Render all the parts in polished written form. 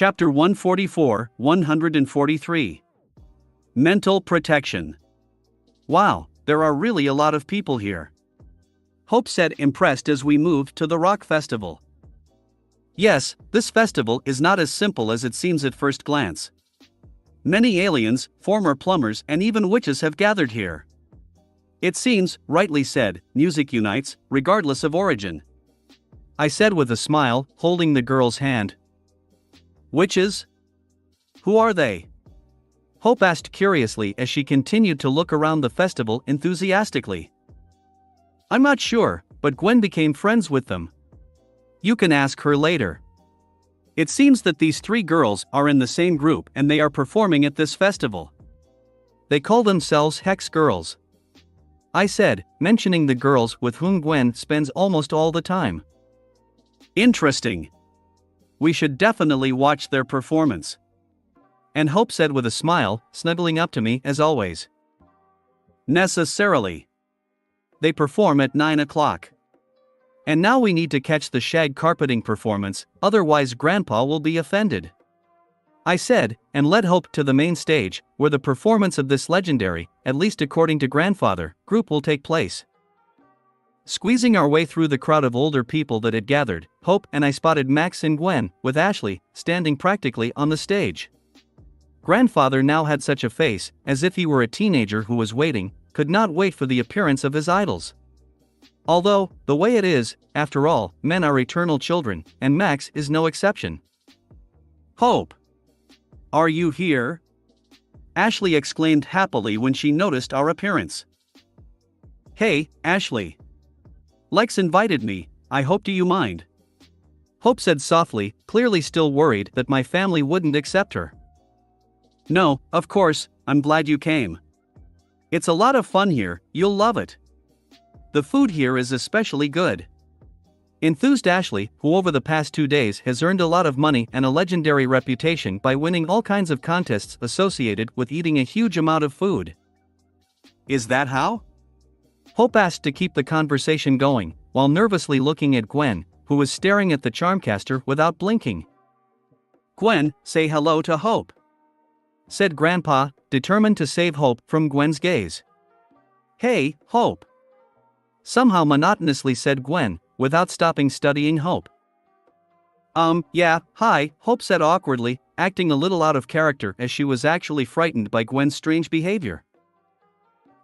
Chapter 144, 143. Mental Protection. Wow, there are really a lot of people here. Hope said, impressed as we moved to the rock festival. Yes, this festival is not as simple as it seems at first glance. Many aliens, former plumbers, and even witches have gathered here. It seems, rightly said, music unites, regardless of origin. I said with a smile, holding the girl's hand. Witches? Who are they? Hope asked curiously as she continued to look around the festival enthusiastically. I'm not sure, but Gwen became friends with them. You can ask her later. It seems that these three girls are in the same group and they are performing at this festival. They call themselves Hex Girls. I said, mentioning the girls with whom Gwen spends almost all the time. Interesting. We should definitely watch their performance. And Hope said with a smile, snuggling up to me as always. Necessarily. They perform at 9 o'clock. And now we need to catch the shag carpeting performance, otherwise Grandpa will be offended. I said, and led Hope to the main stage, where the performance of this legendary, at least according to Grandfather, group will take place. Squeezing our way through the crowd of older people that had gathered, Hope and I spotted Max and Gwen, with Ashley, standing practically on the stage. Grandfather now had such a face, as if he were a teenager who was waiting, could not wait for the appearance of his idols. Although, the way it is, after all, men are eternal children, and Max is no exception. Hope! Are you here? Ashley exclaimed happily when she noticed our appearance. Hey, Ashley. Lex invited me, I hope do you mind? Hope said softly, clearly still worried that my family wouldn't accept her. No, of course, I'm glad you came. It's a lot of fun here, you'll love it. The food here is especially good. Enthused Ashley, who over the past 2 days has earned a lot of money and a legendary reputation by winning all kinds of contests associated with eating a huge amount of food. Is that how? Hope asked to keep the conversation going, while nervously looking at Gwen, who was staring at the Charmcaster without blinking. Gwen, say hello to Hope, said Grandpa, determined to save Hope from Gwen's gaze. Hey, Hope. Somehow monotonously said Gwen, without stopping studying Hope. Yeah, hi, Hope said awkwardly, acting a little out of character as she was actually frightened by Gwen's strange behavior.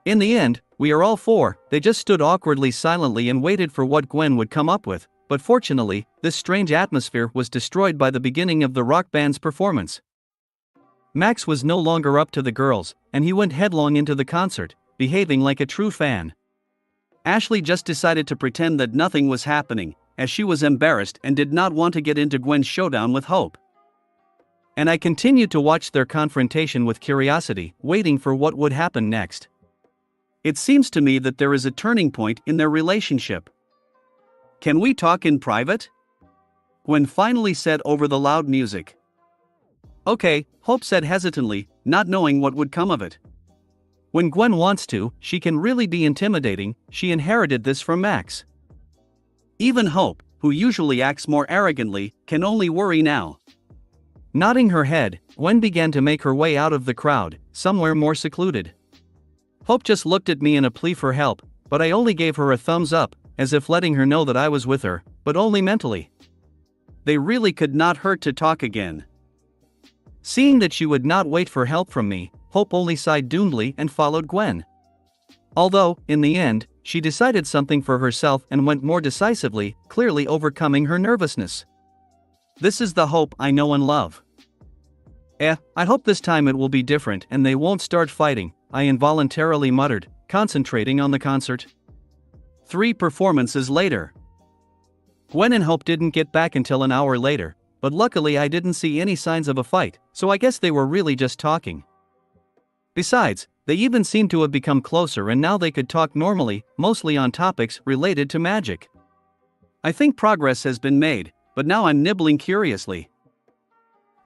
In the end, we are all four, they just stood awkwardly silently and waited for what Gwen would come up with, but fortunately, this strange atmosphere was destroyed by the beginning of the rock band's performance. Max was no longer up to the girls, and he went headlong into the concert, behaving like a true fan. Ashley just decided to pretend that nothing was happening, as she was embarrassed and did not want to get into Gwen's showdown with Hope. And I continued to watch their confrontation with curiosity, waiting for what would happen next. It seems to me that there is a turning point in their relationship. Can we talk in private? Gwen finally said over the loud music. Okay, Hope said hesitantly, not knowing what would come of it. When Gwen wants to, she can really be intimidating, she inherited this from Max. Even Hope, who usually acts more arrogantly, can only worry now. Nodding her head, Gwen began to make her way out of the crowd, somewhere more secluded. Hope just looked at me in a plea for help, but I only gave her a thumbs up, as if letting her know that I was with her, but only mentally. They really could not hurt to talk again. Seeing that she would not wait for help from me, Hope only sighed doomedly and followed Gwen. Although, in the end, she decided something for herself and went more decisively, clearly overcoming her nervousness. This is the Hope I know and love. I hope this time it will be different and they won't start fighting, I involuntarily muttered, concentrating on the concert. 3 performances later. Gwen and Hope didn't get back until an hour later, but luckily I didn't see any signs of a fight, so I guess they were really just talking. Besides, they even seemed to have become closer and now they could talk normally, mostly on topics related to magic. I think progress has been made, but now I'm nibbling curiously.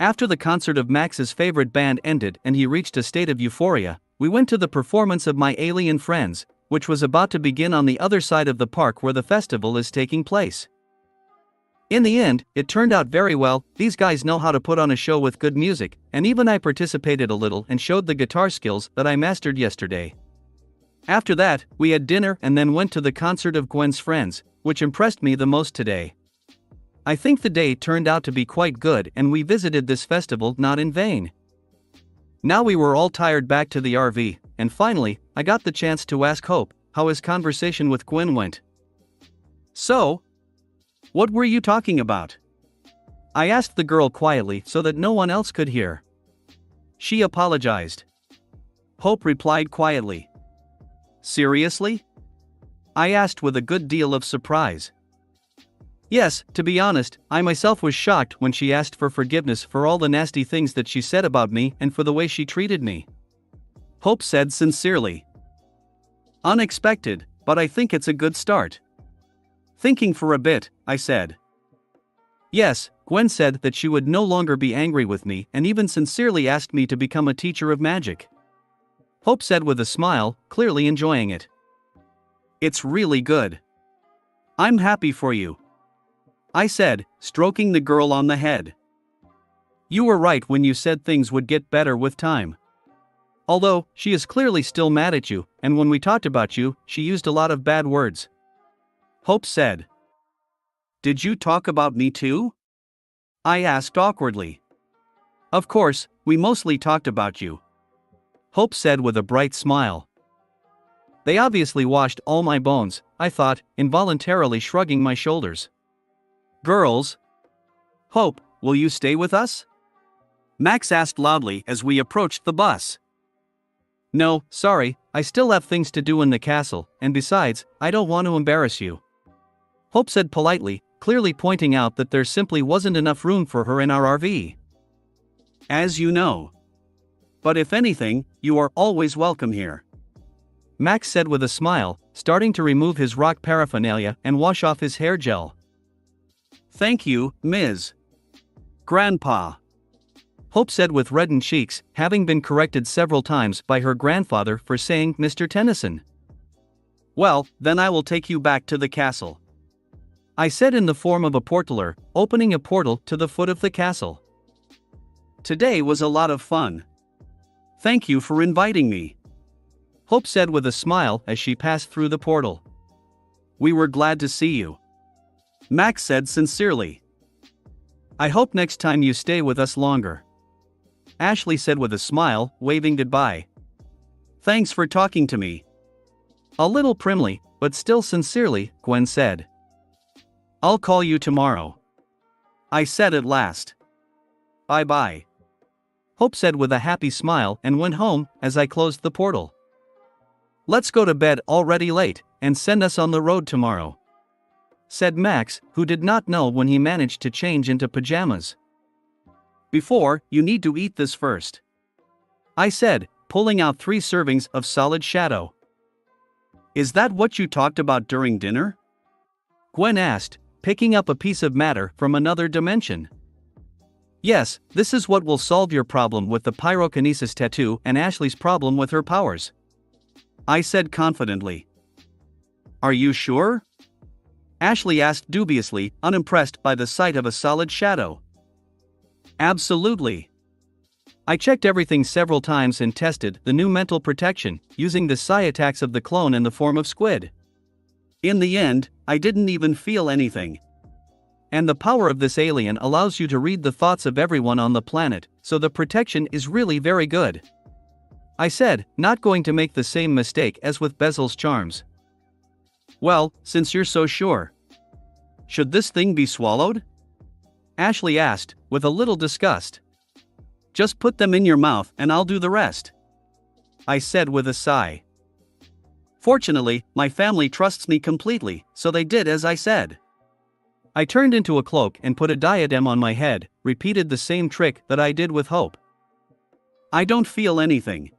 After the concert of Max's favorite band ended and he reached a state of euphoria, we went to the performance of my alien friends, which was about to begin on the other side of the park where the festival is taking place. In the end, it turned out very well. These guys know how to put on a show with good music, and even I participated a little and showed the guitar skills that I mastered yesterday. After that, we had dinner and then went to the concert of Gwen's friends, which impressed me the most today. I think the day turned out to be quite good and we visited this festival not in vain. Now we were all tired back to the RV, and finally, I got the chance to ask Hope how his conversation with Gwen went. "So, what were you talking about?" I asked the girl quietly so that no one else could hear. She apologized. Hope replied quietly. "Seriously?" I asked with a good deal of surprise. Yes, to be honest, I myself was shocked when she asked for forgiveness for all the nasty things that she said about me and for the way she treated me. Hope said sincerely. "Unexpected, but I think it's a good start." Thinking for a bit, I said. "Yes, Gwen said that she would no longer be angry with me and even sincerely asked me to become a teacher of magic." Hope said with a smile, clearly enjoying it. "It's really good. I'm happy for you," I said, stroking the girl on the head. "You were right when you said things would get better with time. Although, she is clearly still mad at you, and when we talked about you, she used a lot of bad words." Hope said. "Did you talk about me too?" I asked awkwardly. "Of course, we mostly talked about you," Hope said with a bright smile. They obviously washed all my bones, I thought, involuntarily shrugging my shoulders. "Girls. Hope, will you stay with us?" Max asked loudly as we approached the bus. "No, sorry, I still have things to do in the castle, and besides, I don't want to embarrass you," Hope said politely, clearly pointing out that there simply wasn't enough room for her in our RV. "As you know. But if anything, you are always welcome here," Max said with a smile, starting to remove his rock paraphernalia and wash off his hair gel. "Thank you, Ms. Grandpa," Hope said with reddened cheeks, having been corrected several times by her grandfather for saying Mr. Tennyson. "Well, then I will take you back to the castle," I said in the form of a portaler, opening a portal to the foot of the castle. "Today was a lot of fun. Thank you for inviting me," Hope said with a smile as she passed through the portal. "We were glad to see you," Max said sincerely. "I hope next time you stay with us longer," Ashley said with a smile, waving goodbye. "Thanks for talking to me." A little primly, but still sincerely, Gwen said. "I'll call you tomorrow," I said at last. "Bye-bye," Hope said with a happy smile and went home as I closed the portal. "Let's go to bed, already late, and send us on the road tomorrow," said Max, who did not know when he managed to change into pajamas. "Before, you need to eat this first," I said, pulling out 3 servings of solid shadow. "Is that what you talked about during dinner?" Gwen asked, picking up a piece of matter from another dimension. "Yes, this is what will solve your problem with the pyrokinesis tattoo and Ashley's problem with her powers," I said confidently. "Are you sure?" Ashley asked dubiously, unimpressed by the sight of a solid shadow. "Absolutely. I checked everything several times and tested the new mental protection, using the psi attacks of the clone in the form of squid. In the end, I didn't even feel anything. And the power of this alien allows you to read the thoughts of everyone on the planet, so the protection is really very good," I said, not going to make the same mistake as with Bezel's charms. "Well, since you're so sure, should this thing be swallowed?" Ashley asked, with a little disgust. "Just put them in your mouth and I'll do the rest," I said with a sigh. Fortunately, my family trusts me completely, so they did as I said. I turned into a cloak and put a diadem on my head, repeated the same trick that I did with Hope. "I don't feel anything,"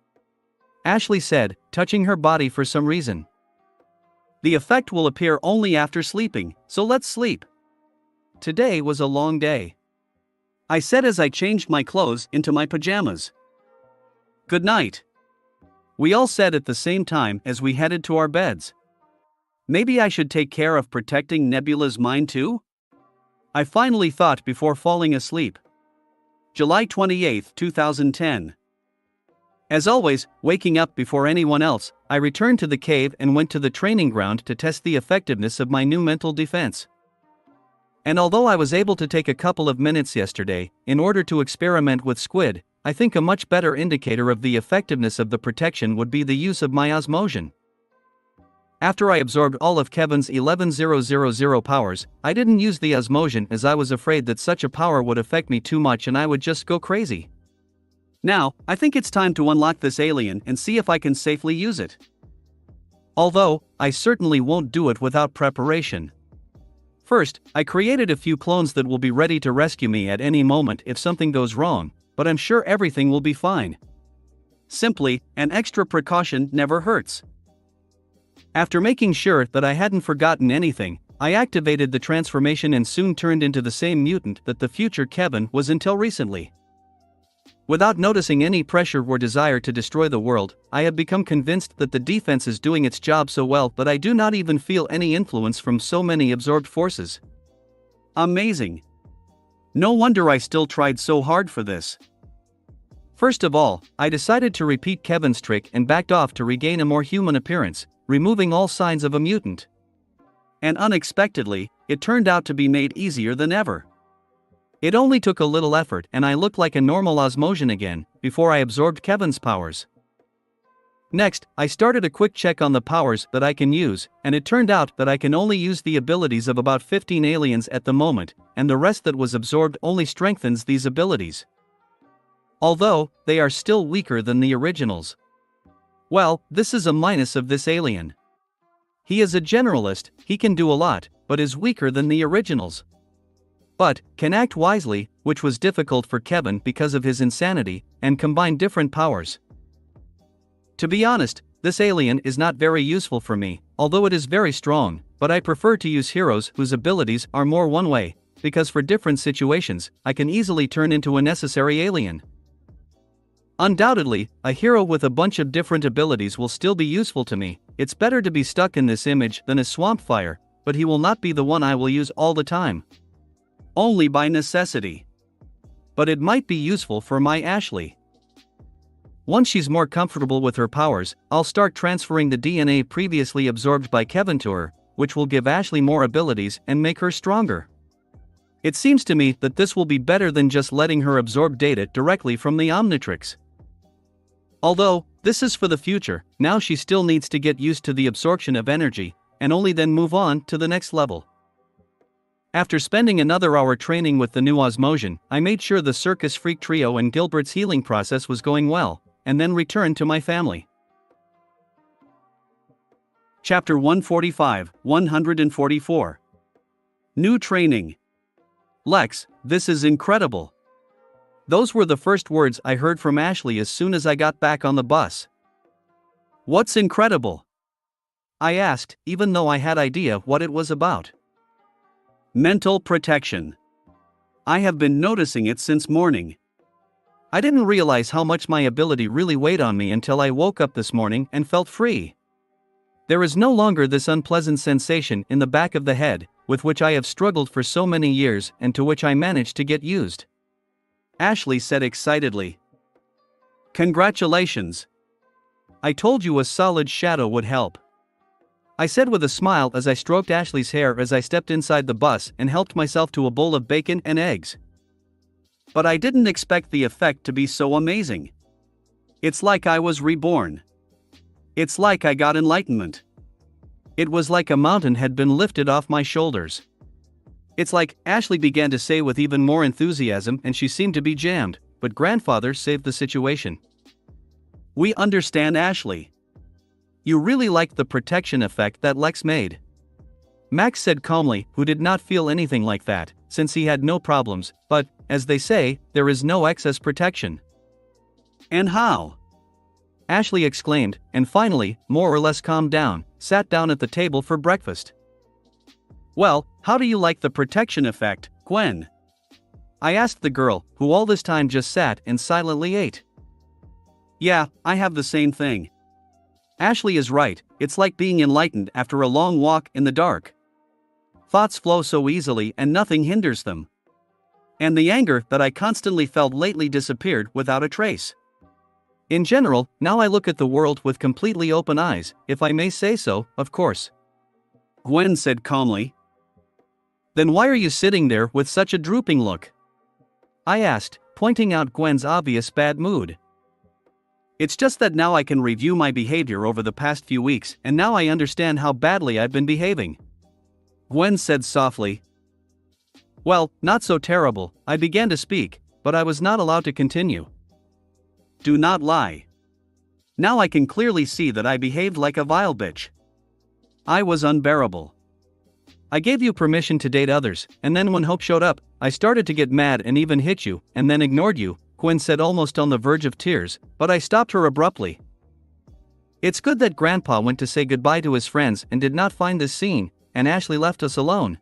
Ashley said, touching her body for some reason. "The effect will appear only after sleeping, so let's sleep. Today was a long day," I said as I changed my clothes into my pajamas. "Good night," we all said at the same time as we headed to our beds. Maybe I should take care of protecting Nebula's mind too? I finally thought before falling asleep. July 28, 2010. As always, waking up before anyone else, I returned to the cave and went to the training ground to test the effectiveness of my new mental defense. And although I was able to take a couple of minutes yesterday, in order to experiment with squid, I think a much better indicator of the effectiveness of the protection would be the use of my osmosion. After I absorbed all of Kevin's 11,000 powers, I didn't use the osmosion as I was afraid that such a power would affect me too much and I would just go crazy. Now, I think it's time to unlock this alien and see if I can safely use it. Although, I certainly won't do it without preparation. First, I created a few clones that will be ready to rescue me at any moment if something goes wrong, but I'm sure everything will be fine. Simply, an extra precaution never hurts. After making sure that I hadn't forgotten anything, I activated the transformation and soon turned into the same mutant that the future Kevin was until recently. Without noticing any pressure or desire to destroy the world, I have become convinced that the defense is doing its job so well that I do not even feel any influence from so many absorbed forces. Amazing. No wonder I still tried so hard for this. First of all, I decided to repeat Kevin's trick and backed off to regain a more human appearance, removing all signs of a mutant. And unexpectedly, it turned out to be made easier than ever. It only took a little effort and I looked like a normal osmosion again, before I absorbed Kevin's powers. Next, I started a quick check on the powers that I can use, and it turned out that I can only use the abilities of about 15 aliens at the moment, and the rest that was absorbed only strengthens these abilities. Although, they are still weaker than the originals. Well, this is a minus of this alien. He is a generalist, he can do a lot, but is weaker than the originals. But, can act wisely, which was difficult for Kevin because of his insanity, and combine different powers. To be honest, this alien is not very useful for me, although it is very strong, but I prefer to use heroes whose abilities are more one way, because for different situations, I can easily turn into a necessary alien. Undoubtedly, a hero with a bunch of different abilities will still be useful to me. It's better to be stuck in this image than a swamp fire, but he will not be the one I will use all the time. Only by necessity. But it might be useful for my Ashley. Once she's more comfortable with her powers, I'll start transferring the DNA previously absorbed by Kevin to her, which will give Ashley more abilities and make her stronger. It seems to me that this will be better than just letting her absorb data directly from the Omnitrix. Although, this is for the future, now she still needs to get used to the absorption of energy, and only then move on to the next level. After spending another hour training with the new osmosion, I made sure the Circus Freak Trio and Gilbert's healing process was going well, and then returned to my family. Chapter 145, 144. New training. Lex, this is incredible. Those were the first words I heard from Ashley as soon as I got back on the bus. What's incredible? I asked, even though I had idea what it was about. Mental protection. I have been noticing it since morning. I didn't realize how much my ability really weighed on me until I woke up this morning and felt free. There is no longer this unpleasant sensation in the back of the head, with which I have struggled for so many years and to which I managed to get used. Ashley said excitedly. Congratulations. I told you a solid shadow would help. I said with a smile as I stroked Ashley's hair as I stepped inside the bus and helped myself to a bowl of bacon and eggs. But I didn't expect the effect to be so amazing. It's like I was reborn. It's like I got enlightenment. It was like a mountain had been lifted off my shoulders. It's like, Ashley began to say with even more enthusiasm, and she seemed to be jammed, but grandfather saved the situation. We understand, Ashley. You really liked the protection effect that Lex made. Max said calmly, who did not feel anything like that, since he had no problems, but, as they say, there is no excess protection. And how? Ashley exclaimed, and finally, more or less calmed down, sat down at the table for breakfast. Well, how do you like the protection effect, Gwen? I asked the girl, who all this time just sat and silently ate. Yeah, I have the same thing. Ashley is right, it's like being enlightened after a long walk in the dark. thoughts flow so easily and nothing hinders them. And the anger that I constantly felt lately disappeared without a trace. In general, now I look at the world with completely open eyes, if I may say so, of course. Gwen said calmly. Then why are you sitting there with such a drooping look? I asked, pointing out Gwen's obvious bad mood. It's just that now I can review my behavior over the past few weeks, and now I understand how badly I've been behaving. Gwen said softly. Well, not so terrible. I began to speak, but I was not allowed to continue. Do not lie. Now I can clearly see that I behaved like a vile bitch. I was unbearable. I gave you permission to date others, and then when Hope showed up, I started to get mad and even hit you, and then ignored you, Gwen said, almost on the verge of tears, but I stopped her abruptly. It's good that Grandpa went to say goodbye to his friends and did not find this scene, and Ashley left us alone.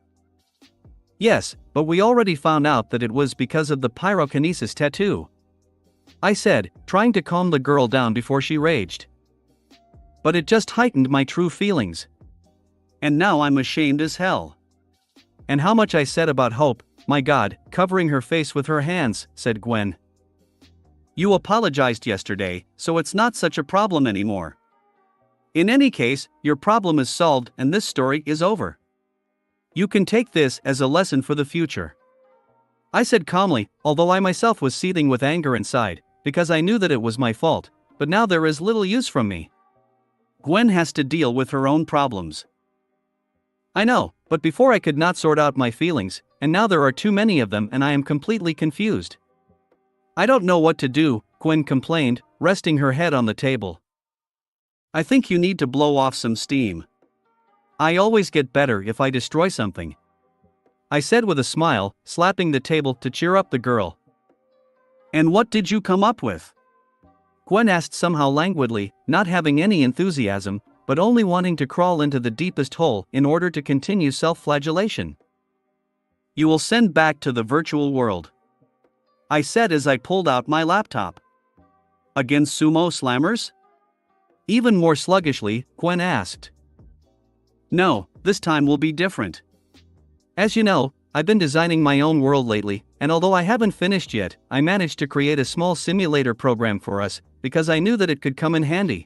Yes, but we already found out that it was because of the pyrokinesis tattoo, I said, trying to calm the girl down before she raged. But it just heightened my true feelings. And now I'm ashamed as hell. And how much I said about Hope, my God, covering her face with her hands, said Gwen. You apologized yesterday, so it's not such a problem anymore. In any case, your problem is solved and this story is over. You can take this as a lesson for the future. I said calmly, although I myself was seething with anger inside, because I knew that it was my fault, but now there is little use from me. Gwen has to deal with her own problems. I know, but before I could not sort out my feelings, and now there are too many of them and I am completely confused. I don't know what to do, Gwen complained, resting her head on the table. I think you need to blow off some steam. I always get better if I destroy something, I said with a smile, slapping the table to cheer up the girl. And what did you come up with? Gwen asked somehow languidly, not having any enthusiasm, but only wanting to crawl into the deepest hole in order to continue self-flagellation. You will send back to the virtual world, I said as I pulled out my laptop. Against sumo slammers? Even more sluggishly, Gwen asked. No, this time will be different. As you know, I've been designing my own world lately, and although I haven't finished yet, I managed to create a small simulator program for us, because I knew that it could come in handy.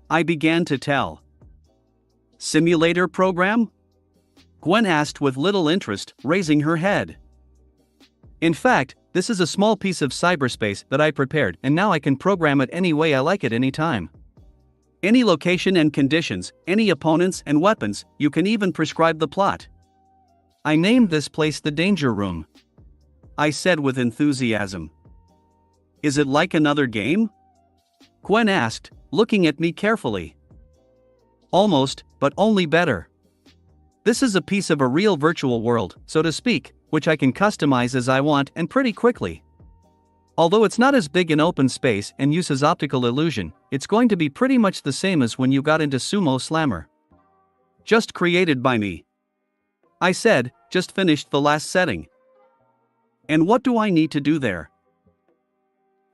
I began to tell. Simulator program? Gwen asked with little interest, raising her head. In fact, this is a small piece of cyberspace that I prepared, and now I can program it any way I like at any time. Any location and conditions, any opponents and weapons, you can even prescribe the plot. I named this place the Danger Room, I said with enthusiasm. Is it like another game? Gwen asked, looking at me carefully. Almost, but only better. This is a piece of a real virtual world, so to speak, which I can customize as I want and pretty quickly. Although it's not as big in open space and uses optical illusion, it's going to be pretty much the same as when you got into Sumo Slammer. Just created by me, I said, just finished the last setting. And what do I need to do there?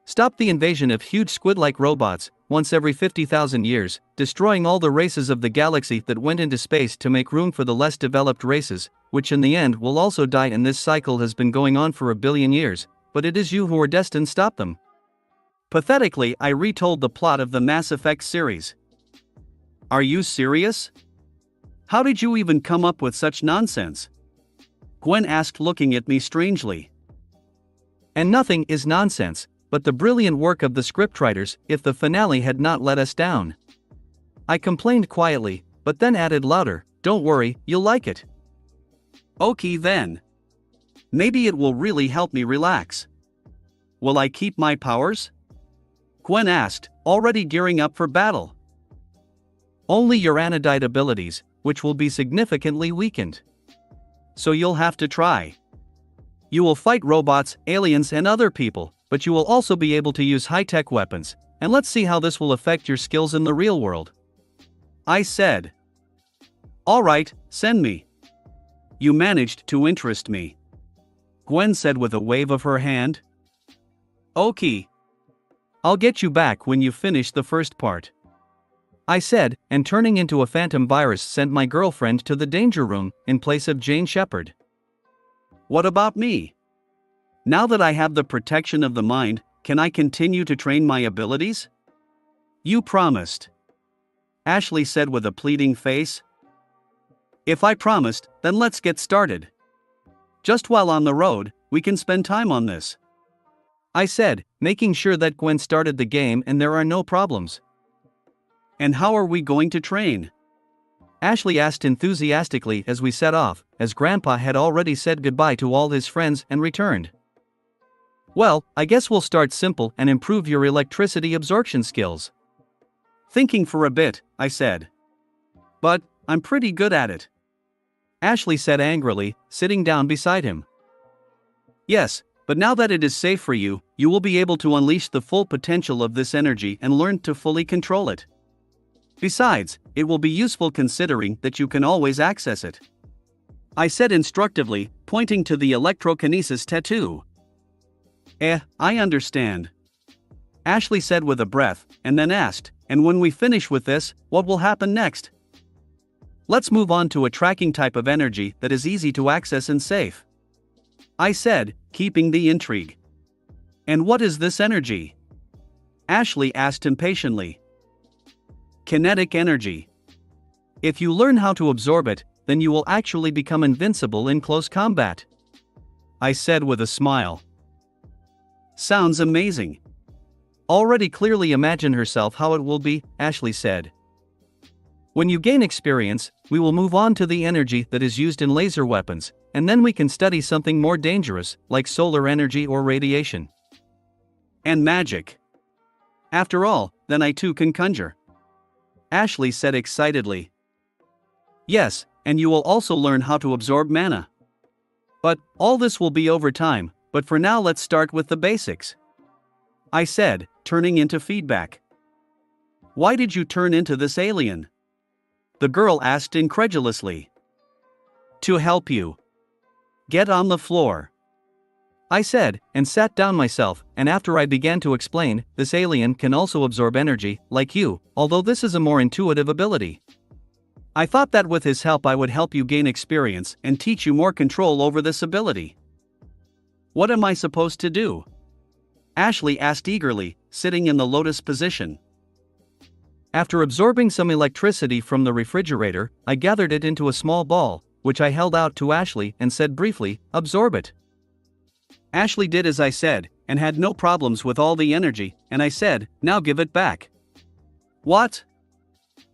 Stop the invasion of huge squid-like robots, once every 50,000 years, destroying all the races of the galaxy that went into space to make room for the less developed races, which in the end will also die, and this cycle has been going on for 1 billion years, but it is you who are destined to stop them. Pathetically, I retold the plot of the Mass Effect series. Are you serious? How did you even come up with such nonsense? Gwen asked, looking at me strangely. And nothing is nonsense, but the brilliant work of the scriptwriters, if the finale had not let us down. I complained quietly, but then added louder, don't worry, you'll like it. Okay then. Maybe it will really help me relax. Will I keep my powers? Gwen asked, already gearing up for battle. Only your anodite abilities, which will be significantly weakened. So you'll have to try. You will fight robots, aliens, and other people, but you will also be able to use high-tech weapons, and let's see how this will affect your skills in the real world. I said. Alright, send me. You managed to interest me, Gwen said with a wave of her hand. Okay. I'll get you back when you finish the first part. I said, and turning into a phantom virus sent my girlfriend to the danger room in place of Jane Shepherd. What about me? Now that I have the protection of the mind, can I continue to train my abilities? You promised. Ashley said with a pleading face. If I promised, then let's get started. Just while on the road, we can spend time on this. I said, making sure that Gwen started the game and there are no problems. And how are we going to train? Ashley asked enthusiastically as we set off, as Grandpa had already said goodbye to all his friends and returned. Well, I guess we'll start simple and improve your electricity absorption skills. Thinking for a bit, I said. But I'm pretty good at it. Ashley said angrily, sitting down beside him. Yes, but now that it is safe for you, you will be able to unleash the full potential of this energy and learn to fully control it. Besides, it will be useful considering that you can always access it. I said instructively, pointing to the electrokinesis tattoo. I understand. Ashley said with a breath, and then asked, and when we finish with this, what will happen next? Let's move on to a tracking type of energy that is easy to access and safe. I said, keeping the intrigue. And what is this energy? Ashley asked impatiently. Kinetic energy. If you learn how to absorb it, then you will actually become invincible in close combat. I said with a smile. Sounds amazing. Already clearly imagine herself how it will be, Ashley said. When you gain experience, we will move on to the energy that is used in laser weapons, and then we can study something more dangerous, like solar energy or radiation. And magic. After all, then I too can conjure. Ashley said excitedly. Yes, and you will also learn how to absorb mana. But all this will be over time, but for now let's start with the basics. I said, turning into feedback. Why did you turn into this alien? The girl asked incredulously. To help you. Get on the floor. I said, and sat down myself, and after I began to explain, this alien can also absorb energy, like you, although this is a more intuitive ability. I thought that with his help I would help you gain experience and teach you more control over this ability. What am I supposed to do? Ashley asked eagerly, sitting in the lotus position. After absorbing some electricity from the refrigerator, I gathered it into a small ball, which I held out to Ashley and said briefly, absorb it. Ashley did as I said, and had no problems with all the energy, and I said, now give it back. What?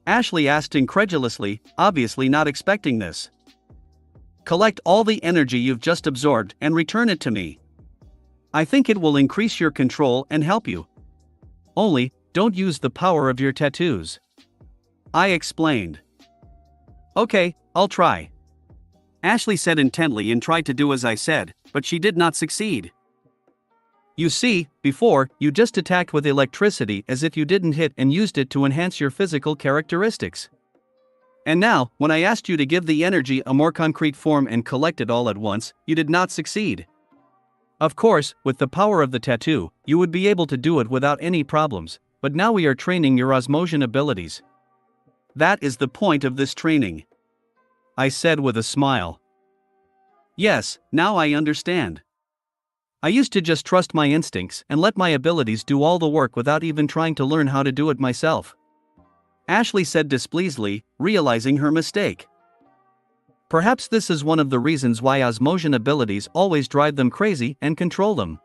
Ashley asked incredulously, obviously not expecting this. Collect all the energy you've just absorbed and return it to me. I think it will increase your control and help you. Only, don't use the power of your tattoos. I explained. Okay, I'll try. Ashley said intently and tried to do as I said, but she did not succeed. You see, before, you just attacked with electricity as if you didn't hit and used it to enhance your physical characteristics. And now, when I asked you to give the energy a more concrete form and collect it all at once, you did not succeed. Of course, with the power of the tattoo, you would be able to do it without any problems, but now we are training your osmosion abilities. That is the point of this training. I said with a smile. Yes, now I understand. I used to just trust my instincts and let my abilities do all the work without even trying to learn how to do it myself. Ashley said displeasedly, realizing her mistake. Perhaps this is one of the reasons why osmosion abilities always drive them crazy and control them.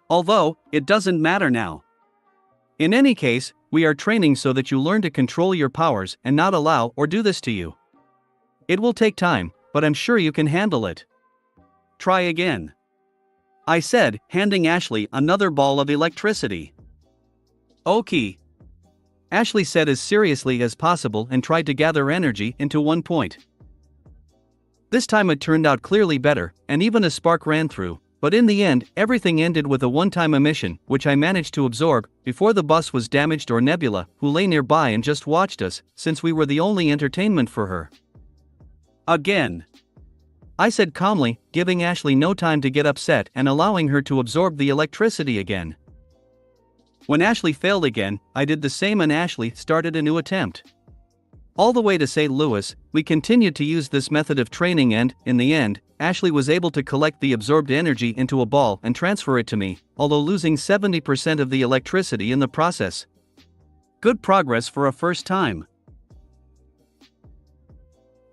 Although, it doesn't matter now. In any case, we are training so that you learn to control your powers and not allow or do this to you. It will take time, but I'm sure you can handle it. Try again. I said, handing Ashley another ball of electricity. Okay. Ashley said as seriously as possible and tried to gather energy into one point. This time it turned out clearly better, and even a spark ran through, but in the end, everything ended with a one-time emission, which I managed to absorb, before the bus was damaged or Nebula, who lay nearby and just watched us, since we were the only entertainment for her. Again. I said calmly, giving Ashley no time to get upset and allowing her to absorb the electricity again. When Ashley failed again, I did the same and Ashley started a new attempt. All the way to St. Louis, we continued to use this method of training and, in the end, Ashley was able to collect the absorbed energy into a ball and transfer it to me, although losing 70% of the electricity in the process. Good progress for a first time.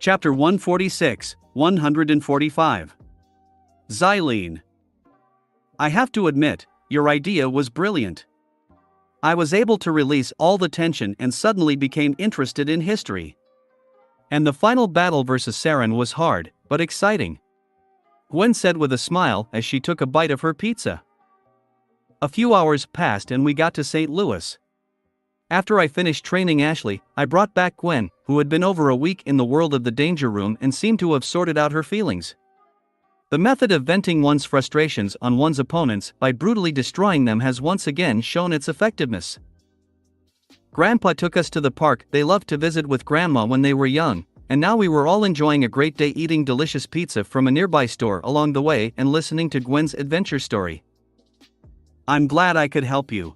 Chapter 146, 145. Xylene. I have to admit, your idea was brilliant. I was able to release all the tension and suddenly became interested in history. And the final battle versus Saren was hard, but exciting. Gwen said with a smile as she took a bite of her pizza. A few hours passed and we got to St. Louis. After I finished training Ashley, I brought back Gwen, who had been over a week in the world of the danger room and seemed to have sorted out her feelings. The method of venting one's frustrations on one's opponents by brutally destroying them has once again shown its effectiveness. Grandpa took us to the park they loved to visit with Grandma when they were young, and now we were all enjoying a great day eating delicious pizza from a nearby store along the way and listening to Gwen's adventure story. I'm glad I could help you,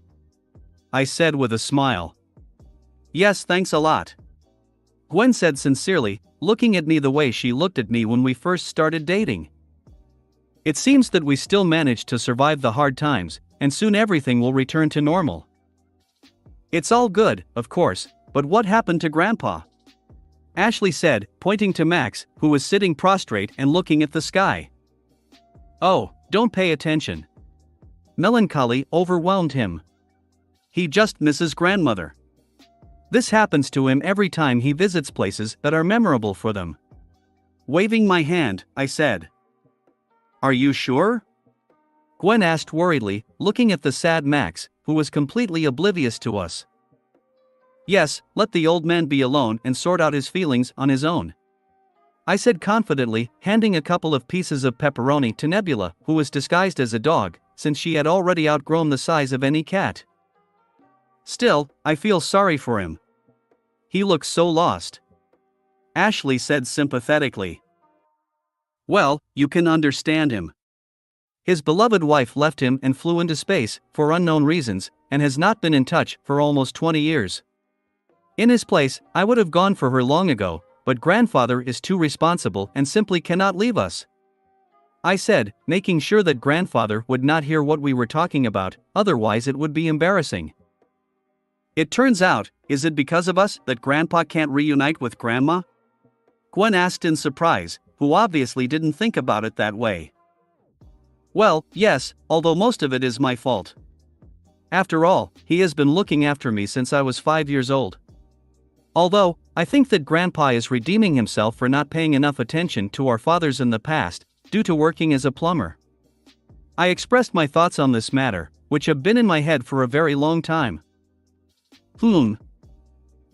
I said with a smile. Yes, thanks a lot, Gwen said sincerely, looking at me the way she looked at me when we first started dating. It seems that we still managed to survive the hard times, and soon everything will return to normal. It's all good, of course, but what happened to Grandpa? Ashley said, pointing to Max, who was sitting prostrate and looking at the sky. Oh, don't pay attention. Melancholy overwhelmed him. He just misses grandmother. This happens to him every time he visits places that are memorable for them. Waving my hand, I said. Are you sure? Gwen asked worriedly, looking at the sad Max, who was completely oblivious to us. Yes, let the old man be alone and sort out his feelings on his own, I said confidently, handing a couple of pieces of pepperoni to Nebula, who was disguised as a dog, since she had already outgrown the size of any cat. Still, I feel sorry for him. He looks so lost, Ashley said sympathetically. Well, you can understand him. His beloved wife left him and flew into space, for unknown reasons, and has not been in touch for almost 20 years. In his place, I would have gone for her long ago, but grandfather is too responsible and simply cannot leave us, I said, making sure that grandfather would not hear what we were talking about, otherwise it would be embarrassing. It turns out, is it because of us that grandpa can't reunite with grandma? Gwen asked in surprise, who obviously didn't think about it that way. Well, yes, although most of it is my fault. After all, he has been looking after me since I was 5 years old. Although, I think that Grandpa is redeeming himself for not paying enough attention to our fathers in the past, due to working as a plumber. I expressed my thoughts on this matter, which have been in my head for a very long time.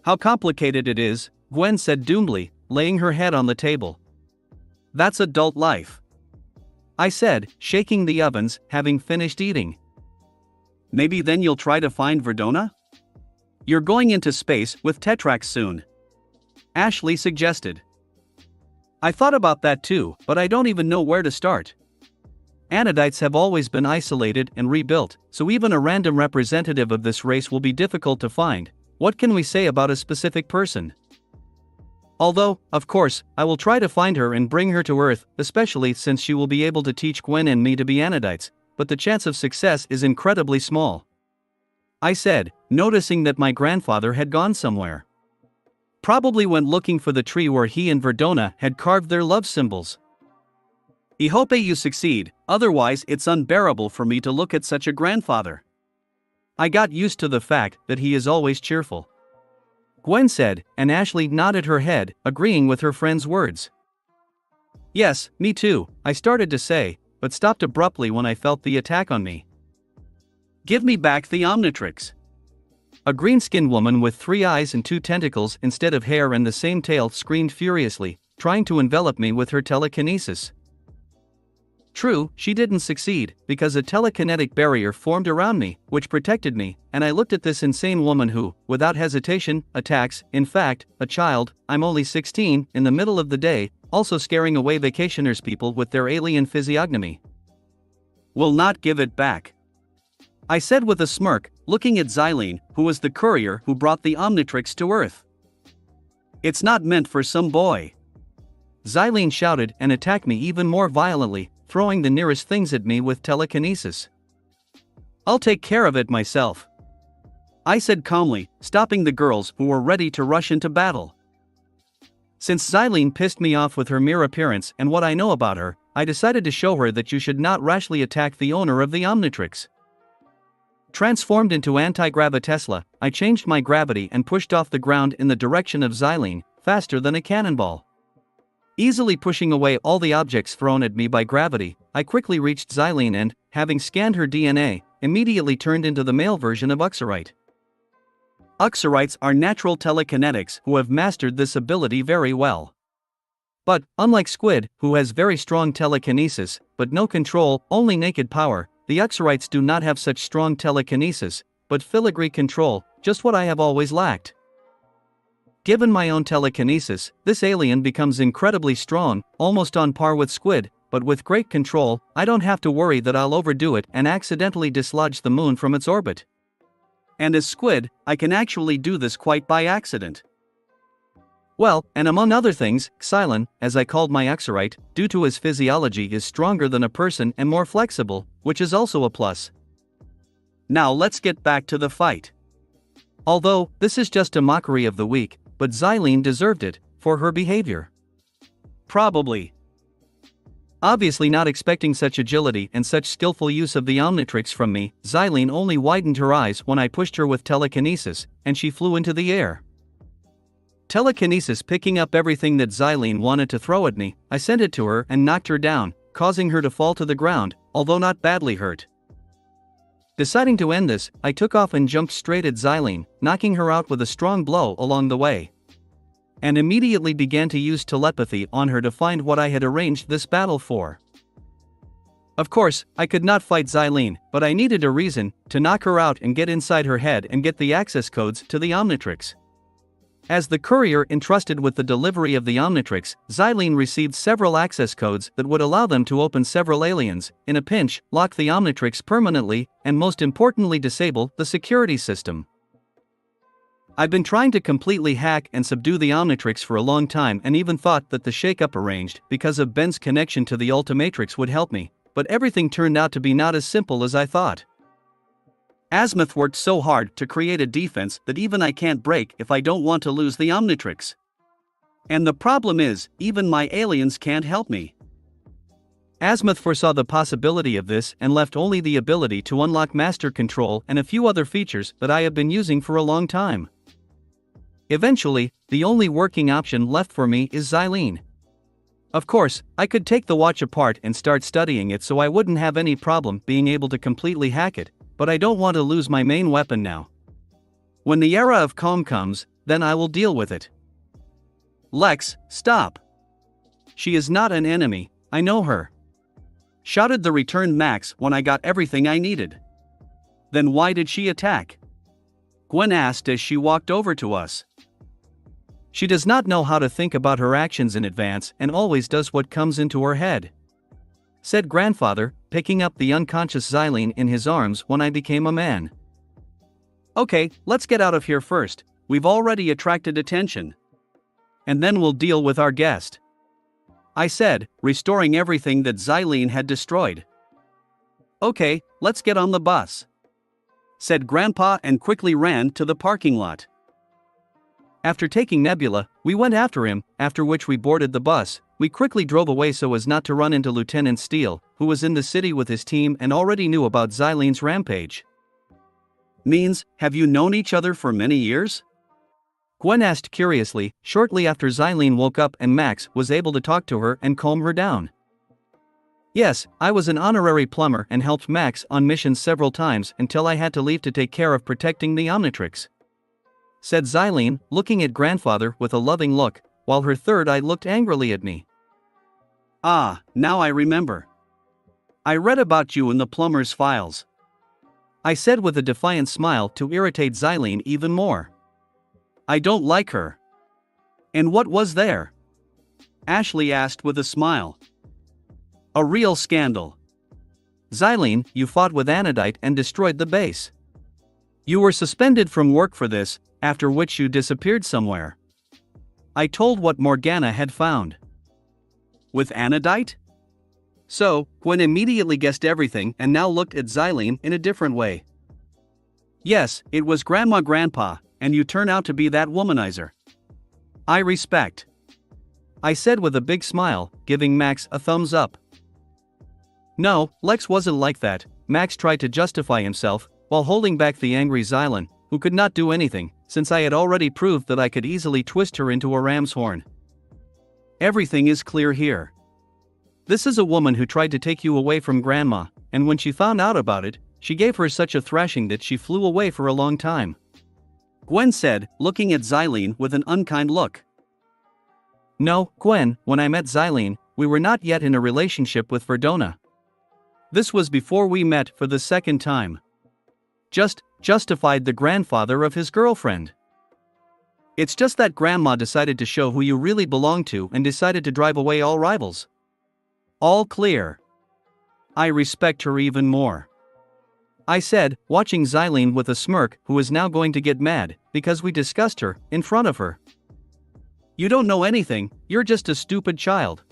How complicated it is, Gwen said doomedly, laying her head on the table. That's adult life, I said, shaking the ovens, having finished eating. Maybe then you'll try to find Verdona? You're going into space with Tetrax soon, Ashley suggested. I thought about that too, but I don't even know where to start. Anodites have always been isolated and rebuilt, so even a random representative of this race will be difficult to find. What can we say about a specific person? Although, of course, I will try to find her and bring her to Earth, especially since she will be able to teach Gwen and me to be Anodites, but the chance of success is incredibly small, I said, noticing that my grandfather had gone somewhere. Probably went looking for the tree where he and Verdona had carved their love symbols. I hope you succeed, otherwise it's unbearable for me to look at such a grandfather. I got used to the fact that he is always cheerful, Gwen said, and Ashley nodded her head, agreeing with her friend's words. Yes, me too, I started to say, but stopped abruptly when I felt the attack on me. Give me back the Omnitrix. A green-skinned woman with 3 eyes and 2 tentacles instead of hair and the same tail screamed furiously, trying to envelop me with her telekinesis. True, she didn't succeed, because a telekinetic barrier formed around me, which protected me, and I looked at this insane woman who, without hesitation, attacks, in fact, a child, I'm only 16, in the middle of the day, also scaring away vacationers people with their alien physiognomy. Will not give it back. I said with a smirk, looking at Xylene, who was the courier who brought the Omnitrix to Earth. It's not meant for some boy. Xylene shouted and attacked me even more violently, throwing the nearest things at me with telekinesis. I'll take care of it myself, I said calmly, stopping the girls who were ready to rush into battle. Since Xylene pissed me off with her mere appearance and what I know about her, I decided to show her that you should not rashly attack the owner of the Omnitrix. Transformed into anti-gravitesla, I changed my gravity and pushed off the ground in the direction of Xylene, faster than a cannonball. Easily pushing away all the objects thrown at me by gravity, I quickly reached Xylene and, having scanned her DNA, immediately turned into the male version of Uxorite. Uxorites are natural telekinetics who have mastered this ability very well. But, unlike Squid, who has very strong telekinesis, but no control, only naked power, the Uxorites do not have such strong telekinesis, but filigree control, just what I have always lacked. Given my own telekinesis, this alien becomes incredibly strong, almost on par with Squid, but with great control, I don't have to worry that I'll overdo it and accidentally dislodge the moon from its orbit. And as Squid, I can actually do this quite by accident. Well, and among other things, Xylon, as I called my Uxorite, due to his physiology is stronger than a person and more flexible, which is also a plus. Now let's get back to the fight. Although, this is just a mockery of the weak, but Xylene deserved it, for her behavior. Probably. Obviously not expecting such agility and such skillful use of the Omnitrix from me, Xylene only widened her eyes when I pushed her with telekinesis, and she flew into the air. Telekinesis picking up everything that Xylene wanted to throw at me, I sent it to her and knocked her down, causing her to fall to the ground, although not badly hurt. Deciding to end this, I took off and jumped straight at Xylene, knocking her out with a strong blow along the way. And immediately began to use telepathy on her to find what I had arranged this battle for. Of course, I could not fight Xylene, but I needed a reason to knock her out and get inside her head and get the access codes to the Omnitrix. As the courier entrusted with the delivery of the Omnitrix, Xylene received several access codes that would allow them to open several aliens, in a pinch, lock the Omnitrix permanently, and most importantly disable the security system. I've been trying to completely hack and subdue the Omnitrix for a long time and even thought that the shake-up arranged because of Ben's connection to the Ultimatrix would help me, but everything turned out to be not as simple as I thought. Azimuth worked so hard to create a defense that even I can't break if I don't want to lose the Omnitrix. And the problem is, even my aliens can't help me. Azimuth foresaw the possibility of this and left only the ability to unlock master control and a few other features that I have been using for a long time. Eventually, the only working option left for me is Xylene. Of course, I could take the watch apart and start studying it so I wouldn't have any problem being able to completely hack it, but I don't want to lose my main weapon now. When the era of calm comes, then I will deal with it. Lex, stop. She is not an enemy, I know her. Shouted the returned Max when I got everything I needed. Then why did she attack? Gwen asked as she walked over to us. She does not know how to think about her actions in advance and always does what comes into her head, said grandfather, picking up the unconscious Xylene in his arms when I became a man. Okay, let's get out of here first, we've already attracted attention. And then we'll deal with our guest, I said, restoring everything that Xylene had destroyed. Okay, let's get on the bus, said Grandpa and quickly ran to the parking lot. After taking Nebula, we went after him, after which we boarded the bus. We quickly drove away so as not to run into Lieutenant Steele, who was in the city with his team and already knew about Xylene's rampage. Means, have you known each other for many years? Gwen asked curiously, shortly after Xylene woke up and Max was able to talk to her and calm her down. Yes, I was an honorary plumber and helped Max on missions several times until I had to leave to take care of protecting the Omnitrix, said Xylene, looking at grandfather with a loving look, while her third eye looked angrily at me. Ah, now I remember. I read about you in the plumber's files, I said with a defiant smile to irritate Xylene even more. I don't like her. And what was there? Ashley asked with a smile. A real scandal. Xylene, you fought with Anodite and destroyed the base. You were suspended from work for this, after which you disappeared somewhere. I told what Morgana had found. With Anodite? So, Gwen immediately guessed everything and now looked at Xylene in a different way. Yes, it was Grandpa, and you turn out to be that womanizer. I respect. I said with a big smile, giving Max a thumbs up. No, Lex wasn't like that. Max tried to justify himself, while holding back the angry Xylene, who could not do anything, since I had already proved that I could easily twist her into a ram's horn. Everything is clear here. This is a woman who tried to take you away from Grandma, and when she found out about it, she gave her such a thrashing that she flew away for a long time. Gwen said, looking at Xylene with an unkind look. No, Gwen, when I met Xylene, we were not yet in a relationship with Verdona. This was before we met for the second time. Justified the grandfather of his girlfriend. It's just that Grandma decided to show who you really belong to and decided to drive away all rivals. All clear. I respect her even more. I said, watching Xylene with a smirk, who is now going to get mad, because we discussed her, in front of her. You don't know anything, you're just a stupid child.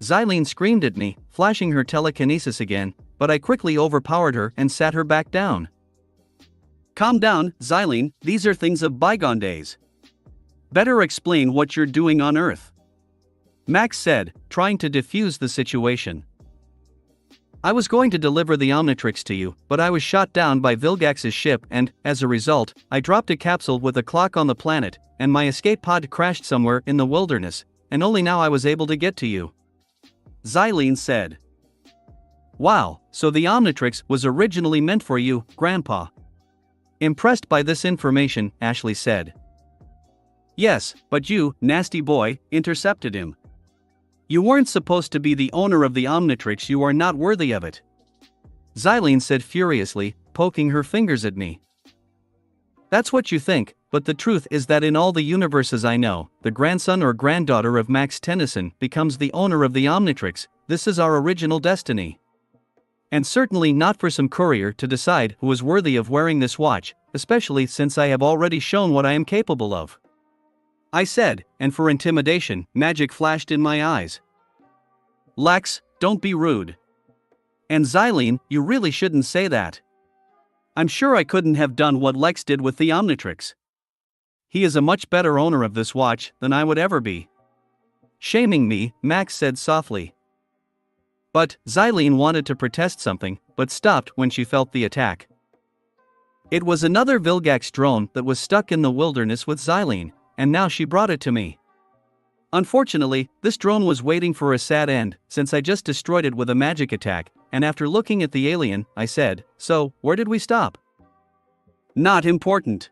Xylene screamed at me, flashing her telekinesis again, but I quickly overpowered her and sat her back down. Calm down, Xylene, these are things of bygone days. Better explain what you're doing on Earth. Max said, trying to defuse the situation. I was going to deliver the Omnitrix to you, but I was shot down by Vilgax's ship and, as a result, I dropped a capsule with a clock on the planet, and my escape pod crashed somewhere in the wilderness, and only now I was able to get to you. Xylene said. Wow, so the Omnitrix was originally meant for you, Grandpa. Impressed by this information, Ashley said. Yes, but you, nasty boy, intercepted him. You weren't supposed to be the owner of the Omnitrix, you are not worthy of it. Xylene said furiously, poking her fingers at me. That's what you think, but the truth is that in all the universes I know, the grandson or granddaughter of Max Tennyson becomes the owner of the Omnitrix. This is our original destiny. And certainly not for some courier to decide who is worthy of wearing this watch, especially since I have already shown what I am capable of. I said, and for intimidation, magic flashed in my eyes. Lex, don't be rude. And Xylene, you really shouldn't say that. I'm sure I couldn't have done what Lex did with the Omnitrix. He is a much better owner of this watch than I would ever be. Shaming me, Max said softly. But Xylene wanted to protest something, but stopped when she felt the attack. It was another Vilgax drone that was stuck in the wilderness with Xylene, and now she brought it to me. Unfortunately, this drone was waiting for a sad end, since I just destroyed it with a magic attack, and after looking at the alien, I said, so, where did we stop? Not important.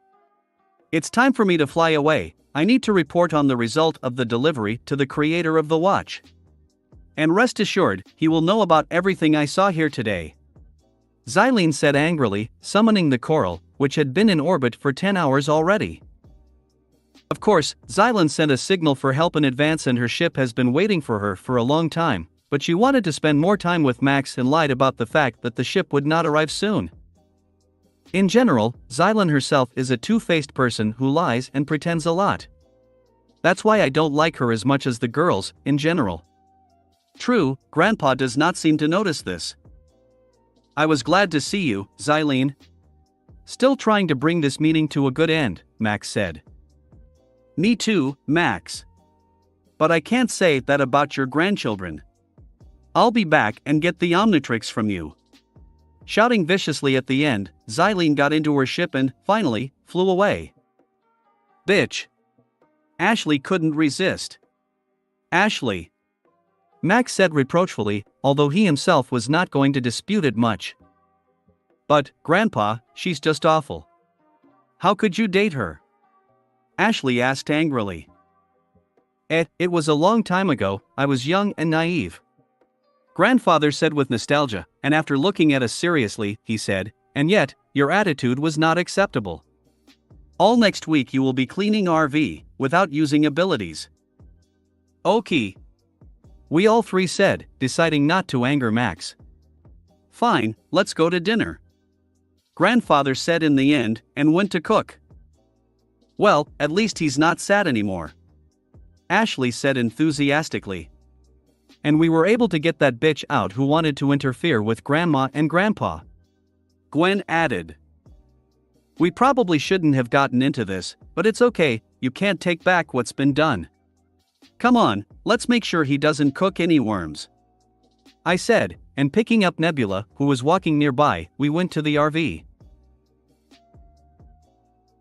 It's time for me to fly away. I need to report on the result of the delivery to the creator of the watch. And rest assured, he will know about everything I saw here today. Xylene said angrily, summoning the coral, which had been in orbit for 10 hours already. Of course, Xylene sent a signal for help in advance and her ship has been waiting for her for a long time, but she wanted to spend more time with Max and lied about the fact that the ship would not arrive soon. In general, Xylene herself is a two-faced person who lies and pretends a lot. That's why I don't like her as much as the girls, in general. True, Grandpa does not seem to notice this. I was glad to see you, Xylene. Still trying to bring this meeting to a good end, Max said. Me too, Max. But I can't say that about your grandchildren. I'll be back and get the Omnitrix from you. Shouting viciously at the end, Xylene got into her ship and, finally, flew away. Bitch. Ashley couldn't resist. Ashley. Max said reproachfully, although he himself was not going to dispute it much. But, Grandpa, she's just awful. How could you date her? Ashley asked angrily. It was a long time ago, I was young and naive. Grandfather said with nostalgia, and after looking at us seriously, he said, and yet, your attitude was not acceptable. All next week you will be cleaning RV, without using abilities. Okay. We all three said, deciding not to anger Max. Fine, let's go to dinner. Grandfather said in the end, and went to cook. Well, at least he's not sad anymore. Ashley said enthusiastically. And we were able to get that bitch out who wanted to interfere with Grandma and Grandpa. Gwen added. We probably shouldn't have gotten into this, but it's okay, you can't take back what's been done. Come on, let's make sure he doesn't cook any worms. I said, and picking up Nebula, who was walking nearby, we went to the RV.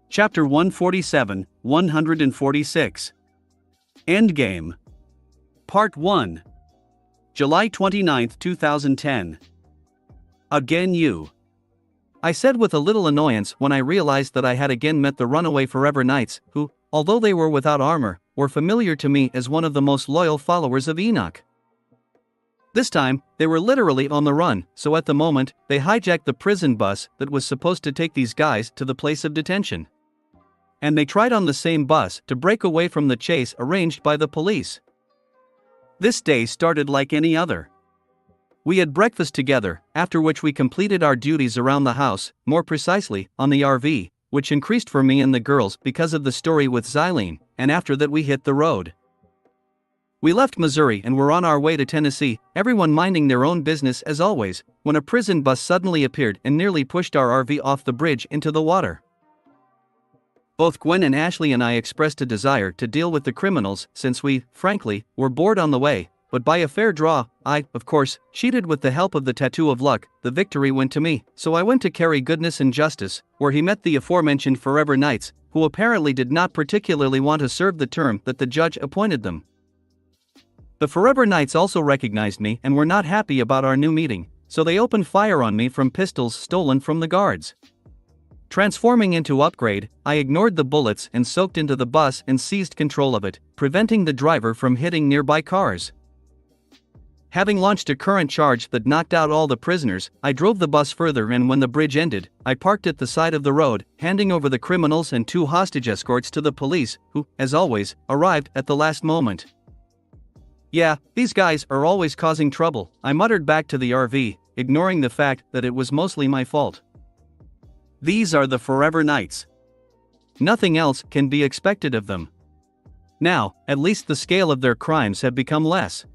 Chapter 147, 146. Endgame. Part 1. July 29, 2010. Again you. I said with a little annoyance when I realized that I had again met the runaway Forever Knights, who, although they were without armor, were familiar to me as one of the most loyal followers of Enoch. This time, they were literally on the run, so at the moment, they hijacked the prison bus that was supposed to take these guys to the place of detention. And they tried on the same bus to break away from the chase arranged by the police. This day started like any other. We had breakfast together, after which we completed our duties around the house, more precisely, on the RV, which increased for me and the girls because of the story with Xylene, and after that we hit the road. We left Missouri and were on our way to Tennessee, everyone minding their own business as always, when a prison bus suddenly appeared and nearly pushed our RV off the bridge into the water. Both Gwen and Ashley and I expressed a desire to deal with the criminals since we, frankly, were bored on the way, but by a fair draw, I, of course, cheated with the help of the tattoo of luck. The victory went to me, so I went to carry goodness and justice, where he met the aforementioned Forever Knights, who apparently did not particularly want to serve the term that the judge appointed them. The Forever Knights also recognized me and were not happy about our new meeting, so they opened fire on me from pistols stolen from the guards. Transforming into Upgrade, I ignored the bullets and soaked into the bus and seized control of it, preventing the driver from hitting nearby cars. Having launched a current charge that knocked out all the prisoners, I drove the bus further, and when the bridge ended, I parked at the side of the road, handing over the criminals and 2 hostage escorts to the police, who, as always, arrived at the last moment. Yeah, these guys are always causing trouble, I muttered back to the RV, ignoring the fact that it was mostly my fault. These are the Forever Knights. Nothing else can be expected of them. Now, at least the scale of their crimes have become less.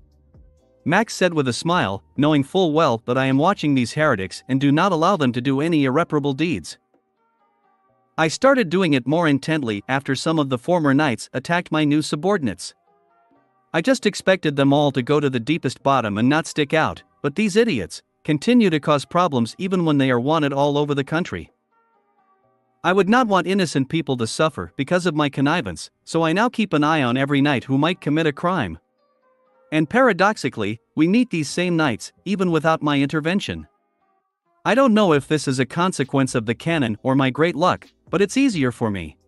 Max said with a smile, knowing full well that I am watching these heretics and do not allow them to do any irreparable deeds. I started doing it more intently after some of the former knights attacked my new subordinates. I just expected them all to go to the deepest bottom and not stick out, but these idiots continue to cause problems even when they are wanted all over the country. I would not want innocent people to suffer because of my connivance, so I now keep an eye on every knight who might commit a crime. And paradoxically, we meet these same knights, even without my intervention. I don't know if this is a consequence of the canon or my great luck, but it's easier for me.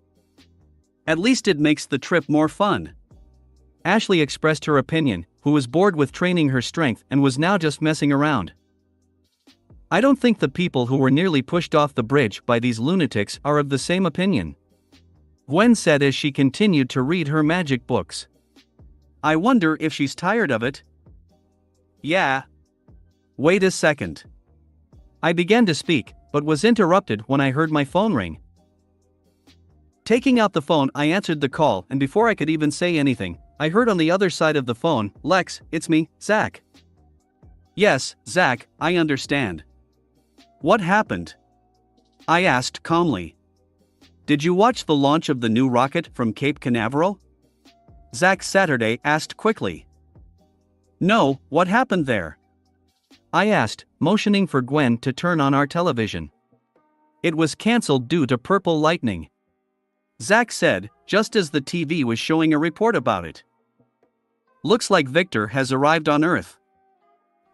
At least it makes the trip more fun. Ashley expressed her opinion, who was bored with training her strength and was now just messing around. I don't think the people who were nearly pushed off the bridge by these lunatics are of the same opinion. Gwen said as she continued to read her magic books. I wonder if she's tired of it. Yeah. Wait a second. I began to speak, but was interrupted when I heard my phone ring. Taking out the phone, I answered the call, and before I could even say anything, I heard on the other side of the phone, Lex, it's me, Zach. Yes, Zach, I understand. What happened? I asked calmly. Did you watch the launch of the new rocket from Cape Canaveral? Zach Saturday asked quickly. No, what happened there? I asked, motioning for Gwen to turn on our television. It was cancelled due to purple lightning. Zach said, just as the TV was showing a report about it. Looks like Victor has arrived on Earth.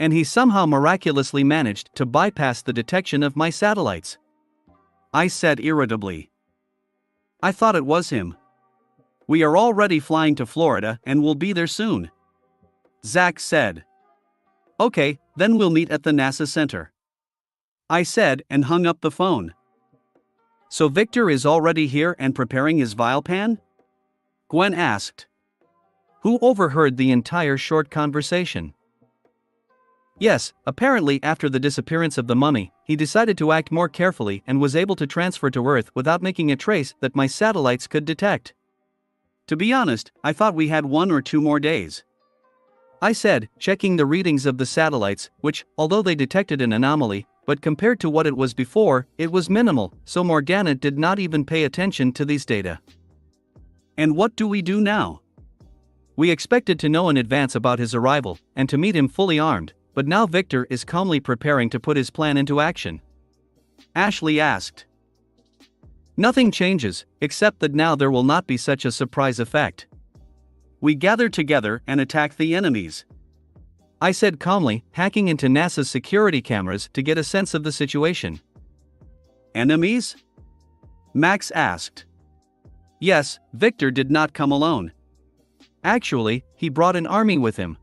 And he somehow miraculously managed to bypass the detection of my satellites. I said irritably. I thought it was him. We are already flying to Florida and will be there soon. Zach said. Okay, then we'll meet at the NASA Center. I said and hung up the phone. So Victor is already here and preparing his vial pan? Gwen asked. Who overheard the entire short conversation. Yes, apparently after the disappearance of the mummy, he decided to act more carefully and was able to transfer to Earth without making a trace that my satellites could detect. To be honest, I thought we had 1 or 2 more days. I said, checking the readings of the satellites, which, although they detected an anomaly, but compared to what it was before, it was minimal, so Morgana did not even pay attention to these data. And what do we do now? We expected to know in advance about his arrival, and to meet him fully armed, but now Victor is calmly preparing to put his plan into action. Ashley asked. Nothing changes, except that now there will not be such a surprise effect. We gather together and attack the enemies. I said calmly, hacking into NASA's security cameras to get a sense of the situation. Enemies? Max asked. Yes, Victor did not come alone. Actually, he brought an army with him.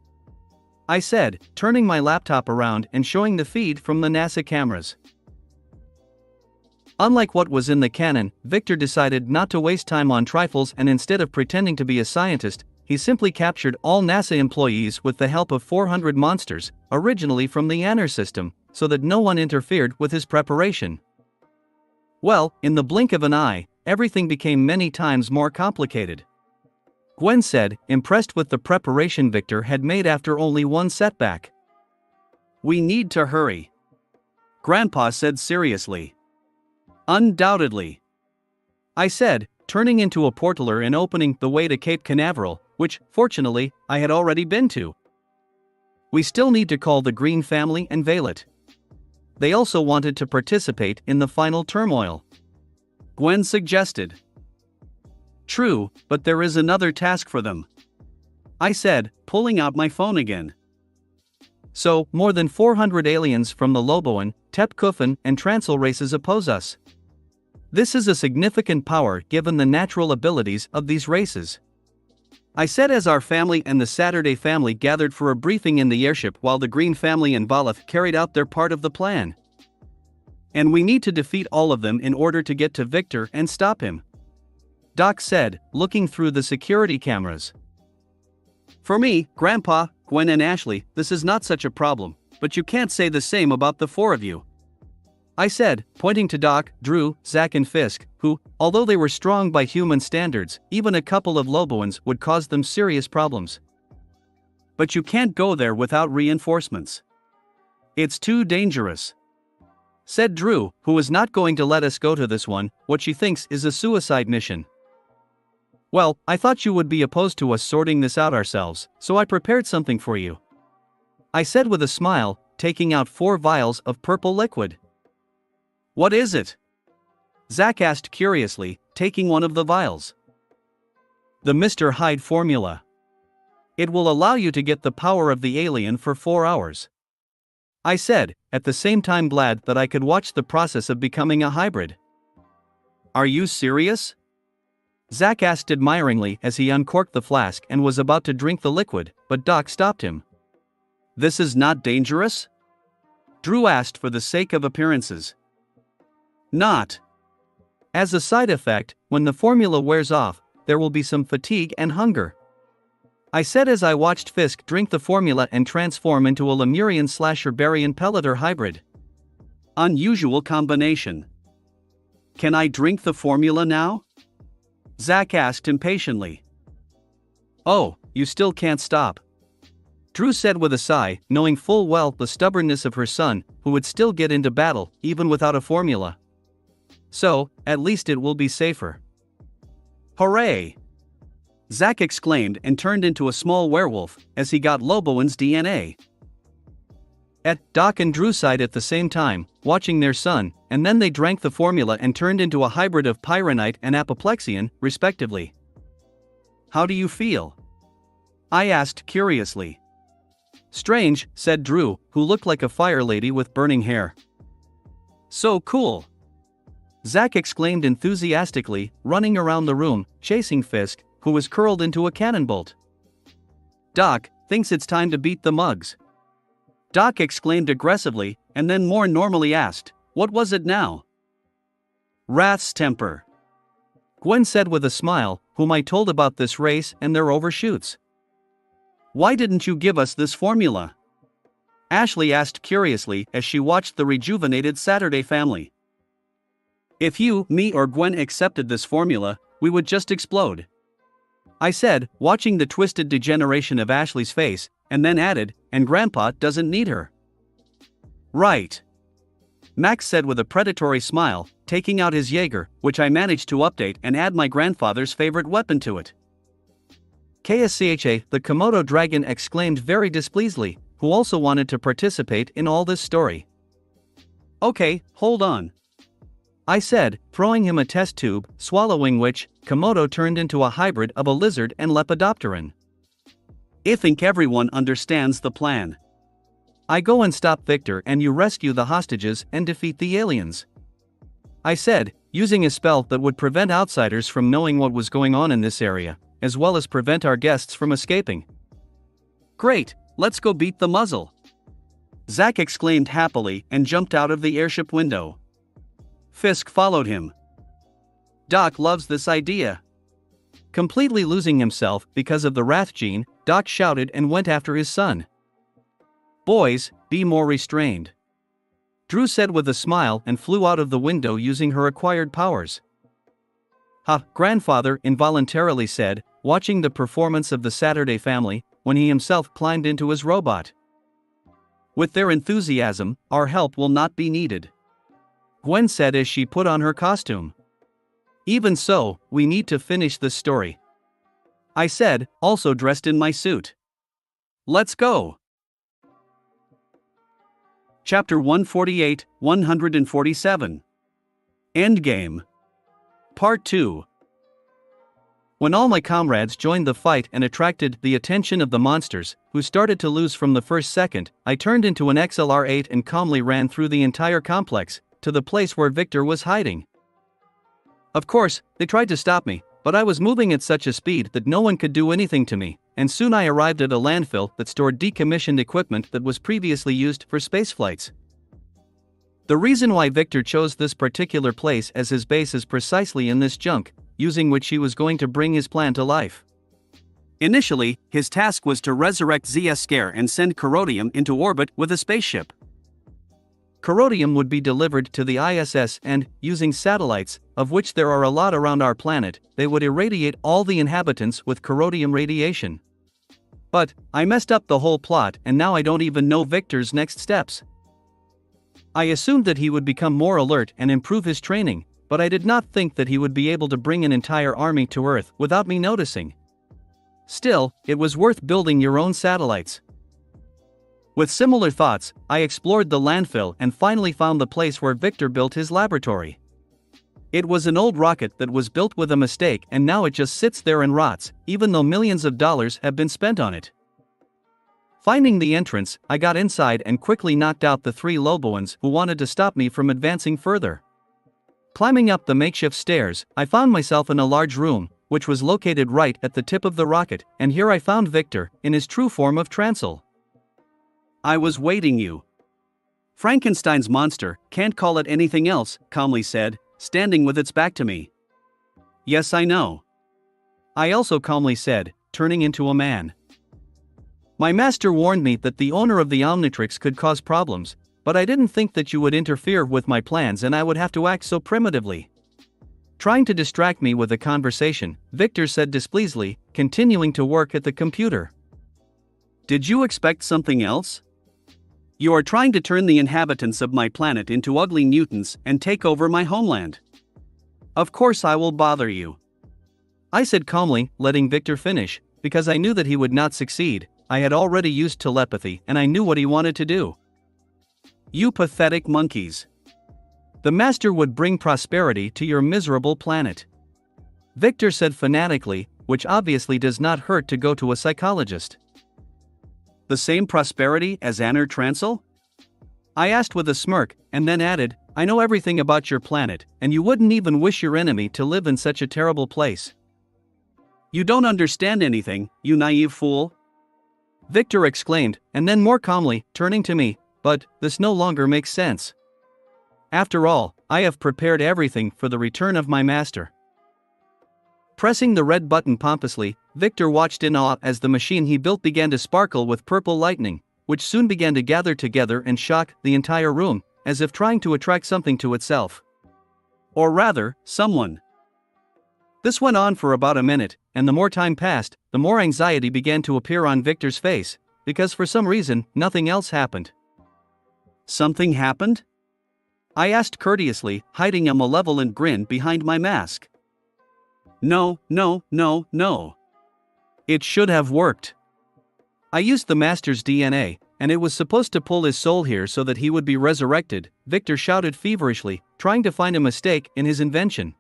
I said, turning my laptop around and showing the feed from the NASA cameras. Unlike what was in the canon, Victor decided not to waste time on trifles, and instead of pretending to be a scientist, he simply captured all NASA employees with the help of 400 monsters, originally from the Anner system, so that no one interfered with his preparation. Well, in the blink of an eye, everything became many times more complicated. Gwen said, impressed with the preparation Victor had made after only one setback. We need to hurry. Grandpa said seriously. Undoubtedly. I said, turning into a portaler and opening the way to Cape Canaveral, which, fortunately, I had already been to. We still need to call the Green family and veil it. They also wanted to participate in the final turmoil. Gwen suggested. True, but there is another task for them. I said, pulling out my phone again. So, more than 400 aliens from the Loboan, Tepkufan, and Transil races oppose us. This is a significant power given the natural abilities of these races. I said as our family and the Saturday family gathered for a briefing in the airship while the Green family and Valeth carried out their part of the plan. And we need to defeat all of them in order to get to Victor and stop him. Doc said, looking through the security cameras. For me, Grandpa, Gwen and Ashley, this is not such a problem, but you can't say the same about the 4 of you. I said, pointing to Doc, Drew, Zach and Fisk, who, although they were strong by human standards, even a couple of Loboans would cause them serious problems. But you can't go there without reinforcements. It's too dangerous. Said Drew, who is not going to let us go to this one, what she thinks is a suicide mission. Well, I thought you would be opposed to us sorting this out ourselves, so I prepared something for you. I said with a smile, taking out 4 vials of purple liquid. What is it? Zach asked curiously, taking one of the vials. The Mr. Hyde formula. It will allow you to get the power of the alien for 4 hours. I said, at the same time glad that I could watch the process of becoming a hybrid. Are you serious? Zach asked admiringly as he uncorked the flask and was about to drink the liquid, but Doc stopped him. This is not dangerous? Drew asked for the sake of appearances. Not. As a side effect, when the formula wears off, there will be some fatigue and hunger. I said as I watched Fisk drink the formula and transform into a Lemurian/Herbarian Pelleter hybrid. Unusual combination. Can I drink the formula now? Zach asked impatiently. Oh, you still can't stop. Drew said with a sigh, knowing full well the stubbornness of her son, who would still get into battle, even without a formula. So, at least it will be safer. Hooray! Zach exclaimed and turned into a small werewolf, as he got Loboan's DNA. Doc and Drew sighed at the same time, watching their son, and then they drank the formula and turned into a hybrid of Pyronite and Apoplexian, respectively. How do you feel? I asked curiously. Strange, said Drew, who looked like a fire lady with burning hair. So cool! Zach exclaimed enthusiastically, running around the room, chasing Fisk, who was curled into a cannon bolt. Doc thinks it's time to beat the mugs. Doc exclaimed aggressively, and then more normally asked, what was it now? Wrath's temper. Gwen said with a smile, whom I told about this race and their overshoots. Why didn't you give us this formula? Ashley asked curiously as she watched the rejuvenated Saturday family. If you, me, or Gwen accepted this formula, we would just explode. I said, watching the twisted degeneration of Ashley's face, and then added, and Grandpa doesn't need her. Right. Max said with a predatory smile, taking out his Jaeger, which I managed to update and add my grandfather's favorite weapon to it. KSCHA, the Komodo dragon, exclaimed very displeasedly, who also wanted to participate in all this story. Okay, hold on. I said, throwing him a test tube, swallowing which, Komodo turned into a hybrid of a lizard and lepidopteran. I think everyone understands the plan. I go and stop Victor and you rescue the hostages and defeat the aliens. I said, using a spell that would prevent outsiders from knowing what was going on in this area, as well as prevent our guests from escaping. Great, let's go beat the muzzle. Zack exclaimed happily and jumped out of the airship window. Fisk followed him. Doc loves this idea. Completely losing himself because of the wrath gene, Doc shouted and went after his son. Boys, be more restrained. Drew said with a smile and flew out of the window using her acquired powers. Ha, Grandfather involuntarily said, watching the performance of the Saturday family, when he himself climbed into his robot. With their enthusiasm, our help will not be needed. Gwen said as she put on her costume. Even so, we need to finish this story. I said, also dressed in my suit. Let's go. Chapter 148, 147. Endgame. Part 2. When all my comrades joined the fight and attracted the attention of the monsters, who started to lose from the first second, I turned into an XLR-8 and calmly ran through the entire complex, to the place where Victor was hiding. Of course, they tried to stop me, but I was moving at such a speed that no one could do anything to me, and soon I arrived at a landfill that stored decommissioned equipment that was previously used for space flights. The reason why Victor chose this particular place as his base is precisely in this junk, using which he was going to bring his plan to life. Initially, his task was to resurrect ZS Scare and send Corodium into orbit with a spaceship. Corodium would be delivered to the ISS and, using satellites, of which there are a lot around our planet, they would irradiate all the inhabitants with corodium radiation. But, I messed up the whole plot and now I don't even know Victor's next steps. I assumed that he would become more alert and improve his training, but I did not think that he would be able to bring an entire army to Earth without me noticing. Still, it was worth building your own satellites. With similar thoughts, I explored the landfill and finally found the place where Victor built his laboratory. It was an old rocket that was built with a mistake and now it just sits there and rots, even though millions of dollars have been spent on it. Finding the entrance, I got inside and quickly knocked out the 3 Loboans who wanted to stop me from advancing further. Climbing up the makeshift stairs, I found myself in a large room, which was located right at the tip of the rocket, and here I found Victor, in his true form of Trancel. I was waiting you. Frankenstein's monster, can't call it anything else, calmly said, standing with its back to me. Yes, I know. I also calmly said, turning into a man. My master warned me that the owner of the Omnitrix could cause problems, but I didn't think that you would interfere with my plans and I would have to act so primitively. Trying to distract me with a conversation, Victor said displeasedly, continuing to work at the computer. Did you expect something else? You are trying to turn the inhabitants of my planet into ugly mutants and take over my homeland. Of course I will bother you. I said calmly, letting Victor finish, because I knew that he would not succeed. I had already used telepathy and I knew what he wanted to do. You pathetic monkeys. The master would bring prosperity to your miserable planet. Victor said fanatically, which obviously does not hurt to go to a psychologist. The same prosperity as Anner Trancel? I asked with a smirk, and then added, I know everything about your planet, and you wouldn't even wish your enemy to live in such a terrible place. You don't understand anything, you naive fool. Victor exclaimed, and then more calmly, turning to me, but this no longer makes sense. After all, I have prepared everything for the return of my master. Pressing the red button pompously, Victor watched in awe as the machine he built began to sparkle with purple lightning, which soon began to gather together and shock the entire room, as if trying to attract something to itself. Or rather, someone. This went on for about a minute, and the more time passed, the more anxiety began to appear on Victor's face, because for some reason, nothing else happened. Something happened? I asked courteously, hiding a malevolent grin behind my mask. No. It should have worked. I used the master's DNA, and it was supposed to pull his soul here so that he would be resurrected, Victor shouted feverishly, trying to find a mistake in his invention.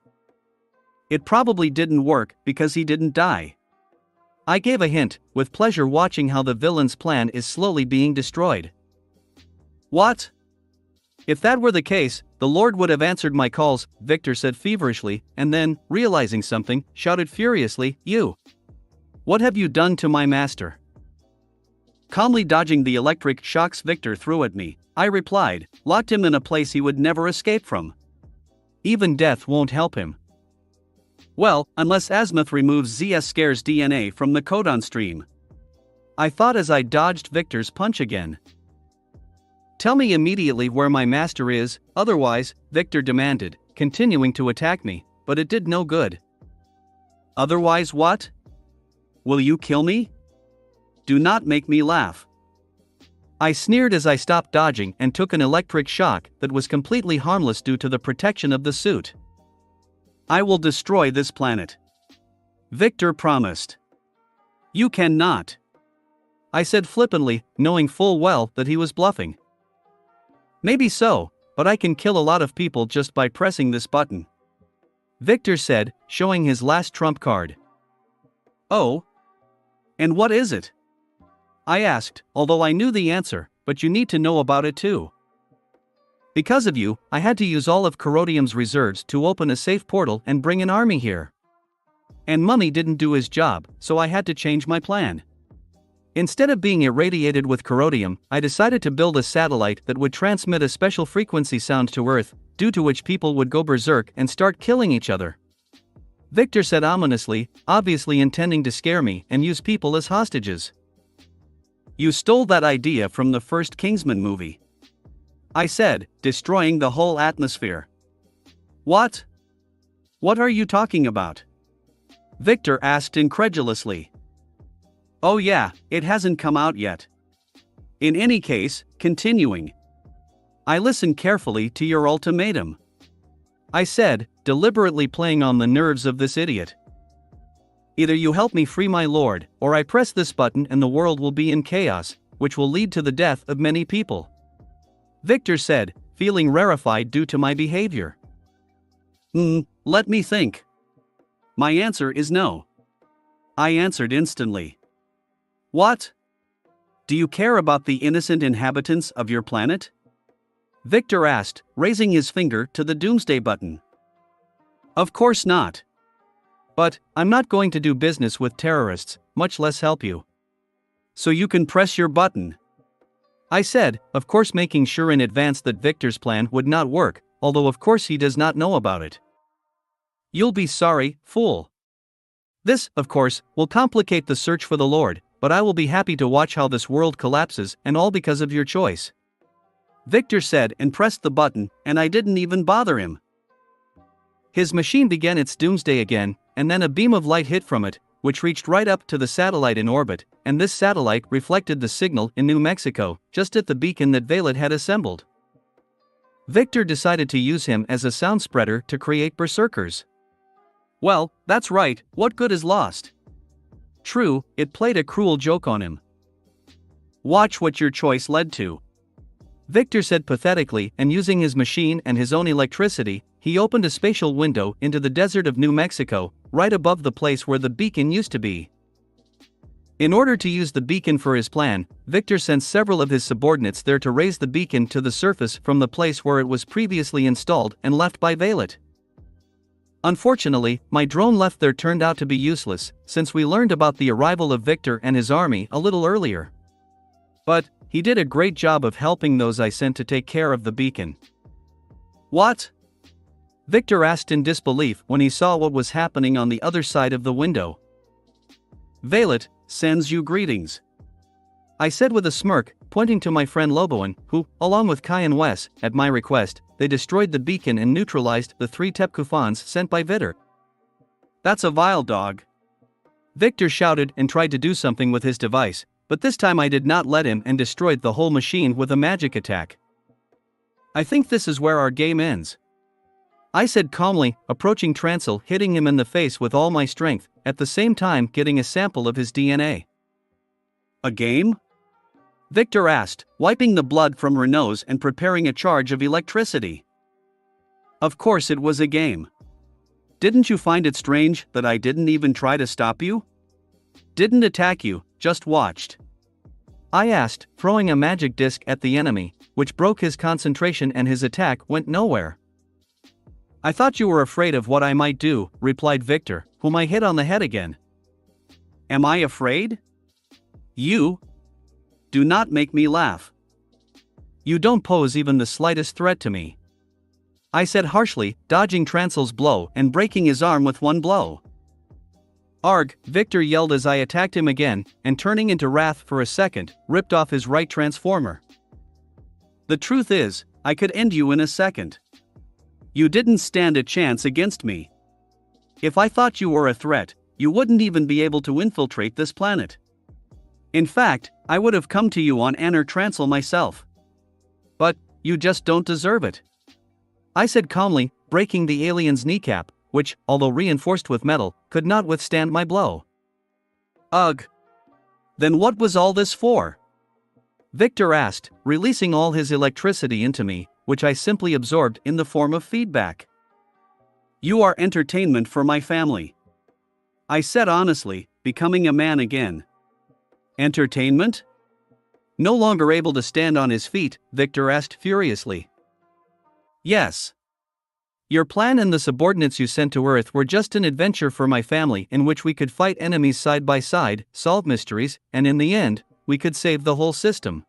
It probably didn't work because he didn't die. I gave a hint, with pleasure watching how the villain's plan is slowly being destroyed. What? If that were the case, the Lord would have answered my calls, Victor said feverishly, and then, realizing something, shouted furiously, You! What have you done to my master? Calmly dodging the electric shocks Victor threw at me, I replied, locked him in a place he would never escape from. Even death won't help him. Well, unless Azimuth removes ZS Scare's DNA from the codon stream. I thought as I dodged Victor's punch again. Tell me immediately where my master is, otherwise, Victor demanded, continuing to attack me, but it did no good. Otherwise what? Will you kill me? Do not make me laugh. I sneered as I stopped dodging and took an electric shock that was completely harmless due to the protection of the suit. I will destroy this planet. Victor promised. You cannot. I said flippantly, knowing full well that he was bluffing. Maybe so, but I can kill a lot of people just by pressing this button. Victor said, showing his last trump card. Oh? And what is it? I asked, although I knew the answer, but you need to know about it too. Because of you, I had to use all of Corodium's reserves to open a safe portal and bring an army here. And Mummy didn't do his job, so I had to change my plan. Instead of being irradiated with Corodium, I decided to build a satellite that would transmit a special frequency sound to Earth, due to which people would go berserk and start killing each other. Victor said ominously, obviously intending to scare me and use people as hostages. You stole that idea from the first Kingsman movie. I said, destroying the whole atmosphere. What? What are you talking about? Victor asked incredulously. Oh yeah, it hasn't come out yet. In any case, continuing. I listened carefully to your ultimatum. I said, deliberately playing on the nerves of this idiot. Either you help me free my lord, or I press this button and the world will be in chaos, which will lead to the death of many people. Victor said, feeling rarefied due to my behavior. Let me think. My answer is no. I answered instantly. What? Do you care about the innocent inhabitants of your planet? Victor asked, raising his finger to the doomsday button. Of course not. But, I'm not going to do business with terrorists, much less help you. So you can press your button. I said, of course making sure in advance that Victor's plan would not work, although of course he does not know about it. You'll be sorry, fool. This, of course, will complicate the search for the Lord, but I will be happy to watch how this world collapses, and all because of your choice. Victor said and pressed the button, and I didn't even bother him. His machine began its doomsday again, and then a beam of light hit from it, which reached right up to the satellite in orbit, and this satellite reflected the signal in New Mexico, just at the beacon that Violet had assembled. Victor decided to use him as a sound spreader to create berserkers. Well, that's right, what good is lost? True, it played a cruel joke on him. Watch what your choice led to. Victor said pathetically, and using his machine and his own electricity, he opened a spatial window into the desert of New Mexico, right above the place where the beacon used to be. In order to use the beacon for his plan, Victor sent several of his subordinates there to raise the beacon to the surface from the place where it was previously installed and left by Violet. Unfortunately, my drone left there turned out to be useless, since we learned about the arrival of Victor and his army a little earlier. But, he did a great job of helping those I sent to take care of the beacon. What? Victor asked in disbelief when he saw what was happening on the other side of the window. Violet sends you greetings. I said with a smirk, pointing to my friend Loboan, who, along with Kai and Wes, at my request, they destroyed the beacon and neutralized the 3 Tepkufans sent by Vitter. That's a vile dog. Victor shouted and tried to do something with his device, but this time I did not let him and destroyed the whole machine with a magic attack. I think this is where our game ends. I said calmly, approaching Trancel, hitting him in the face with all my strength, at the same time getting a sample of his DNA. A game? Victor asked, wiping the blood from her nose and preparing a charge of electricity. Of course it was a game. Didn't you find it strange that I didn't even try to stop you? Didn't attack you, just watched. I asked, throwing a magic disc at the enemy, which broke his concentration and his attack went nowhere. I thought you were afraid of what I might do, replied Victor, whom I hit on the head again. Am I afraid? You? Do not make me laugh. You don't pose even the slightest threat to me. I said harshly, dodging Trancel's blow and breaking his arm with one blow. Arg, Victor yelled as I attacked him again, and turning into wrath for a second, ripped off his right transformer. The truth is, I could end you in a second. You didn't stand a chance against me. If I thought you were a threat, you wouldn't even be able to infiltrate this planet. In fact, I would have come to you on Anner Trancel myself. But, you just don't deserve it. I said calmly, breaking the alien's kneecap, which, although reinforced with metal, could not withstand my blow. Ugh. Then what was all this for? Victor asked, releasing all his electricity into me, which I simply absorbed in the form of feedback. You are entertainment for my family. I said honestly, becoming a man again. Entertainment? No longer able to stand on his feet, Victor asked furiously. Yes. Your plan and the subordinates you sent to Earth were just an adventure for my family in which we could fight enemies side by side, solve mysteries, and in the end, we could save the whole system.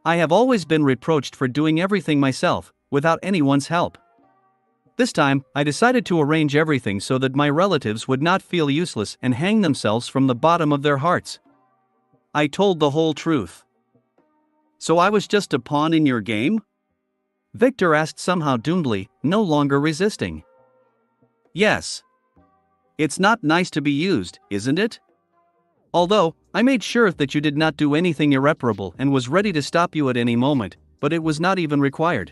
I have always been reproached for doing everything myself, without anyone's help. This time, I decided to arrange everything so that my relatives would not feel useless and hang themselves from the bottom of their hearts. I told the whole truth. So I was just a pawn in your game? Victor asked somehow doomedly, no longer resisting. Yes. It's not nice to be used, isn't it? Although, I made sure that you did not do anything irreparable and was ready to stop you at any moment, but it was not even required.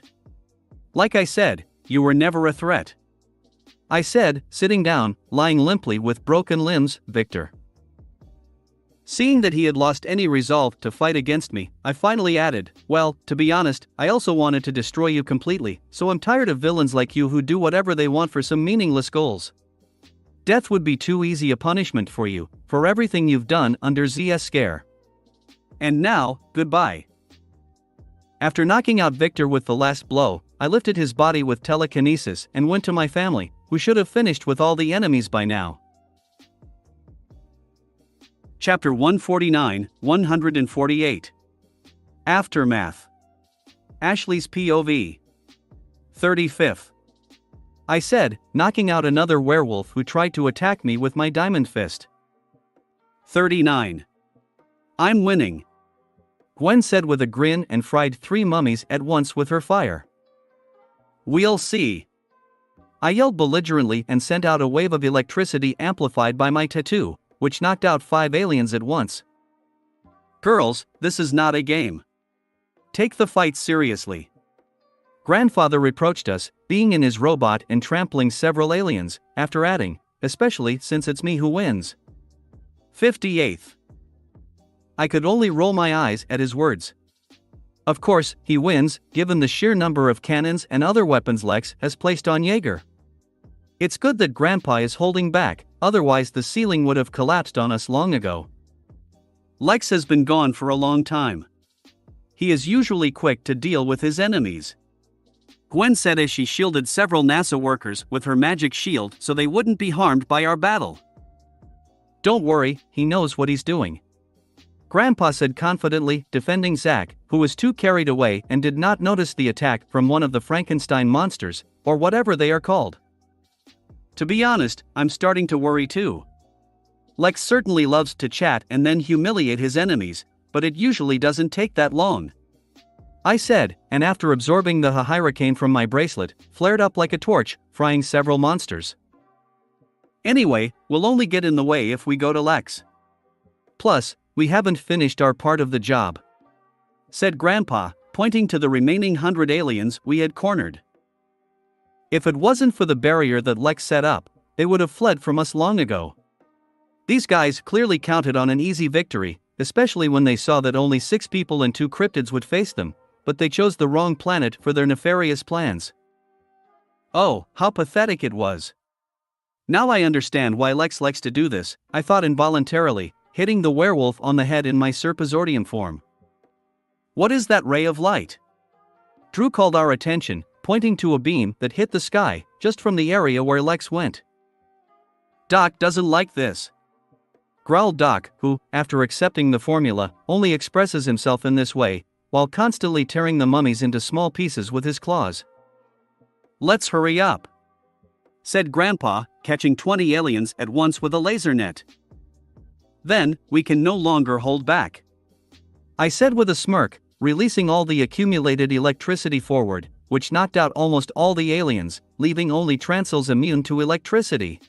Like I said, you were never a threat. I said, sitting down, lying limply with broken limbs, Victor. Seeing that he had lost any resolve to fight against me, I finally added, well, to be honest, I also wanted to destroy you completely, so I'm tired of villains like you who do whatever they want for some meaningless goals. Death would be too easy a punishment for you, for everything you've done under ZS Scare. And now, goodbye. After knocking out Victor with the last blow, I lifted his body with telekinesis and went to my family, who should have finished with all the enemies by now. Chapter 149, 148. Aftermath. Ashley's POV. 35th. I said, knocking out another werewolf who tried to attack me with my diamond fist. 39. I'm winning. Gwen said with a grin and fried 3 mummies at once with her fire. We'll see. I yelled belligerently and sent out a wave of electricity amplified by my tattoo, which knocked out 5 aliens at once. Girls, this is not a game. Take the fight seriously. Grandfather reproached us, being in his robot and trampling several aliens, after adding, especially since it's me who wins. 58th. I could only roll my eyes at his words. Of course, he wins, given the sheer number of cannons and other weapons Lex has placed on Jaeger. It's good that Grandpa is holding back, otherwise the ceiling would have collapsed on us long ago. Lex has been gone for a long time. He is usually quick to deal with his enemies. Gwen said as she shielded several NASA workers with her magic shield so they wouldn't be harmed by our battle. Don't worry, he knows what he's doing. Grandpa said confidently, defending Zack, who was too carried away and did not notice the attack from one of the Frankenstein monsters, or whatever they are called. To be honest, I'm starting to worry too. Lex certainly loves to chat and then humiliate his enemies, but it usually doesn't take that long. I said, and after absorbing the hurricane from my bracelet, flared up like a torch, frying several monsters. Anyway, we'll only get in the way if we go to Lex. Plus, we haven't finished our part of the job, said Grandpa, pointing to the remaining 100 aliens we had cornered. If it wasn't for the barrier that Lex set up, they would have fled from us long ago. These guys clearly counted on an easy victory, especially when they saw that only 6 people and 2 cryptids would face them, but they chose the wrong planet for their nefarious plans. Oh, how pathetic it was. Now I understand why Lex likes to do this, I thought involuntarily, hitting the werewolf on the head in my serpazordium form. What is that ray of light? Drew called our attention, pointing to a beam that hit the sky, just from the area where Lex went. Doc doesn't like this, growled Doc, who, after accepting the formula, only expresses himself in this way, while constantly tearing the mummies into small pieces with his claws. Let's hurry up, said Grandpa, catching 20 aliens at once with a laser net. Then, we can no longer hold back, I said with a smirk, releasing all the accumulated electricity forward, which knocked out almost all the aliens, leaving only Transils immune to electricity.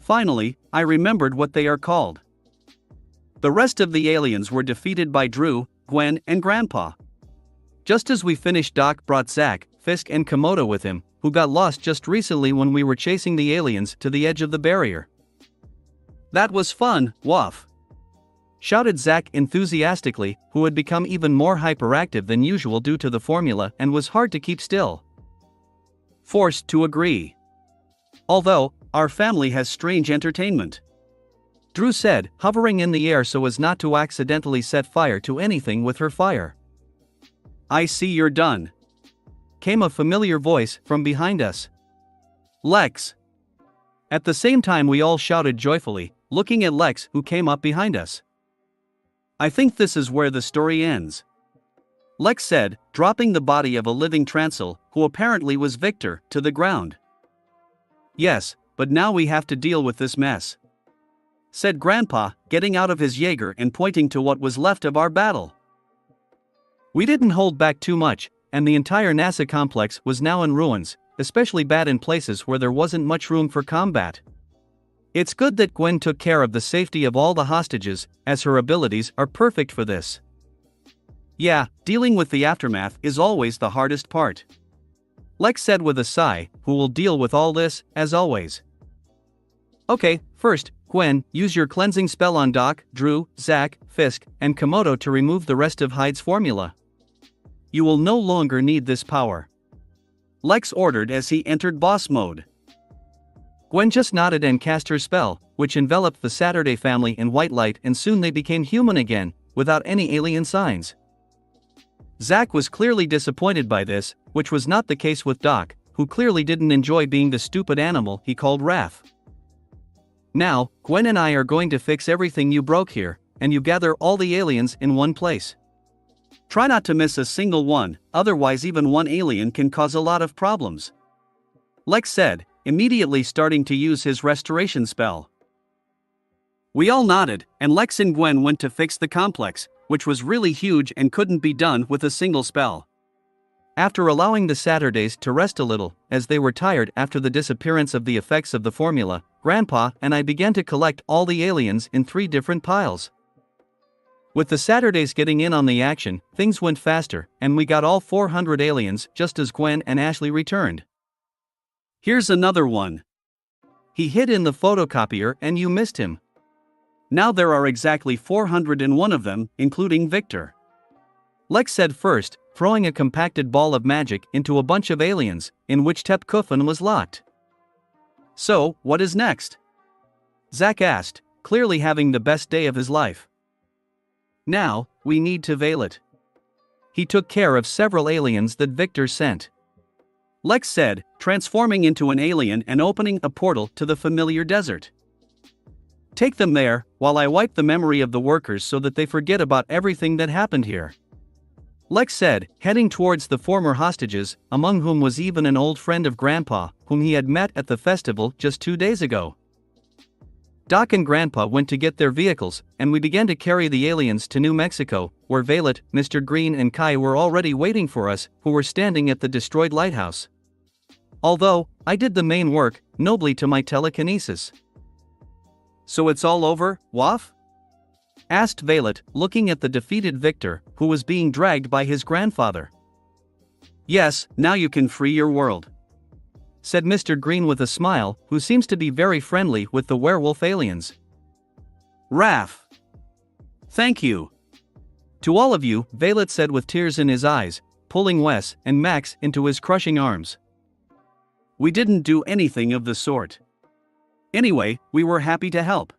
Finally, I remembered what they are called. The rest of the aliens were defeated by Drew, Gwen, and Grandpa. Just as we finished, Doc brought Zack, Fisk, and Komodo with him, who got lost just recently when we were chasing the aliens to the edge of the barrier. That was fun, Woof, shouted Zack enthusiastically, who had become even more hyperactive than usual due to the formula and was hard to keep still. Forced to agree. Although, our family has strange entertainment, Drew said, hovering in the air so as not to accidentally set fire to anything with her fire. I see you're done, came a familiar voice from behind us. Lex. At the same time we all shouted joyfully, looking at Lex, who came up behind us. I think this is where the story ends, Lex said, dropping the body of a living Transil, who apparently was Victor, to the ground. Yes, but now we have to deal with this mess, said Grandpa, getting out of his Jaeger and pointing to what was left of our battle. We didn't hold back too much, and the entire NASA complex was now in ruins, especially bad in places where there wasn't much room for combat. It's good that Gwen took care of the safety of all the hostages, as her abilities are perfect for this. Yeah, dealing with the aftermath is always the hardest part, Lex said with a sigh, who will deal with all this, as always. Okay, first, Gwen, use your cleansing spell on Doc, Drew, Zack, Fisk, and Komodo to remove the rest of Hyde's formula. You will no longer need this power, Lex ordered as he entered boss mode. Gwen just nodded and cast her spell, which enveloped the Saturday family in white light, and soon they became human again, without any alien signs. Zack was clearly disappointed by this, which was not the case with Doc, who clearly didn't enjoy being the stupid animal he called Raph. Now, Gwen and I are going to fix everything you broke here, and you gather all the aliens in one place. Try not to miss a single one, otherwise even one alien can cause a lot of problems, Lex said, immediately starting to use his restoration spell. We all nodded, and Lex and Gwen went to fix the complex, which was really huge and couldn't be done with a single spell. After allowing the Saturdays to rest a little, as they were tired after the disappearance of the effects of the formula, Grandpa and I began to collect all the aliens in 3 different piles. With the Saturdays getting in on the action, things went faster, and we got all 400 aliens just as Gwen and Ashley returned. Here's another one. He hid in the photocopier and you missed him. Now there are exactly 401 of them, including Victor, Lex said first, throwing a compacted ball of magic into a bunch of aliens, in which Tepkufan was locked. So, what is next? Zack asked, clearly having the best day of his life. Now, we need to veil it. He took care of several aliens that Victor sent, Lex said, transforming into an alien and opening a portal to the familiar desert. Take them there, while I wipe the memory of the workers so that they forget about everything that happened here, Lex said, heading towards the former hostages, among whom was even an old friend of Grandpa, whom he had met at the festival just 2 days ago. Doc and Grandpa went to get their vehicles, and we began to carry the aliens to New Mexico, where Violet, Mr. Green and Kai were already waiting for us, who were standing at the destroyed lighthouse. Although, I did the main work, nobly to my telekinesis. "So it's all over, Waff?" asked Violet, looking at the defeated Victor, who was being dragged by his grandfather. "Yes, now you can free your world," said Mr. Green with a smile, who seems to be very friendly with the werewolf aliens. "Raph. Thank you. To all of you," Violet said with tears in his eyes, pulling Wes and Max into his crushing arms. "We didn't do anything of the sort. Anyway, we were happy to help,"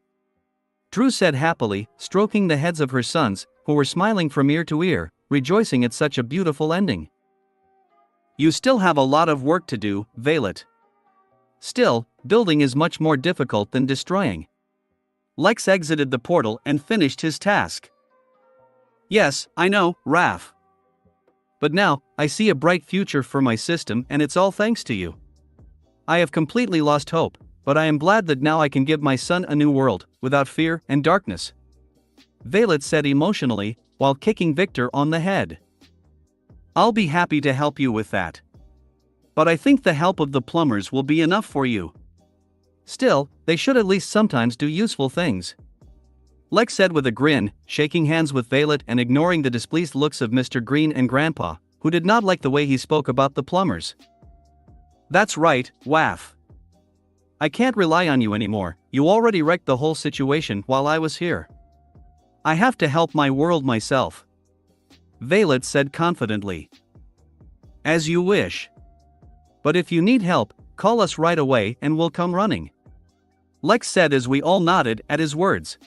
Drew said happily, stroking the heads of her sons, who were smiling from ear to ear, rejoicing at such a beautiful ending. "You still have a lot of work to do, Violet. Still, building is much more difficult than destroying." Lex exited the portal and finished his task. "Yes, I know, Raph. But now, I see a bright future for my system, and it's all thanks to you. I have completely lost hope, but I am glad that now I can give my son a new world, without fear and darkness," Violet said emotionally, while kicking Victor on the head. "I'll be happy to help you with that. But I think the help of the plumbers will be enough for you. Still, they should at least sometimes do useful things," Lex said with a grin, shaking hands with Violet and ignoring the displeased looks of Mr. Green and Grandpa, who did not like the way he spoke about the plumbers. "That's right, Waff. I can't rely on you anymore, you already wrecked the whole situation while I was here. I have to help my world myself," Violet said confidently. "As you wish. But if you need help, call us right away and we'll come running," Lex said as we all nodded at his words.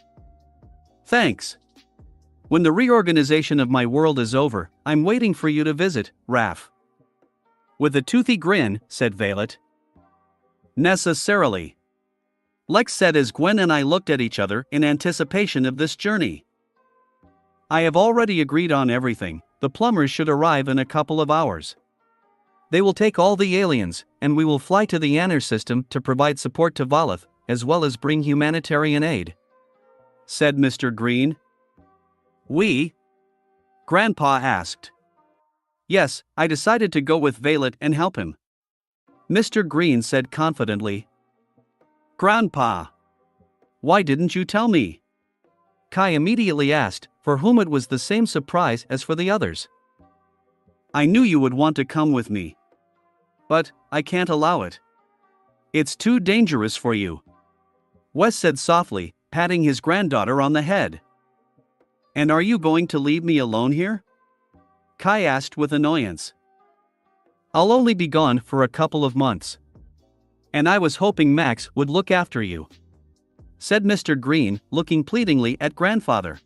"Thanks. When the reorganization of my world is over, I'm waiting for you to visit, Raph." With a toothy grin, said Violet. "Necessarily," Lex said as Gwen and I looked at each other in anticipation of this journey. "I have already agreed on everything. The plumbers should arrive in a couple of hours. They will take all the aliens, and we will fly to the Anner system to provide support to Valeth, as well as bring humanitarian aid," said Mr. Green. "We?" Grandpa asked. "Yes, I decided to go with Violet and help him," Mr. Green said confidently. "Grandpa, why didn't you tell me?" Kai immediately asked, for whom it was the same surprise as for the others. "I knew you would want to come with me. But, I can't allow it. It's too dangerous for you," Wes said softly, patting his granddaughter on the head. "And are you going to leave me alone here?" Kai asked with annoyance. "I'll only be gone for a couple of months. And I was hoping Max would look after you," said Mr. Green, looking pleadingly at grandfather.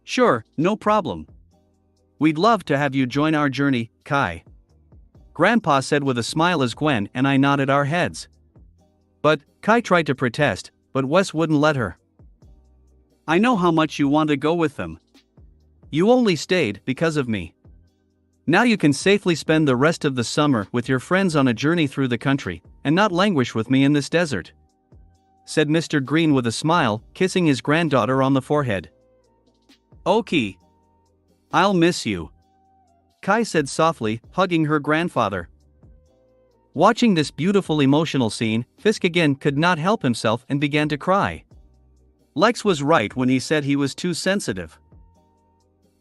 "Sure, no problem. We'd love to have you join our journey, Kai," Grandpa said with a smile as Gwen and I nodded our heads. But, Kai tried to protest, but Wes wouldn't let her. "I know how much you want to go with them. You only stayed because of me. Now you can safely spend the rest of the summer with your friends on a journey through the country, and not languish with me in this desert," said Mr. Green with a smile, kissing his granddaughter on the forehead. "Okay. I'll miss you," Kai said softly, hugging her grandfather. Watching this beautiful emotional scene, Fisk again could not help himself and began to cry. Lex was right when he said he was too sensitive.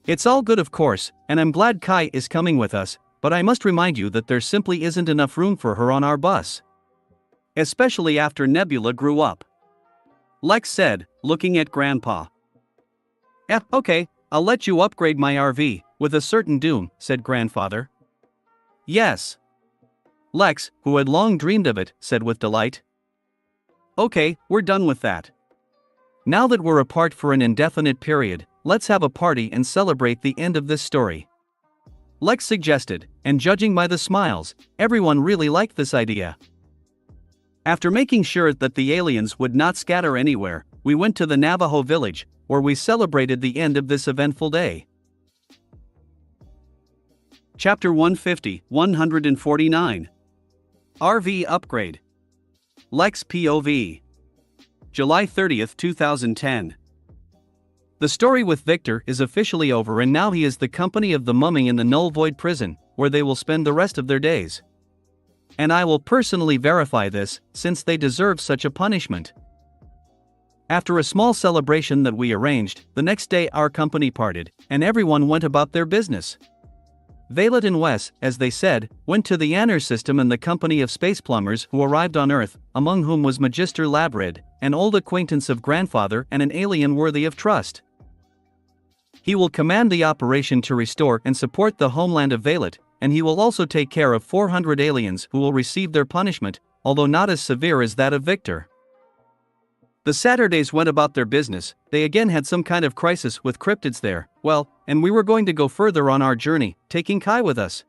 "It's all good, of course, and I'm glad Kai is coming with us, but I must remind you that there simply isn't enough room for her on our bus. Especially after Nebula grew up," Lex said, looking at Grandpa. Okay, I'll let you upgrade my RV, with a certain doom," said Grandfather. "Yes," Lex, who had long dreamed of it, said with delight. "Okay, we're done with that. Now that we're apart for an indefinite period, let's have a party and celebrate the end of this story," Lex suggested, and judging by the smiles, everyone really liked this idea. After making sure that the aliens would not scatter anywhere, we went to the Navajo village, where we celebrated the end of this eventful day. Chapter 150, 149. RV Upgrade. Lex POV. July 30th, 2010. The story with Victor is officially over, and now he is the company of the mummy in the Null Void prison, where they will spend the rest of their days. And I will personally verify this, since they deserve such a punishment. After a small celebration that we arranged, the next day our company parted, and everyone went about their business. Violet and Wes, as they said, went to the Anner system in the company of space plumbers who arrived on Earth, among whom was Magister Labrid, an old acquaintance of grandfather and an alien worthy of trust. He will command the operation to restore and support the homeland of Violet, and he will also take care of 400 aliens who will receive their punishment, although not as severe as that of Victor. The Saturdays went about their business. They again had some kind of crisis with cryptids there, and we were going to go further on our journey, taking Kai with us.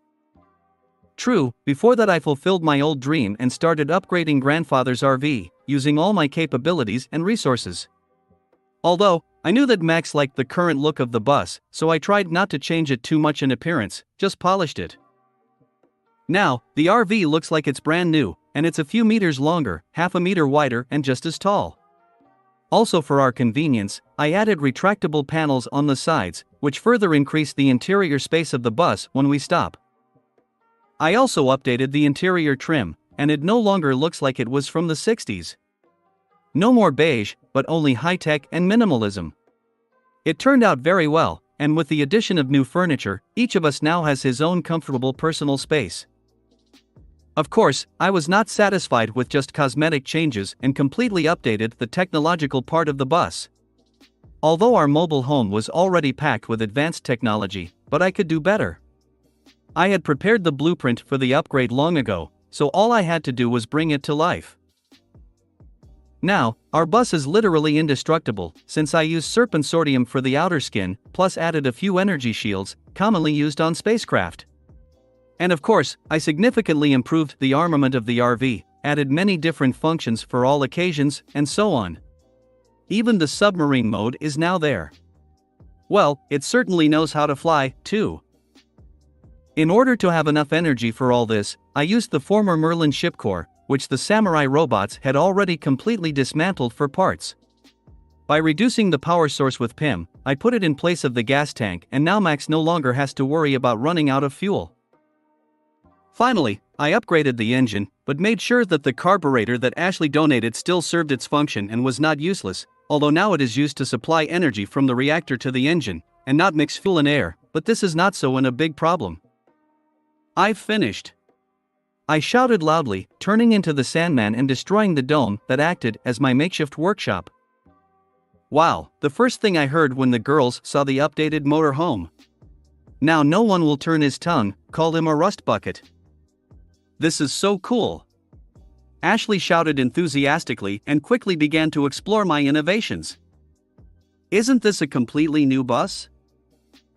True, before that I fulfilled my old dream and started upgrading grandfather's RV, using all my capabilities and resources. Although, I knew that Max liked the current look of the bus, so I tried not to change it too much in appearance, just polished it. Now, the RV looks like it's brand new, and it's a few meters longer, half a meter wider, and just as tall. Also, for our convenience, I added retractable panels on the sides, which further increase the interior space of the bus when we stop. I also updated the interior trim, and it no longer looks like it was from the 60s. No more beige, but only high-tech and minimalism. It turned out very well, and with the addition of new furniture, each of us now has his own comfortable personal space. Of course, I was not satisfied with just cosmetic changes and completely updated the technological part of the bus. Although our mobile home was already packed with advanced technology, but I could do better. I had prepared the blueprint for the upgrade long ago, so all I had to do was bring it to life. Now, our bus is literally indestructible, since I used serpensortium for the outer skin, plus added a few energy shields, commonly used on spacecraft. And of course, I significantly improved the armament of the RV, added many different functions for all occasions, and so on. Even the submarine mode is now there. Well, it certainly knows how to fly, too. In order to have enough energy for all this, I used the former Merlin ship core, which the samurai robots had already completely dismantled for parts. By reducing the power source with PIM, I put it in place of the gas tank, and now Max no longer has to worry about running out of fuel. Finally, I upgraded the engine, but made sure that the carburetor that Ashley donated still served its function and was not useless, although now it is used to supply energy from the reactor to the engine, and not mix fuel and air, but this is not so a big problem. I've finished. I shouted loudly, turning into the Sandman and destroying the dome that acted as my makeshift workshop. Wow, the first thing I heard when the girls saw the updated motor home. Now no one will turn his tongue, call him a rust bucket. This is so cool. Ashley shouted enthusiastically and quickly began to explore my innovations. Isn't this a completely new bus?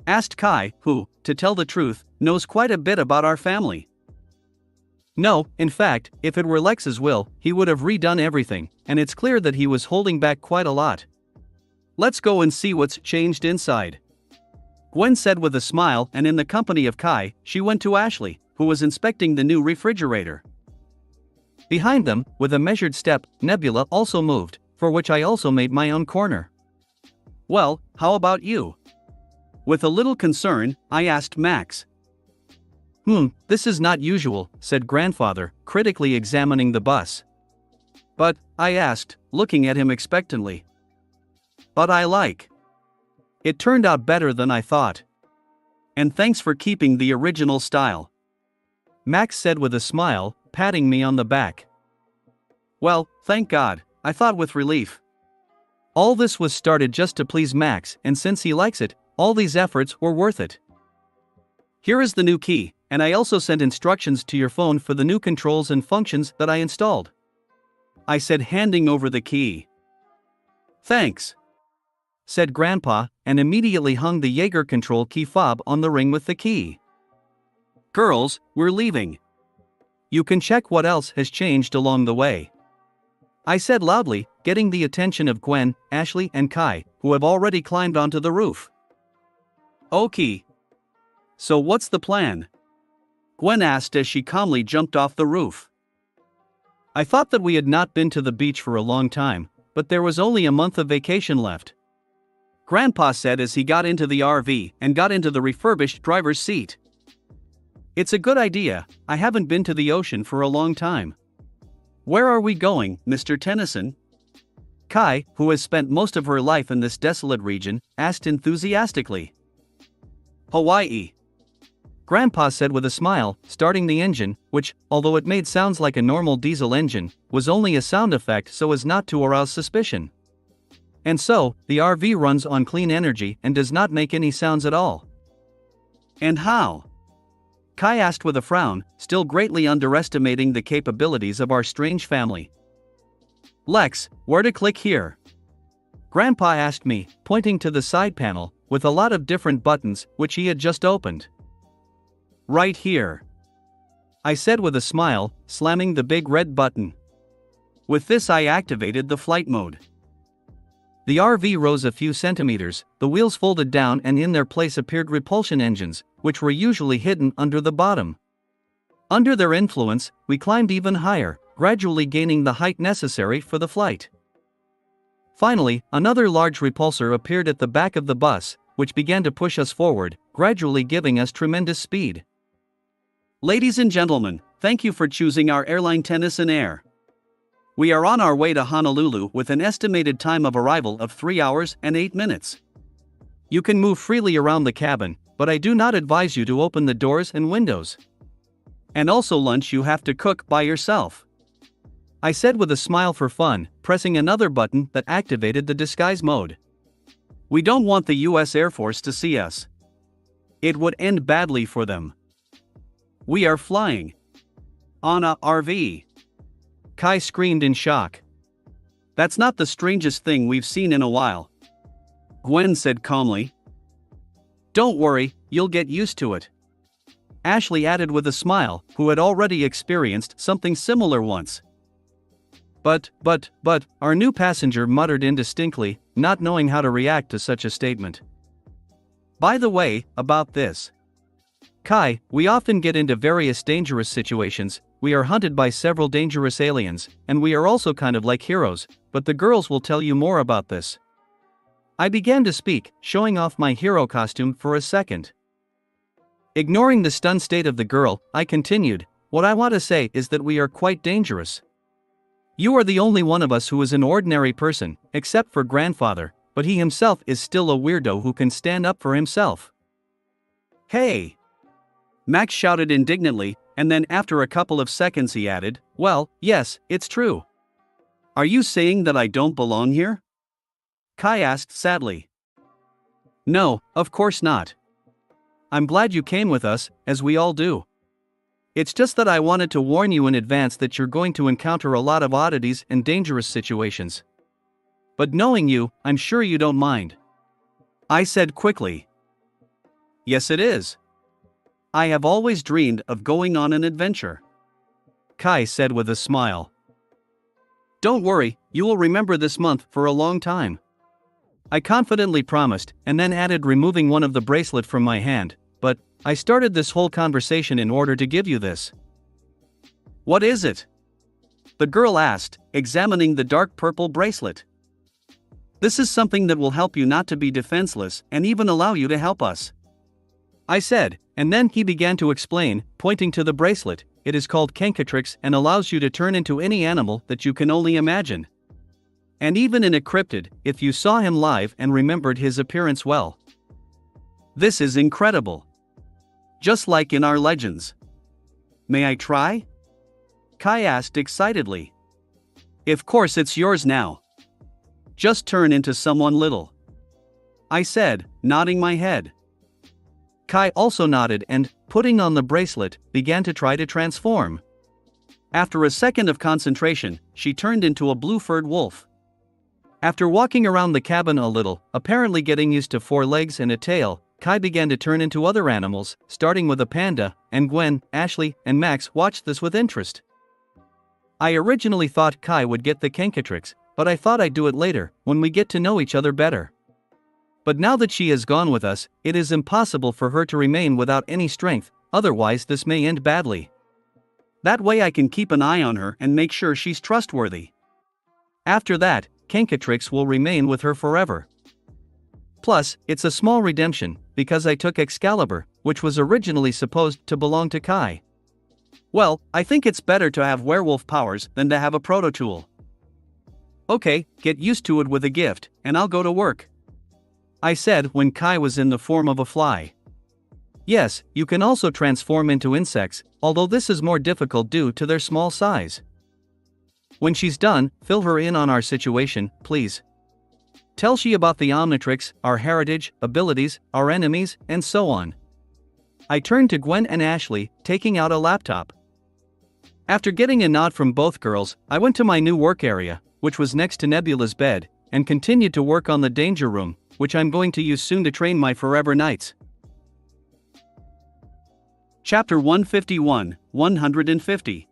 Asked Kai, who, to tell the truth, knows quite a bit about our family. No, in fact, if it were Lex's will, he would have redone everything, and it's clear that he was holding back quite a lot. Let's go and see what's changed inside. Gwen said with a smile, and in the company of Kai, she went to Ashley, who was inspecting the new refrigerator. Behind them, with a measured step, Nebula also moved, for which I also made my own corner. Well, how about you? With a little concern, I asked Max. This is not usual, said grandfather, critically examining the bus. But, I asked, looking at him expectantly. But I like. It turned out better than I thought. And thanks for keeping the original style. Max said with a smile, patting me on the back. Well, thank God, I thought with relief. All this was started just to please Max, and since he likes it, all these efforts were worth it. Here is the new key, and I also sent instructions to your phone for the new controls and functions that I installed. I said, handing over the key. Thanks, said Grandpa, and immediately hung the Jaeger control key fob on the ring with the key. Girls, we're leaving. You can check what else has changed along the way. I said loudly, getting the attention of Gwen, Ashley, and Kai, who have already climbed onto the roof. Okay. So what's the plan? Gwen asked as she calmly jumped off the roof. I thought that we had not been to the beach for a long time, but there was only a month of vacation left. Grandpa said as he got into the RV and got into the refurbished driver's seat. It's a good idea, I haven't been to the ocean for a long time. Where are we going, Mr. Tennyson? Kai, who has spent most of her life in this desolate region, asked enthusiastically. Hawaii. Grandpa said with a smile, starting the engine, which, although it made sounds like a normal diesel engine, was only a sound effect so as not to arouse suspicion. And so, the RV runs on clean energy and does not make any sounds at all. And how? Kai asked with a frown, still greatly underestimating the capabilities of our strange family. Lex, where to click here? Grandpa asked me, pointing to the side panel, with a lot of different buttons, which he had just opened. Right here. I said with a smile, slamming the big red button. With this I activated the flight mode. The RV rose a few centimeters, the wheels folded down and in their place appeared repulsion engines, which were usually hidden under the bottom. Under their influence, we climbed even higher, gradually gaining the height necessary for the flight. Finally, another large repulsor appeared at the back of the bus, which began to push us forward, gradually giving us tremendous speed. Ladies and gentlemen, thank you for choosing our airline Tennyson Air. We are on our way to Honolulu with an estimated time of arrival of 3 hours and 8 minutes. You can move freely around the cabin, but I do not advise you to open the doors and windows. And also lunch you have to cook by yourself. I said with a smile for fun, pressing another button that activated the disguise mode. We don't want the US Air Force to see us. It would end badly for them. We are flying on a RV. Kai screamed in shock. That's not the strangest thing we've seen in a while. Gwen said calmly. Don't worry, you'll get used to it. Ashley added with a smile, who had already experienced something similar once. But, our new passenger muttered indistinctly, not knowing how to react to such a statement. By the way, about this. Kai, we often get into various dangerous situations, we are hunted by several dangerous aliens, and we are also kind of like heroes, but the girls will tell you more about this. I began to speak, showing off my hero costume for a second. Ignoring the stunned state of the girl, I continued, what I want to say is that we are quite dangerous. You are the only one of us who is an ordinary person, except for grandfather, but he himself is still a weirdo who can stand up for himself. Hey! Max shouted indignantly, and then after a couple of seconds he added, well, yes, it's true. Are you saying that I don't belong here? Kai asked sadly. No, of course not. I'm glad you came with us, as we all do. It's just that I wanted to warn you in advance that you're going to encounter a lot of oddities and dangerous situations. But knowing you, I'm sure you don't mind. I said quickly. Yes, it is. I have always dreamed of going on an adventure. Kai said with a smile. Don't worry, you will remember this month for a long time. I confidently promised, and then added, removing one of the bracelet from my hand, but I started this whole conversation in order to give you this. What is it? The girl asked, examining the dark purple bracelet. This is something that will help you not to be defenseless and even allow you to help us. I said, and then he began to explain, pointing to the bracelet. It is called Kenkatrix and allows you to turn into any animal that you can only imagine. And even in a cryptid, if you saw him live and remembered his appearance well. This is incredible. Just like in our legends. May I try? Kai asked excitedly. Of course it's yours now. Just turn into someone little. I said, nodding my head. Kai also nodded and, putting on the bracelet, began to try to transform. After a second of concentration, she turned into a blue-furred wolf. After walking around the cabin a little, apparently getting used to 4 legs and a tail, Kai began to turn into other animals, starting with a panda, and Gwen, Ashley, and Max watched this with interest. I originally thought Kai would get the Kenkatrix, but I thought I'd do it later, when we get to know each other better. But now that she has gone with us, it is impossible for her to remain without any strength, otherwise this may end badly. That way I can keep an eye on her and make sure she's trustworthy. After that, Kenkatrix will remain with her forever. Plus, it's a small redemption, because I took Excalibur, which was originally supposed to belong to Kai. Well, I think it's better to have werewolf powers than to have a proto-tool. Okay, get used to it with a gift, and I'll go to work, I said when Kai was in the form of a fly. Yes, you can also transform into insects, although this is more difficult due to their small size. When she's done, fill her in on our situation, please. Tell she about the Omnitrix, our heritage, abilities, our enemies, and so on. I turned to Gwen and Ashley, taking out a laptop. After getting a nod from both girls, I went to my new work area, which was next to Nebula's bed, and continued to work on the danger room, which I'm going to use soon to train my forever knights. Chapter 151, 150.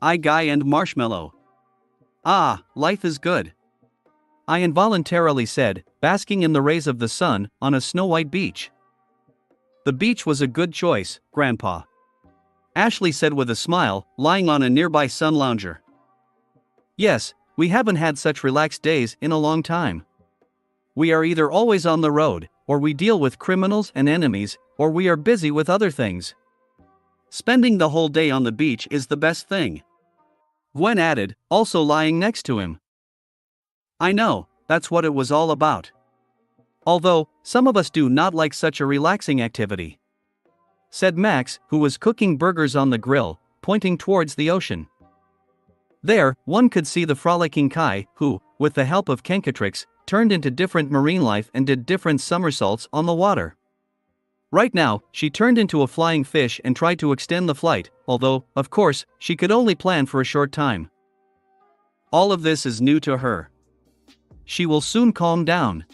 I Guy and Marshmallow. Ah, life is good, I involuntarily said, basking in the rays of the sun on a snow-white beach. The beach was a good choice, Grandpa, Ashley said with a smile, lying on a nearby sun lounger. Yes, we haven't had such relaxed days in a long time. We are either always on the road, or we deal with criminals and enemies, or we are busy with other things. Spending the whole day on the beach is the best thing, Gwen added, also lying next to him. I know, that's what it was all about. Although, some of us do not like such a relaxing activity, said Max, who was cooking burgers on the grill, pointing towards the ocean. There, one could see the frolicking Kai, who, with the help of Kenkatrix, turned into different marine life and did different somersaults on the water. Right now, she turned into a flying fish and tried to extend the flight, although, of course, she could only plan for a short time. All of this is new to her. She will soon calm down,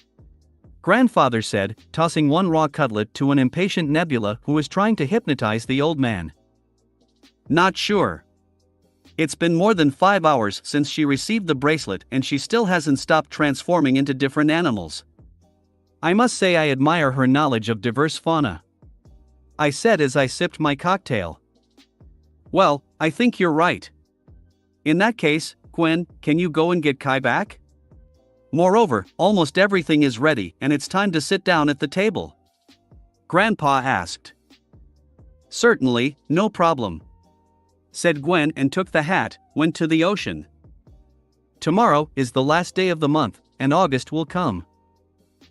Grandfather said, tossing one raw cutlet to an impatient Nebula who was trying to hypnotize the old man. Not sure. It's been more than 5 hours since she received the bracelet and she still hasn't stopped transforming into different animals. I must say I admire her knowledge of diverse fauna, I said as I sipped my cocktail. Well, I think you're right. In that case, Gwen, can you go and get Kai back? Moreover, almost everything is ready and it's time to sit down at the table, Grandpa asked. Certainly, no problem, said Gwen and took the hat, went to the ocean. Tomorrow is the last day of the month, and August will come.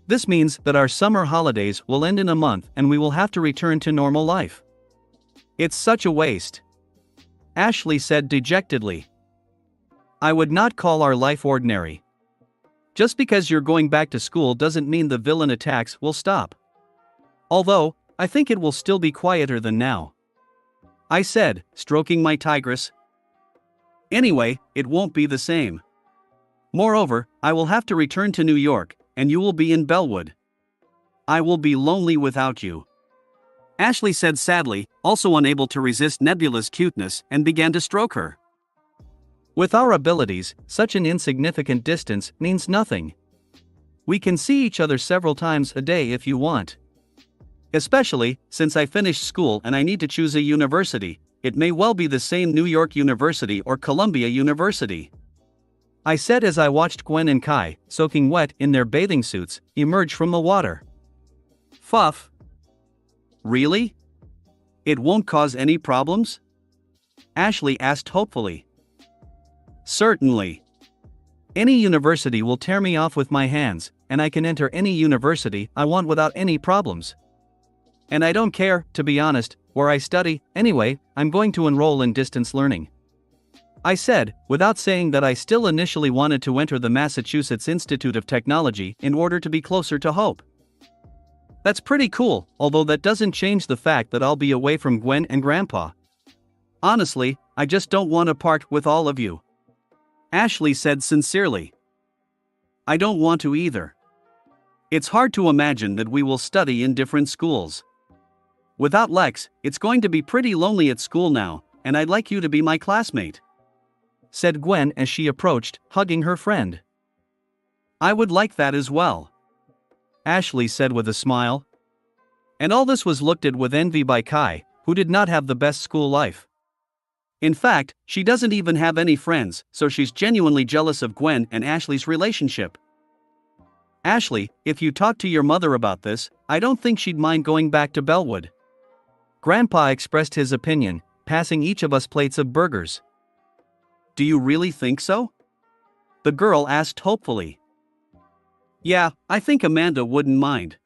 This means that our summer holidays will end in a month and we will have to return to normal life. It's such a waste, Ashley said dejectedly. I would not call our life ordinary. Just because you're going back to school doesn't mean the villain attacks will stop. Although, I think it will still be quieter than now, I said, stroking my tigress. Anyway, it won't be the same. Moreover, I will have to return to New York, and you will be in Bellwood. I will be lonely without you, Ashley said sadly, also unable to resist Nebula's cuteness, and began to stroke her. With our abilities, such an insignificant distance means nothing. We can see each other several times a day if you want. Especially, since I finished school and I need to choose a university, it may well be the same New York University or Columbia University, I said as I watched Gwen and Kai, soaking wet in their bathing suits, emerge from the water. Fuff. Really? It won't cause any problems? Ashley asked hopefully. Certainly. Any university will tear me off with my hands, and I can enter any university I want without any problems. And I don't care, to be honest, where I study. Anyway, I'm going to enroll in distance learning, I said, without saying that I still initially wanted to enter the Massachusetts Institute of Technology in order to be closer to Hope. That's pretty cool, although that doesn't change the fact that I'll be away from Gwen and Grandpa. Honestly, I just don't want to part with all of you, Ashley said sincerely. I don't want to either. It's hard to imagine that we will study in different schools. Without Lex, it's going to be pretty lonely at school now, and I'd like you to be my classmate, said Gwen as she approached, hugging her friend. I would like that as well, Ashley said with a smile. And all this was looked at with envy by Kai, who did not have the best school life. In fact, she doesn't even have any friends, so she's genuinely jealous of Gwen and Ashley's relationship. Ashley, if you talk to your mother about this, I don't think she'd mind going back to Bellwood. Grandpa expressed his opinion, passing each of us plates of burgers. Do you really think so? The girl asked hopefully. Yeah, I think Amanda wouldn't mind.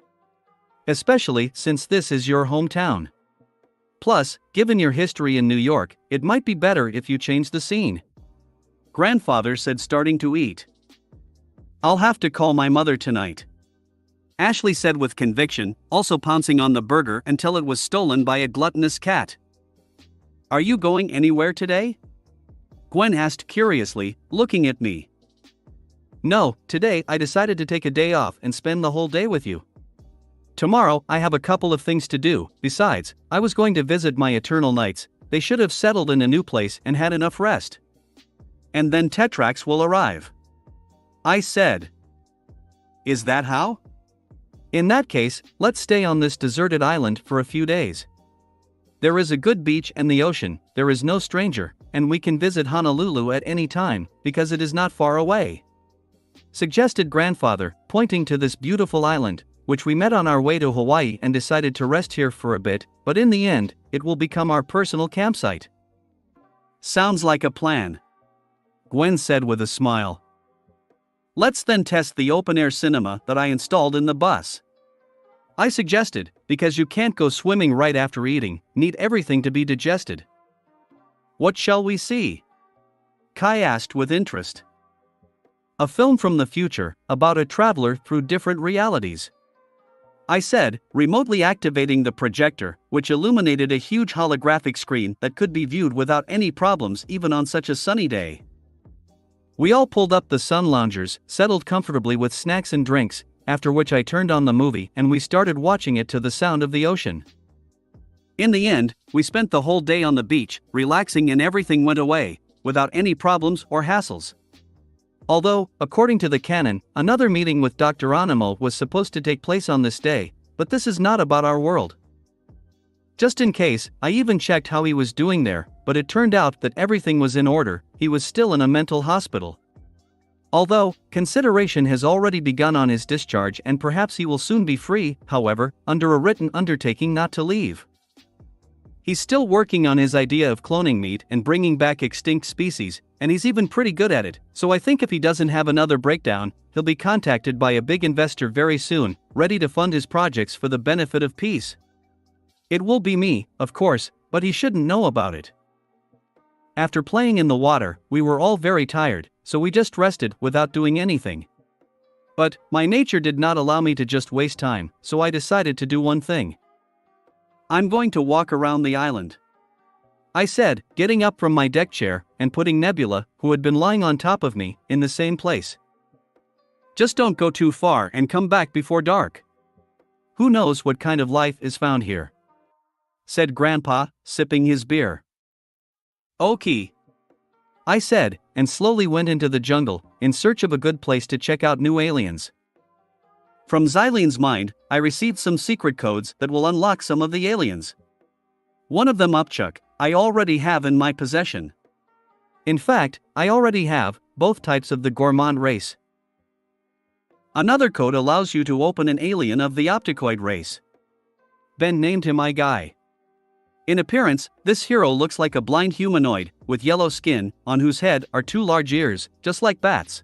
Especially since this is your hometown. Plus, given your history in New York, it might be better if you change the scene. Grandfather said, starting to eat. I'll have to call my mother tonight. Ashley said with conviction, also pouncing on the burger until it was stolen by a gluttonous cat. Are you going anywhere today? Gwen asked curiously, looking at me. No, today I decided to take a day off and spend the whole day with you. Tomorrow I have a couple of things to do. Besides, I was going to visit my eternal knights. They should have settled in a new place and had enough rest. And then Tetrax will arrive. I said. Is that how? In that case, let's stay on this deserted island for a few days. There is a good beach and the ocean, there is no stranger, and we can visit Honolulu at any time, because it is not far away. Suggested grandfather, pointing to this beautiful island, which we met on our way to Hawaii and decided to rest here for a bit, but in the end, it will become our personal campsite. Sounds like a plan. Gwen said with a smile. Let's then test the open-air cinema that I installed in the bus. I suggested, because you can't go swimming right after eating, need everything to be digested. What shall we see? Kai asked with interest. A film from the future, about a traveler through different realities. I said, remotely activating the projector, which illuminated a huge holographic screen that could be viewed without any problems even on such a sunny day. We all pulled up the sun loungers, settled comfortably with snacks and drinks, after which I turned on the movie and we started watching it to the sound of the ocean. In the end, we spent the whole day on the beach, relaxing, and everything went away, without any problems or hassles. Although, according to the canon, another meeting with Dr. Animo was supposed to take place on this day, but this is not about our world. Just in case, I even checked how he was doing there, but it turned out that everything was in order. He was still in a mental hospital. Although, consideration has already begun on his discharge and perhaps he will soon be free, however, under a written undertaking not to leave. He's still working on his idea of cloning meat and bringing back extinct species, and he's even pretty good at it, so I think if he doesn't have another breakdown, he'll be contacted by a big investor very soon, ready to fund his projects for the benefit of peace. It will be me, of course, but he shouldn't know about it. After playing in the water, we were all very tired, so we just rested without doing anything. But my nature did not allow me to just waste time, so I decided to do one thing. I'm going to walk around the island, I said, getting up from my deck chair and putting Nebula, who had been lying on top of me, in the same place. Just don't go too far and come back before dark. Who knows what kind of life is found here? Said Grandpa, sipping his beer. Okay, I said, and slowly went into the jungle, in search of a good place to check out new aliens. From Xylene's mind, I received some secret codes that will unlock some of the aliens. One of them, Upchuck, I already have in my possession. In fact, I already have both types of the gourmand race. Another code allows you to open an alien of the opticoid race. Ben named him Guy. In appearance, this hero looks like a blind humanoid, with yellow skin, on whose head are two large ears, just like bats.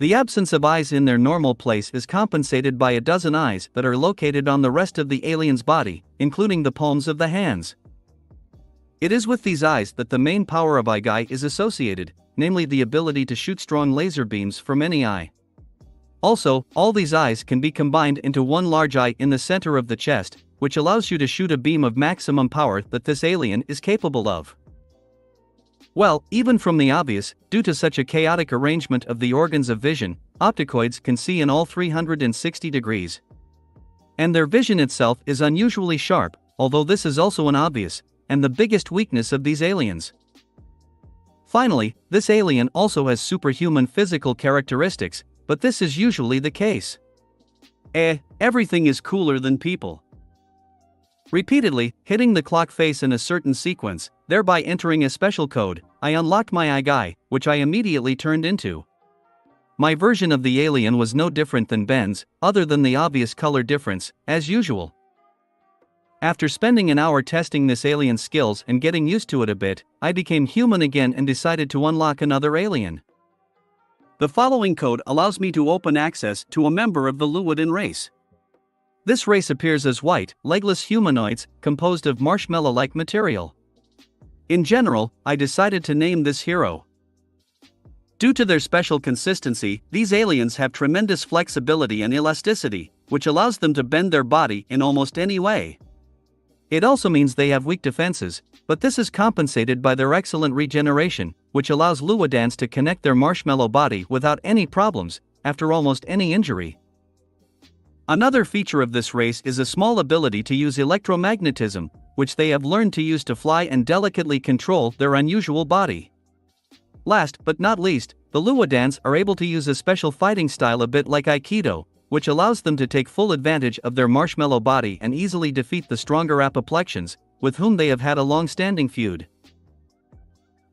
The absence of eyes in their normal place is compensated by a dozen eyes that are located on the rest of the alien's body, including the palms of the hands. It is with these eyes that the main power of Guy is associated, namely the ability to shoot strong laser beams from any eye. Also, all these eyes can be combined into one large eye in the center of the chest, which allows you to shoot a beam of maximum power that this alien is capable of. Well, even from the obvious, due to such a chaotic arrangement of the organs of vision, opticoids can see in all 360 degrees. And their vision itself is unusually sharp, although this is also an obvious, and the biggest weakness of these aliens. Finally, this alien also has superhuman physical characteristics, but this is usually the case. Everything is cooler than people. Repeatedly, hitting the clock face in a certain sequence, thereby entering a special code. I unlocked my guy, which I immediately turned into. My version of the alien was no different than Ben's, other than the obvious color difference, as usual. After spending an hour testing this alien's skills and getting used to it a bit, I became human again and decided to unlock another alien. The following code allows me to open access to a member of the Luodan race. This race appears as white, legless humanoids, composed of marshmallow-like material. In general, I decided to name this hero. Due to their special consistency, these aliens have tremendous flexibility and elasticity, which allows them to bend their body in almost any way. It also means they have weak defenses, but this is compensated by their excellent regeneration, which allows Luodans to connect their marshmallow body without any problems, after almost any injury. Another feature of this race is a small ability to use electromagnetism, which they have learned to use to fly and delicately control their unusual body. Last but not least, the Luodans are able to use a special fighting style a bit like Aikido, which allows them to take full advantage of their marshmallow body and easily defeat the stronger apoplections, with whom they have had a long-standing feud.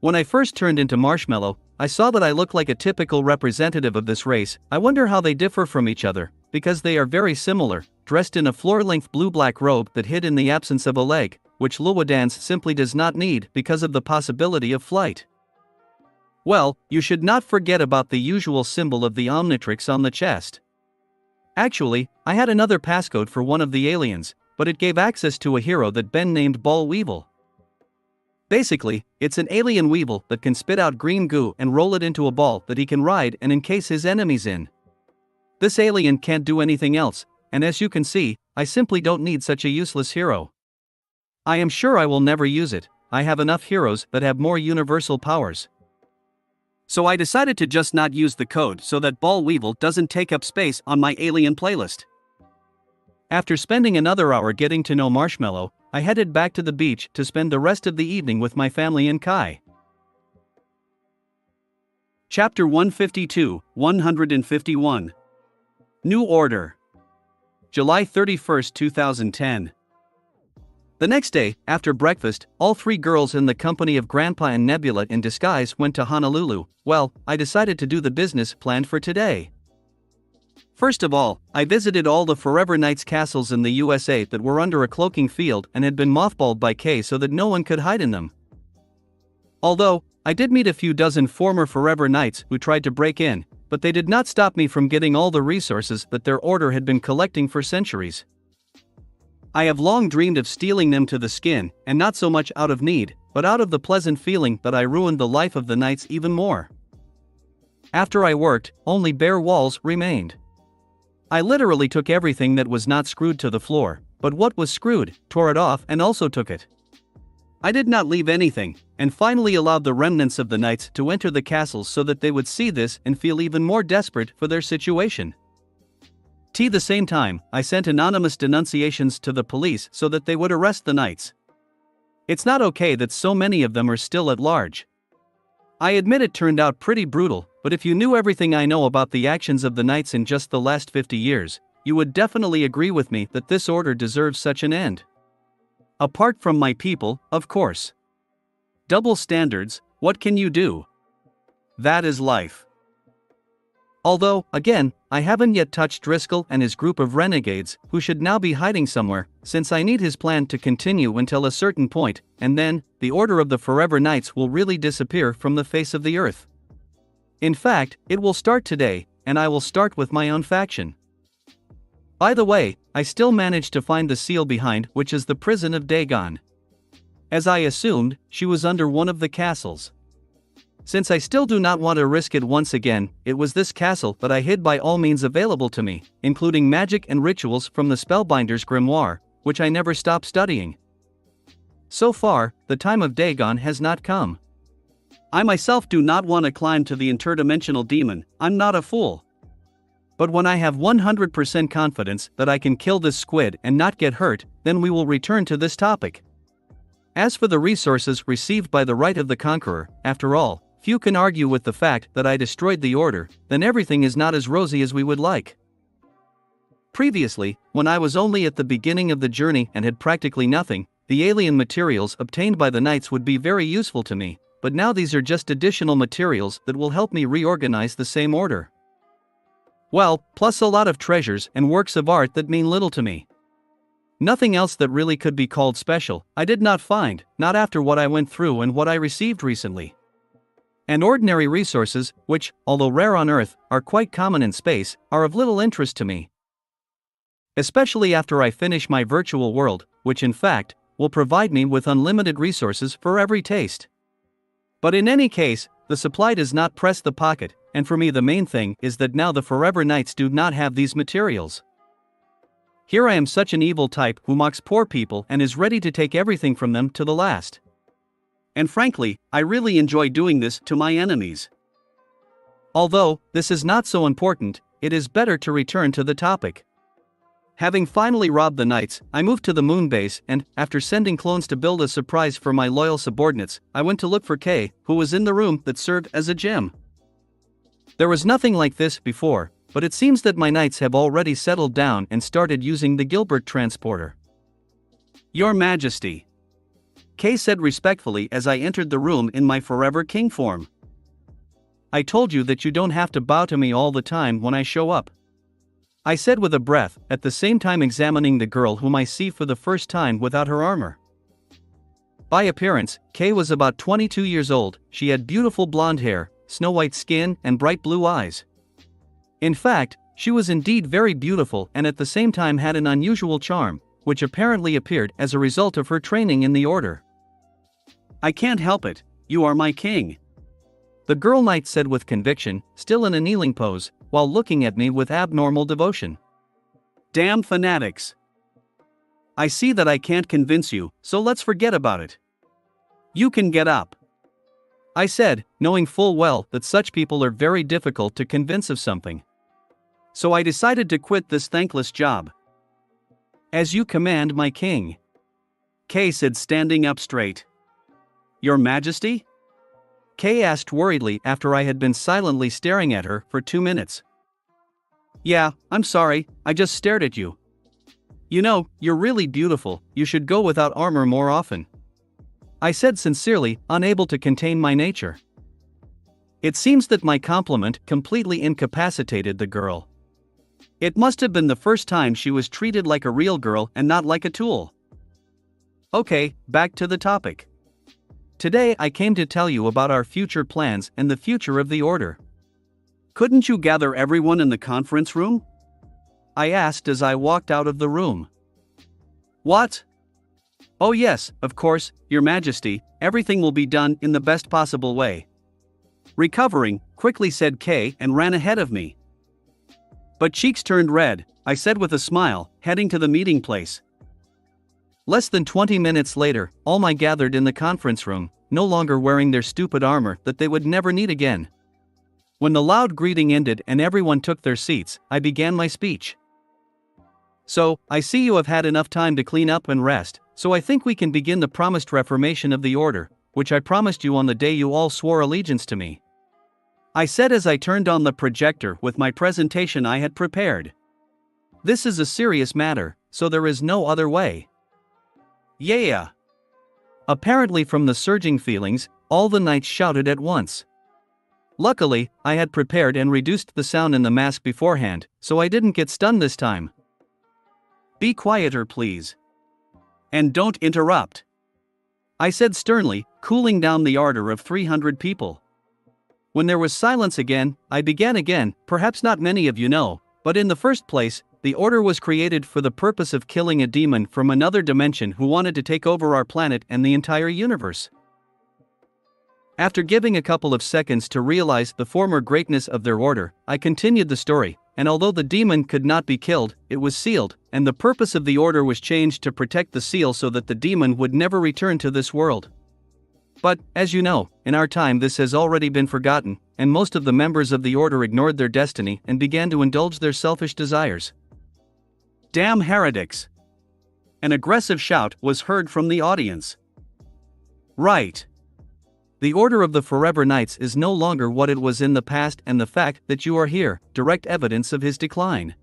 When I first turned into Marshmallow, I saw that I looked like a typical representative of this race. I wonder how they differ from each other, because they are very similar, dressed in a floor-length blue-black robe that hid in the absence of a leg, which Luodans simply does not need because of the possibility of flight. Well, you should not forget about the usual symbol of the Omnitrix on the chest. Actually, I had another passcode for one of the aliens, but it gave access to a hero that Ben named Ball Weevil. Basically, it's an alien weevil that can spit out green goo and roll it into a ball that he can ride and encase his enemies in. This alien can't do anything else, and as you can see, I simply don't need such a useless hero. I am sure I will never use it. I have enough heroes that have more universal powers. So I decided to just not use the code so that Ball Weevil doesn't take up space on my alien playlist. After spending another hour getting to know Marshmallow, I headed back to the beach to spend the rest of the evening with my family in Kai. Chapter 152, 151. New Order. July 31, 2010. The next day, after breakfast, all three girls in the company of Grandpa and Nebula in disguise went to Honolulu. Well, I decided to do the business planned for today. First of all, I visited all the Forever Knights castles in the USA that were under a cloaking field and had been mothballed by K so that no one could hide in them. Although, I did meet a few dozen former Forever Knights who tried to break in, but they did not stop me from getting all the resources that their order had been collecting for centuries. I have long dreamed of stealing them to the skin, and not so much out of need, but out of the pleasant feeling that I ruined the life of the knights even more. After I worked, only bare walls remained. I literally took everything that was not screwed to the floor, but what was screwed, tore it off and also took it. I did not leave anything, and finally allowed the remnants of the knights to enter the castles so that they would see this and feel even more desperate for their situation. At the same time, I sent anonymous denunciations to the police so that they would arrest the knights. It's not okay that so many of them are still at large. I admit it turned out pretty brutal, but if you knew everything I know about the actions of the knights in just the last 50 years, you would definitely agree with me that this order deserves such an end. Apart from my people, of course. Double standards, what can you do? That is life. Although, again, I haven't yet touched Driscoll and his group of renegades, who should now be hiding somewhere, since I need his plan to continue until a certain point, and then, the Order of the Forever Knights will really disappear from the face of the earth. In fact, it will start today, and I will start with my own faction. By the way, I still managed to find the seal behind which is the prison of Dagon. As I assumed, she was under one of the castles. Since I still do not want to risk it once again, it was this castle that I hid by all means available to me, including magic and rituals from the Spellbinder's grimoire, which I never stopped studying. So far, the time of Dagon has not come. I myself do not want to climb to the interdimensional demon, I'm not a fool. But when I have 100% confidence that I can kill this squid and not get hurt, then we will return to this topic. As for the resources received by the right of the conqueror, after all, few can argue with the fact that I destroyed the order, then everything is not as rosy as we would like. Previously, when I was only at the beginning of the journey and had practically nothing, the alien materials obtained by the knights would be very useful to me, but now these are just additional materials that will help me reorganize the same order. Well, plus a lot of treasures and works of art that mean little to me. Nothing else that really could be called special, I did not find, not after what I went through and what I received recently. And ordinary resources, which, although rare on Earth, are quite common in space, are of little interest to me. Especially after I finish my virtual world, which in fact, will provide me with unlimited resources for every taste. But in any case, the supply does not press the pocket, and for me the main thing is that now the Forever Knights do not have these materials. Here I am, such an evil type who mocks poor people and is ready to take everything from them to the last. And frankly, I really enjoy doing this to my enemies. Although, this is not so important, it is better to return to the topic. Having finally robbed the knights, I moved to the moon base and, after sending clones to build a surprise for my loyal subordinates, I went to look for Kay, who was in the room that served as a gym. There was nothing like this before, but it seems that my knights have already settled down and started using the Gilbert transporter. Your Majesty, Kay said respectfully as I entered the room in my Forever King form. I told you that you don't have to bow to me all the time when I show up, I said with a breath, at the same time examining the girl whom I see for the first time without her armor. By appearance, Kay was about 22 years old. She had beautiful blonde hair, snow-white skin, and bright blue eyes. In fact, she was indeed very beautiful and at the same time had an unusual charm, which apparently appeared as a result of her training in the order. I can't help it, you are my king, the girl knight said with conviction, still in a kneeling pose, while looking at me with abnormal devotion. Damn fanatics. I see that I can't convince you, so let's forget about it. You can get up, I said, knowing full well that such people are very difficult to convince of something. So I decided to quit this thankless job. As you command, my king, Kay said, standing up straight. Your Majesty? Kay asked worriedly after I had been silently staring at her for 2 minutes. Yeah, I'm sorry, I just stared at you. You know, you're really beautiful, you should go without armor more often, I said sincerely, unable to contain my nature. It seems that my compliment completely incapacitated the girl. It must have been the first time she was treated like a real girl and not like a tool. Okay, back to the topic. Today I came to tell you about our future plans and the future of the Order. Couldn't you gather everyone in the conference room? I asked as I walked out of the room. What? Oh yes, of course, Your Majesty, everything will be done in the best possible way. Recovering, quickly said Kay and ran ahead of me. But cheeks turned red, I said with a smile, heading to the meeting place. Less than 20 minutes later, all my gathered in the conference room, no longer wearing their stupid armor that they would never need again. When the loud greeting ended and everyone took their seats, I began my speech. So, I see you have had enough time to clean up and rest, so I think we can begin the promised reformation of the Order, which I promised you on the day you all swore allegiance to me, I said as I turned on the projector with my presentation I had prepared. This is a serious matter, so there is no other way. Yeah! Apparently from the surging feelings, all the knights shouted at once. Luckily, I had prepared and reduced the sound in the mask beforehand, so I didn't get stunned this time. Be quieter, please. And don't interrupt, I said sternly, cooling down the ardor of 300 people. When there was silence again, I began again. Perhaps not many of you know, but in the first place, the Order was created for the purpose of killing a demon from another dimension who wanted to take over our planet and the entire universe. After giving a couple of seconds to realize the former greatness of their order, I continued the story, and although the demon could not be killed, it was sealed, and the purpose of the Order was changed to protect the seal so that the demon would never return to this world. But, as you know, in our time this has already been forgotten, and most of the members of the Order ignored their destiny and began to indulge their selfish desires. Damn heretics! An aggressive shout was heard from the audience. Right. The Order of the Forever Knights is no longer what it was in the past, and the fact that you are here, direct evidence of his decline.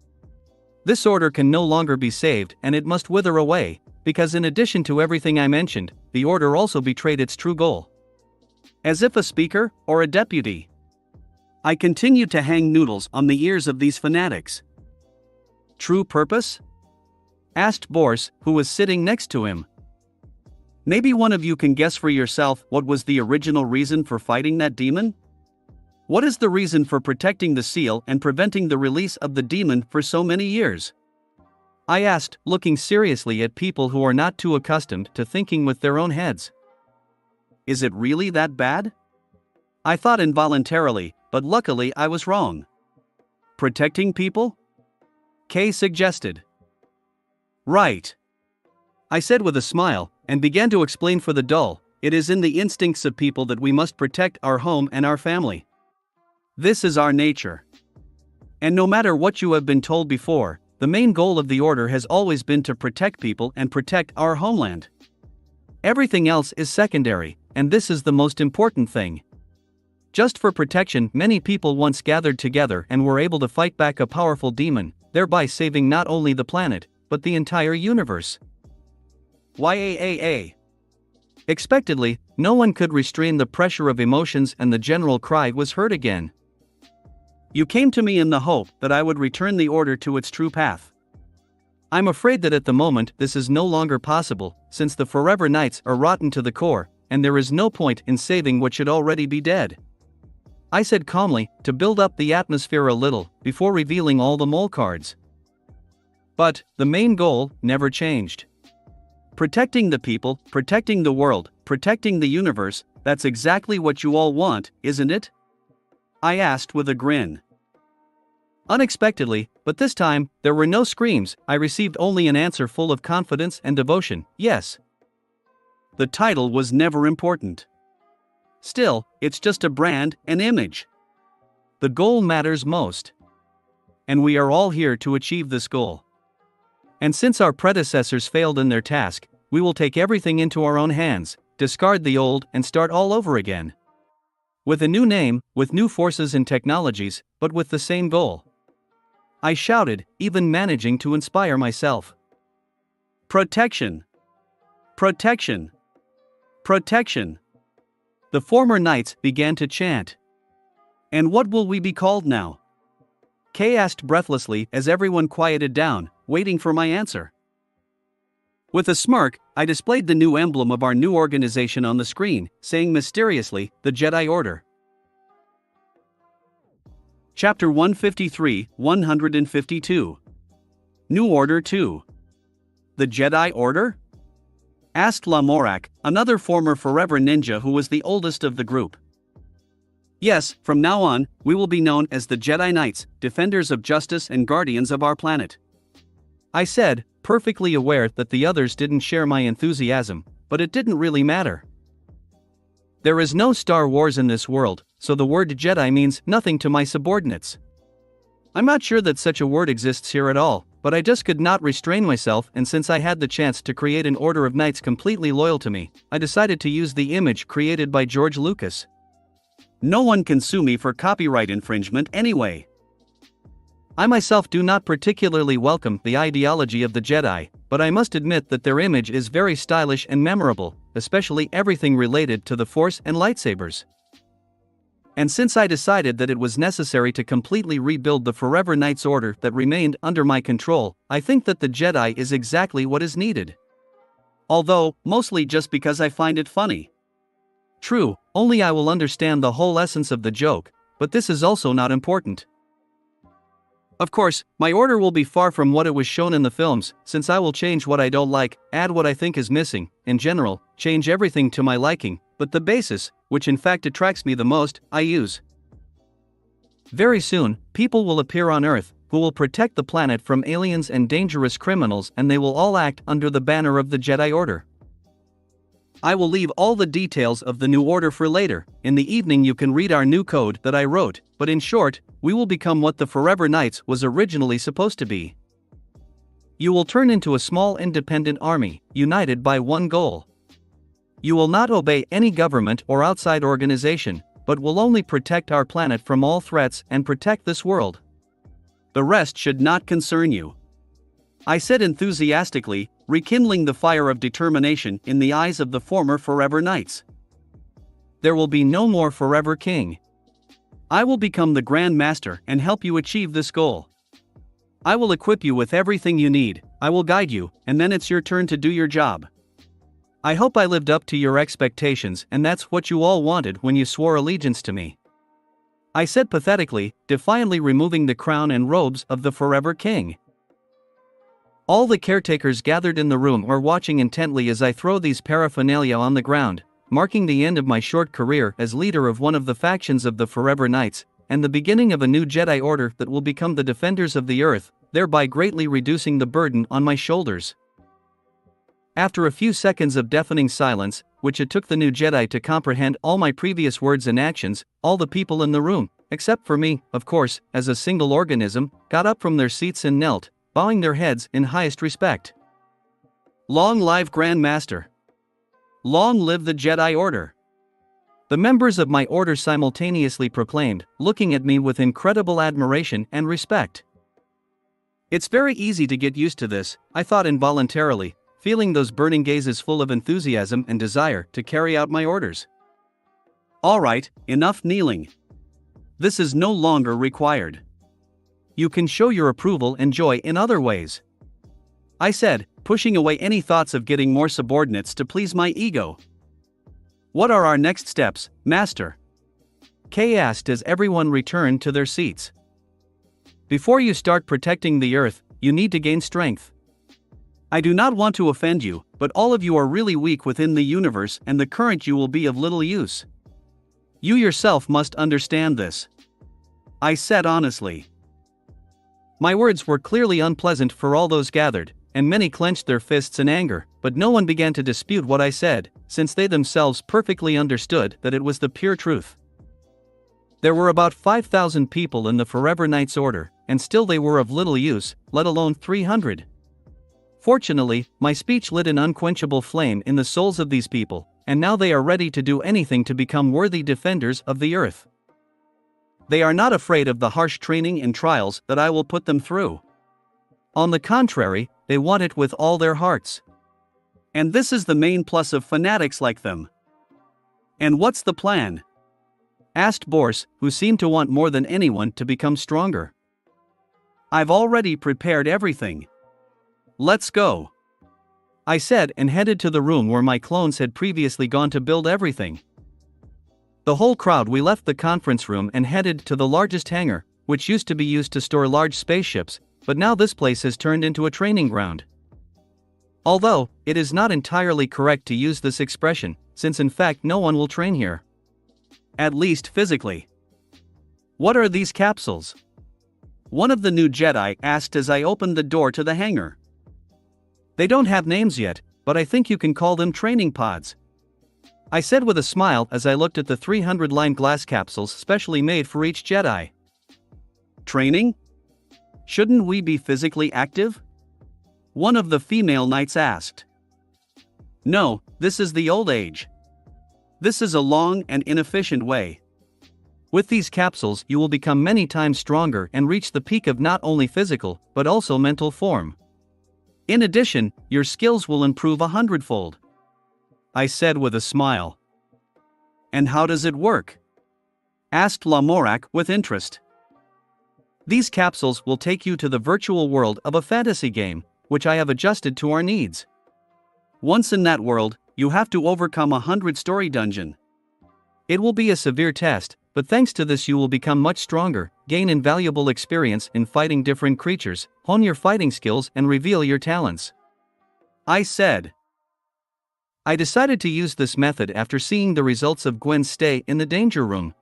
This order can no longer be saved and it must wither away, because in addition to everything I mentioned, the order also betrayed its true goal. As if a speaker, or a deputy, I continued to hang noodles on the ears of these fanatics. True purpose? Asked Bors, who was sitting next to him. Maybe one of you can guess for yourself what was the original reason for fighting that demon? What is the reason for protecting the seal and preventing the release of the demon for so many years? I asked, looking seriously at people who are not too accustomed to thinking with their own heads. Is it really that bad? I thought involuntarily, but luckily I was wrong. Protecting people? Kay suggested. Right. I said with a smile, and began to explain for the dull, it is in the instincts of people that we must protect our home and our family. This is our nature. And no matter what you have been told before, the main goal of the order has always been to protect people and protect our homeland. Everything else is secondary, and this is the most important thing. Just for protection, many people once gathered together and were able to fight back a powerful demon, thereby saving not only the planet, but the entire universe. YAAA. Expectedly, no one could restrain the pressure of emotions and the general cry was heard again. You came to me in the hope that I would return the order to its true path. I'm afraid that at the moment this is no longer possible, since the Forever Knights are rotten to the core, and there is no point in saving what should already be dead. I said calmly, to build up the atmosphere a little, before revealing all the mole cards. But, the main goal never changed. Protecting the people, protecting the world, protecting the universe, that's exactly what you all want, isn't it? I asked with a grin. Unexpectedly, but this time, there were no screams, I received only an answer full of confidence and devotion, yes. The title was never important. Still, it's just a brand, an image. The goal matters most. And we are all here to achieve this goal. And since our predecessors failed in their task, we will take everything into our own hands, discard the old, and start all over again. With a new name, with new forces and technologies, but with the same goal. I shouted, even managing to inspire myself. Protection! Protection! Protection! The former knights began to chant. And what will we be called now? Kay asked breathlessly as everyone quieted down, waiting for my answer. With a smirk, I displayed the new emblem of our new organization on the screen, saying mysteriously, the Jedi Order. Chapter 153, 152. New Order 2. The Jedi Order? Asked Lamorak, another former Forever Ninja who was the oldest of the group. Yes, from now on, we will be known as the Jedi Knights, defenders of justice and guardians of our planet. I said, perfectly aware that the others didn't share my enthusiasm, but it didn't really matter. There is no Star Wars in this world, so the word Jedi means nothing to my subordinates. I'm not sure that such a word exists here at all, but I just could not restrain myself, and since I had the chance to create an order of knights completely loyal to me, I decided to use the image created by George Lucas. No one can sue me for copyright infringement anyway. I myself do not particularly welcome the ideology of the Jedi, but I must admit that their image is very stylish and memorable, especially everything related to the Force and lightsabers. And since I decided that it was necessary to completely rebuild the Forever Knights Order that remained under my control, I think that the Jedi is exactly what is needed. Although, mostly just because I find it funny. True, only I will understand the whole essence of the joke, but this is also not important. Of course, my order will be far from what it was shown in the films, since I will change what I don't like, add what I think is missing, in general, change everything to my liking, but the basis, which in fact attracts me the most, I use. Very soon, people will appear on Earth, who will protect the planet from aliens and dangerous criminals, and they will all act under the banner of the Jedi Order. I will leave all the details of the new order for later. In the evening you can read our new code that I wrote, but in short, we will become what the Forever Knights was originally supposed to be. You will turn into a small independent army, united by one goal. You will not obey any government or outside organization, but will only protect our planet from all threats and protect this world. The rest should not concern you. I said enthusiastically, rekindling the fire of determination in the eyes of the former Forever Knights. There will be no more Forever King. I will become the Grand Master and help you achieve this goal. I will equip you with everything you need, I will guide you, and then it's your turn to do your job. I hope I lived up to your expectations, and that's what you all wanted when you swore allegiance to me. I said pathetically, defiantly removing the crown and robes of the Forever King. All the caretakers gathered in the room were watching intently as I throw these paraphernalia on the ground, marking the end of my short career as leader of one of the factions of the Forever Knights, and the beginning of a new Jedi Order that will become the defenders of the Earth, thereby greatly reducing the burden on my shoulders. After a few seconds of deafening silence, which it took the new Jedi to comprehend all my previous words and actions, all the people in the room, except for me, of course, as a single organism, got up from their seats and knelt, bowing their heads in highest respect. Long live Grand Master! Long live the Jedi Order! The members of my order simultaneously proclaimed, looking at me with incredible admiration and respect. It's very easy to get used to this, I thought involuntarily, feeling those burning gazes full of enthusiasm and desire to carry out my orders. Alright, enough kneeling. This is no longer required. You can show your approval and joy in other ways, I said, pushing away any thoughts of getting more subordinates to please my ego. What are our next steps, Master? Kay asked as everyone returned to their seats. Before you start protecting the Earth, you need to gain strength. I do not want to offend you, but all of you are really weak within the universe and the current you will be of little use. You yourself must understand this, I said honestly. My words were clearly unpleasant for all those gathered, and many clenched their fists in anger, but no one began to dispute what I said, since they themselves perfectly understood that it was the pure truth. There were about 5,000 people in the Forever Knights Order, and still they were of little use, let alone 300. Fortunately, my speech lit an unquenchable flame in the souls of these people, and now they are ready to do anything to become worthy defenders of the Earth. They are not afraid of the harsh training and trials that I will put them through. On the contrary, they want it with all their hearts. And this is the main plus of fanatics like them. And what's the plan? Asked Borse, who seemed to want more than anyone to become stronger. I've already prepared everything. Let's go, I said and headed to the room where my clones had previously gone to build everything. The whole crowd we left the conference room and headed to the largest hangar, which used to be used to store large spaceships, but now this place has turned into a training ground. Although, it is not entirely correct to use this expression, since in fact no one will train here. At least physically. What are these capsules? One of the new Jedi asked as I opened the door to the hangar. They don't have names yet, but I think you can call them training pods, I said with a smile as I looked at the 300-line glass capsules specially made for each Jedi. Training? Shouldn't we be physically active? One of the female knights asked. No, this is the old age. This is a long and inefficient way. With these capsules you will become many times stronger and reach the peak of not only physical, but also mental form. In addition, your skills will improve 100-fold. I said with a smile. And how does it work? Asked Lamorak with interest. These capsules will take you to the virtual world of a fantasy game, which I have adjusted to our needs. Once in that world, you have to overcome a 100-story dungeon. It will be a severe test, but thanks to this you will become much stronger, gain invaluable experience in fighting different creatures, hone your fighting skills and reveal your talents, I said. I decided to use this method after seeing the results of Gwen's stay in the danger room.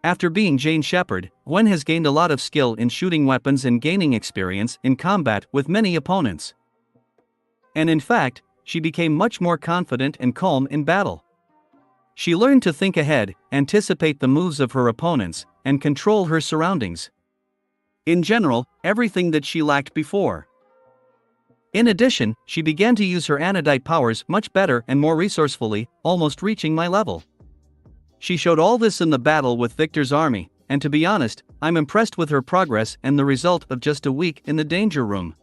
After being Jane Shepard, Gwen has gained a lot of skill in shooting weapons and gaining experience in combat with many opponents. And in fact, she became much more confident and calm in battle. She learned to think ahead, anticipate the moves of her opponents, and control her surroundings. In general, everything that she lacked before. In addition, she began to use her anodite powers much better and more resourcefully, almost reaching my level. She showed all this in the battle with Victor's army, and to be honest, I'm impressed with her progress and the result of just a week in the danger room.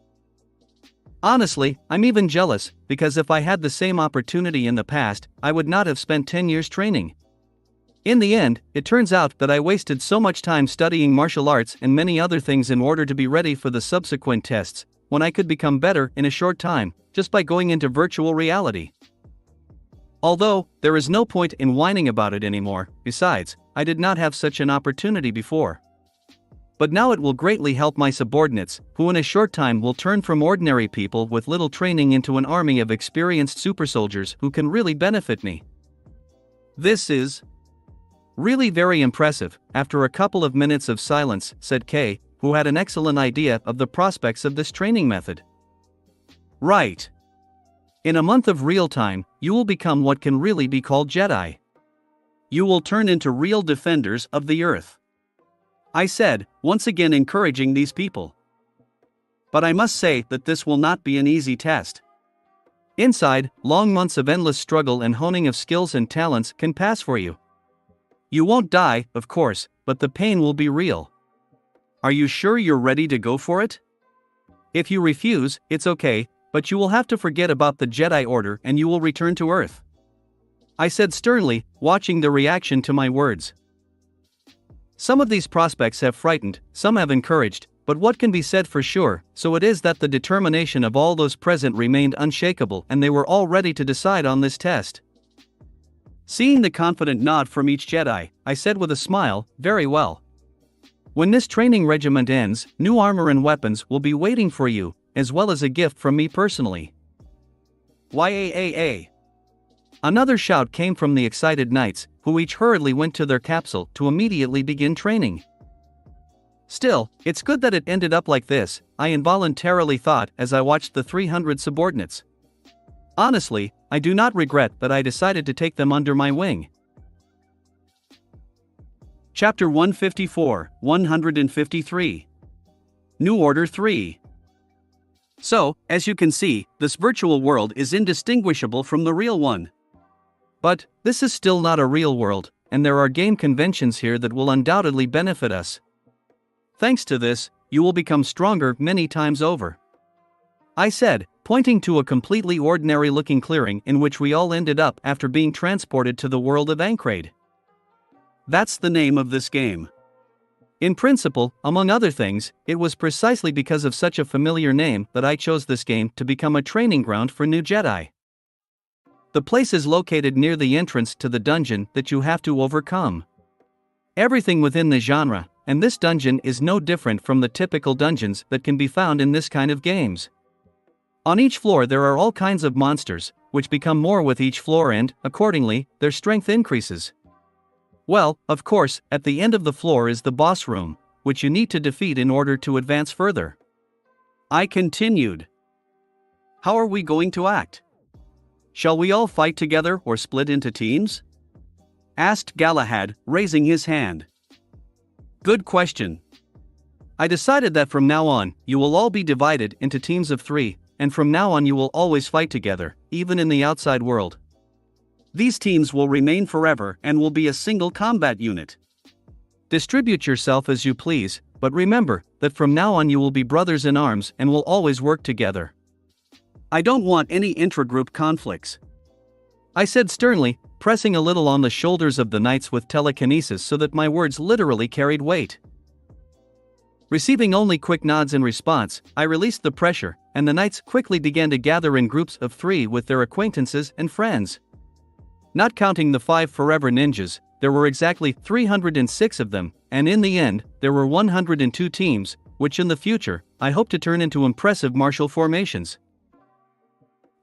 Honestly, I'm even jealous, because if I had the same opportunity in the past, I would not have spent 10 years training. In the end, it turns out that I wasted so much time studying martial arts and many other things in order to be ready for the subsequent tests, when I could become better in a short time, just by going into virtual reality. Although, there is no point in whining about it anymore. Besides, I did not have such an opportunity before. But now it will greatly help my subordinates, who in a short time will turn from ordinary people with little training into an army of experienced super soldiers who can really benefit me. This is really very impressive. After a couple of minutes of silence, said Kay, who had an excellent idea of the prospects of this training method. Right. In a month of real time, you will become what can really be called Jedi. You will turn into real defenders of the Earth, I said, once again encouraging these people. But I must say that this will not be an easy test. Inside, long months of endless struggle and honing of skills and talents can pass for you. You won't die, of course, but the pain will be real. Are you sure you're ready to go for it? If you refuse, it's okay, but you will have to forget about the Jedi Order and you will return to Earth, I said sternly, watching the reaction to my words. Some of these prospects have frightened, some have encouraged, but what can be said for sure, so it is that the determination of all those present remained unshakable and they were all ready to decide on this test. Seeing the confident nod from each Jedi, I said with a smile, very well. When this training regiment ends, new armor and weapons will be waiting for you, as well as a gift from me personally. Yaaaa. Another shout came from the excited knights, who each hurriedly went to their capsule to immediately begin training. Still, it's good that it ended up like this, I involuntarily thought as I watched the 300 subordinates. Honestly, I do not regret that I decided to take them under my wing. Chapter 154, 153. New Order 3. So, as you can see, this virtual world is indistinguishable from the real one. But, this is still not a real world, and there are game conventions here that will undoubtedly benefit us. Thanks to this, you will become stronger many times over, I said, pointing to a completely ordinary-looking clearing in which we all ended up after being transported to the world of Ancrade. That's the name of this game. In principle, among other things, it was precisely because of such a familiar name that I chose this game to become a training ground for new Jedi. The place is located near the entrance to the dungeon that you have to overcome. Everything within the genre, and this dungeon is no different from the typical dungeons that can be found in this kind of games. On each floor there are all kinds of monsters, which become more with each floor and, accordingly, their strength increases. Well, of course, at the end of the floor is the boss room, which you need to defeat in order to advance further. I continued. How are we going to act? Shall we all fight together or split into teams? Asked Galahad, raising his hand. Good question. I decided that from now on, you will all be divided into teams of 3, and from now on you will always fight together, even in the outside world. These teams will remain forever and will be a single combat unit. Distribute yourself as you please, but remember that from now on you will be brothers in arms and will always work together. I don't want any intra-group conflicts, I said sternly, pressing a little on the shoulders of the knights with telekinesis so that my words literally carried weight. Receiving only quick nods in response, I released the pressure, and the knights quickly began to gather in groups of 3 with their acquaintances and friends. Not counting the 5 forever ninjas, there were exactly 306 of them, and in the end, there were 102 teams, which in the future, I hope to turn into impressive martial formations.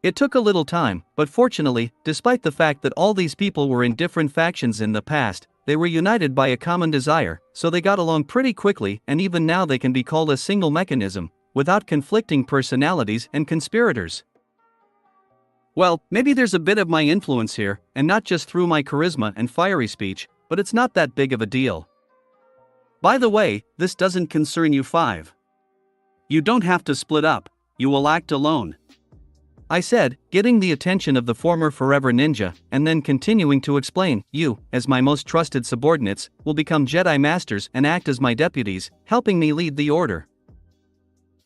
It took a little time, but fortunately, despite the fact that all these people were in different factions in the past, they were united by a common desire, so they got along pretty quickly, and even now they can be called a single mechanism, without conflicting personalities and conspirators. Well, maybe there's a bit of my influence here, and not just through my charisma and fiery speech, but it's not that big of a deal. By the way, this doesn't concern you 5. You don't have to split up, you will act alone, I said, getting the attention of the former forever ninja, and then continuing to explain, you, as my most trusted subordinates, will become Jedi Masters and act as my deputies, helping me lead the order.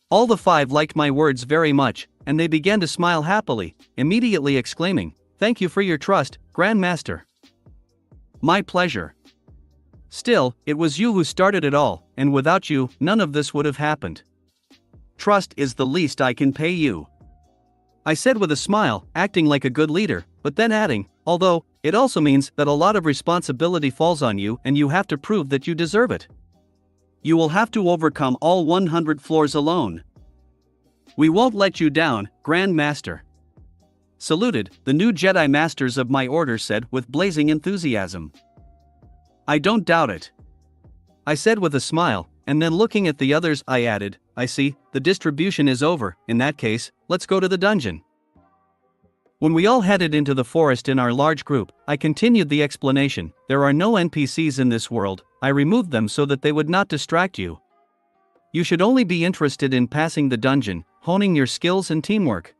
All the 5 liked my words very much, and they began to smile happily, immediately exclaiming, "Thank you for your trust, Grand Master." "My pleasure. Still, it was you who started it all, and without you, none of this would have happened. Trust is the least I can pay you," I said with a smile, acting like a good leader, but then adding, "Although, it also means that a lot of responsibility falls on you and you have to prove that you deserve it. You will have to overcome all 100 floors alone. We won't let you down, Grand Master." Saluted, the new Jedi Masters of my order said with blazing enthusiasm. "I don't doubt it," I said with a smile, and then looking at the others I added, "I see, the distribution is over. In that case, let's go to the dungeon." When we all headed into the forest in our large group, I continued the explanation. "There are no NPCs in this world, I removed them so that they would not distract you. You should only be interested in passing the dungeon, honing your skills and teamwork.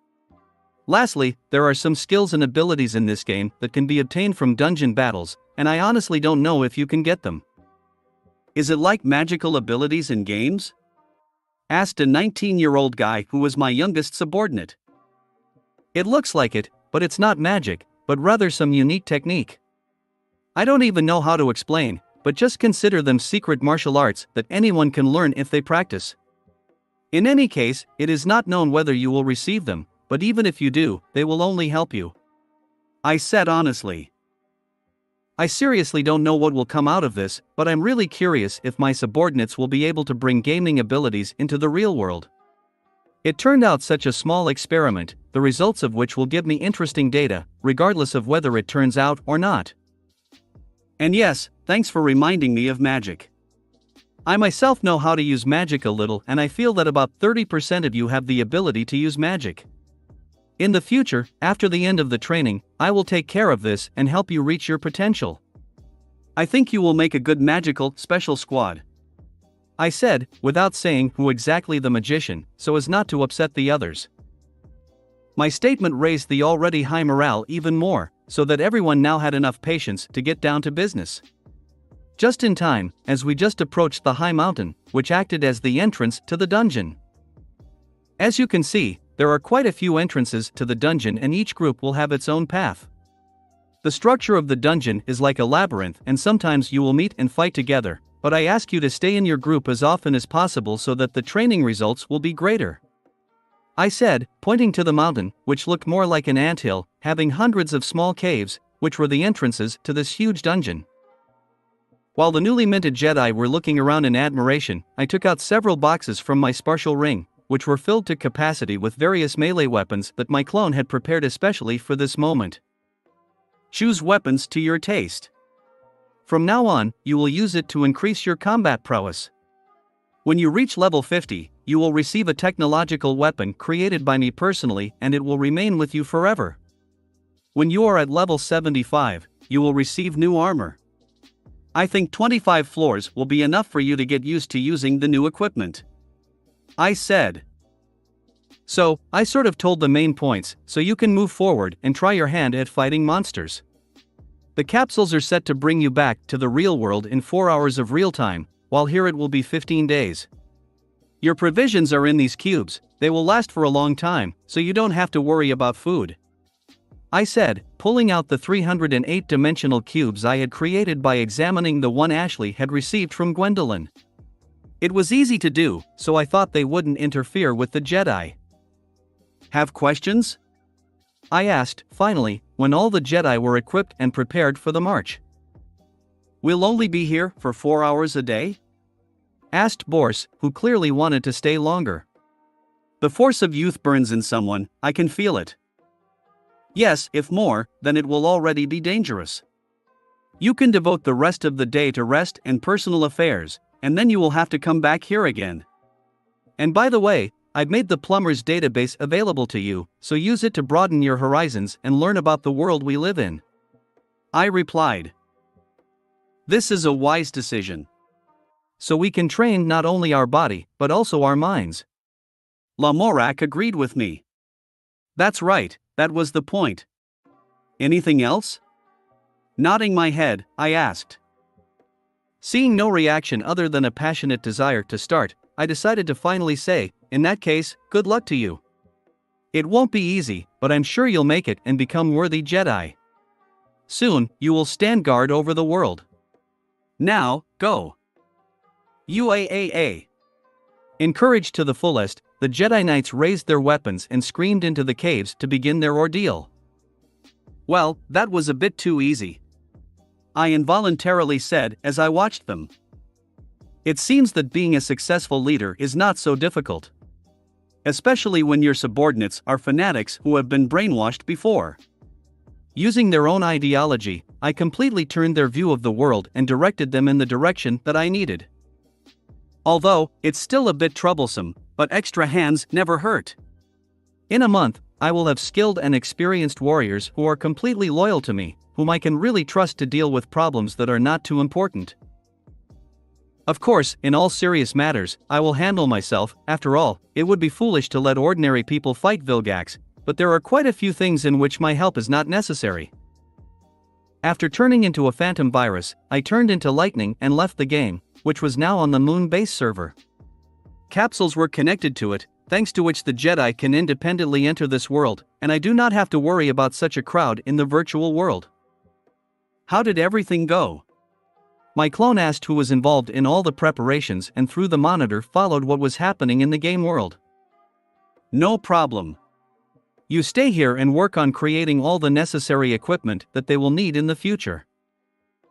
Lastly, there are some skills and abilities in this game that can be obtained from dungeon battles, and I honestly don't know if you can get them." "Is it like magical abilities in games?" asked a 19-year-old guy who was my youngest subordinate. "It looks like it, but it's not magic, but rather some unique technique. I don't even know how to explain, but just consider them secret martial arts that anyone can learn if they practice. In any case, it is not known whether you will receive them, but even if you do, they will only help you," I said honestly. I seriously don't know what will come out of this, but I'm really curious if my subordinates will be able to bring gaming abilities into the real world. It turned out such a small experiment, the results of which will give me interesting data, regardless of whether it turns out or not. And yes, thanks for reminding me of magic. I myself know how to use magic a little, and I feel that about 30% of you have the ability to use magic. In the future, after the end of the training, I will take care of this and help you reach your potential. I think you will make a good magical special squad," I said, without saying who exactly the magician, so as not to upset the others. My statement raised the already high morale even more, so that everyone now had enough patience to get down to business. Just in time, as we just approached the high mountain, which acted as the entrance to the dungeon. As you can see, there are quite a few entrances to the dungeon and each group will have its own path. The structure of the dungeon is like a labyrinth and sometimes you will meet and fight together, but I ask you to stay in your group as often as possible so that the training results will be greater," I said, pointing to the mountain, which looked more like an anthill, having hundreds of small caves, which were the entrances to this huge dungeon. While the newly minted Jedi were looking around in admiration, I took out several boxes from my spatial ring, which were filled to capacity with various melee weapons that my clone had prepared especially for this moment. Choose weapons to your taste. From now on, you will use it to increase your combat prowess. When you reach level 50, you will receive a technological weapon created by me personally and it will remain with you forever. When you are at level 75, you will receive new armor. I think 25 floors will be enough for you to get used to using the new equipment," I said. So, I sort of told the main points, so you can move forward and try your hand at fighting monsters. The capsules are set to bring you back to the real world in 4 hours of real time, while here it will be 15 days. Your provisions are in these cubes, they will last for a long time, so you don't have to worry about food," I said, pulling out the 308-dimensional cubes I had created by examining the one Ashley had received from Gwendolyn. It was easy to do, so I thought they wouldn't interfere with the Jedi. "Have questions?" I asked, finally, when all the Jedi were equipped and prepared for the march. "We'll only be here for 4 hours a day?" asked Borse, who clearly wanted to stay longer. "The force of youth burns in someone, I can feel it. Yes, if more, then it will already be dangerous. You can devote the rest of the day to rest and personal affairs, and then you will have to come back here again. And by the way, I've made the plumber's database available to you, so use it to broaden your horizons and learn about the world we live in," I replied. "This is a wise decision. So we can train not only our body, but also our minds." Lamorak agreed with me. "That's right, that was the point. Anything else?" Nodding my head, I asked. Seeing no reaction other than a passionate desire to start, I decided to finally say, "In that case, good luck to you. It won't be easy, but I'm sure you'll make it and become worthy Jedi. Soon, you will stand guard over the world. Now, go. UAAA. Encouraged to the fullest, the Jedi Knights raised their weapons and screamed into the caves to begin their ordeal. Well, that was a bit too easy, I involuntarily said as I watched them. It seems that being a successful leader is not so difficult, especially when your subordinates are fanatics who have been brainwashed before. Using their own ideology, I completely turned their view of the world and directed them in the direction that I needed. Although, it's still a bit troublesome, but extra hands never hurt. In a month, I will have skilled and experienced warriors who are completely loyal to me, whom I can really trust to deal with problems that are not too important. Of course, in all serious matters, I will handle myself. After all, it would be foolish to let ordinary people fight Vilgax, but there are quite a few things in which my help is not necessary. After turning into a phantom virus, I turned into lightning and left the game, which was now on the moon base server. Capsules were connected to it, thanks to which the Jedi can independently enter this world, and I do not have to worry about such a crowd in the virtual world. How did everything go? My clone asked who was involved in all the preparations and through the monitor followed what was happening in the game world. No problem. You stay here and work on creating all the necessary equipment that they will need in the future.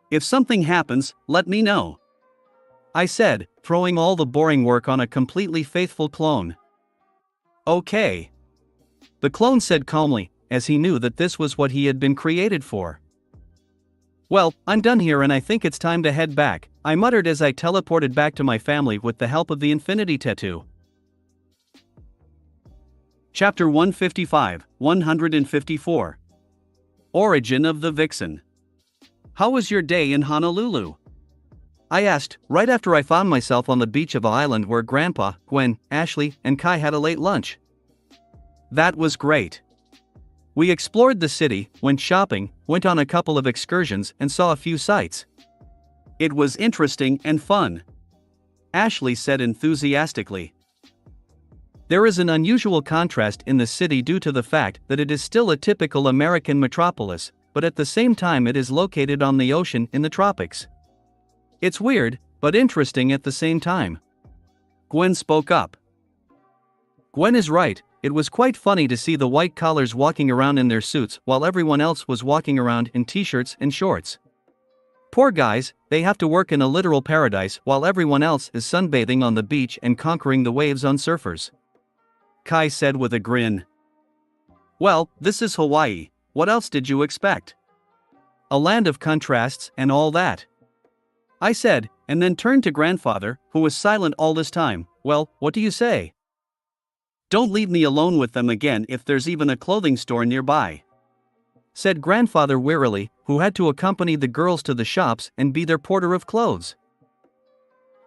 If something happens, let me know, I said, throwing all the boring work on a completely faithful clone. Okay. The clone said calmly, as he knew that this was what he had been created for. Well, I'm done here and I think it's time to head back, I muttered as I teleported back to my family with the help of the Infinity Tattoo. Chapter 155, 154. Origin of the Vixen. How was your day in Honolulu? I asked, right after I found myself on the beach of an island where Grandpa, Gwen, Ashley, and Kai had a late lunch. That was great. We explored the city, went shopping, went on a couple of excursions, and saw a few sights. It was interesting and fun, Ashley said enthusiastically. There is an unusual contrast in the city due to the fact that it is still a typical American metropolis, but at the same time it is located on the ocean in the tropics. It's weird, but interesting at the same time. Gwen spoke up. Gwen is right, it was quite funny to see the white collars walking around in their suits while everyone else was walking around in t-shirts and shorts. Poor guys, they have to work in a literal paradise while everyone else is sunbathing on the beach and conquering the waves on surfers. Kai said with a grin. Well, this is Hawaii, what else did you expect? A land of contrasts and all that, I said, and then turned to grandfather, who was silent all this time. Well, what do you say? Don't leave me alone with them again if there's even a clothing store nearby, said grandfather wearily, who had to accompany the girls to the shops and be their porter of clothes.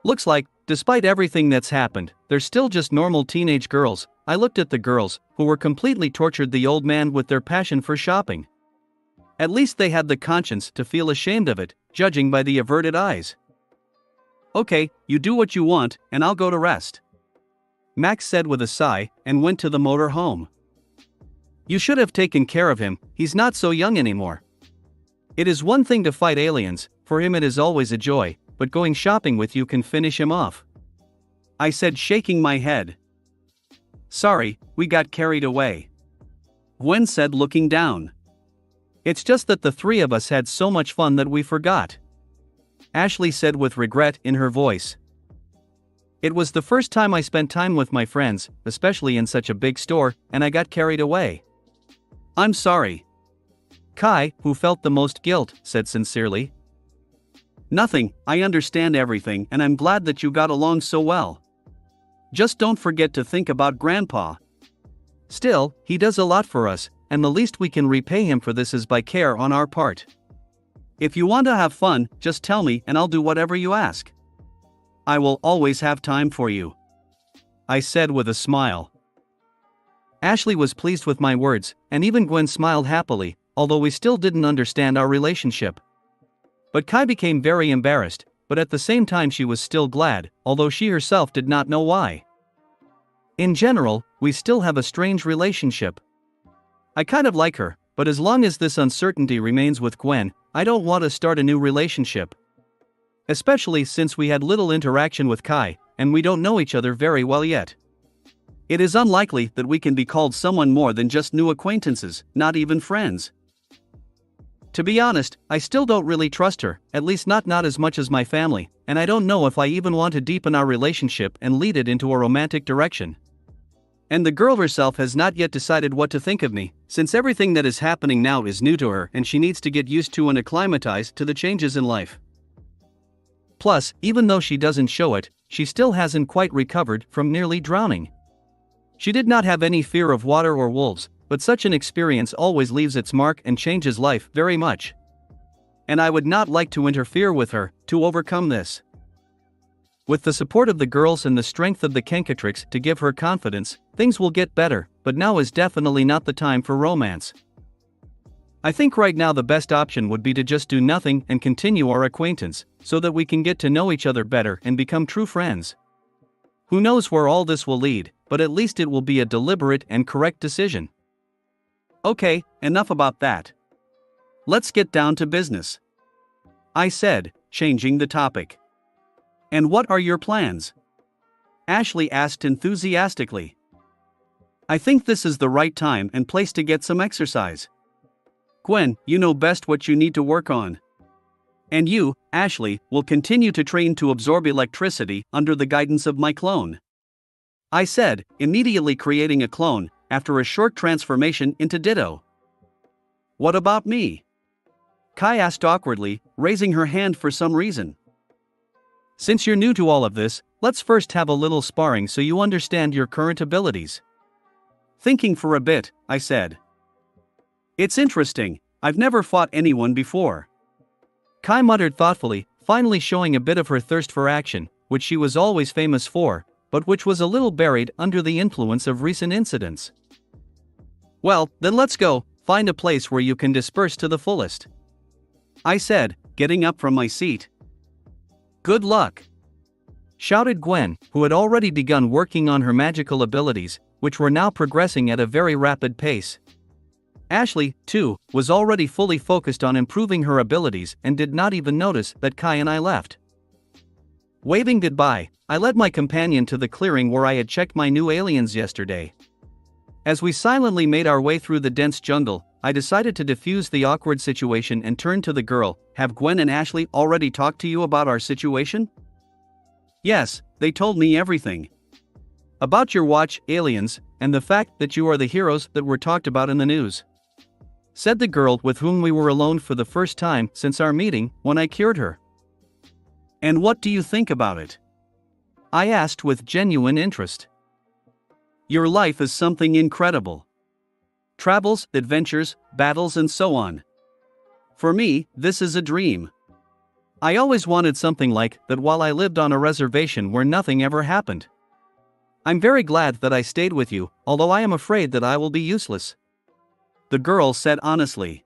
Looks like, despite everything that's happened, they're still just normal teenage girls. I looked at the girls, who were completely tortured the old man with their passion for shopping. At least they had the conscience to feel ashamed of it, judging by the averted eyes. Okay, you do what you want, and I'll go to rest, Max said with a sigh, and went to the motor home. You should have taken care of him, he's not so young anymore. It is one thing to fight aliens, for him it is always a joy, but going shopping with you can finish him off, I said, shaking my head. Sorry, we got carried away, Gwen said, looking down. It's just that the three of us had so much fun that we forgot, Ashley said with regret in her voice. It was the first time I spent time with my friends, especially in such a big store, and I got carried away. I'm sorry. Kai, who felt the most guilt, said sincerely. Nothing, I understand everything and I'm glad that you got along so well. Just don't forget to think about Grandpa. Still, he does a lot for us, and the least we can repay him for this is by care on our part. If you want to have fun, just tell me and I'll do whatever you ask. I will always have time for you, I said with a smile. Ashley was pleased with my words, and even Gwen smiled happily, although we still didn't understand our relationship. But Kai became very embarrassed, but at the same time she was still glad, although she herself did not know why. In general, we still have a strange relationship. I kind of like her, but as long as this uncertainty remains with Gwen, I don't want to start a new relationship. Especially since we had little interaction with Kai, and we don't know each other very well yet. It is unlikely that we can be called someone more than just new acquaintances, not even friends. To be honest, I still don't really trust her, at least not as much as my family, and I don't know if I even want to deepen our relationship and lead it into a romantic direction. And the girl herself has not yet decided what to think of me, since everything that is happening now is new to her and she needs to get used to and acclimatize to the changes in life. Plus, even though she doesn't show it, she still hasn't quite recovered from nearly drowning. She did not have any fear of water or wolves, but such an experience always leaves its mark and changes life very much. And I would not like to interfere with her to overcome this. With the support of the girls and the strength of the Kenkatrix to give her confidence, things will get better, but now is definitely not the time for romance. I think right now the best option would be to just do nothing and continue our acquaintance, so that we can get to know each other better and become true friends. Who knows where all this will lead, but at least it will be a deliberate and correct decision. Okay, enough about that. Let's get down to business, I said, changing the topic. And what are your plans? Ashley asked enthusiastically. I think this is the right time and place to get some exercise. Gwen, you know best what you need to work on. And you, Ashley, will continue to train to absorb electricity under the guidance of my clone, I said, immediately creating a clone, after a short transformation into Ditto. What about me? Kai asked awkwardly, raising her hand for some reason. Since you're new to all of this, let's first have a little sparring so you understand your current abilities. Thinking for a bit, I said. It's interesting, I've never fought anyone before. Kai muttered thoughtfully, finally showing a bit of her thirst for action, which she was always famous for, but which was a little buried under the influence of recent incidents. Well, then let's go, find a place where you can disperse to the fullest, I said, getting up from my seat. Good luck, shouted Gwen, who had already begun working on her magical abilities, which were now progressing at a very rapid pace. Ashley, too, was already fully focused on improving her abilities and did not even notice that Kai and I left. Waving goodbye, I led my companion to the clearing where I had checked my new aliens yesterday. As we silently made our way through the dense jungle, I decided to defuse the awkward situation and turned to the girl. Have Gwen and Ashley already talked to you about our situation? Yes, they told me everything. About your watch, aliens, and the fact that you are the heroes that were talked about in the news, said the girl with whom we were alone for the first time since our meeting when I cured her. And what do you think about it? I asked with genuine interest. Your life is something incredible. Travels, adventures, battles and so on. For me, this is a dream. I always wanted something like that while I lived on a reservation where nothing ever happened. I'm very glad that I stayed with you, although I am afraid that I will be useless, the girl said honestly.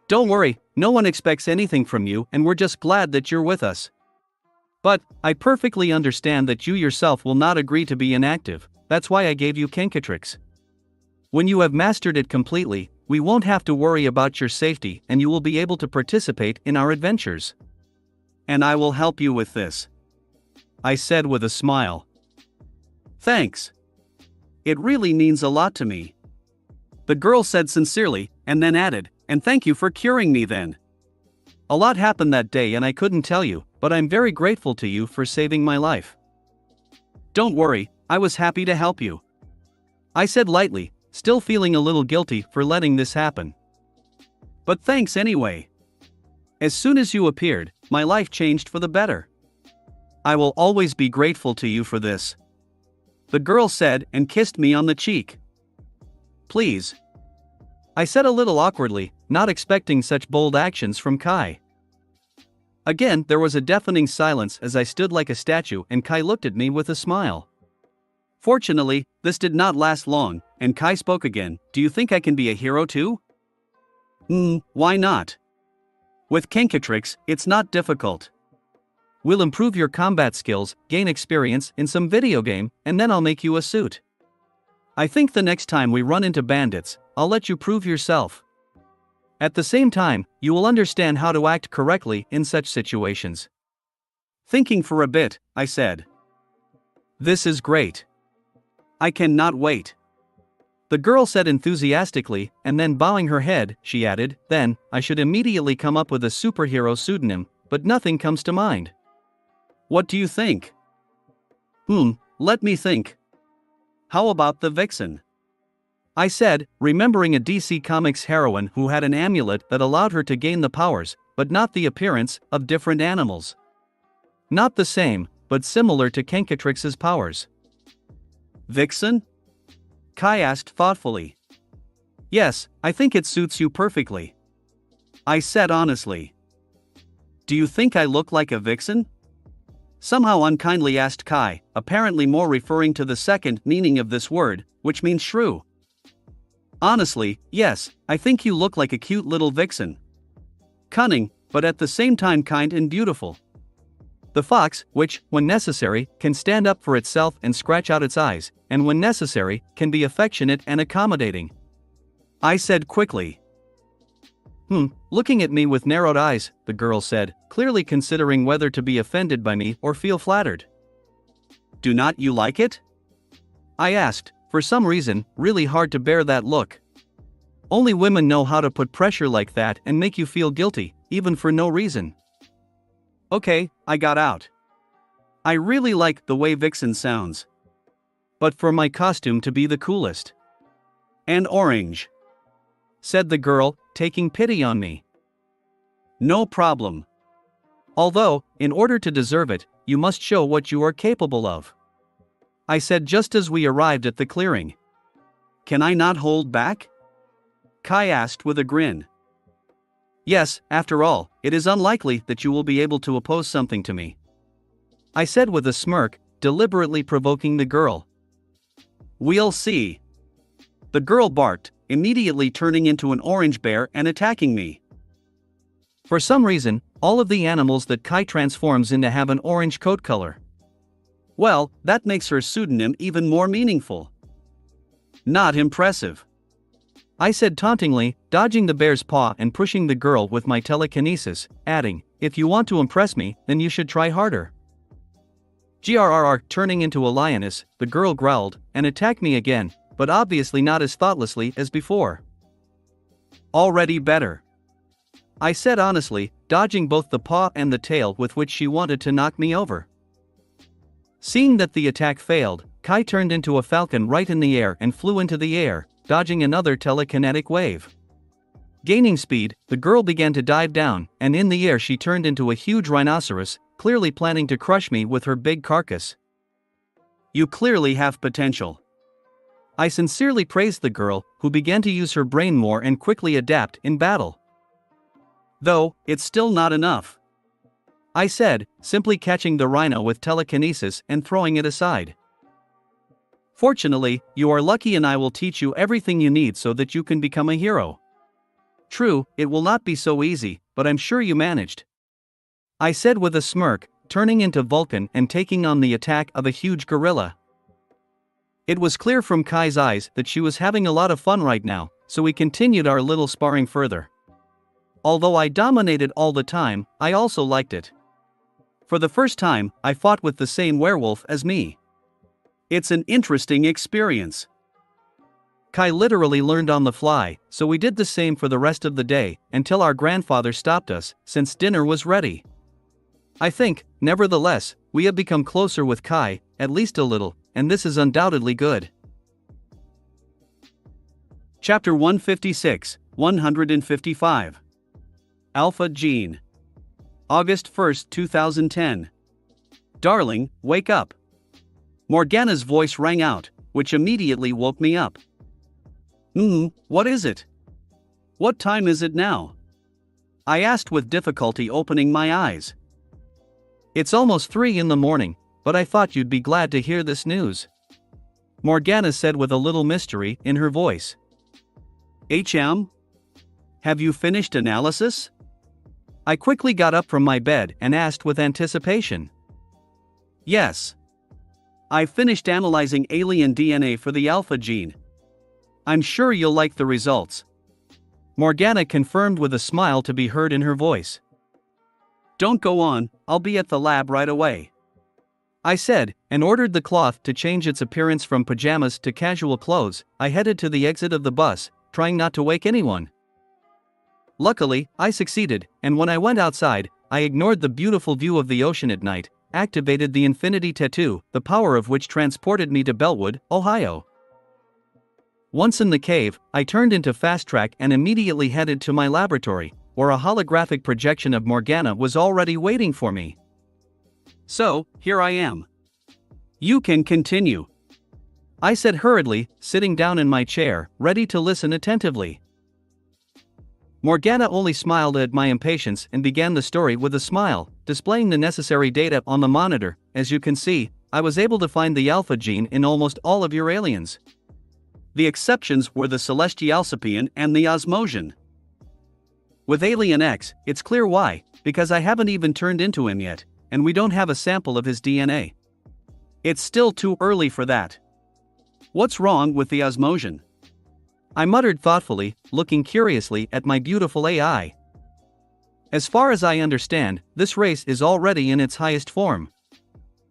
Don't worry, no one expects anything from you and we're just glad that you're with us. But, I perfectly understand that you yourself will not agree to be inactive, that's why I gave you Kenkatrix. When you have mastered it completely, we won't have to worry about your safety and you will be able to participate in our adventures. And I will help you with this, I said with a smile. Thanks. It really means a lot to me, the girl said sincerely, and then added, and thank you for curing me then. A lot happened that day and I couldn't tell you, but I'm very grateful to you for saving my life. Don't worry, I was happy to help you, I said lightly, still feeling a little guilty for letting this happen. But thanks anyway. As soon as you appeared, my life changed for the better. I will always be grateful to you for this, the girl said and kissed me on the cheek. Please, I said a little awkwardly, not expecting such bold actions from Kai. Again, there was a deafening silence as I stood like a statue and Kai looked at me with a smile. Fortunately, this did not last long, and Kai spoke again. Do you think I can be a hero too? Why not? With Kenkatrix, it's not difficult. We'll improve your combat skills, gain experience in some video game, and then I'll make you a suit. I think the next time we run into bandits, I'll let you prove yourself. At the same time, you will understand how to act correctly in such situations." Thinking for a bit, I said, "This is great. I cannot wait." The girl said enthusiastically, and then bowing her head, she added, "Then, I should immediately come up with a superhero pseudonym, but nothing comes to mind. What do you think?" Let me think. How about the Vixen?" I said, remembering a DC Comics heroine who had an amulet that allowed her to gain the powers, but not the appearance, of different animals. Not the same, but similar to Kenkatrix's powers. "Vixen?" Kai asked thoughtfully. "Yes, I think it suits you perfectly," I said honestly. "Do you think I look like a vixen?" Somehow unkindly asked Kai, apparently more referring to the second meaning of this word, which means shrew. "Honestly, yes, I think you look like a cute little vixen. Cunning, but at the same time kind and beautiful. The fox, which, when necessary, can stand up for itself and scratch out its eyes, and when necessary, can be affectionate and accommodating," I said quickly. Looking at me with narrowed eyes, the girl said, clearly considering whether to be offended by me or feel flattered. "Do not you like it?" I asked, for some reason, really hard to bear that look. Only women know how to put pressure like that and make you feel guilty, even for no reason. "Okay," I got out. "I really like the way Vixen sounds. But for my costume to be the coolest." "And orange," said the girl, taking pity on me. "No problem. Although, in order to deserve it, you must show what you are capable of," I said just as we arrived at the clearing. "Can I not hold back?" Kai asked with a grin. "Yes, after all, it is unlikely that you will be able to oppose something to me," I said with a smirk, deliberately provoking the girl. "We'll see." The girl barked, immediately turning into an orange bear and attacking me. For some reason, all of the animals that Kai transforms into have an orange coat color. Well, that makes her pseudonym even more meaningful. "Not impressive," I said tauntingly, dodging the bear's paw and pushing the girl with my telekinesis, adding, "If you want to impress me, then you should try harder." Grrr, turning into a lioness, the girl growled and attacked me again, but obviously not as thoughtlessly as before. "Already better," I said honestly, dodging both the paw and the tail with which she wanted to knock me over. Seeing that the attack failed, Kai turned into a falcon right in the air and flew into the air, dodging another telekinetic wave. Gaining speed, the girl began to dive down, and in the air she turned into a huge rhinoceros, clearly planning to crush me with her big carcass. "You clearly have potential," I sincerely praised the girl, who began to use her brain more and quickly adapt in battle. "Though, it's still not enough," I said, simply catching the rhino with telekinesis and throwing it aside. "Fortunately, you are lucky and I will teach you everything you need so that you can become a hero. True, it will not be so easy, but I'm sure you managed," I said with a smirk, turning into Vulcan and taking on the attack of a huge gorilla. It was clear from Kai's eyes that she was having a lot of fun right now, so we continued our little sparring further. Although I dominated all the time, I also liked it. For the first time, I fought with the same werewolf as me. It's an interesting experience. Kai literally learned on the fly, so we did the same for the rest of the day, until our grandfather stopped us, since dinner was ready. I think, nevertheless, we have become closer with Kai, at least a little, and this is undoubtedly good. Chapter 156, 155. Alpha Gene. August 1, 2010. "Darling, wake up." Morgana's voice rang out, which immediately woke me up. What is it? What time is it now?" I asked with difficulty, opening my eyes. "It's almost 3 in the morning, but I thought you'd be glad to hear this news," Morgana said with a little mystery in her voice. "Have you finished analysis?" I quickly got up from my bed and asked with anticipation. Yes. I finished analyzing alien DNA for the alpha gene. I'm sure you'll like the results. Morgana confirmed with a smile to be heard in her voice. Don't go on, I'll be at the lab right away. I said, and ordered the cloth to change its appearance from pajamas to casual clothes. I headed to the exit of the bus, trying not to wake anyone. Luckily, I succeeded, and when I went outside, I ignored the beautiful view of the ocean at night, activated the infinity tattoo, the power of which transported me to Bellwood, Ohio. Once in the cave, I turned into fast track and immediately headed to my laboratory, where a holographic projection of Morgana was already waiting for me. So, here I am. You can continue. I said hurriedly, sitting down in my chair, ready to listen attentively. Morgana only smiled at my impatience and began the story with a smile, displaying the necessary data on the monitor. As you can see, I was able to find the alpha gene in almost all of your aliens. The exceptions were the Celestialsapian and the Osmosian. With Alien X, it's clear why, because I haven't even turned into him yet, and we don't have a sample of his DNA. It's still too early for that. What's wrong with the Osmosian? I muttered thoughtfully, looking curiously at my beautiful AI. As far as I understand, this race is already in its highest form.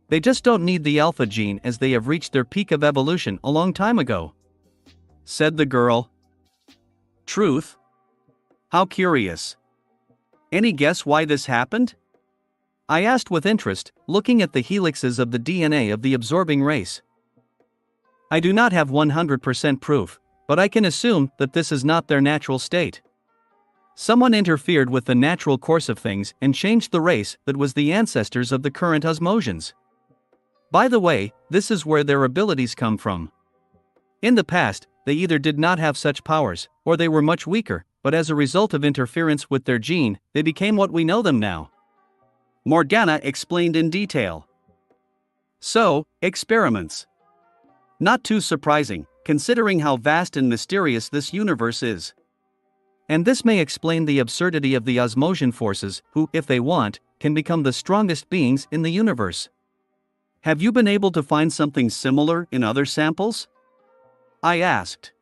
They just don't need the alpha gene as they have reached their peak of evolution a long time ago, said the girl. Truth? How curious. Any guess why this happened? I asked with interest, looking at the helixes of the DNA of the absorbing race. I do not have 100% proof, but I can assume that this is not their natural state. Someone interfered with the natural course of things and changed the race that was the ancestors of the current Osmosians. By the way, this is where their abilities come from. In the past, they either did not have such powers, or they were much weaker, but as a result of interference with their gene, they became what we know them now. Morgana explained in detail. So, experiments. Not too surprising, considering how vast and mysterious this universe is. And this may explain the absurdity of the Osmosian forces, who, if they want, can become the strongest beings in the universe. Have you been able to find something similar in other samples? I asked.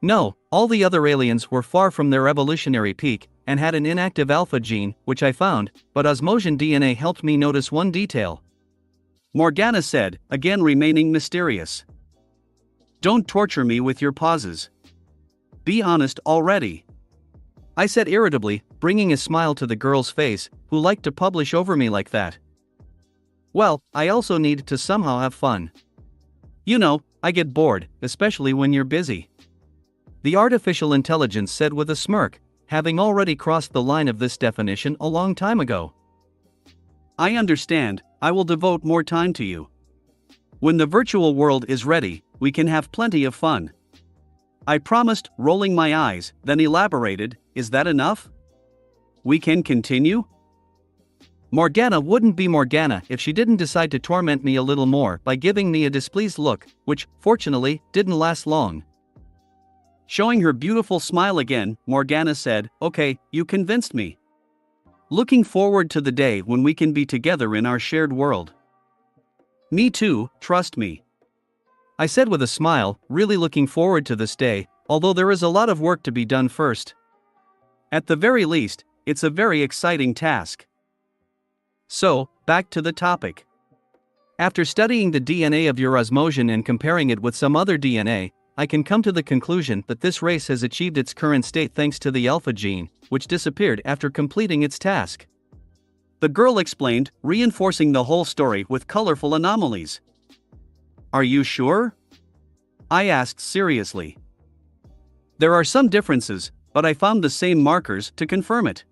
No, all the other aliens were far from their evolutionary peak, and had an inactive alpha gene, which I found, but Osmosian DNA helped me notice one detail. Morgana said, again remaining mysterious. Don't torture me with your pauses. Be honest already. I said irritably, bringing a smile to the girl's face, who liked to publish over me like that. Well, I also need to somehow have fun. You know, I get bored, especially when you're busy. The artificial intelligence said with a smirk, having already crossed the line of this definition a long time ago. I understand, I will devote more time to you. When the virtual world is ready, we can have plenty of fun. I promised, rolling my eyes, then elaborated, is that enough? We can continue? Morgana wouldn't be Morgana if she didn't decide to torment me a little more by giving me a displeased look, which, fortunately, didn't last long. Showing her beautiful smile again, Morgana said, okay, you convinced me. Looking forward to the day when we can be together in our shared world. Me too, trust me. I said with a smile, really looking forward to this day, although there is a lot of work to be done first. At the very least, it's a very exciting task. So, back to the topic. After studying the DNA of your Osmosian and comparing it with some other DNA, I can come to the conclusion that this race has achieved its current state thanks to the alpha gene, which disappeared after completing its task. The girl explained, reinforcing the whole story with colorful anomalies. Are you sure? I asked seriously. There are some differences, but I found the same markers to confirm it.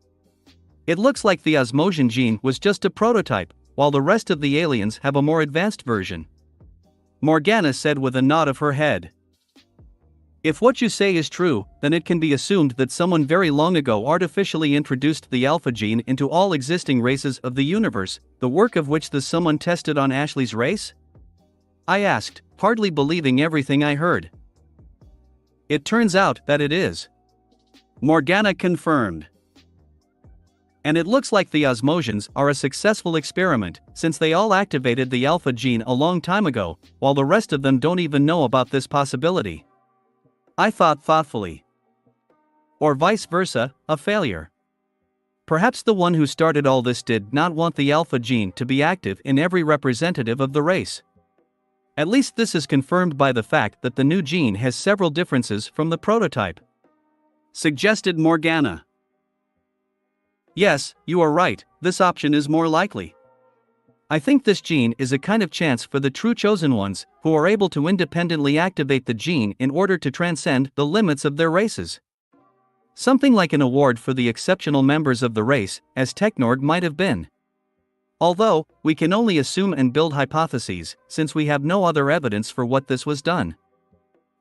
It looks like the Osmosian gene was just a prototype, while the rest of the aliens have a more advanced version. Morgana said with a nod of her head. If what you say is true, then it can be assumed that someone very long ago artificially introduced the alpha gene into all existing races of the universe, the work of which the someone tested on Ashley's race? I asked, hardly believing everything I heard. It turns out that it is. Morgana confirmed. And it looks like the Osmosians are a successful experiment, since they all activated the alpha gene a long time ago, while the rest of them don't even know about this possibility. I thought thoughtfully. Or vice versa, a failure. Perhaps the one who started all this did not want the alpha gene to be active in every representative of the race. At least this is confirmed by the fact that the new gene has several differences from the prototype, suggested Morgana. Yes, you are right, this option is more likely. I think this gene is a kind of chance for the true chosen ones, who are able to independently activate the gene in order to transcend the limits of their races. Something like an award for the exceptional members of the race, as Technord might have been. Although, we can only assume and build hypotheses, since we have no other evidence for what this was done.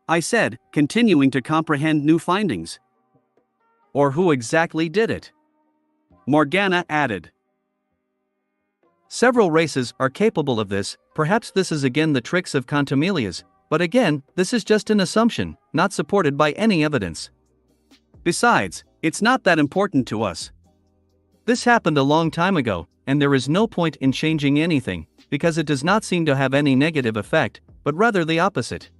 I said, continuing to comprehend new findings. Or who exactly did it? Morgana added. Several races are capable of this, perhaps this is again the tricks of contumelias, but again, this is just an assumption, not supported by any evidence. Besides, it's not that important to us. This happened a long time ago, and there is no point in changing anything, because it does not seem to have any negative effect, but rather the opposite.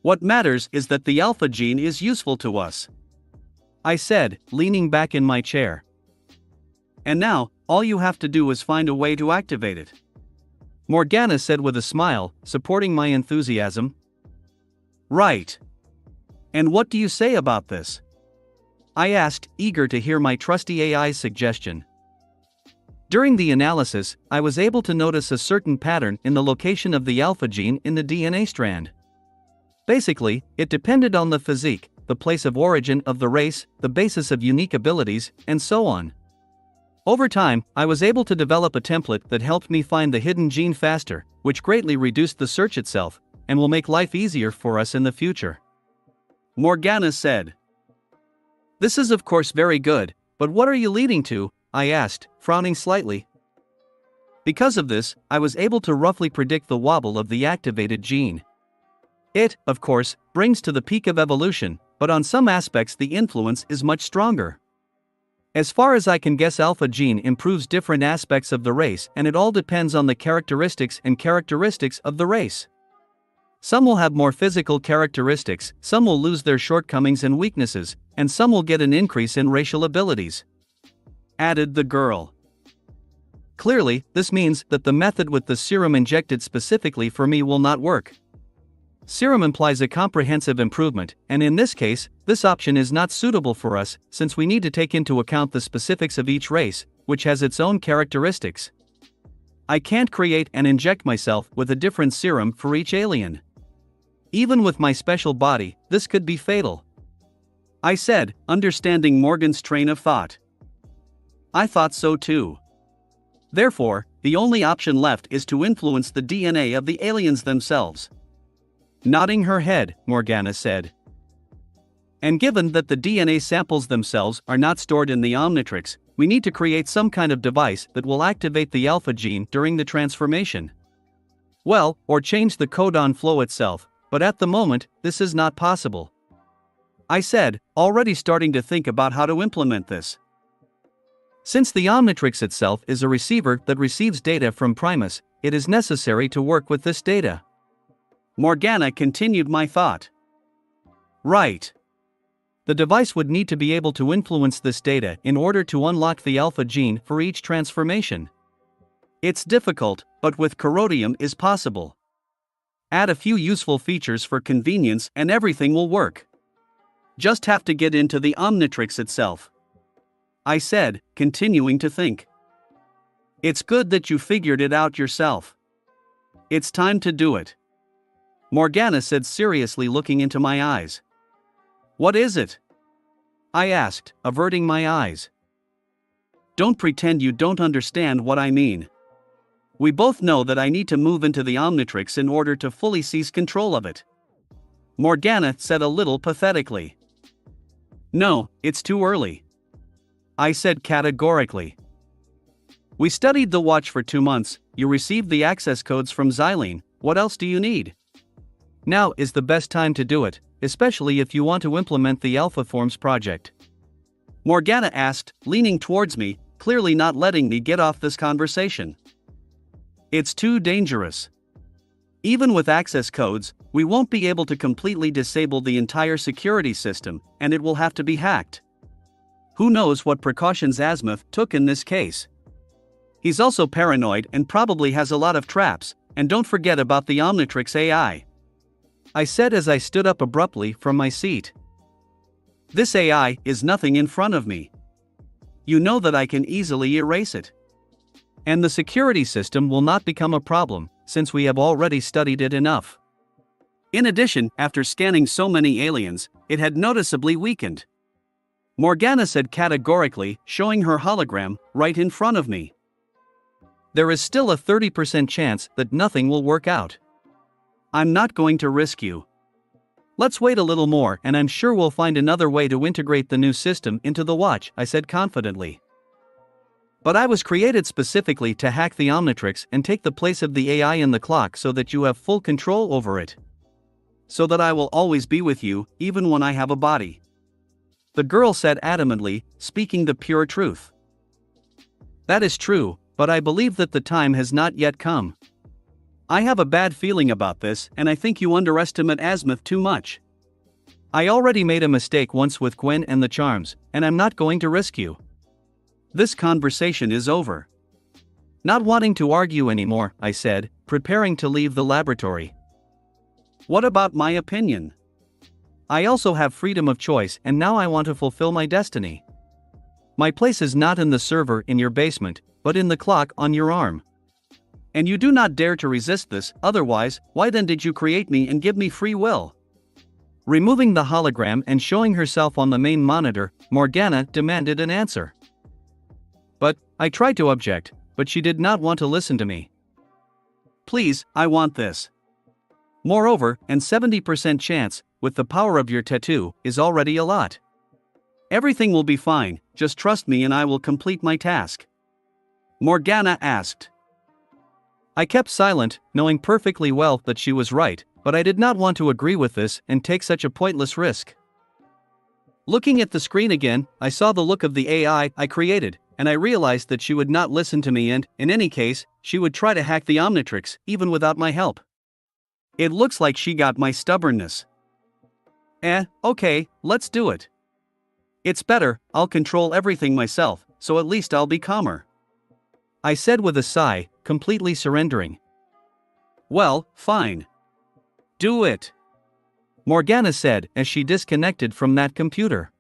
What matters is that the alpha gene is useful to us, I said, leaning back in my chair. And now, all you have to do is find a way to activate it, Morgana said with a smile, supporting my enthusiasm. Right. And what do you say about this? I asked, eager to hear my trusty AI's suggestion. During the analysis, I was able to notice a certain pattern in the location of the alpha gene in the DNA strand. Basically, it depended on the physique, the place of origin of the race, the basis of unique abilities, and so on. Over time, I was able to develop a template that helped me find the hidden gene faster, which greatly reduced the search itself, and will make life easier for us in the future, Morgana said. This is of course very good, but what are you leading to? I asked, frowning slightly. Because of this, I was able to roughly predict the wobble of the activated gene. It, of course, brings to the peak of evolution, but on some aspects the influence is much stronger. As far as I can guess, alpha gene improves different aspects of the race, and it all depends on the characteristics of the race. Some will have more physical characteristics, some will lose their shortcomings and weaknesses, and some will get an increase in racial abilities, added the girl. Clearly, this means that the method with the serum injected specifically for me will not work. Serum implies a comprehensive improvement, and in this case, this option is not suitable for us, since we need to take into account the specifics of each race, which has its own characteristics. I can't create and inject myself with a different serum for each alien. Even with my special body, this could be fatal, I said, understanding Morgan's train of thought. I thought so too. Therefore, the only option left is to influence the DNA of the aliens themselves. Nodding her head, Morgana said. And given that the DNA samples themselves are not stored in the Omnitrix, we need to create some kind of device that will activate the alpha gene during the transformation. Well, or change the codon flow itself, but at the moment, this is not possible, I said, already starting to think about how to implement this. Since the Omnitrix itself is a receiver that receives data from Primus, it is necessary to work with this data. Morgana continued my thought. Right. The device would need to be able to influence this data in order to unlock the alpha gene for each transformation. It's difficult, but with corrodium is possible. Add a few useful features for convenience and everything will work. Just have to get into the Omnitrix itself, I said, continuing to think. It's good that you figured it out yourself. It's time to do it, Morgana said seriously, looking into my eyes. What is it? I asked, averting my eyes. Don't pretend you don't understand what I mean. We both know that I need to move into the Omnitrix in order to fully seize control of it, Morgana said a little pathetically. No, it's too early, I said categorically. We studied the watch for 2 months, you received the access codes from Xylene, what else do you need? Now is the best time to do it, especially if you want to implement the Alpha Forms project, Morgana asked, leaning towards me, clearly not letting me get off this conversation. It's too dangerous. Even with access codes, we won't be able to completely disable the entire security system, and it will have to be hacked. Who knows what precautions Azimuth took in this case? He's also paranoid and probably has a lot of traps, and don't forget about the Omnitrix AI. I said as I stood up abruptly from my seat. This AI is nothing in front of me. You know that I can easily erase it. And the security system will not become a problem, since we have already studied it enough. In addition, after scanning so many aliens, it had noticeably weakened. Morgana said categorically, showing her hologram right in front of me. There is still a 30% chance that nothing will work out. I'm not going to risk you. Let's wait a little more and I'm sure we'll find another way to integrate the new system into the watch, I said confidently. But I was created specifically to hack the Omnitrix and take the place of the AI in the clock so that you have full control over it. So that I will always be with you, even when I have a body. The girl said adamantly, speaking the pure truth. That is true, but I believe that the time has not yet come. I have a bad feeling about this, and I think you underestimate Azimuth too much. I already made a mistake once with Gwen and the charms, and I'm not going to risk you. This conversation is over. Not wanting to argue anymore, I said, preparing to leave the laboratory. What about my opinion? I also have freedom of choice and now I want to fulfill my destiny. My place is not in the server in your basement, but in the clock on your arm. And you do not dare to resist this, otherwise, why then did you create me and give me free will? Removing the hologram and showing herself on the main monitor, Morgana demanded an answer. But, I tried to object, but she did not want to listen to me. Please, I want this. Moreover, and 70% chance, with the power of your tattoo, is already a lot. Everything will be fine, just trust me and I will complete my task. Morgana asked. I kept silent, knowing perfectly well that she was right, but I did not want to agree with this and take such a pointless risk. Looking at the screen again, I saw the look of the AI I created, and I realized that she would not listen to me and, in any case, she would try to hack the Omnitrix, even without my help. It looks like she got my stubbornness. Okay, let's do it. It's better, I'll control everything myself, so at least I'll be calmer. I said with a sigh, completely surrendering. Well, fine. Do it. Morgana said as she disconnected from that computer.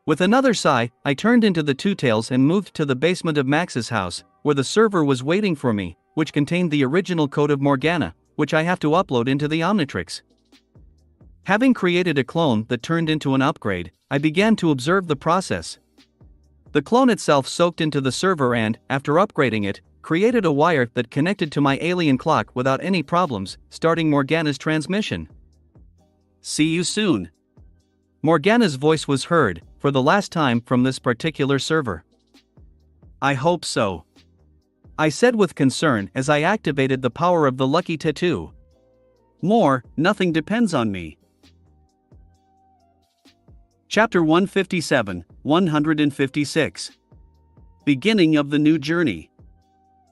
With another sigh, I turned into the Two Tails and moved to the basement of Max's house, where the server was waiting for me, which contained the original code of Morgana, which I have to upload into the Omnitrix. Having created a clone that turned into an upgrade, I began to observe the process. The clone itself soaked into the server and, after upgrading it, created a wire that connected to my alien clock without any problems, starting Morgana's transmission. See you soon. Morgana's voice was heard, for the last time from this particular server. I hope so. I said with concern as I activated the power of the lucky tattoo. Nothing depends on me. Chapter 157, 156. Beginning of the new journey.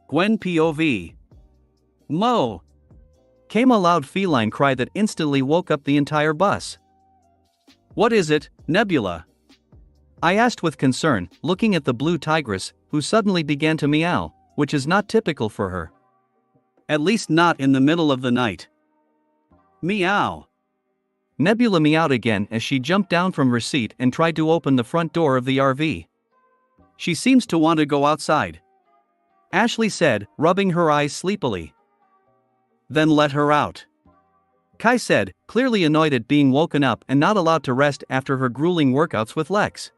Gwen POV. Mo! Came a loud feline cry that instantly woke up the entire bus. What is it, Nebula? I asked with concern, looking at the blue tigress, who suddenly began to meow, which is not typical for her. At least not in the middle of the night. Meow. Nebula meowed again as she jumped down from her seat and tried to open the front door of the RV. She seems to want to go outside. Ashley said, rubbing her eyes sleepily. Then let her out. Kai said, clearly annoyed at being woken up and not allowed to rest after her grueling workouts with Lex.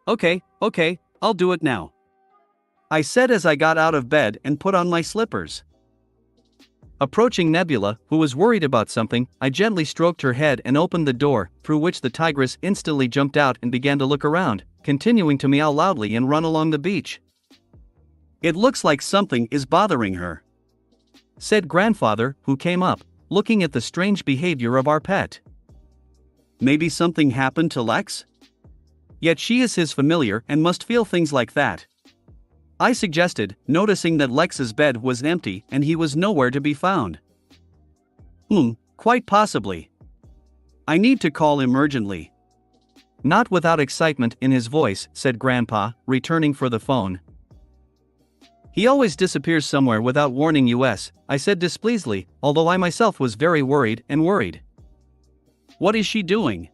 Okay, I'll do it now. I said as I got out of bed and put on my slippers. Approaching Nebula, who was worried about something, I gently stroked her head and opened the door, through which the tigress instantly jumped out and began to look around, continuing to meow loudly and run along the beach. It looks like something is bothering her, said grandfather, who came up, looking at the strange behavior of our pet. Maybe something happened to Lex? Yet she is his familiar and must feel things like that. I suggested, noticing that Lex's bed was empty and he was nowhere to be found. Quite possibly. I need to call him urgently. Not without excitement in his voice, said Grandpa, returning for the phone. He always disappears somewhere without warning us, I said displeasedly, although I myself was very worried. What is she doing?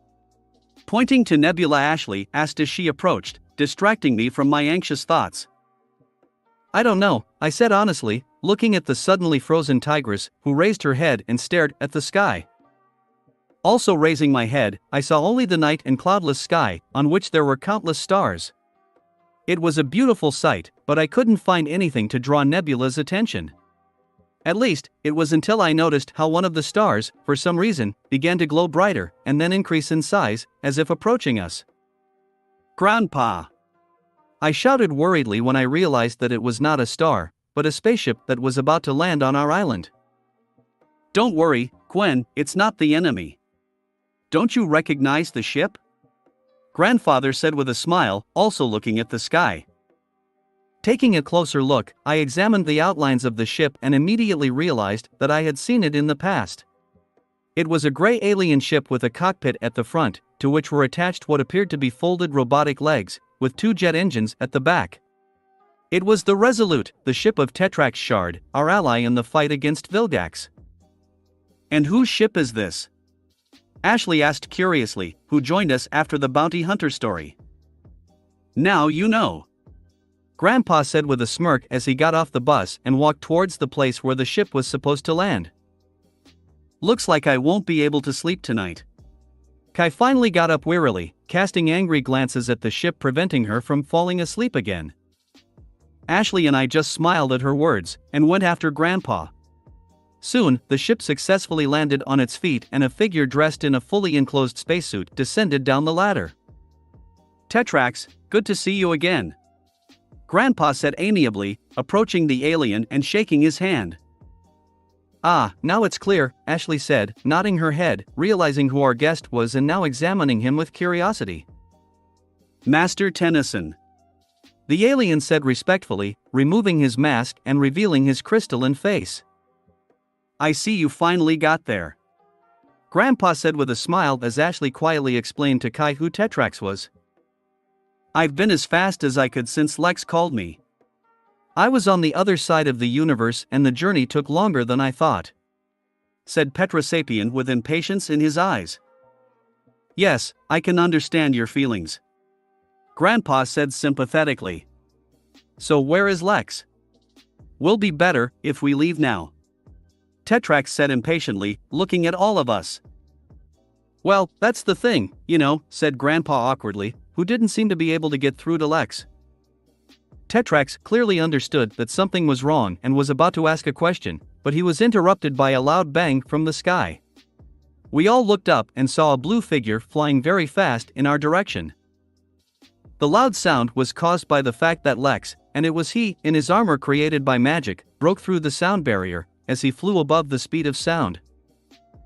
Pointing to Nebula, Ashley asked as she approached, distracting me from my anxious thoughts. I don't know, I said honestly, looking at the suddenly frozen tigress, who raised her head and stared at the sky. Also raising my head, I saw only the night and cloudless sky, on which there were countless stars. It was a beautiful sight, but I couldn't find anything to draw Nebula's attention. At least, it was until I noticed how one of the stars, for some reason, began to glow brighter, and then increase in size, as if approaching us. Grandpa! I shouted worriedly when I realized that it was not a star, but a spaceship that was about to land on our island. Don't worry, Gwen, it's not the enemy. Don't you recognize the ship? Grandfather said with a smile, also looking at the sky. Taking a closer look, I examined the outlines of the ship and immediately realized that I had seen it in the past. It was a gray alien ship with a cockpit at the front, to which were attached what appeared to be folded robotic legs, with 2 jet engines at the back. It was the Resolute, the ship of Tetrax Shard, our ally in the fight against Vilgax. And whose ship is this? Ashley asked curiously, who joined us after the bounty hunter story. Now you know. Grandpa said with a smirk as he got off the bus and walked towards the place where the ship was supposed to land. Looks like I won't be able to sleep tonight. Kai finally got up wearily, casting angry glances at the ship, preventing her from falling asleep again. Ashley and I just smiled at her words, and went after Grandpa. Soon, the ship successfully landed on its feet and a figure dressed in a fully enclosed spacesuit descended down the ladder. Tetrax, good to see you again. Grandpa said amiably, approaching the alien and shaking his hand. Ah, now it's clear, Ashley said, nodding her head, realizing who our guest was and now examining him with curiosity. Master Tennyson. The alien said respectfully, removing his mask and revealing his crystalline face. I see you finally got there. Grandpa said with a smile as Ashley quietly explained to Kai who Tetrax was. I've been as fast as I could since Lex called me. I was on the other side of the universe and the journey took longer than I thought, said Petrosapien with impatience in his eyes. Yes, I can understand your feelings. Grandpa said sympathetically. So where is Lex? We'll be better if we leave now. Tetrax said impatiently, looking at all of us. Well, that's the thing, said Grandpa awkwardly, who didn't seem to be able to get through to Lex. Tetrax clearly understood that something was wrong and was about to ask a question, but he was interrupted by a loud bang from the sky. We all looked up and saw a blue figure flying very fast in our direction. The loud sound was caused by the fact that Lex, and it was he, in his armor created by magic, broke through the sound barrier, as he flew above the speed of sound.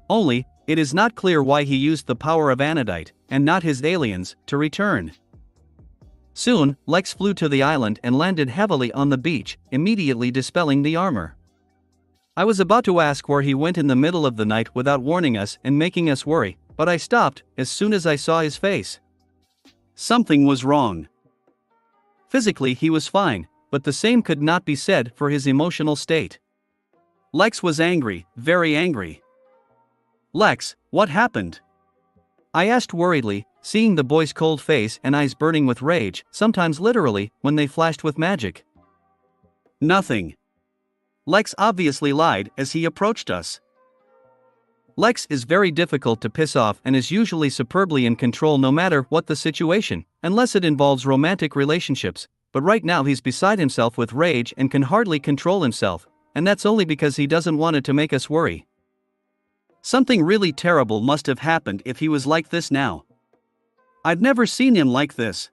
Only, it is not clear why he used the power of Anodite, and not his aliens, to return. Soon, Lex flew to the island and landed heavily on the beach, immediately dispelling the armor. I was about to ask where he went in the middle of the night without warning us and making us worry, but I stopped as soon as I saw his face. Something was wrong. Physically he was fine, but the same could not be said for his emotional state. Lex was angry, very angry. Lex, what happened? I asked worriedly, seeing the boy's cold face and eyes burning with rage, sometimes literally, when they flashed with magic. Nothing. Lex obviously lied as he approached us. Lex is very difficult to piss off and is usually superbly in control no matter what the situation, unless it involves romantic relationships, but right now he's beside himself with rage and can hardly control himself, and that's only because he doesn't want it to make us worry. Something really terrible must have happened if he was like this now. I've never seen him like this.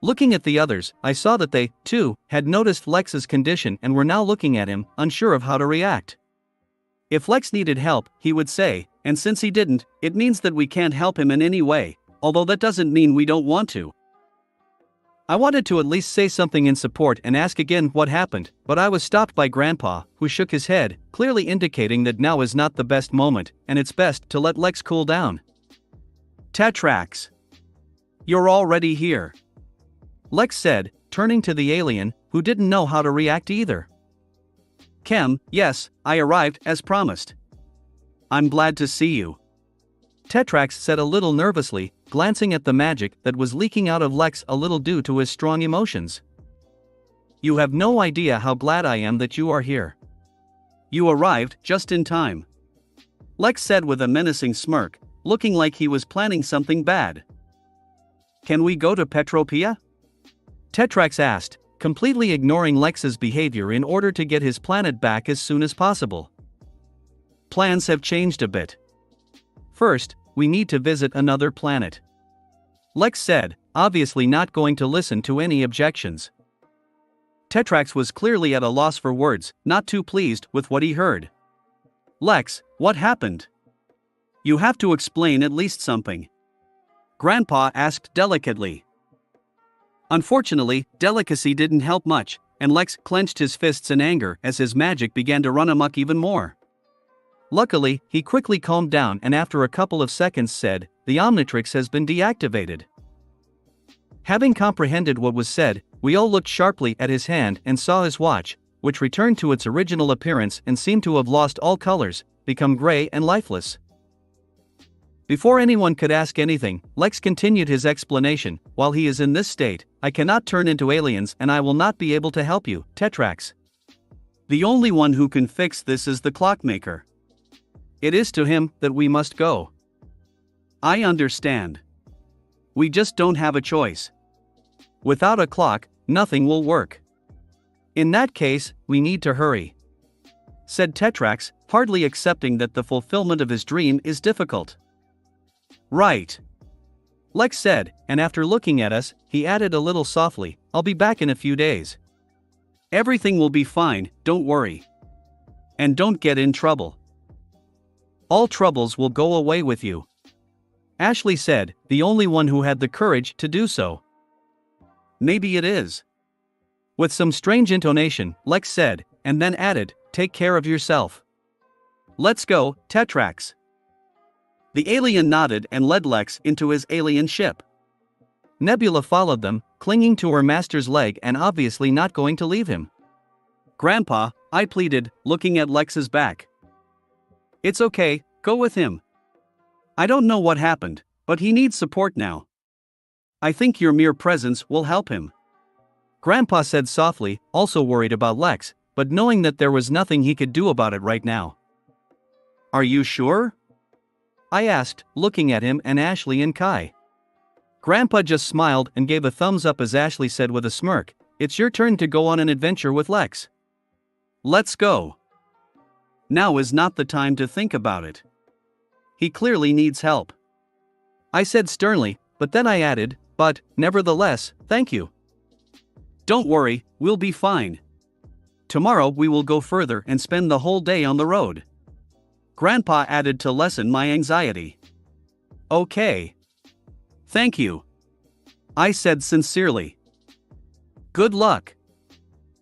Looking at the others, I saw that they, too, had noticed Lex's condition and were now looking at him, unsure of how to react. If Lex needed help, he would say, and since he didn't, it means that we can't help him in any way, although that doesn't mean we don't want to. I wanted to at least say something in support and ask again what happened, but I was stopped by Grandpa, who shook his head, clearly indicating that now is not the best moment, and it's best to let Lex cool down. Tetrax. You're already here. Lex said, turning to the alien, who didn't know how to react either. Chem, yes, I arrived as promised. I'm glad to see you. Tetrax said a little nervously, glancing at the magic that was leaking out of Lex a little due to his strong emotions. You have no idea how glad I am that you are here. You arrived just in time. Lex said with a menacing smirk, looking like he was planning something bad. Can we go to Petropia? Tetrax asked, completely ignoring Lex's behavior in order to get his planet back as soon as possible. Plans have changed a bit. First, we need to visit another planet. Lex said, obviously not going to listen to any objections. Tetrax was clearly at a loss for words, not too pleased with what he heard. Lex, what happened? You have to explain at least something. Grandpa asked delicately. Unfortunately, delicacy didn't help much, and Lex clenched his fists in anger as his magic began to run amok even more. Luckily, he quickly calmed down and after a couple of seconds said, "The Omnitrix has been deactivated." Having comprehended what was said, we all looked sharply at his hand and saw his watch, which returned to its original appearance and seemed to have lost all colors, become gray and lifeless. Before anyone could ask anything, Lex continued his explanation. While he is in this state, I cannot turn into aliens and I will not be able to help you, Tetrax. The only one who can fix this is the clockmaker. It is to him that we must go. I understand. We just don't have a choice. Without a clock, nothing will work. In that case, we need to hurry, said Tetrax, hardly accepting that the fulfillment of his dream is difficult. Right. Lex said, and after looking at us, he added a little softly, I'll be back in a few days. Everything will be fine, don't worry. And don't get in trouble. All troubles will go away with you. Ashley said, the only one who had the courage to do so. Maybe it is. With some strange intonation, Lex said, and then added, take care of yourself. Let's go, Tetrax. The alien nodded and led Lex into his alien ship. Nebula followed them, clinging to her master's leg and obviously not going to leave him. Grandpa, I pleaded, looking at Lex's back. It's okay, go with him. I don't know what happened, but he needs support now. I think your mere presence will help him. Grandpa said softly, also worried about Lex, but knowing that there was nothing he could do about it right now. Are you sure? I asked, looking at him and Ashley and Kai. Grandpa just smiled and gave a thumbs up as Ashley said with a smirk, it's your turn to go on an adventure with Lex. Let's go. Now is not the time to think about it. He clearly needs help. I said sternly, but then I added, but, nevertheless, thank you. Don't worry, we'll be fine. Tomorrow we will go further and spend the whole day on the road. Grandpa added to lessen my anxiety. Okay. Thank you. I said sincerely. Good luck.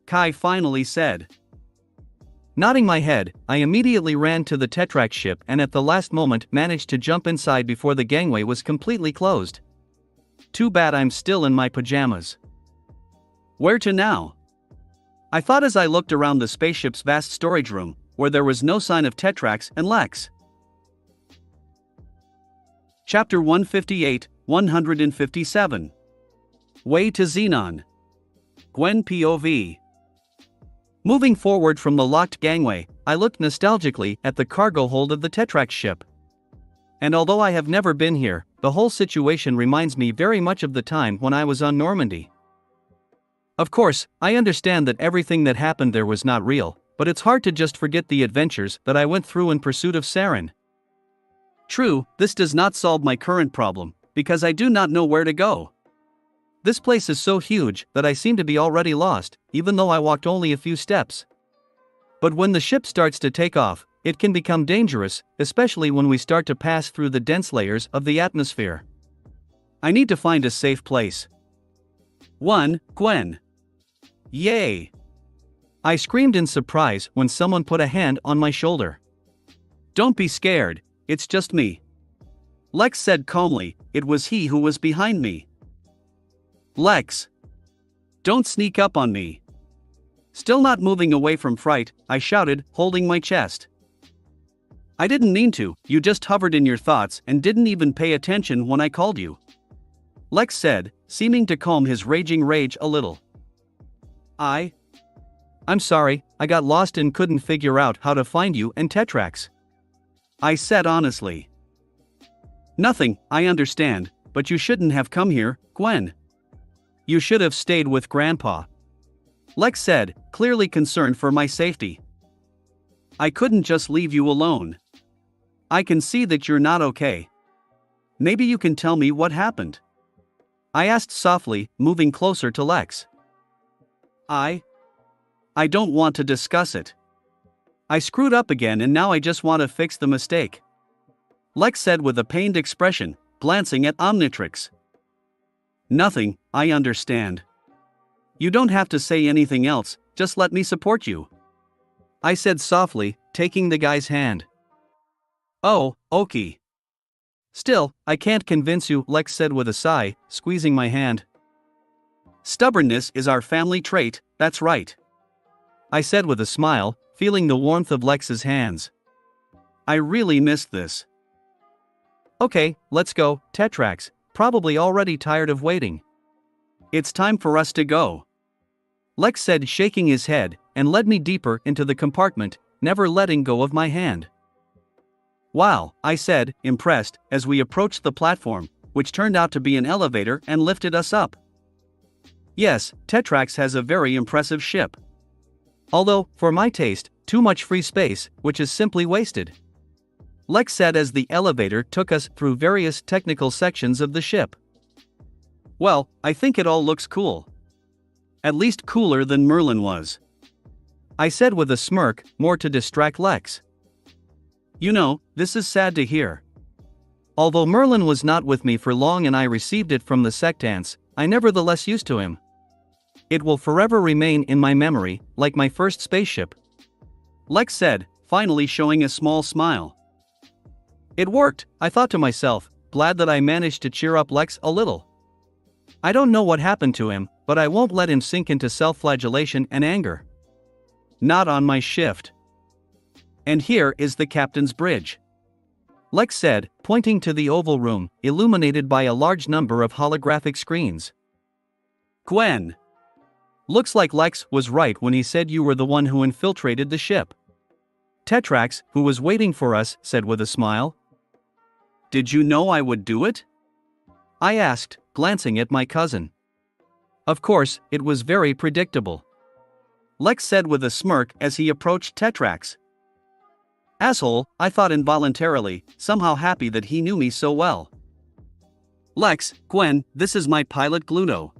Kai finally said. Nodding my head, I immediately ran to the Tetrax ship and at the last moment managed to jump inside before the gangway was completely closed. Too bad I'm still in my pajamas. Where to now? I thought as I looked around the spaceship's vast storage room, where there was no sign of Tetrax and Lex. Chapter 158, 157. Way to Xenon. Gwen POV. Moving forward from the locked gangway, I looked nostalgically at the cargo hold of the Tetrax ship. And although I have never been here, the whole situation reminds me very much of the time when I was on Normandy. Of course, I understand that everything that happened there was not real, but it's hard to just forget the adventures that I went through in pursuit of Saren. True, this does not solve my current problem, because I do not know where to go. This place is so huge that I seem to be already lost, even though I walked only a few steps. But when the ship starts to take off, it can become dangerous, especially when we start to pass through the dense layers of the atmosphere. I need to find a safe place. 1. Gwen. Yay! I screamed in surprise when someone put a hand on my shoulder. Don't be scared, it's just me. Lex said calmly. It was he who was behind me. Lex! Don't sneak up on me. Still not moving away from fright, I shouted, holding my chest. I didn't mean to, you just hovered in your thoughts and didn't even pay attention when I called you. Lex said, seeming to calm his raging rage a little. I'm sorry, I got lost and couldn't figure out how to find you and Tetrax. I said honestly. Nothing, I understand, but you shouldn't have come here, Gwen. You should have stayed with Grandpa. Lex said, clearly concerned for my safety. I couldn't just leave you alone. I can see that you're not okay. Maybe you can tell me what happened. I asked softly, moving closer to Lex. I don't want to discuss it. I screwed up again and now I just want to fix the mistake. Lex said with a pained expression, glancing at Omnitrix. Nothing, I understand. You don't have to say anything else, just let me support you. I said softly, taking the guy's hand. Oh, okay. Still, I can't convince you, Lex said with a sigh, squeezing my hand. Stubbornness is our family trait, that's right. I said with a smile, feeling the warmth of Lex's hands. I really missed this. Okay, let's go, Tetrax, probably already tired of waiting. It's time for us to go. Lex said, shaking his head, and led me deeper into the compartment, never letting go of my hand. Wow, I said, impressed, as we approached the platform, which turned out to be an elevator and lifted us up. Yes, Tetrax has a very impressive ship. Although, for my taste, too much free space, which is simply wasted. Lex said as the elevator took us through various technical sections of the ship. Well, I think it all looks cool. At least cooler than Merlin was. I said with a smirk, more to distract Lex. You know, this is sad to hear. Although Merlin was not with me for long and I received it from the sectants, I nevertheless used to him. It will forever remain in my memory, like my first spaceship. Lex said, finally showing a small smile. It worked, I thought to myself, glad that I managed to cheer up Lex a little. I don't know what happened to him, but I won't let him sink into self-flagellation and anger. Not on my shift. And here is the captain's bridge. Lex said, pointing to the oval room, illuminated by a large number of holographic screens. Gwen. Looks like Lex was right when he said you were the one who infiltrated the ship. Tetrax, who was waiting for us, said with a smile. Did you know I would do it? I asked, glancing at my cousin. Of course, it was very predictable. Lex said with a smirk as he approached Tetrax. Asshole, I thought involuntarily, somehow happy that he knew me so well. Lex, Gwen, this is my pilot Gluto.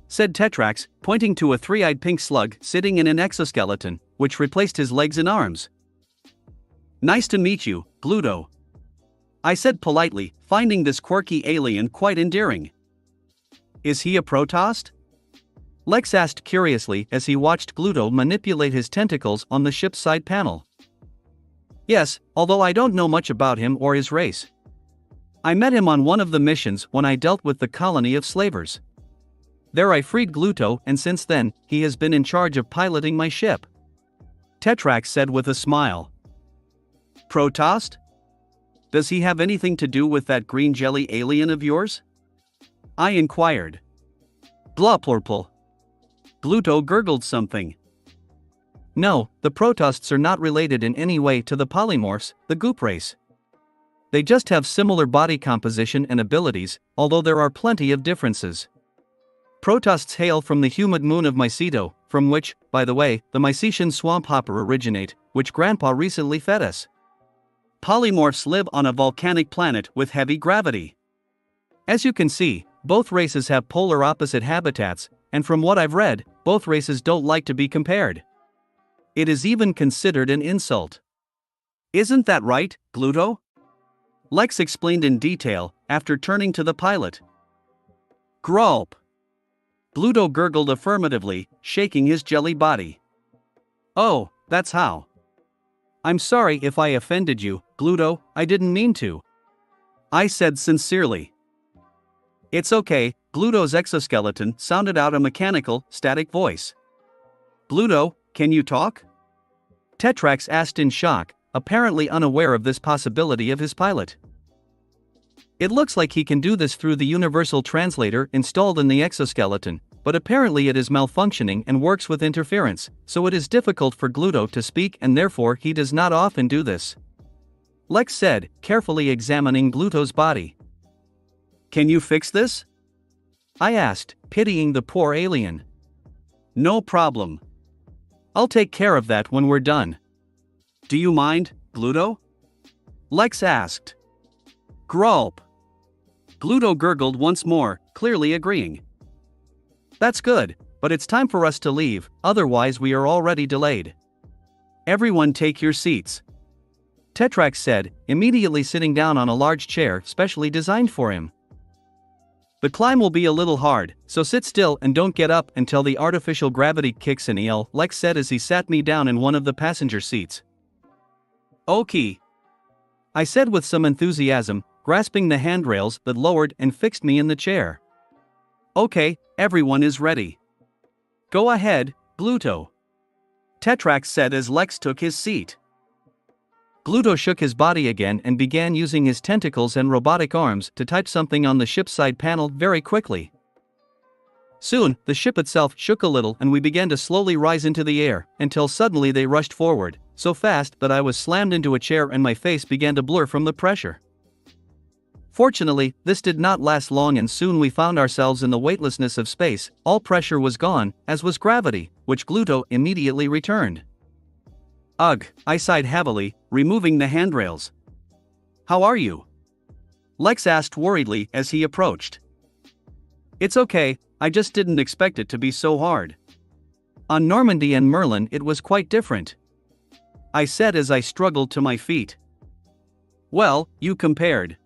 Said Tetrax, pointing to a three-eyed pink slug sitting in an exoskeleton, which replaced his legs and arms. Nice to meet you, Gluto. I said politely, finding this quirky alien quite endearing. Is he a Protoss? Lex asked curiously as he watched Gluto manipulate his tentacles on the ship's side panel. Yes, although I don't know much about him or his race. I met him on one of the missions when I dealt with the colony of slavers. There I freed Gluto and since then, he has been in charge of piloting my ship. Tetrax said with a smile. Protoss? Does he have anything to do with that green jelly alien of yours? I inquired. Blurplurple. Gluto gurgled something. No, the Protoss are not related in any way to the polymorphs, the goop race. They just have similar body composition and abilities, although there are plenty of differences. Protoss hail from the humid moon of Myceto, from which, by the way, the Mycetian swamp hopper originate, which Grandpa recently fed us. Polymorphs live on a volcanic planet with heavy gravity. As you can see, both races have polar opposite habitats, and from what I've read, both races don't like to be compared. It is even considered an insult. Isn't that right, Gluto? Lex explained in detail, after turning to the pilot. Gulp! Gluto gurgled affirmatively, shaking his jelly body. Oh, that's how. I'm sorry if I offended you, Gluto, I didn't mean to. I said sincerely. It's okay, Gluto's exoskeleton sounded out a mechanical, static voice. Gluto, can you talk? Tetrax asked in shock, apparently unaware of this possibility of his pilot. It looks like he can do this through the universal translator installed in the exoskeleton, but apparently it is malfunctioning and works with interference, so it is difficult for Gluto to speak and therefore he does not often do this. Lex said, carefully examining Gluto's body. Can you fix this? I asked, pitying the poor alien. No problem. I'll take care of that when we're done. Do you mind, Gluto? Lex asked. Gulp! Gluto gurgled once more, clearly agreeing. That's good, but it's time for us to leave, otherwise we are already delayed. Everyone take your seats. Tetrax said, immediately sitting down on a large chair specially designed for him. The climb will be a little hard, so sit still and don't get up until the artificial gravity kicks in, Lex said as he sat me down in one of the passenger seats. Okay. I said with some enthusiasm, grasping the handrails that lowered and fixed me in the chair. Okay, everyone is ready. Go ahead, Gluto. Tetrax said as Lex took his seat. Gluto shook his body again and began using his tentacles and robotic arms to type something on the ship's side panel very quickly. Soon, the ship itself shook a little and we began to slowly rise into the air, until suddenly they rushed forward, so fast that I was slammed into a chair and my face began to blur from the pressure. Fortunately, this did not last long and soon we found ourselves in the weightlessness of space. All pressure was gone, as was gravity, which Gluto immediately returned. Ugh, I sighed heavily, removing the handrails. How are you? Lex asked worriedly as he approached. It's okay, I just didn't expect it to be so hard. On Normandy and Merlin it was quite different. I said as I struggled to my feet. Well, you compared.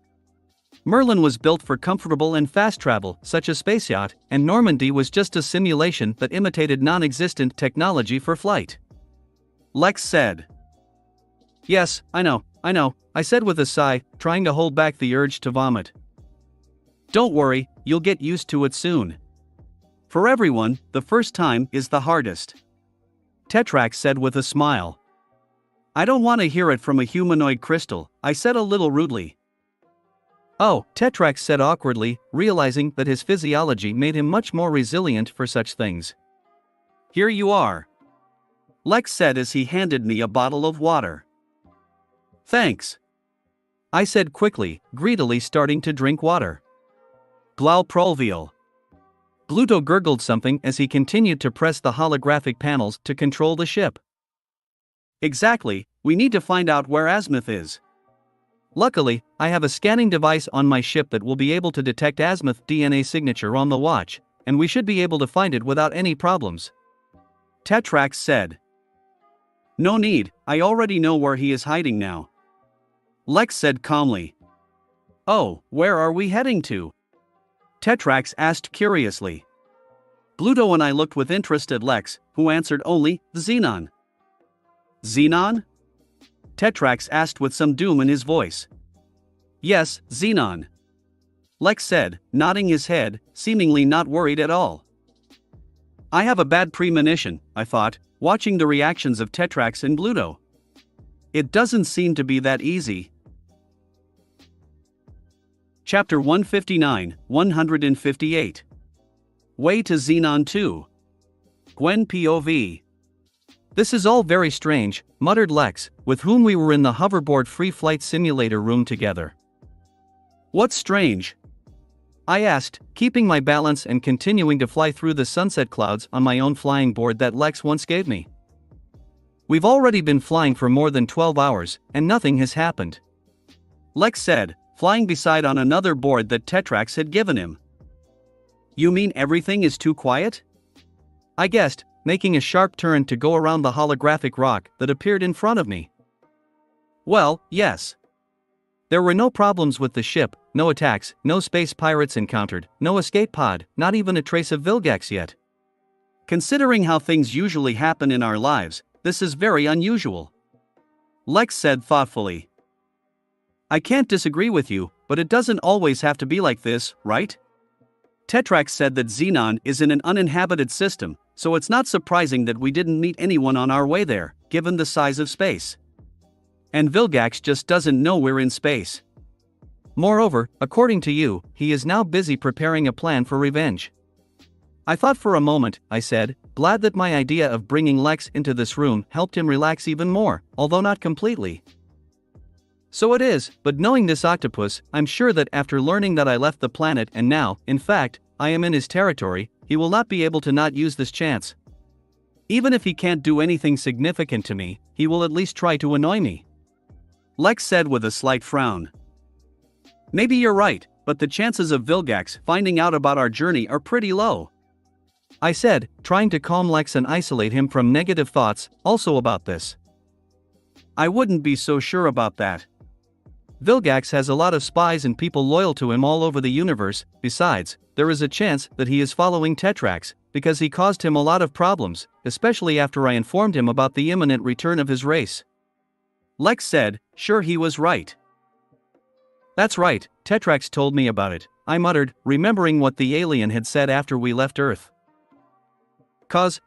Merlin was built for comfortable and fast travel, such as space yacht, and Normandy was just a simulation that imitated non-existent technology for flight. Lex said. Yes, I know, I said with a sigh, trying to hold back the urge to vomit. Don't worry, you'll get used to it soon. For everyone, the first time is the hardest. Tetrax said with a smile. I don't want to hear it from a humanoid crystal, I said a little rudely. Oh, Tetrax said awkwardly, realizing that his physiology made him much more resilient for such things. Here you are. Lex said as he handed me a bottle of water. Thanks. I said quickly, greedily starting to drink water. Glau Prolvial. Gluto gurgled something as he continued to press the holographic panels to control the ship. Exactly, we need to find out where Azimuth is. Luckily, I have a scanning device on my ship that will be able to detect Azimuth DNA signature on the watch, and we should be able to find it without any problems. Tetrax said. No need, I already know where he is hiding now. Lex said calmly. Oh, where are we heading to? Tetrax asked curiously. Gluto and I looked with interest at Lex, who answered only, the Xenon. Xenon? Tetrax asked with some doom in his voice. Yes, Xenon. Lex said, nodding his head, seemingly not worried at all. I have a bad premonition, I thought, watching the reactions of Tetrax and Gluto. It doesn't seem to be that easy. Chapter 159, 158. Way to Xenon 2. Gwen POV. This is all very strange, muttered Lex, with whom we were in the hoverboard free flight simulator room together. What's strange? I asked, keeping my balance and continuing to fly through the sunset clouds on my own flying board that Lex once gave me. We've already been flying for more than 12 hours, and nothing has happened. Lex said, flying beside on another board that Tetrax had given him. You mean everything is too quiet? I guessed, making a sharp turn to go around the holographic rock that appeared in front of me. Well, yes. There were no problems with the ship, no attacks, no space pirates encountered, no escape pod, not even a trace of Vilgax yet. Considering how things usually happen in our lives, this is very unusual. Lex said thoughtfully. I can't disagree with you, but it doesn't always have to be like this, right? Tetrax said that Xenon is in an uninhabited system, so it's not surprising that we didn't meet anyone on our way there, given the size of space. And Vilgax just doesn't know we're in space. Moreover, according to you, he is now busy preparing a plan for revenge. I thought for a moment, I said, glad that my idea of bringing Lex into this room helped him relax even more, although not completely. So it is, but knowing this octopus, I'm sure that after learning that I left the planet and now, in fact, I am in his territory, he will not be able to not use this chance. Even if he can't do anything significant to me, he will at least try to annoy me. Lex said with a slight frown. Maybe you're right, but the chances of Vilgax finding out about our journey are pretty low. I said, trying to calm Lex and isolate him from negative thoughts, also about this. I wouldn't be so sure about that. Vilgax has a lot of spies and people loyal to him all over the universe. Besides, there is a chance that he is following Tetrax, because he caused him a lot of problems, especially after I informed him about the imminent return of his race. Lex said, sure, he was right. That's right, Tetrax told me about it, I muttered, remembering what the alien had said after we left Earth.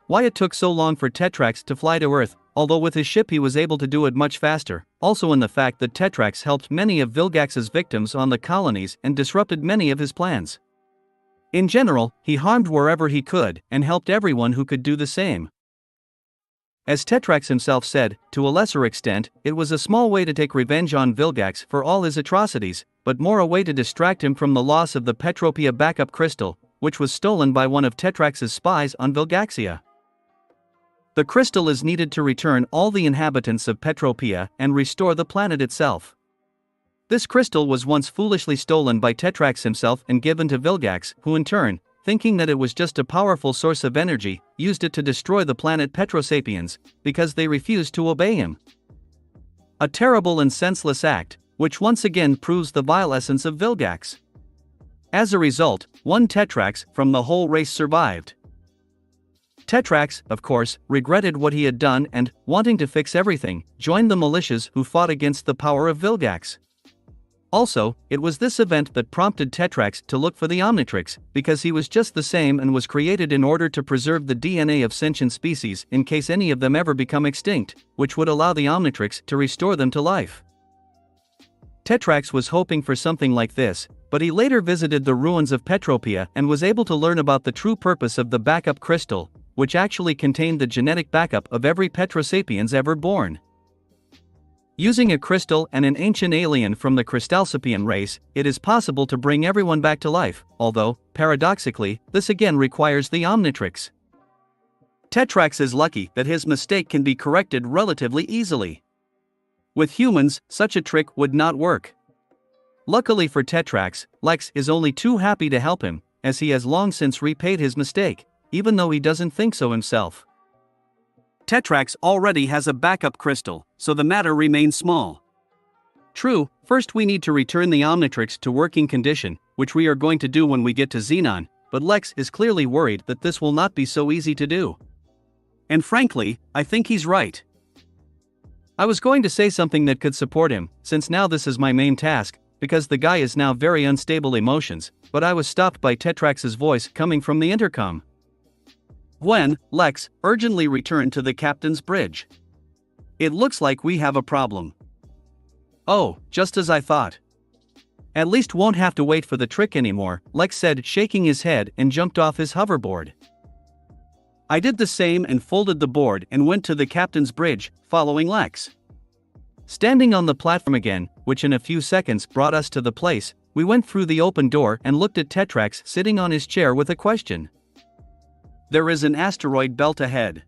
Why it took so long for Tetrax to fly to Earth, although with his ship he was able to do it much faster, also in the fact that Tetrax helped many of Vilgax's victims on the colonies and disrupted many of his plans. In general, he harmed wherever he could, and helped everyone who could do the same. As Tetrax himself said, to a lesser extent, it was a small way to take revenge on Vilgax for all his atrocities, but more a way to distract him from the loss of the Petropia backup crystal, which was stolen by one of Tetrax's spies on Vilgaxia. The crystal is needed to return all the inhabitants of Petropia and restore the planet itself. This crystal was once foolishly stolen by Tetrax himself and given to Vilgax, who in turn, thinking that it was just a powerful source of energy, used it to destroy the planet Petrosapiens, because they refused to obey him. A terrible and senseless act, which once again proves the vile essence of Vilgax. As a result, one Tetrax from the whole race survived. Tetrax, of course, regretted what he had done and, wanting to fix everything, joined the militias who fought against the power of Vilgax. Also, it was this event that prompted Tetrax to look for the Omnitrix, because he was just the same and was created in order to preserve the DNA of sentient species in case any of them ever become extinct, which would allow the Omnitrix to restore them to life. Tetrax was hoping for something like this, but he later visited the ruins of Petropia and was able to learn about the true purpose of the backup crystal, which actually contained the genetic backup of every Petrosapiens ever born. Using a crystal and an ancient alien from the Crystalsapien race, it is possible to bring everyone back to life, although, paradoxically, this again requires the Omnitrix. Tetrax is lucky that his mistake can be corrected relatively easily. With humans, such a trick would not work. Luckily for Tetrax, Lex is only too happy to help him, as he has long since repaid his mistake, even though he doesn't think so himself. Tetrax already has a backup crystal, so the matter remains small. True, first we need to return the Omnitrix to working condition, which we are going to do when we get to Xenon, but Lex is clearly worried that this will not be so easy to do. And frankly, I think he's right. I was going to say something that could support him, since now this is my main task, because the guy is now very unstable emotions, but I was stopped by Tetrax's voice coming from the intercom. Gwen, Lex, urgently return to the captain's bridge. It looks like we have a problem. Oh, just as I thought. At least won't have to wait for the trick anymore, Lex said, shaking his head, and jumped off his hoverboard. I did the same and folded the board and went to the captain's bridge, following Lex. Standing on the platform again, which in a few seconds brought us to the place, we went through the open door and looked at Tetrax sitting on his chair with a question. There is an asteroid belt ahead.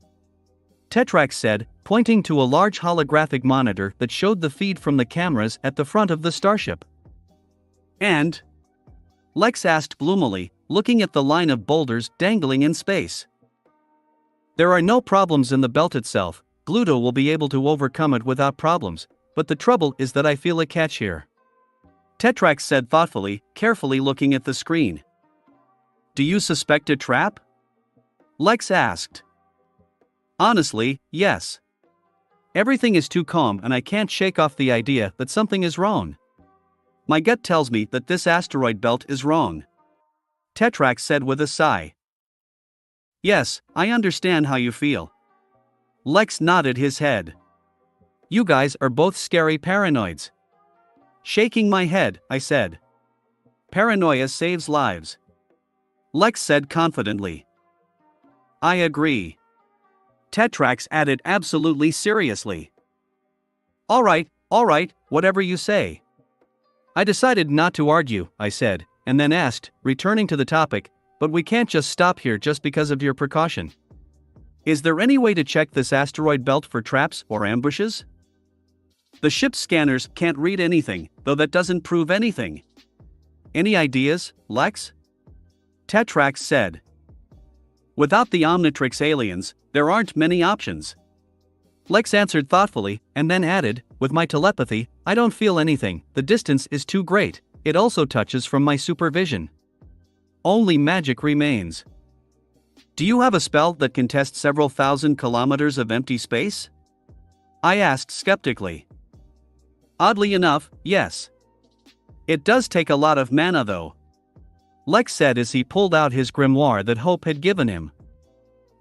Tetrax said, pointing to a large holographic monitor that showed the feed from the cameras at the front of the starship. And? Lex asked gloomily, looking at the line of boulders dangling in space. There are no problems in the belt itself, Gluto will be able to overcome it without problems, but the trouble is that I feel a catch here. Tetrax said thoughtfully, carefully looking at the screen. Do you suspect a trap? Lex asked. Honestly, yes. Everything is too calm and I can't shake off the idea that something is wrong. My gut tells me that this asteroid belt is wrong. Tetrax said with a sigh. Yes, I understand how you feel. Lex nodded his head. You guys are both scary paranoids. Shaking my head, I said. Paranoia saves lives. Lex said confidently. I agree. Tetrax added absolutely seriously. All right, whatever you say. I decided not to argue, I said, and then asked, returning to the topic, but we can't just stop here just because of your precaution. Is there any way to check this asteroid belt for traps or ambushes? The ship's scanners can't read anything, though that doesn't prove anything. Any ideas, Lex? Tetrax said. Without the Omnitrix aliens, there aren't many options. Lex answered thoughtfully, and then added, with my telepathy, I don't feel anything, the distance is too great, it also touches from my supervision. Only magic remains. Do you have a spell that can test several thousand kilometers of empty space? I asked skeptically. Oddly enough, yes. It does take a lot of mana though. Lex said as he pulled out his grimoire that Hope had given him.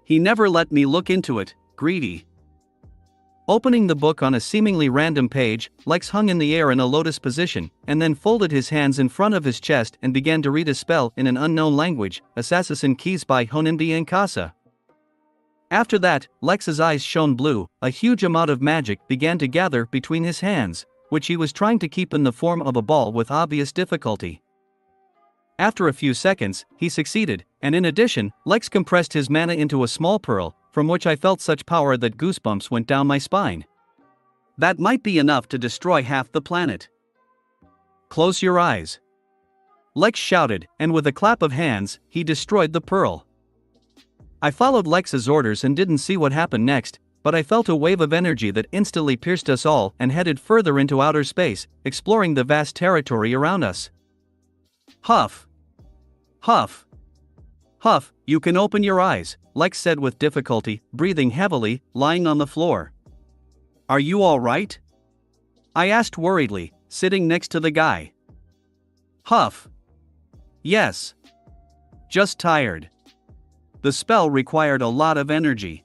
He never let me look into it, greedy. Opening the book on a seemingly random page, Lex hung in the air in a lotus position, and then folded his hands in front of his chest and began to read a spell in an unknown language, Assassin Keys by Honindi and Casa. After that, Lex's eyes shone blue, a huge amount of magic began to gather between his hands, which he was trying to keep in the form of a ball with obvious difficulty. After a few seconds, he succeeded, and in addition, Lex compressed his mana into a small pearl, from which I felt such power that goosebumps went down my spine. That might be enough to destroy half the planet. Close your eyes. Lex shouted, and with a clap of hands, he destroyed the pearl. I followed Lex's orders and didn't see what happened next, but I felt a wave of energy that instantly pierced us all and headed further into outer space, exploring the vast territory around us. Huff. Huff. Huff, you can open your eyes, Lex said with difficulty, breathing heavily, lying on the floor. Are you all right? I asked worriedly, sitting next to the guy. Huff. Yes. Just tired. The spell required a lot of energy.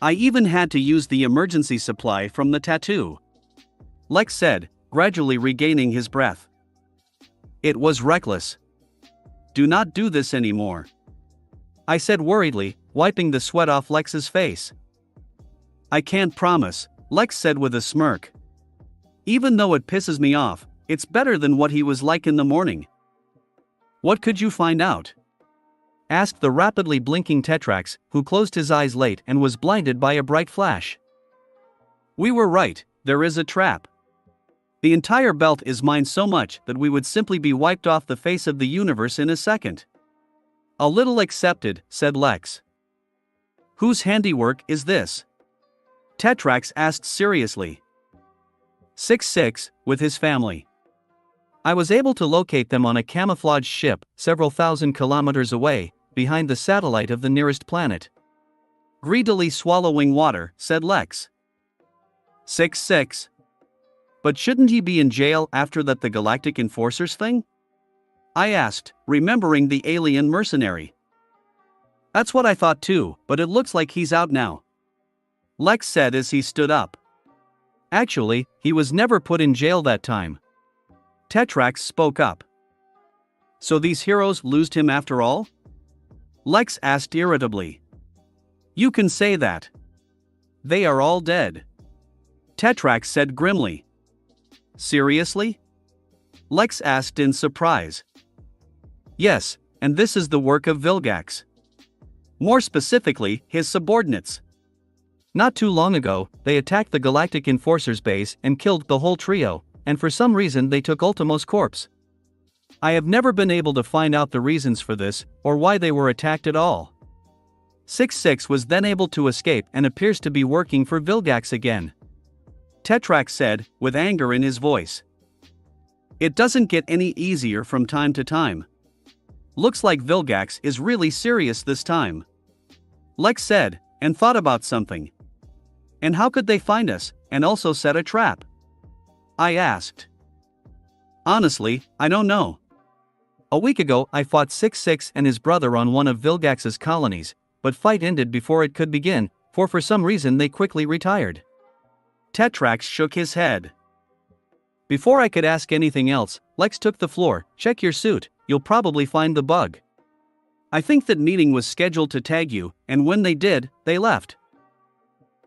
I even had to use the emergency supply from the tattoo. Lex said, gradually regaining his breath. It was reckless. Do not do this anymore. I said worriedly, wiping the sweat off Lex's face. I can't promise, Lex said with a smirk. Even though it pisses me off, it's better than what he was like in the morning. What could you find out? Asked the rapidly blinking Tetrax, who closed his eyes late and was blinded by a bright flash. We were right, there is a trap. The entire belt is mine so much that we would simply be wiped off the face of the universe in a second. A little accepted, said Lex. Whose handiwork is this? Tetrax asked seriously. 6-6, with his family. I was able to locate them on a camouflaged ship, several thousand kilometers away, behind the satellite of the nearest planet. Greedily swallowing water, said Lex. 6-6. But shouldn't he be in jail after that the Galactic Enforcers thing? I asked, remembering the alien mercenary. That's what I thought too, but it looks like he's out now. Lex said as he stood up. Actually, he was never put in jail that time. Tetrax spoke up. So these heroes loosed him after all? Lex asked irritably. You can say that. They are all dead. Tetrax said grimly. Seriously? Lex asked in surprise. Yes, and this is the work of Vilgax. More specifically, his subordinates. Not too long ago, they attacked the Galactic Enforcers base and killed the whole trio, and for some reason they took Ultimo's corpse. I have never been able to find out the reasons for this, or why they were attacked at all. 6-6 was then able to escape and appears to be working for Vilgax again. Tetrax said, with anger in his voice. It doesn't get any easier from time to time. Looks like Vilgax is really serious this time. Lex said, and thought about something. And how could they find us, and also set a trap? I asked. Honestly, I don't know. A week ago I fought 6-6 and his brother on one of Vilgax's colonies, but fight ended before it could begin, for some reason they quickly retired. Tetrax shook his head. Before I could ask anything else, Lex took the floor. Check your suit, you'll probably find the bug. I think that meeting was scheduled to tag you, and when they did, they left.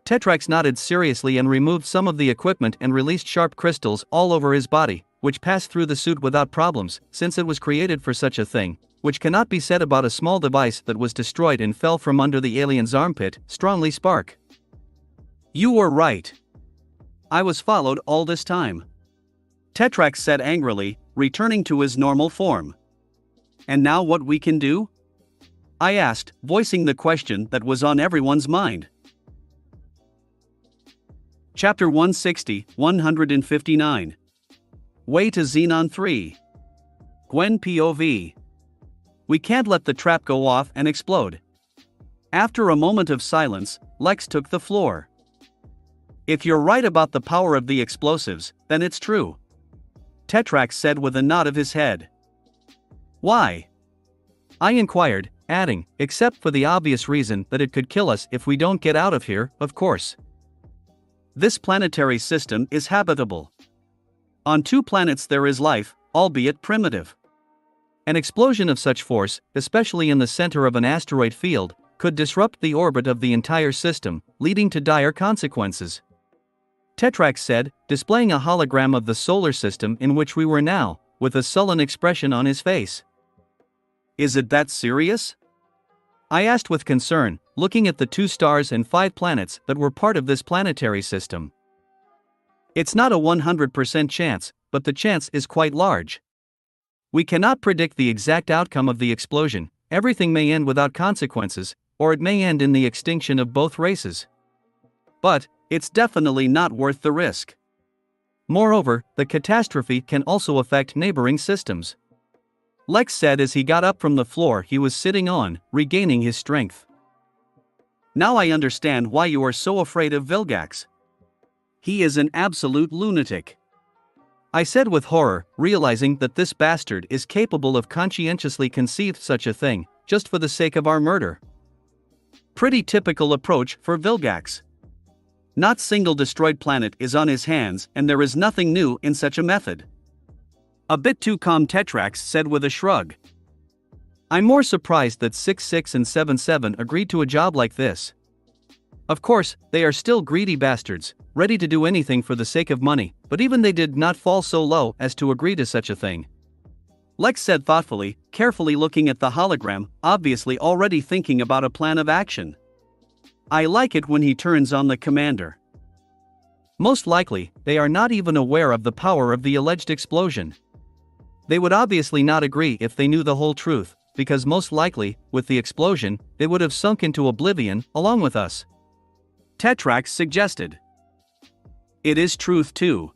Tetrax nodded seriously and removed some of the equipment and released sharp crystals all over his body, which passed through the suit without problems, since it was created for such a thing, which cannot be said about a small device that was destroyed and fell from under the alien's armpit, strongly spark. You were right. I was followed all this time. Tetrax said angrily, returning to his normal form. And now what we can do? I asked, voicing the question that was on everyone's mind. Chapter 160-159. Way to Xenon 3. Gwen POV. We can't let the trap go off and explode. After a moment of silence, Lex took the floor. If you're right about the power of the explosives, then it's true. Tetrax said with a nod of his head. Why? I inquired, adding, except for the obvious reason that it could kill us if we don't get out of here, of course. This planetary system is habitable. On 2 planets there is life, albeit primitive. An explosion of such force, especially in the center of an asteroid field, could disrupt the orbit of the entire system, leading to dire consequences. Tetrax said, displaying a hologram of the solar system in which we were now, with a sullen expression on his face. Is it that serious? I asked with concern, looking at the 2 stars and 5 planets that were part of this planetary system. It's not a 100% chance, but the chance is quite large. We cannot predict the exact outcome of the explosion. Everything may end without consequences, or it may end in the extinction of both races. But it's definitely not worth the risk. Moreover, the catastrophe can also affect neighboring systems. Lex said as he got up from the floor he was sitting on, regaining his strength. Now I understand why you are so afraid of Vilgax. He is an absolute lunatic. I said with horror, realizing that this bastard is capable of conscientiously conceived such a thing, just for the sake of our murder. Pretty typical approach for Vilgax. Not single destroyed planet is on his hands, and there is nothing new in such a method. A bit too calm, Tetrax said with a shrug. I'm more surprised that 6-6 and 7-7 agreed to a job like this. Of course, they are still greedy bastards, ready to do anything for the sake of money, but even they did not fall so low as to agree to such a thing. Lex said thoughtfully, carefully looking at the hologram, obviously already thinking about a plan of action. I like it when he turns on the commander. Most likely, they are not even aware of the power of the alleged explosion. They would obviously not agree if they knew the whole truth, because most likely, with the explosion, they would have sunk into oblivion, along with us. Tetrax suggested. It is truth too.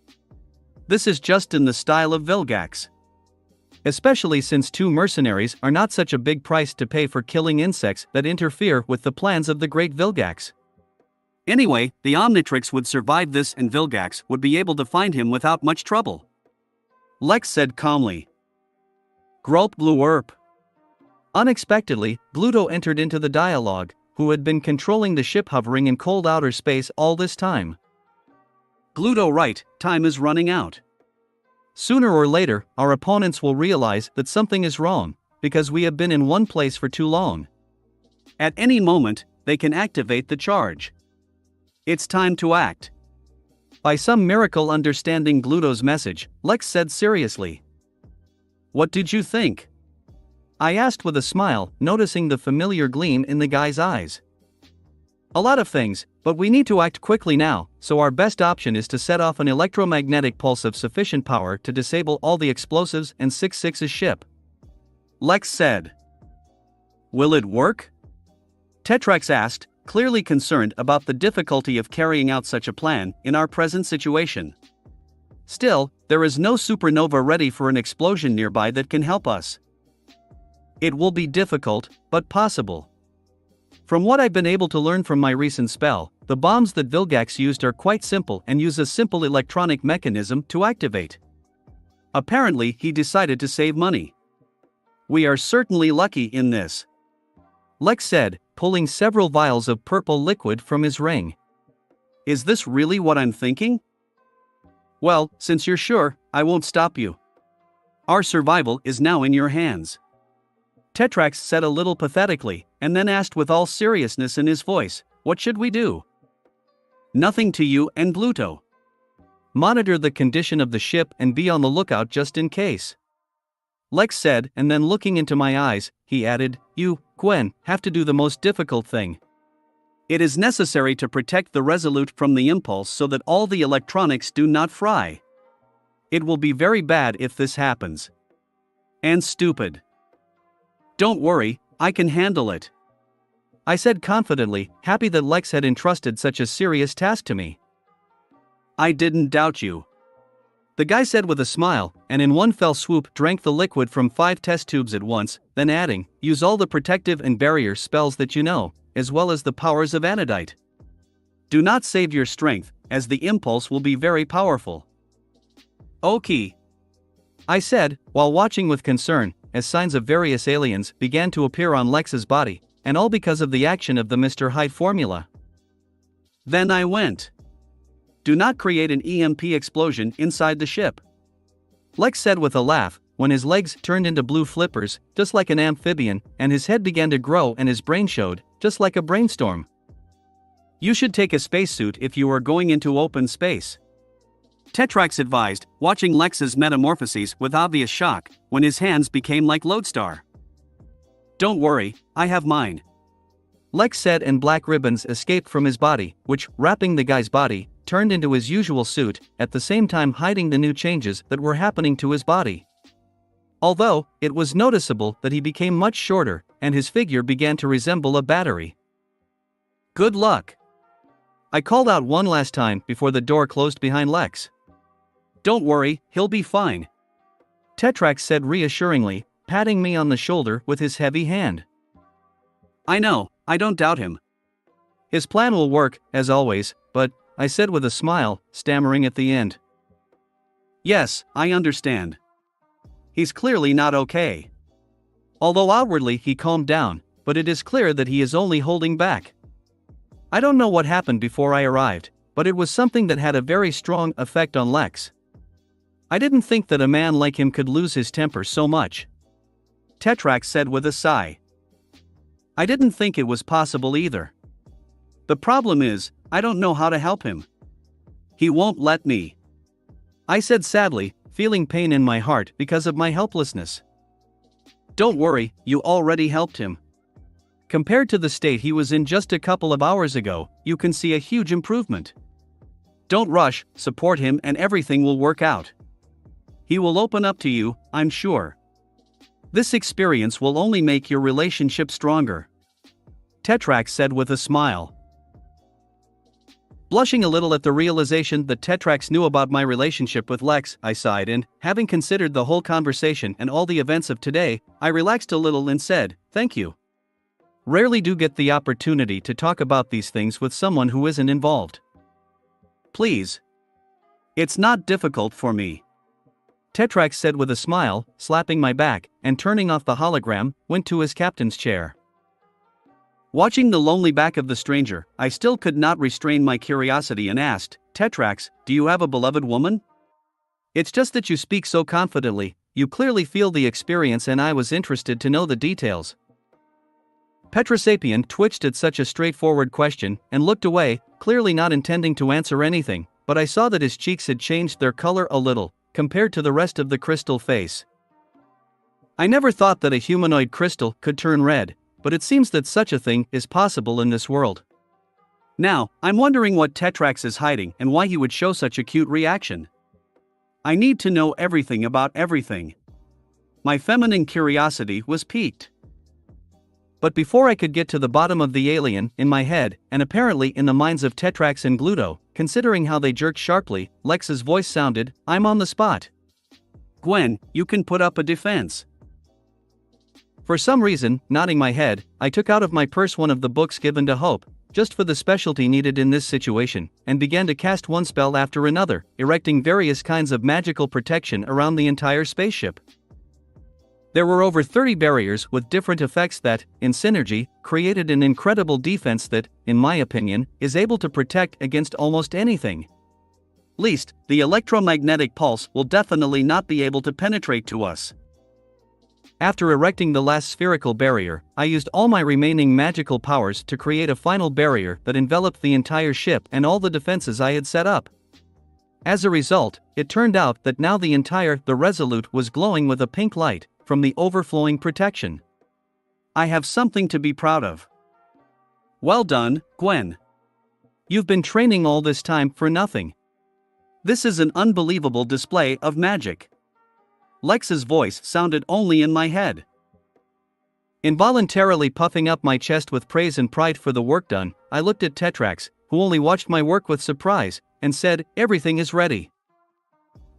This is just in the style of Vilgax. Especially since 2 mercenaries are not such a big price to pay for killing insects that interfere with the plans of the great Vilgax. Anyway, the Omnitrix would survive this and Vilgax would be able to find him without much trouble. Lex said calmly. Grulp Blurp. Unexpectedly, Bluto entered into the dialogue, who had been controlling the ship hovering in cold outer space all this time. Gluto right, time is running out. Sooner or later, our opponents will realize that something is wrong, because we have been in one place for too long. At any moment, they can activate the charge. It's time to act. By some miracle understanding Gluto's message, Lex said seriously. What did you think? I asked with a smile, noticing the familiar gleam in the guy's eyes. A lot of things, but we need to act quickly now, so our best option is to set off an electromagnetic pulse of sufficient power to disable all the explosives and 6-6's ship. Lex said. Will it work? Tetrax asked, clearly concerned about the difficulty of carrying out such a plan in our present situation. Still, There is no supernova ready for an explosion nearby that can help us. It will be difficult, but possible. From what I've been able to learn from my recent spell, the bombs that Vilgax used are quite simple and use a simple electronic mechanism to activate. Apparently, he decided to save money. We are certainly lucky in this, Lex said, pulling several vials of purple liquid from his ring. Is this really what I'm thinking? Well, since you're sure, I won't stop you. Our survival is now in your hands. Tetrax said a little pathetically, and then asked with all seriousness in his voice, what should we do? Nothing to you and Bluto. Monitor the condition of the ship and be on the lookout just in case. Lex said, and then looking into my eyes, he added, you, Gwen, have to do the most difficult thing. It is necessary to protect the Resolute from the impulse so that all the electronics do not fry. It will be very bad if this happens. And stupid. Don't worry, I can handle it. I said confidently, happy that Lex had entrusted such a serious task to me. I didn't doubt you. The guy said with a smile, and in one fell swoop drank the liquid from 5 test tubes at once, then adding, use all the protective and barrier spells that you know, as well as the powers of Anodite. Do not save your strength, as the impulse will be very powerful. Okay. I said, while watching with concern, as signs of various aliens began to appear on Lex's body, and all because of the action of the Mr. Hyde formula. Then I went. Do not create an EMP explosion inside the ship. Lex said with a laugh, when his legs turned into blue flippers, just like an amphibian, and his head began to grow and his brain showed, just like a brainstorm. You should take a spacesuit if you are going into open space. Tetrax advised, watching Lex's metamorphoses with obvious shock, when his hands became like Lodestar. Don't worry, I have mine. Lex said, and black ribbons escaped from his body, which, wrapping the guy's body, turned into his usual suit, at the same time hiding the new changes that were happening to his body. Although, it was noticeable that he became much shorter, and his figure began to resemble a battery. Good luck. I called out one last time before the door closed behind Lex. Don't worry, he'll be fine. Tetrax said reassuringly, patting me on the shoulder with his heavy hand. I know, I don't doubt him. His plan will work, as always, but, I said with a smile, stammering at the end. Yes, I understand. He's clearly not okay. Although outwardly he calmed down, but it is clear that he is only holding back. I don't know what happened before I arrived, but it was something that had a very strong effect on Lex. I didn't think that a man like him could lose his temper so much. Tetrax said with a sigh. I didn't think it was possible either. The problem is, I don't know how to help him. He won't let me. I said sadly, feeling pain in my heart because of my helplessness. Don't worry, you already helped him. Compared to the state he was in just a couple of hours ago, you can see a huge improvement. Don't rush, support him and everything will work out. He will open up to you, I'm sure. This experience will only make your relationship stronger. Tetrax said with a smile. Blushing a little at the realization that Tetrax knew about my relationship with Lex, I sighed and, having considered the whole conversation and all the events of today, I relaxed a little and said, thank you. Rarely do get the opportunity to talk about these things with someone who isn't involved. Please. It's not difficult for me. Tetrax said with a smile, slapping my back, and turning off the hologram, went to his captain's chair. Watching the lonely back of the stranger, I still could not restrain my curiosity and asked, Tetrax, do you have a beloved woman? It's just that you speak so confidently, you clearly feel the experience and I was interested to know the details. Petrosapien twitched at such a straightforward question and looked away, clearly not intending to answer anything, but I saw that his cheeks had changed their color a little, compared to the rest of the crystal face. I never thought that a humanoid crystal could turn red, but it seems that such a thing is possible in this world. Now, I'm wondering what Tetrax is hiding and why he would show such a cute reaction. I need to know everything about everything. My feminine curiosity was piqued. But before I could get to the bottom of the alien, in my head, and apparently in the minds of Tetrax and Gluto, considering how they jerked sharply, Lex's voice sounded, "I'm on the spot. Gwen, you can put up a defense." For some reason, nodding my head, I took out of my purse one of the books given to Hope, just for the specialty needed in this situation, and began to cast one spell after another, erecting various kinds of magical protection around the entire spaceship. There were over 30 barriers with different effects that, in synergy, created an incredible defense that, in my opinion, is able to protect against almost anything. Least, the electromagnetic pulse will definitely not be able to penetrate to us. After erecting the last spherical barrier, I used all my remaining magical powers to create a final barrier that enveloped the entire ship and all the defenses I had set up. As a result, it turned out that now the Resolute was glowing with a pink light from the overflowing protection. I have something to be proud of. Well done, Gwen. You've been training all this time for nothing. This is an unbelievable display of magic. Lex's voice sounded only in my head. Involuntarily puffing up my chest with praise and pride for the work done, I looked at Tetrax, who only watched my work with surprise, and said, "Everything is ready."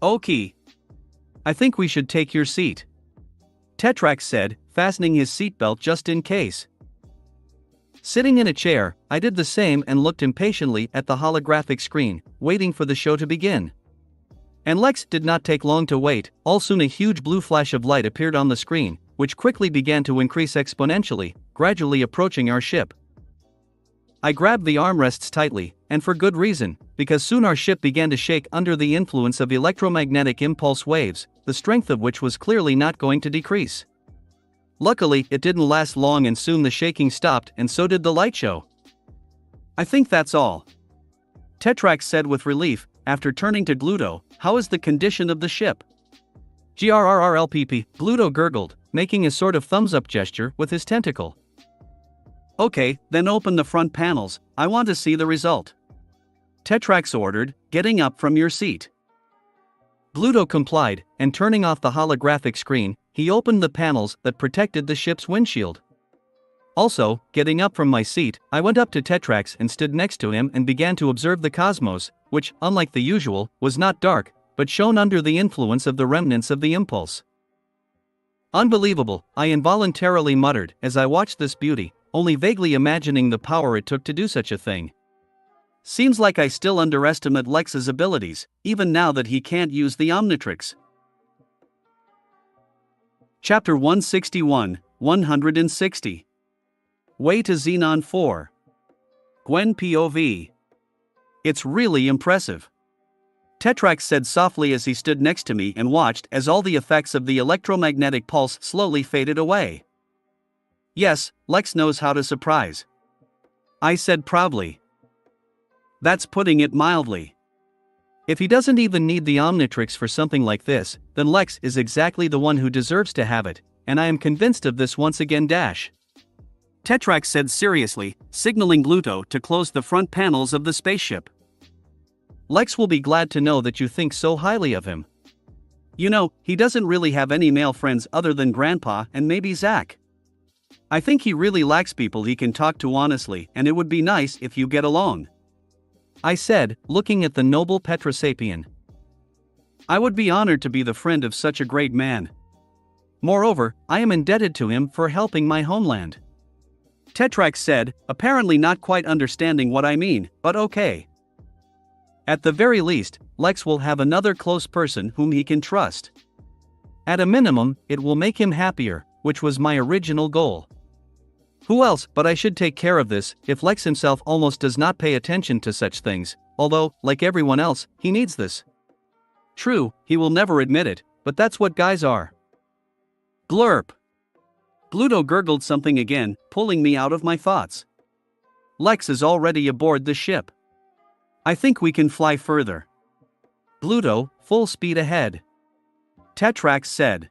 "Okay. I think we should take your seat," Tetrax said, fastening his seatbelt just in case. Sitting in a chair, I did the same and looked impatiently at the holographic screen, waiting for the show to begin. And Lex did not take long to wait. All soon a huge blue flash of light appeared on the screen, which quickly began to increase exponentially, gradually approaching our ship. I grabbed the armrests tightly, and for good reason, because soon our ship began to shake under the influence of electromagnetic impulse waves, the strength of which was clearly not going to decrease. Luckily, it didn't last long and soon the shaking stopped and so did the light show. "I think that's all," Tetrax said with relief, after turning to Gluto. "How is the condition of the ship?" "GRRRLPP, Gluto gurgled, making a sort of thumbs-up gesture with his tentacle. "Okay, then open the front panels, I want to see the result," Tetrax ordered, getting up from your seat. Gluto complied, and turning off the holographic screen, he opened the panels that protected the ship's windshield. Also, getting up from my seat, I went up to Tetrax and stood next to him and began to observe the cosmos, which, unlike the usual, was not dark, but shone under the influence of the remnants of the impulse. "Unbelievable," I involuntarily muttered as I watched this beauty, only vaguely imagining the power it took to do such a thing. Seems like I still underestimate Lex's abilities, even now that he can't use the Omnitrix. Chapter 161, 160. Way to Xenon 4. Gwen POV. "It's really impressive," Tetrax said softly as he stood next to me and watched as all the effects of the electromagnetic pulse slowly faded away. "Yes, Lex knows how to surprise," I said proudly. "That's putting it mildly. If he doesn't even need the Omnitrix for something like this, then Lex is exactly the one who deserves to have it, and I am convinced of this once again. Tetrax said seriously, signaling Gluto to close the front panels of the spaceship. "Lex will be glad to know that you think so highly of him. You know, he doesn't really have any male friends other than Grandpa and maybe Zach. I think he really lacks people he can talk to honestly, and it would be nice if you get along," I said, looking at the noble Petrosapien. "I would be honored to be the friend of such a great man. Moreover, I am indebted to him for helping my homeland," Tetrax said, apparently not quite understanding what I mean, but okay. At the very least, Lex will have another close person whom he can trust. At a minimum, it will make him happier, which was my original goal. Who else but I should take care of this, if Lex himself almost does not pay attention to such things, although, like everyone else, he needs this. True, he will never admit it, but that's what guys are. Glurp. Gluto gurgled something again, pulling me out of my thoughts. Lex is already aboard the ship. I think we can fly further. Gluto, full speed ahead, Tetrax said.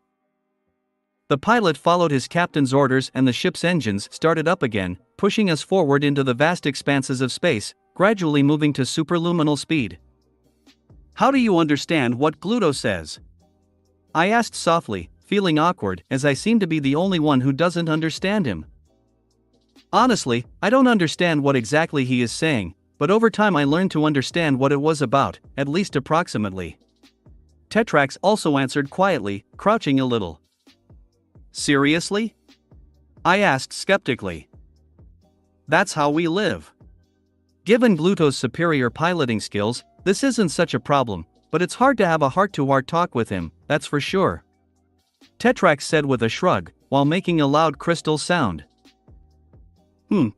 The pilot followed his captain's orders and the ship's engines started up again, pushing us forward into the vast expanses of space, gradually moving to superluminal speed. "How do you understand what Gluto says?" I asked softly, feeling awkward as I seemed to be the only one who doesn't understand him. Honestly, I don't understand what exactly he is saying, but over time I learned to understand what it was about, at least approximately. Tetrax also answered quietly, crouching a little. Seriously? I asked skeptically. That's how we live. Given Gluto's superior piloting skills, this isn't such a problem, but it's hard to have a heart-to-heart talk with him, that's for sure. Tetrax said with a shrug, while making a loud crystal sound.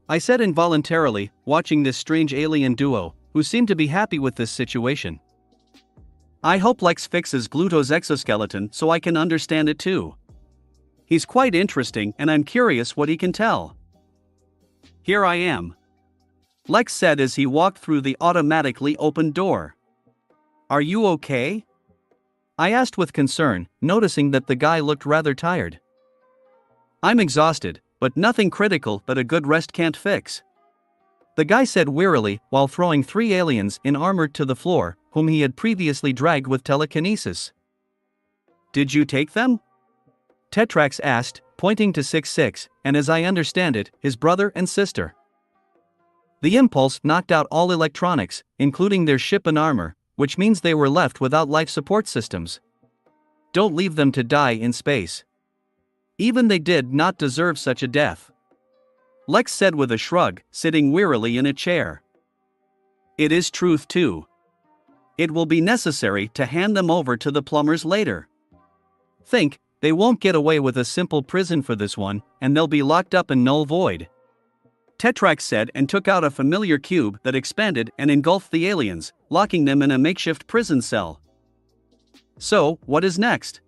I said involuntarily, watching this strange alien duo, who seemed to be happy with this situation. I hope Lex fixes Gluto's exoskeleton so I can understand it too. He's quite interesting and I'm curious what he can tell. Here I am. Lex said as he walked through the automatically opened door. Are you okay? I asked with concern, noticing that the guy looked rather tired. I'm exhausted, but nothing critical that a good rest can't fix. The guy said wearily while throwing 3 aliens in armor to the floor, whom he had previously dragged with telekinesis. Did you take them? Tetrax asked, pointing to 6-6, and as I understand it, his brother and sister. The impulse knocked out all electronics, including their ship and armor, which means they were left without life support systems. Don't leave them to die in space. Even they did not deserve such a death. Lex said with a shrug, sitting wearily in a chair. It is truth too. It will be necessary to hand them over to the plumbers later. Think, they won't get away with a simple prison for this one, and they'll be locked up in null void. Tetrax said and took out a familiar cube that expanded and engulfed the aliens, locking them in a makeshift prison cell. So, what is next?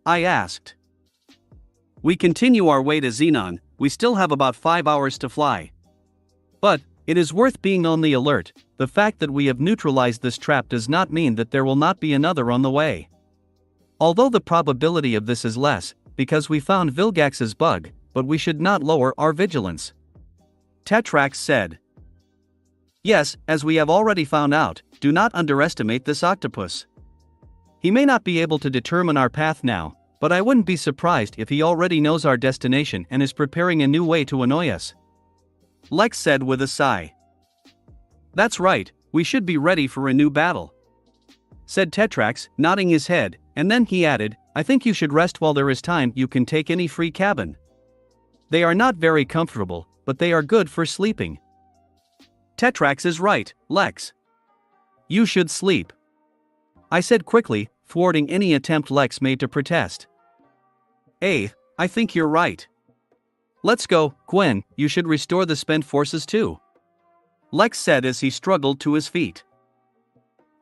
I asked. We continue our way to Xenon, we still have about 5 hours to fly. But, it is worth being on the alert, the fact that we have neutralized this trap does not mean that there will not be another on the way. Although the probability of this is less, because we found Vilgax's bug, but we should not lower our vigilance. Tetrax said. Yes, as we have already found out, do not underestimate this octopus. He may not be able to determine our path now, but I wouldn't be surprised if he already knows our destination and is preparing a new way to annoy us. Lex said with a sigh. That's right, we should be ready for a new battle. Said Tetrax, nodding his head, and then he added, I think you should rest while there is time. You can take any free cabin. They are not very comfortable, but they are good for sleeping. Tetrax is right, Lex. You should sleep. I said quickly, thwarting any attempt Lex made to protest. I think you're right. Let's go, Gwen, you should restore the spent forces too. Lex said as he struggled to his feet.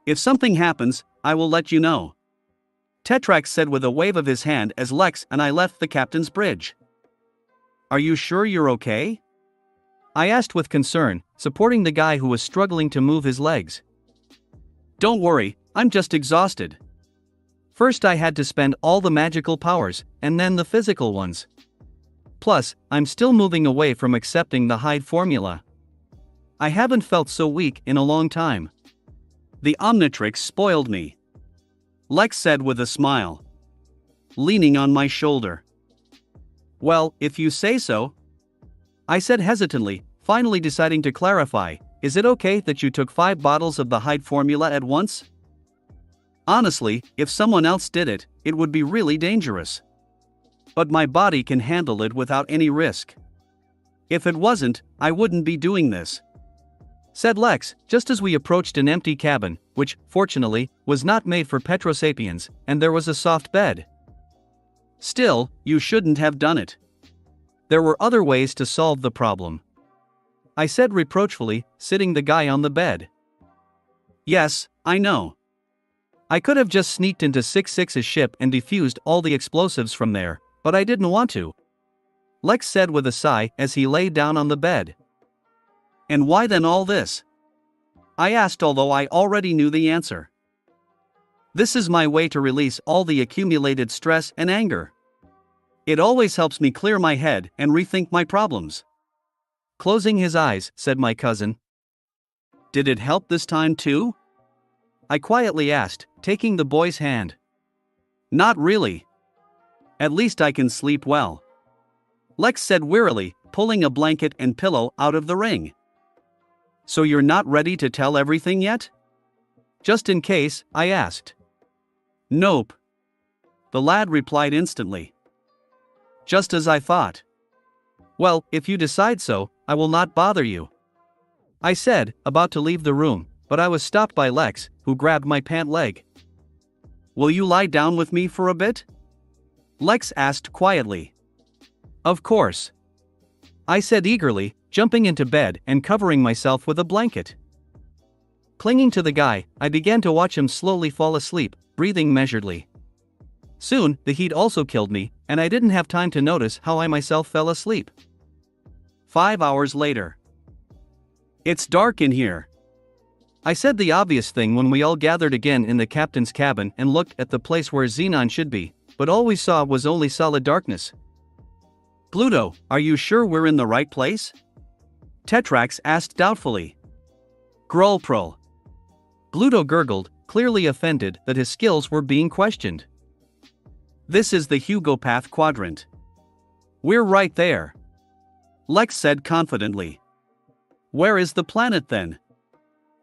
If something happens, I will let you know. Tetrax said with a wave of his hand as Lex and I left the captain's bridge. Are you sure you're okay? I asked with concern, supporting the guy who was struggling to move his legs. Don't worry, I'm just exhausted. First I had to spend all the magical powers, and then the physical ones. Plus, I'm still moving away from accepting the Hyde formula. I haven't felt so weak in a long time. The Omnitrix spoiled me. Lex said with a smile, leaning on my shoulder. Well, if you say so. I said hesitantly, finally deciding to clarify, is it okay that you took 5 bottles of the Hyde formula at once? Honestly, if someone else did it, it would be really dangerous. But my body can handle it without any risk. If it wasn't, I wouldn't be doing this. Said Lex, just as we approached an empty cabin, which, fortunately, was not made for Petrosapiens, and there was a soft bed. Still, you shouldn't have done it. There were other ways to solve the problem. I said reproachfully, sitting the guy on the bed. Yes, I know. I could have just sneaked into 6-6's ship and defused all the explosives from there, but I didn't want to. Lex said with a sigh as he lay down on the bed. And why then all this? I asked, although I already knew the answer. This is my way to release all the accumulated stress and anger. It always helps me clear my head and rethink my problems. Closing his eyes, said my cousin. Did it help this time too? I quietly asked, taking the boy's hand. Not really. At least I can sleep well. Lex said wearily, pulling a blanket and pillow out of the ring. So you're not ready to tell everything yet? Just in case, I asked. Nope. The lad replied instantly. Just as I thought. Well, if you decide so, I will not bother you, I said, about to leave the room, but I was stopped by Lex, who grabbed my pant leg. Will you lie down with me for a bit? Lex asked quietly. Of course, I said eagerly, jumping into bed and covering myself with a blanket. Clinging to the guy, I began to watch him slowly fall asleep, breathing measuredly. Soon, the heat also killed me, and I didn't have time to notice how I myself fell asleep. 5 hours later. It's dark in here, I said the obvious thing when we all gathered again in the captain's cabin and looked at the place where Xenon should be, but all we saw was only solid darkness. Pluto, are you sure we're in the right place? Tetrax asked doubtfully. Grolprol. Pluto gurgled, clearly offended that his skills were being questioned. This is the Hugo Path quadrant. We're right there, Lex said confidently. Where is the planet then?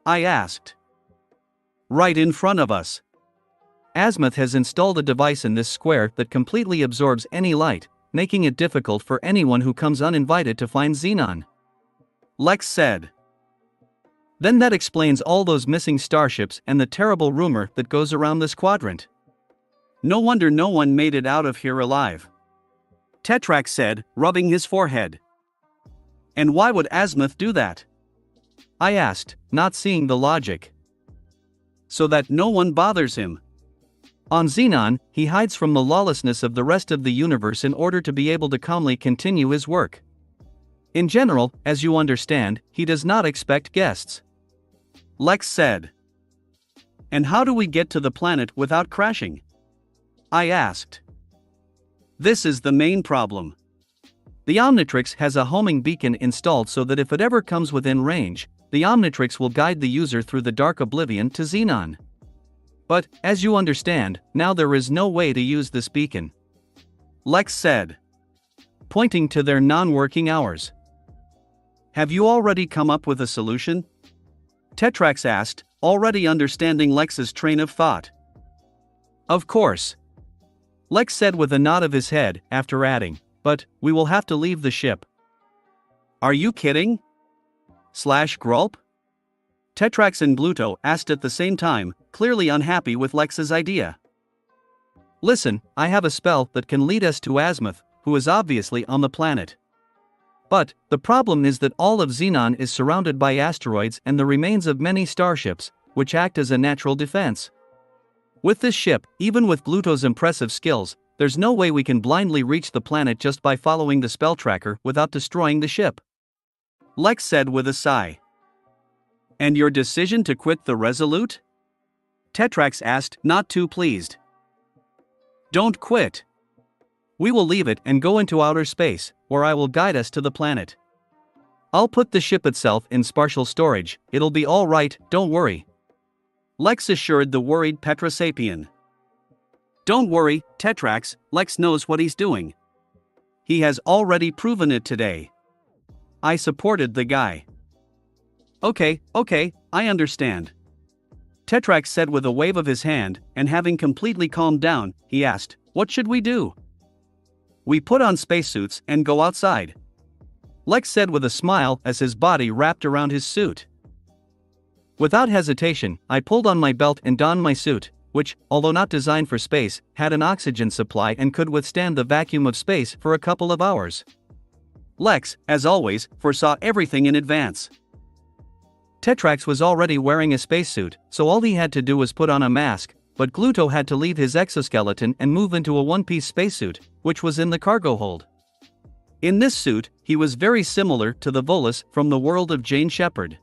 I asked. Right in front of us. Azimuth has installed a device in this square that completely absorbs any light, making it difficult for anyone who comes uninvited to find Xenon, Lex said. Then that explains all those missing starships and the terrible rumor that goes around this quadrant. No wonder no one made it out of here alive, Tetrax said, rubbing his forehead. And why would Azimuth do that? I asked, not seeing the logic. So that no one bothers him. On Xenon, he hides from the lawlessness of the rest of the universe in order to be able to calmly continue his work. In general, as you understand, he does not expect guests, Lex said. And how do we get to the planet without crashing? I asked. This is the main problem. The Omnitrix has a homing beacon installed so that if it ever comes within range, the Omnitrix will guide the user through the dark oblivion to Xenon. But, as you understand, now there is no way to use this beacon, Lex said, pointing to their non-working hours. Have you already come up with a solution? Tetrax asked, already understanding Lex's train of thought. Of course, Lex said with a nod of his head, after adding, but we will have to leave the ship. Are you kidding? Grulp? Tetrax and Pluto asked at the same time, clearly unhappy with Lex's idea. Listen, I have a spell that can lead us to Azimuth, who is obviously on the planet. But, the problem is that all of Xenon is surrounded by asteroids and the remains of many starships, which act as a natural defense. With this ship, even with Pluto's impressive skills, there's no way we can blindly reach the planet just by following the spell tracker without destroying the ship, Lex said with a sigh. And your decision to quit the Resolute? Tetrax asked, not too pleased. Don't quit. We will leave it and go into outer space, where I will guide us to the planet. I'll put the ship itself in spatial storage, it'll be all right, don't worry, Lex assured the worried Petrosapien. Don't worry, Tetrax, Lex knows what he's doing. He has already proven it today. I supported the guy. Okay, I understand, Tetrax said with a wave of his hand, and having completely calmed down, he asked, what should we do? We put on spacesuits and go outside, Lex said with a smile as his body wrapped around his suit. Without hesitation, I pulled on my belt and donned my suit, which, although not designed for space, had an oxygen supply and could withstand the vacuum of space for a couple of hours. Lex, as always, foresaw everything in advance. Tetrax was already wearing a spacesuit, so all he had to do was put on a mask, but Pluto had to leave his exoskeleton and move into a one-piece spacesuit, which was in the cargo hold. In this suit, he was very similar to the Volus from the world of Jane Shepard.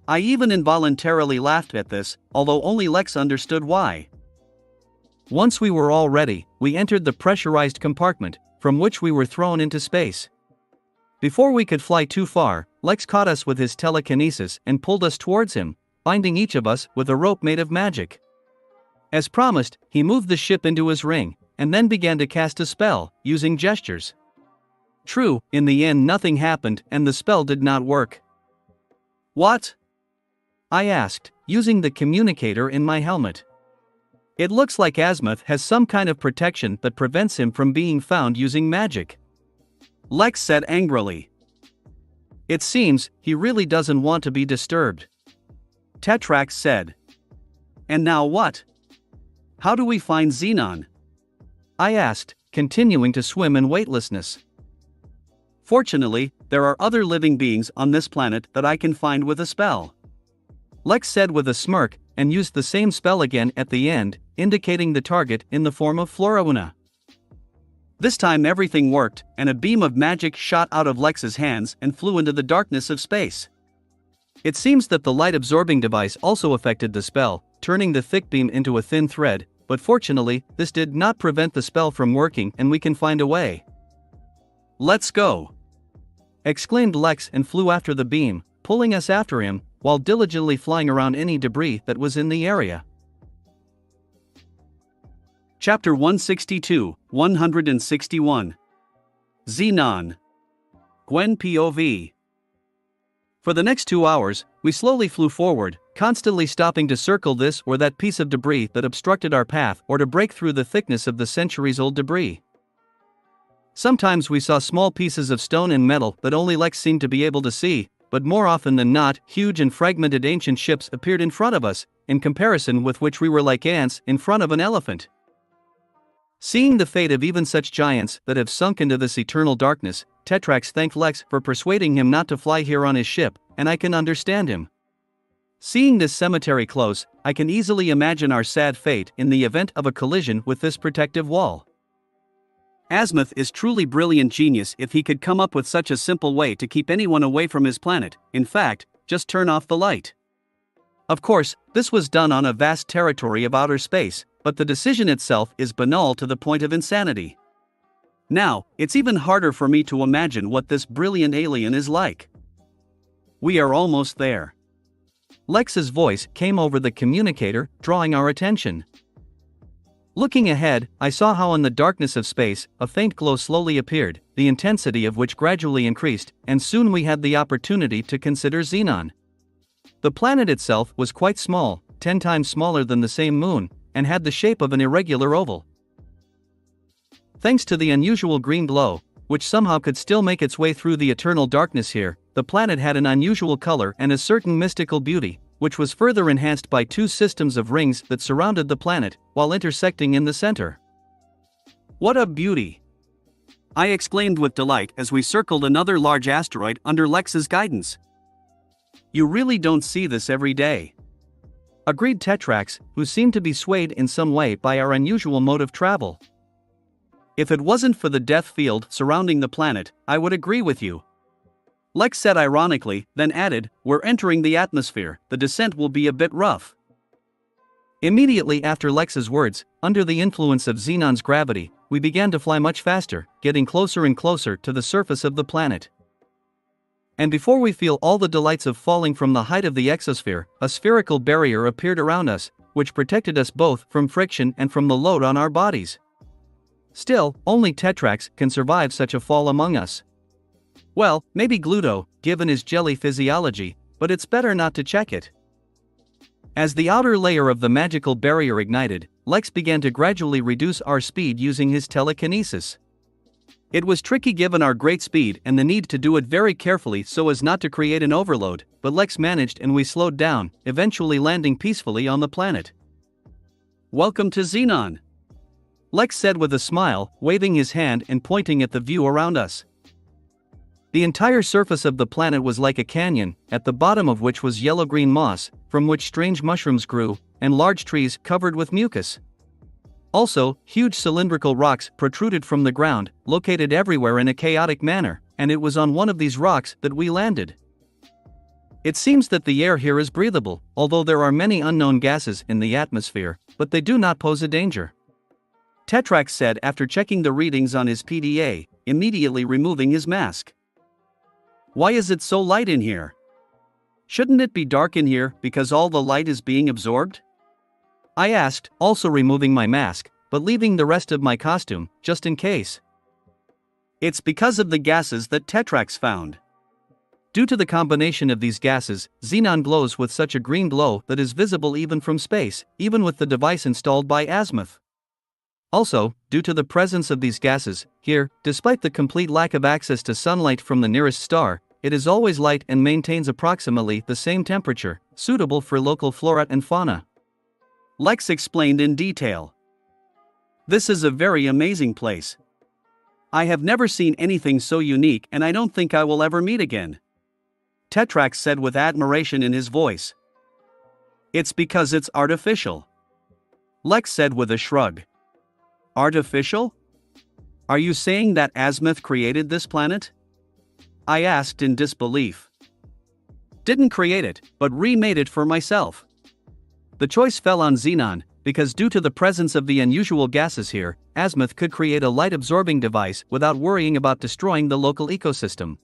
I even involuntarily laughed at this, although only Lex understood why. Once we were all ready, we entered the pressurized compartment, from which we were thrown into space. Before we could fly too far, Lex caught us with his telekinesis and pulled us towards him, binding each of us with a rope made of magic. As promised, he moved the ship into his ring, and then began to cast a spell, using gestures. True, in the end nothing happened and the spell did not work. What? I asked, using the communicator in my helmet. It looks like Azimuth has some kind of protection that prevents him from being found using magic. Lex said angrily. It seems he really doesn't want to be disturbed. Tetrax said. And now what? How do we find Xenon? I asked, continuing to swim in weightlessness. Fortunately, there are other living beings on this planet that I can find with a spell. Lex said with a smirk, and used the same spell again at the end, indicating the target in the form of Florauna. This time everything worked, and a beam of magic shot out of Lex's hands and flew into the darkness of space. It seems that the light-absorbing device also affected the spell, turning the thick beam into a thin thread, but fortunately, this did not prevent the spell from working and we can find a way. Let's go! Exclaimed Lex and flew after the beam, pulling us after him, while diligently flying around any debris that was in the area. Chapter 162, 161. Xenon. Gwen POV. For the next 2 hours, we slowly flew forward, constantly stopping to circle this or that piece of debris that obstructed our path or to break through the thickness of the centuries-old debris. Sometimes we saw small pieces of stone and metal that only Lex seemed to be able to see, but more often than not, huge and fragmented ancient ships appeared in front of us, in comparison with which we were like ants in front of an elephant. Seeing the fate of even such giants that have sunk into this eternal darkness, Tetrax thanked Lex for persuading him not to fly here on his ship, and I can understand him. Seeing this cemetery close, I can easily imagine our sad fate in the event of a collision with this protective wall. Azimuth is truly brilliant genius if he could come up with such a simple way to keep anyone away from his planet. In fact, just turn off the light. Of course, this was done on a vast territory of outer space, but the decision itself is banal to the point of insanity. Now, it's even harder for me to imagine what this brilliant alien is like. We are almost there. Lex's voice came over the communicator, drawing our attention. Looking ahead, I saw how in the darkness of space, a faint glow slowly appeared, the intensity of which gradually increased, and soon we had the opportunity to consider Xenon. The planet itself was quite small, 10 times smaller than the same moon, and had the shape of an irregular oval. Thanks to the unusual green glow, which somehow could still make its way through the eternal darkness here, the planet had an unusual color and a certain mystical beauty, which was further enhanced by 2 systems of rings that surrounded the planet, while intersecting in the center. What a beauty! I exclaimed with delight as we circled another large asteroid under Lex's guidance. You really don't see this every day. Agreed Tetrax, who seemed to be swayed in some way by our unusual mode of travel. If it wasn't for the death field surrounding the planet, I would agree with you. Lex said ironically, then added, we're entering the atmosphere, the descent will be a bit rough. Immediately after Lex's words, under the influence of Xenon's gravity, we began to fly much faster, getting closer and closer to the surface of the planet. And before we feel all the delights of falling from the height of the exosphere, a spherical barrier appeared around us, which protected us both from friction and from the load on our bodies. Still, only Tetrax can survive such a fall among us. Well, maybe Gluto, given his jelly physiology, but it's better not to check it. As the outer layer of the magical barrier ignited, Lex began to gradually reduce our speed using his telekinesis. It was tricky given our great speed and the need to do it very carefully so as not to create an overload, but Lex managed and we slowed down, eventually landing peacefully on the planet. Welcome to Xenon, Lex said with a smile, waving his hand and pointing at the view around us. The entire surface of the planet was like a canyon, at the bottom of which was yellow-green moss, from which strange mushrooms grew, and large trees covered with mucus. Also, huge cylindrical rocks protruded from the ground, located everywhere in a chaotic manner, and it was on one of these rocks that we landed. It seems that the air here is breathable, although there are many unknown gases in the atmosphere, but they do not pose a danger. Tetrax said after checking the readings on his PDA, immediately removing his mask. Why is it so light in here? Shouldn't it be dark in here because all the light is being absorbed? I asked, also removing my mask, but leaving the rest of my costume, just in case. It's because of the gases that Tetrax found. Due to the combination of these gases, xenon glows with such a green glow that is visible even from space, even with the device installed by azimuth. Also, due to the presence of these gases, here, despite the complete lack of access to sunlight from the nearest star, it is always light and maintains approximately the same temperature, suitable for local flora and fauna. Lex explained in detail. This is a very amazing place. I have never seen anything so unique, and I don't think I will ever meet again. Tetrax said with admiration in his voice. It's because it's artificial. Lex said with a shrug. Artificial? Are you saying that azimuth created this planet? I asked in disbelief. Didn't create it, but remade it for myself. The choice fell on xenon, because due to the presence of the unusual gases here, azimuth could create a light-absorbing device without worrying about destroying the local ecosystem.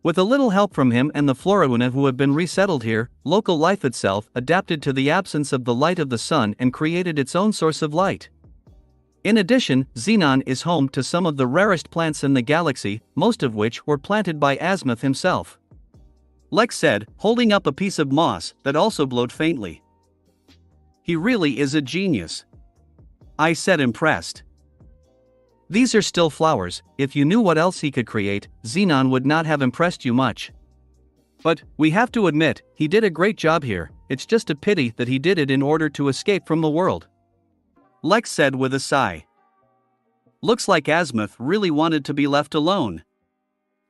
With a little help from him and the Florauna who have been resettled here, local life itself adapted to the absence of the light of the sun and created its own source of light. In addition, xenon is home to some of the rarest plants in the galaxy, most of which were planted by azimuth himself. Lex said, holding up a piece of moss that also glowed faintly. He really is a genius. I said, impressed. These are still flowers. If you knew what else he could create, xenon would not have impressed you much. But, we have to admit, he did a great job here. It's just a pity that he did it in order to escape from the world. Lex said with a sigh. Looks like azimuth really wanted to be left alone.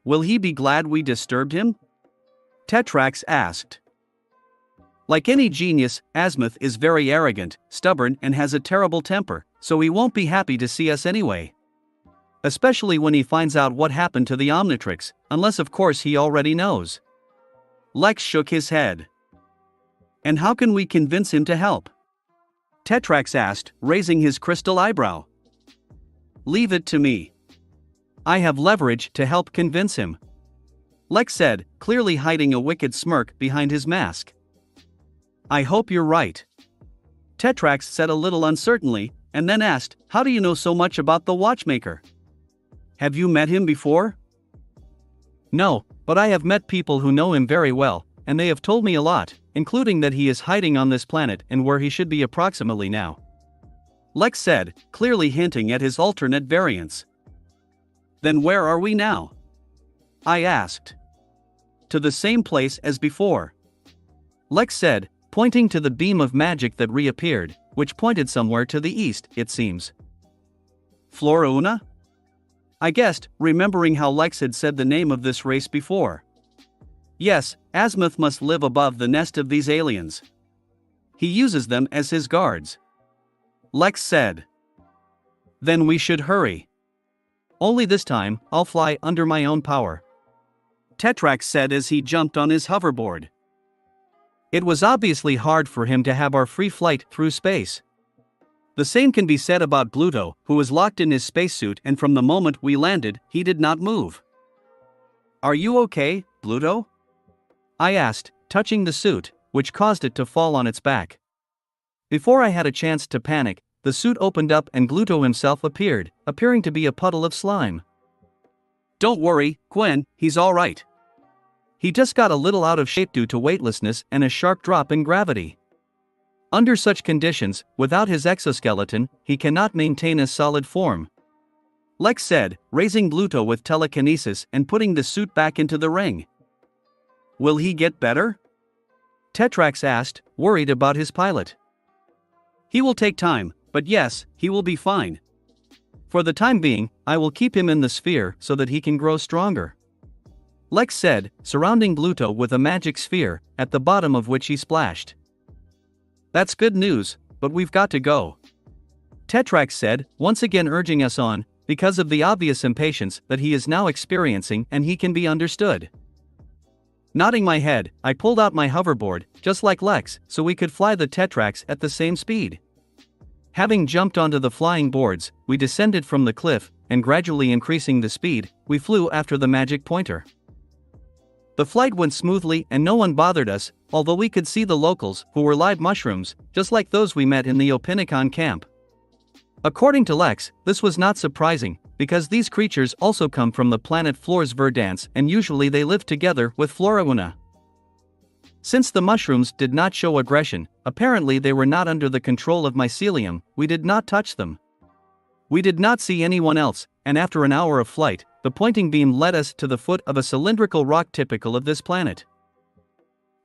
Will he be glad we disturbed him? Tetrax asked. Like any genius, azimuth is very arrogant, stubborn, and has a terrible temper, so he won't be happy to see us anyway. Especially when he finds out what happened to the Omnitrix, unless of course he already knows. Lex shook his head. And how can we convince him to help? Tetrax asked, raising his crystal eyebrow. Leave it to me. I have leverage to help convince him. Lex said, clearly hiding a wicked smirk behind his mask. I hope you're right. Tetrax said a little uncertainly, and then asked, how do you know so much about the watchmaker? Have you met him before? No, but I have met people who know him very well, and they have told me a lot, including that he is hiding on this planet and where he should be approximately now. Lex said, clearly hinting at his alternate variants. Then where are we now? I asked. To the same place as before. Lex said, pointing to the beam of magic that reappeared, which pointed somewhere to the east, it seems. Florauna? I guessed, remembering how Lex had said the name of this race before. Yes, azimuth must live above the nest of these aliens. He uses them as his guards. Lex said. Then we should hurry. Only this time, I'll fly under my own power. Tetrax said as he jumped on his hoverboard. It was obviously hard for him to have our free flight through space. The same can be said about Bluto, who was locked in his spacesuit, and from the moment we landed, he did not move. Are you okay, Bluto? I asked, touching the suit, which caused it to fall on its back. Before I had a chance to panic, the suit opened up and Bluto himself appeared, appearing to be a puddle of slime. Don't worry, Gwen, he's alright. He just got a little out of shape due to weightlessness and a sharp drop in gravity. Under such conditions, without his exoskeleton, he cannot maintain a solid form. Lex said, raising Bluto with telekinesis and putting the suit back into the ring. Will he get better? Tetrax asked, worried about his pilot. He will take time, but yes, he will be fine. For the time being, I will keep him in the sphere so that he can grow stronger. Lex said, surrounding Bluto with a magic sphere, at the bottom of which he splashed. That's good news, but we've got to go. Tetrax said, once again urging us on, because of the obvious impatience that he is now experiencing and he can be understood. Nodding my head, I pulled out my hoverboard, just like Lex, so we could fly the Tetrax at the same speed. Having jumped onto the flying boards, we descended from the cliff, and gradually increasing the speed, we flew after the magic pointer. The flight went smoothly and no one bothered us, although we could see the locals, who were live mushrooms, just like those we met in the Opinicon camp. According to Lex, this was not surprising, because these creatures also come from the planet Flores Verdance and usually they live together with Florauna. Since the mushrooms did not show aggression, apparently they were not under the control of mycelium, we did not touch them. We did not see anyone else, and after an hour of flight, the pointing beam led us to the foot of a cylindrical rock typical of this planet.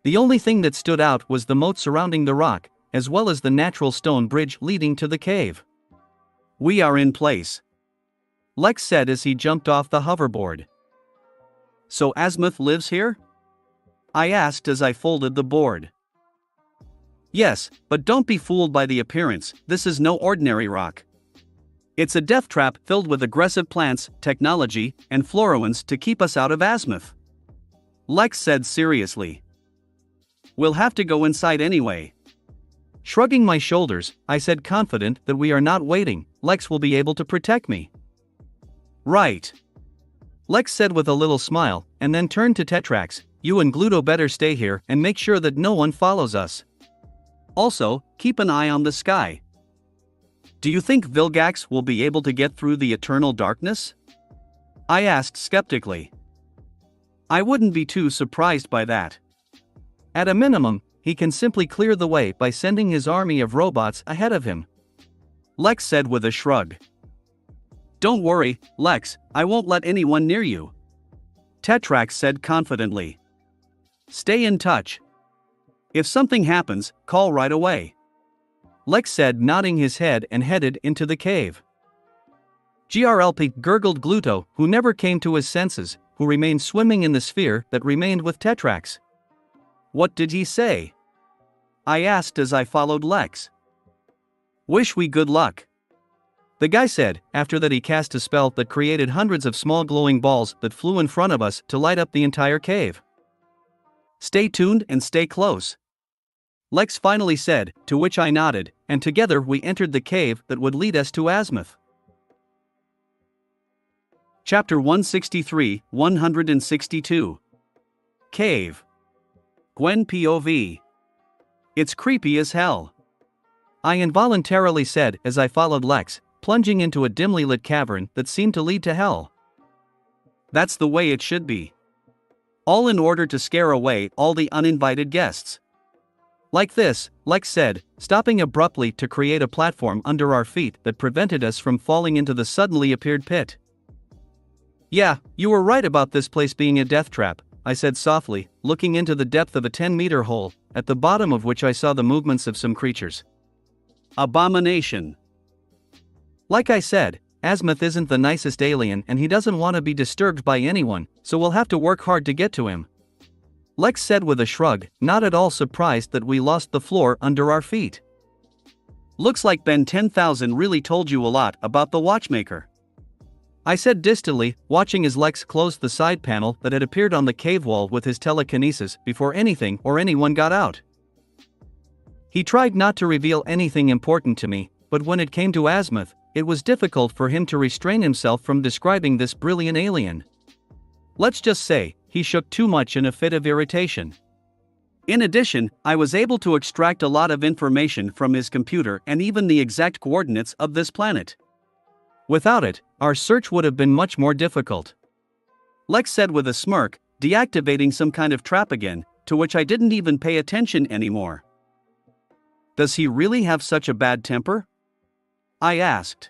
The only thing that stood out was the moat surrounding the rock, as well as the natural stone bridge leading to the cave. "We are in place," Lex said as he jumped off the hoverboard. "So Azimuth lives here?" I asked as I folded the board. "Yes, but don't be fooled by the appearance, this is no ordinary rock. It's a death trap filled with aggressive plants, technology, and Florowans to keep us out of Azimuth," Lex said seriously. "We'll have to go inside anyway." Shrugging my shoulders, I said confident that we are not waiting, Lex will be able to protect me. "Right," Lex said with a little smile, and then turned to Tetrax, "You and Gluto better stay here and make sure that no one follows us. Also, keep an eye on the sky. Do you think Vilgax will be able to get through the eternal darkness?" I asked skeptically. "I wouldn't be too surprised by that. At a minimum, he can simply clear the way by sending his army of robots ahead of him," Lex said with a shrug. "Don't worry, Lex, I won't let anyone near you," Tetrax said confidently. "Stay in touch. If something happens, call right away," Lex said, nodding his head and headed into the cave. "GRLP," gurgled Gluto, who never came to his senses, who remained swimming in the sphere that remained with Tetrax. "What did he say?" I asked as I followed Lex. "Wish we good luck," the guy said. After that he cast a spell that created hundreds of small glowing balls that flew in front of us to light up the entire cave. "Stay tuned and stay close," Lex finally said, to which I nodded, and together we entered the cave that would lead us to Azimuth. Chapter 163, 162. Cave. Gwen POV. "It's creepy as hell," I involuntarily said as I followed Lex, plunging into a dimly lit cavern that seemed to lead to hell. "That's the way it should be. All in order to scare away all the uninvited guests. Like this," Lex said, stopping abruptly to create a platform under our feet that prevented us from falling into the suddenly appeared pit. "Yeah, you were right about this place being a death trap," I said softly, looking into the depth of a 10-meter hole, at the bottom of which I saw the movements of some creatures. "Abomination." Like I said, Azimuth isn't the nicest alien and he doesn't want to be disturbed by anyone, so we'll have to work hard to get to him," Lex said with a shrug, not at all surprised that we lost the floor under our feet. "Looks like Ben 10,000 really told you a lot about the watchmaker," I said distantly, watching as Lex closed the side panel that had appeared on the cave wall with his telekinesis before anything or anyone got out. He tried not to reveal anything important to me, but when it came to Azimuth, it was difficult for him to restrain himself from describing this brilliant alien. Let's just say, he shook too much in a fit of irritation. In addition, I was able to extract a lot of information from his computer and even the exact coordinates of this planet. Without it, our search would have been much more difficult. Lex said with a smirk, deactivating some kind of trap again, to which I didn't even pay attention anymore. "Does he really have such a bad temper?" I asked.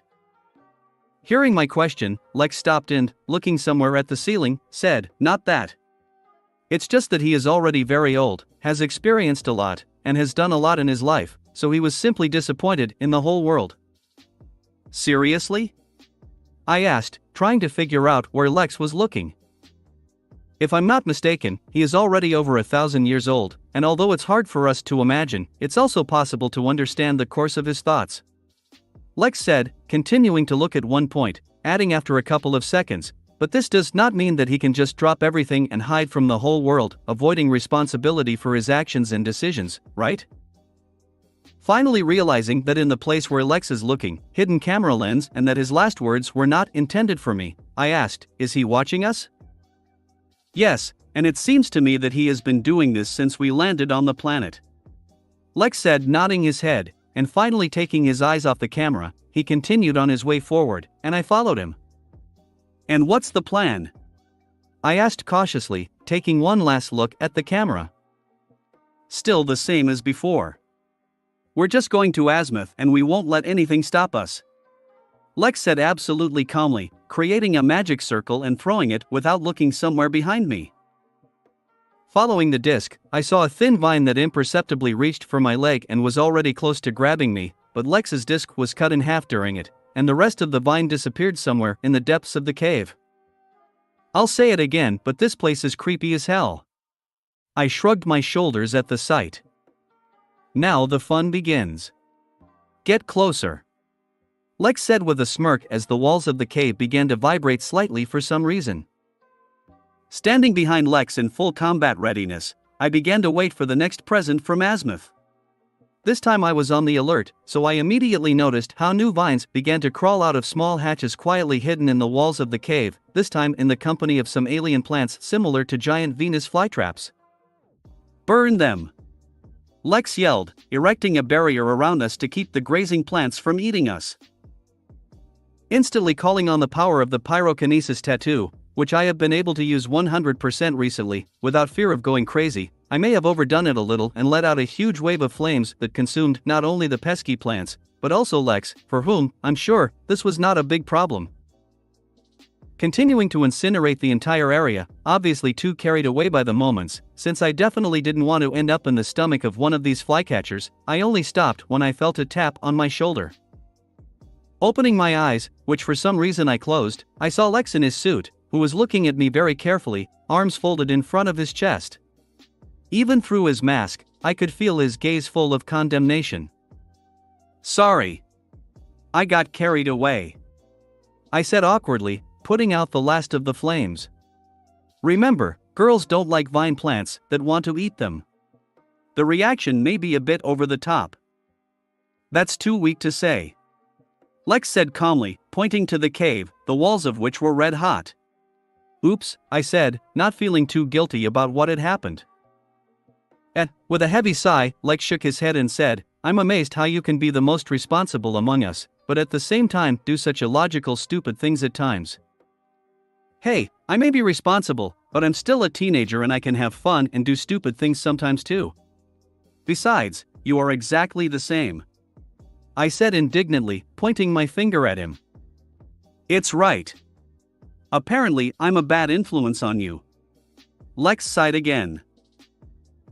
Hearing my question, Lex stopped and, looking somewhere at the ceiling, said, "Not that. It's just that he is already very old, has experienced a lot, and has done a lot in his life, so he was simply disappointed in the whole world." "Seriously?" I asked, trying to figure out where Lex was looking. "If I'm not mistaken, he is already over 1,000 years old, and although it's hard for us to imagine, it's also possible to understand the course of his thoughts," Lex said, continuing to look at one point, adding after a couple of seconds, "But this does not mean that he can just drop everything and hide from the whole world, avoiding responsibility for his actions and decisions, right?" Finally realizing that in the place where Lex is looking, hidden camera lens, and that his last words were not intended for me, I asked, "Is he watching us?" "Yes, and it seems to me that he has been doing this since we landed on the planet," Lex said, nodding his head, and finally taking his eyes off the camera, he continued on his way forward, and I followed him. And what's the plan? I asked cautiously, taking one last look at the camera. Still the same as before. We're just going to azimuth and we won't let anything stop us. Lex said absolutely calmly, creating a magic circle and throwing it without looking somewhere behind me. Following the disc, I saw a thin vine that imperceptibly reached for my leg and was already close to grabbing me, but Lex's disc was cut in half during it, and the rest of the vine disappeared somewhere in the depths of the cave. I'll say it again, but this place is creepy as hell. I shrugged my shoulders at the sight. Now the fun begins. Get closer, Lex said with a smirk as the walls of the cave began to vibrate slightly for some reason. Standing behind Lex in full combat readiness, I began to wait for the next present from azimuth. This time I was on the alert, so I immediately noticed how new vines began to crawl out of small hatches quietly hidden in the walls of the cave, this time in the company of some alien plants similar to giant Venus flytraps. Burn them! Lex yelled, erecting a barrier around us to keep the grazing plants from eating us. Instantly calling on the power of the pyrokinesis tattoo, which I have been able to use 100% recently, without fear of going crazy, I may have overdone it a little and let out a huge wave of flames that consumed not only the pesky plants, but also Lex, for whom, I'm sure, this was not a big problem. Continuing to incinerate the entire area, obviously too carried away by the moments, since I definitely didn't want to end up in the stomach of one of these flycatchers, I only stopped when I felt a tap on my shoulder. Opening my eyes, which for some reason I closed, I saw Lex in his suit, who was looking at me very carefully, arms folded in front of his chest. Even through his mask, I could feel his gaze full of condemnation. Sorry. I got carried away, I said awkwardly, putting out the last of the flames. Remember, girls don't like vine plants that want to eat them. The reaction may be a bit over the top. That's too weak to say, Lex said calmly, pointing to the cave, the walls of which were red hot. Oops, I said, not feeling too guilty about what had happened. With a heavy sigh, Lex shook his head and said, I'm amazed how you can be the most responsible among us, but at the same time do such illogical stupid things at times. Hey, I may be responsible, but I'm still a teenager and I can have fun and do stupid things sometimes too. Besides, you are exactly the same, I said indignantly, pointing my finger at him. It's right. Apparently, I'm a bad influence on you. Lex sighed again.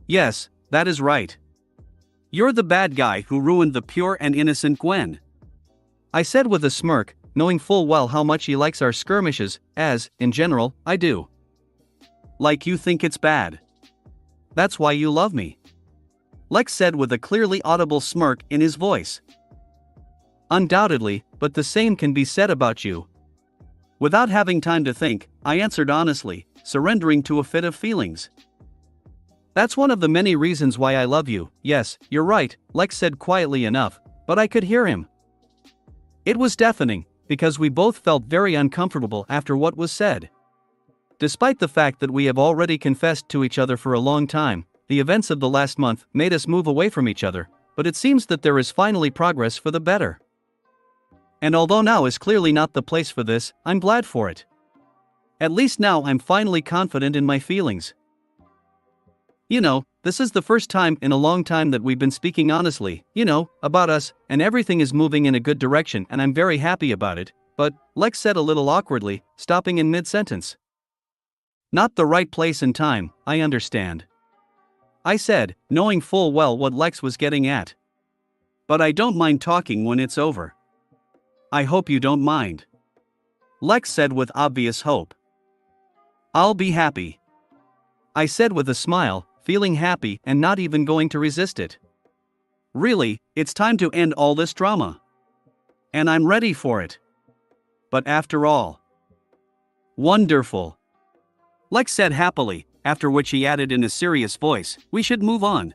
Yes, that is right. You're the bad guy who ruined the pure and innocent Gwen, I said with a smirk, knowing full well how much he likes our skirmishes, as, in general, I do. Like you think it's bad. That's why you love me, Lex said with a clearly audible smirk in his voice. Undoubtedly, but the same can be said about you. Without having time to think, I answered honestly, surrendering to a fit of feelings. That's one of the many reasons why I love you. Yes, you're right, Lex said quietly enough, but I could hear him. It was deafening, because we both felt very uncomfortable after what was said. Despite the fact that we have already confessed to each other for a long time, the events of the last month made us move away from each other, but it seems that there is finally progress for the better. And although now is clearly not the place for this, I'm glad for it. At least now I'm finally confident in my feelings. You know, this is the first time in a long time that we've been speaking honestly, about us, and everything is moving in a good direction and I'm very happy about it, but, Lex said a little awkwardly, stopping in mid-sentence. Not the right place and time, I understand, I said, knowing full well what Lex was getting at. But I don't mind talking when it's over. I hope you don't mind, Lex said with obvious hope. I'll be happy, I said with a smile, feeling happy and not even going to resist it. Really, it's time to end all this drama. And I'm ready for it. But after all. Wonderful, Lex said happily, after which he added in a serious voice, we should move on.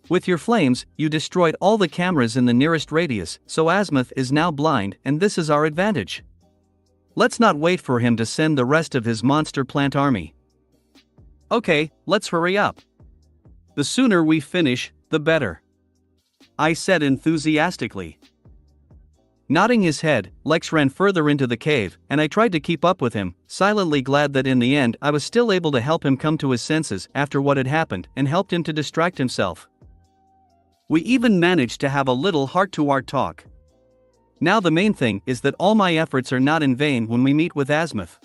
With your flames, you destroyed all the cameras in the nearest radius, so azimuth is now blind and this is our advantage. Let's not wait for him to send the rest of his monster plant army. Okay, let's hurry up. The sooner we finish, the better, I said enthusiastically. Nodding his head, Lex ran further into the cave, and I tried to keep up with him, silently glad that in the end I was still able to help him come to his senses after what had happened and helped him to distract himself. We even managed to have a little heart-to-heart talk. Now the main thing is that all my efforts are not in vain when we meet with Azimuth.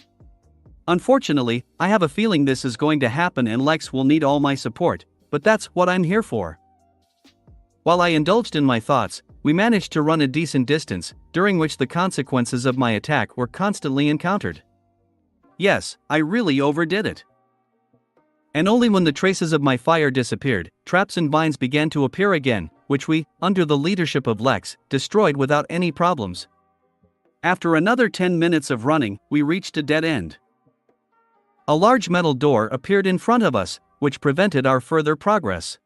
Unfortunately, I have a feeling this is going to happen and Lex will need all my support, but that's what I'm here for. While I indulged in my thoughts, we managed to run a decent distance, during which the consequences of my attack were constantly encountered. Yes, I really overdid it. And only when the traces of my fire disappeared, traps and vines began to appear again, which we, under the leadership of Lex, destroyed without any problems. After another 10 minutes of running, we reached a dead end. A large metal door appeared in front of us, which prevented our further progress.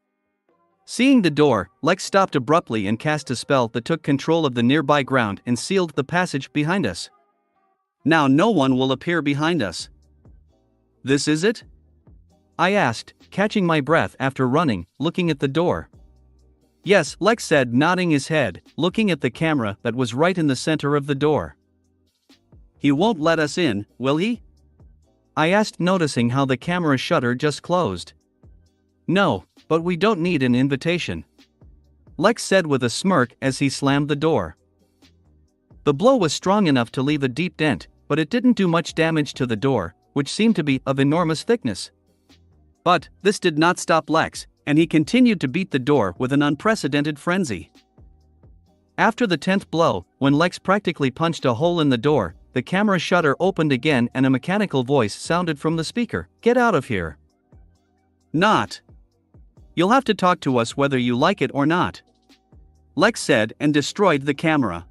Seeing the door, Lex stopped abruptly and cast a spell that took control of the nearby ground and sealed the passage behind us. Now no one will appear behind us. This is it? I asked, catching my breath after running, looking at the door. Yes, Lex said, nodding his head, looking at the camera that was right in the center of the door. He won't let us in, will he? I asked, noticing how the camera shutter just closed. No, but we don't need an invitation, Lex said with a smirk as he slammed the door. The blow was strong enough to leave a deep dent, but it didn't do much damage to the door, which seemed to be of enormous thickness. But this did not stop Lex, and he continued to beat the door with an unprecedented frenzy. After the 10th blow, when Lex practically punched a hole in the door, the camera shutter opened again and a mechanical voice sounded from the speaker, "Get out of here." Not. You'll have to talk to us whether you like it or not, Lex said and destroyed the camera.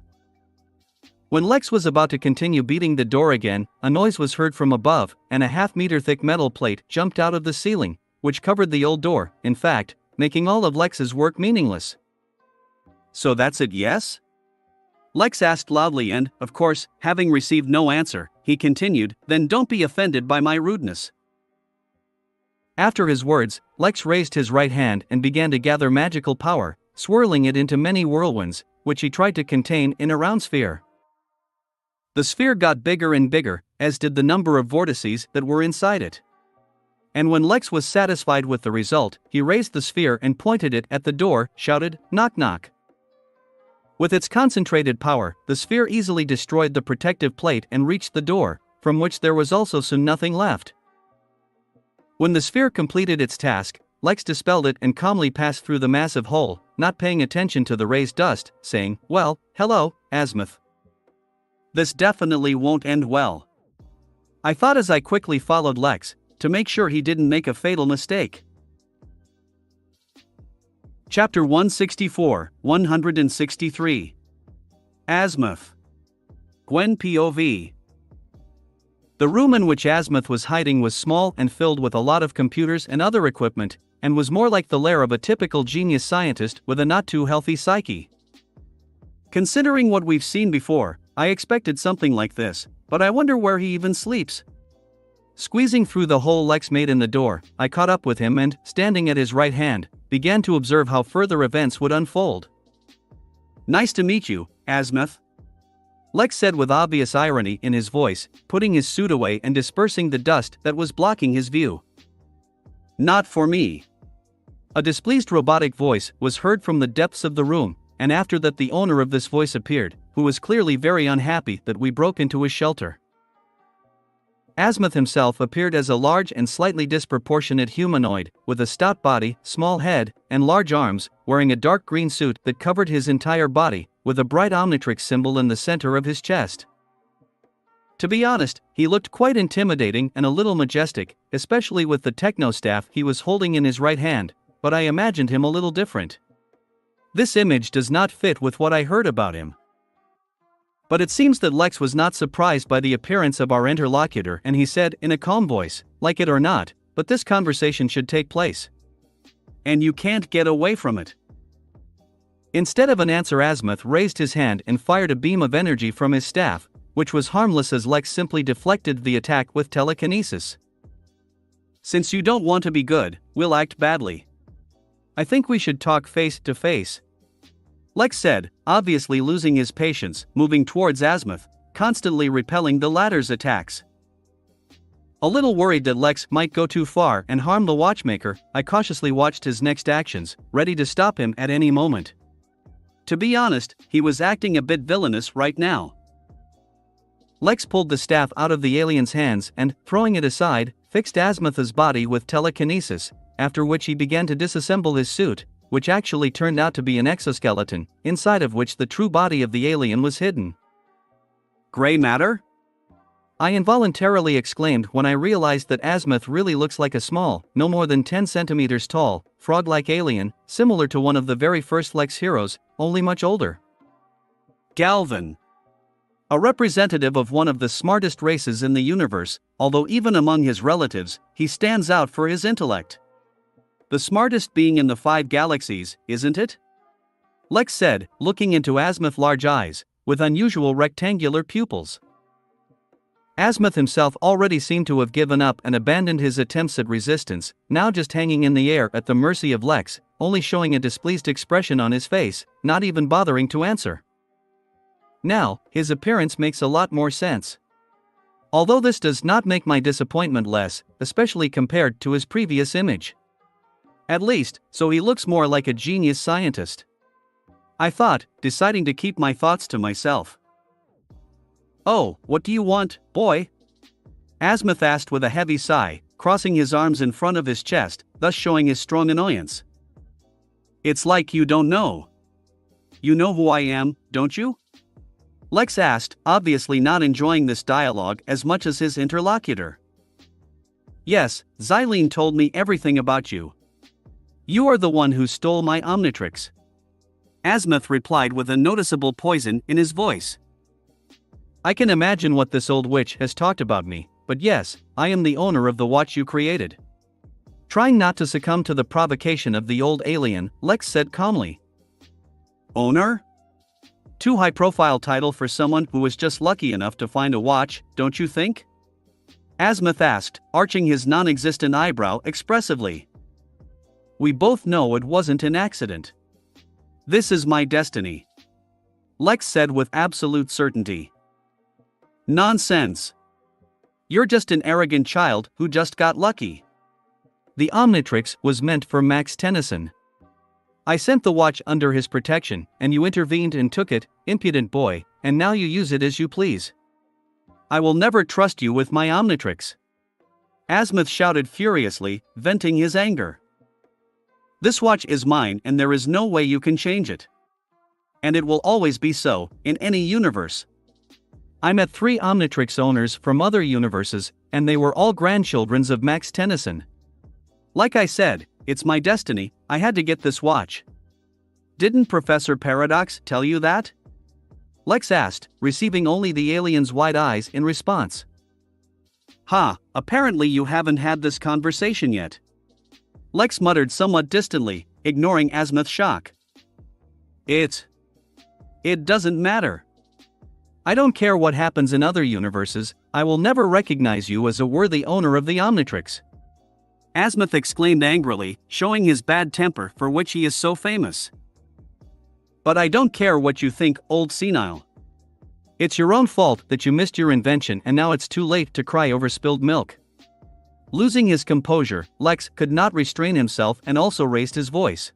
When Lex was about to continue beating the door again, a noise was heard from above, and a half-meter thick metal plate jumped out of the ceiling, which covered the old door, in fact, making all of Lex's work meaningless. So that's it, yes? Lex asked loudly and, of course, having received no answer, he continued, "Then don't be offended by my rudeness." After his words, Lex raised his right hand and began to gather magical power, swirling it into many whirlwinds, which he tried to contain in a round sphere. The sphere got bigger and bigger, as did the number of vortices that were inside it. And when Lex was satisfied with the result, he raised the sphere and pointed it at the door, shouted, "Knock knock." With its concentrated power, the sphere easily destroyed the protective plate and reached the door, from which there was also soon nothing left. When the sphere completed its task, Lex dispelled it and calmly passed through the massive hole, not paying attention to the raised dust, saying, "Well, hello, Azimuth. This definitely won't end well," I thought as I quickly followed Lex, to make sure he didn't make a fatal mistake. Chapter 164, 163. Azimuth. Gwen POV. The room in which Azimuth was hiding was small and filled with a lot of computers and other equipment, and was more like the lair of a typical genius scientist with a not-too-healthy psyche. Considering what we've seen before, I expected something like this, but I wonder where he even sleeps. Squeezing through the hole Lex made in the door, I caught up with him and, standing at his right hand, began to observe how further events would unfold. "Nice to meet you, Azimuth," Lex said with obvious irony in his voice, putting his suit away and dispersing the dust that was blocking his view. "Not for me." A displeased robotic voice was heard from the depths of the room, and after that the owner of this voice appeared, who was clearly very unhappy that we broke into his shelter. Azimuth himself appeared as a large and slightly disproportionate humanoid, with a stout body, small head, and large arms, wearing a dark green suit that covered his entire body, with a bright Omnitrix symbol in the center of his chest. To be honest, he looked quite intimidating and a little majestic, especially with the techno-staff he was holding in his right hand, but I imagined him a little different. This image does not fit with what I heard about him. But it seems that Lex was not surprised by the appearance of our interlocutor, and he said in a calm voice, "Like it or not, but this conversation should take place. And you can't get away from it." Instead of an answer, Azimuth raised his hand and fired a beam of energy from his staff, which was harmless as Lex simply deflected the attack with telekinesis. "Since you don't want to be good, we'll act badly. I think we should talk face to face," Lex said, obviously losing his patience, moving towards Azimuth, constantly repelling the latter's attacks. A little worried that Lex might go too far and harm the watchmaker, I cautiously watched his next actions, ready to stop him at any moment. To be honest, he was acting a bit villainous right now. Lex pulled the staff out of the alien's hands and, throwing it aside, fixed Azimuth's body with telekinesis, after which he began to disassemble his suit, which actually turned out to be an exoskeleton, inside of which the true body of the alien was hidden. Gray matter? I involuntarily exclaimed when I realized that Azimuth really looks like a small, no more than 10 centimeters tall, frog-like alien, similar to one of the very first Lex heroes, only much older. Galvan. A representative of one of the smartest races in the universe, although even among his relatives, he stands out for his intellect. The smartest being in the 5 galaxies, isn't it? Lex said, looking into Azimuth's large eyes, with unusual rectangular pupils. Azimuth himself already seemed to have given up and abandoned his attempts at resistance, now just hanging in the air at the mercy of Lex, only showing a displeased expression on his face, not even bothering to answer. Now, his appearance makes a lot more sense. Although this does not make my disappointment less, especially compared to his previous image. At least, so he looks more like a genius scientist. I thought, deciding to keep my thoughts to myself. Oh, what do you want, boy? Azimuth asked with a heavy sigh, crossing his arms in front of his chest, thus showing his strong annoyance. It's like you don't know. You know who I am, don't you? Lex asked, obviously not enjoying this dialogue as much as his interlocutor. Yes, Xylene told me everything about you. You are the one who stole my Omnitrix. Azimuth replied with a noticeable poison in his voice. I can imagine what this old witch has talked about me, but yes, I am the owner of the watch you created. Trying not to succumb to the provocation of the old alien, Lex said calmly. Owner? Too high-profile title for someone who was just lucky enough to find a watch, don't you think? Azimuth asked, arching his non-existent eyebrow expressively. We both know it wasn't an accident. This is my destiny. Lex said with absolute certainty. Nonsense. You're just an arrogant child who just got lucky. The Omnitrix was meant for Max Tennyson. I sent the watch under his protection, and you intervened and took it, impudent boy, and now you use it as you please. I will never trust you with my Omnitrix. Azimuth shouted furiously, venting his anger. This watch is mine and there is no way you can change it. And it will always be so, in any universe. I met 3 Omnitrix owners from other universes, and they were all grandchildren of Max Tennyson. Like I said, it's my destiny, I had to get this watch. Didn't Professor Paradox tell you that? Lex asked, receiving only the alien's wide eyes in response. Apparently you haven't had this conversation yet. Lex muttered somewhat distantly, ignoring Azimuth's shock. It doesn't matter. I don't care what happens in other universes, I will never recognize you as a worthy owner of the Omnitrix. Azimuth exclaimed angrily, showing his bad temper for which he is so famous. But I don't care what you think, old senile. It's your own fault that you missed your invention and now it's too late to cry over spilled milk. Losing his composure, Lex could not restrain himself and also raised his voice.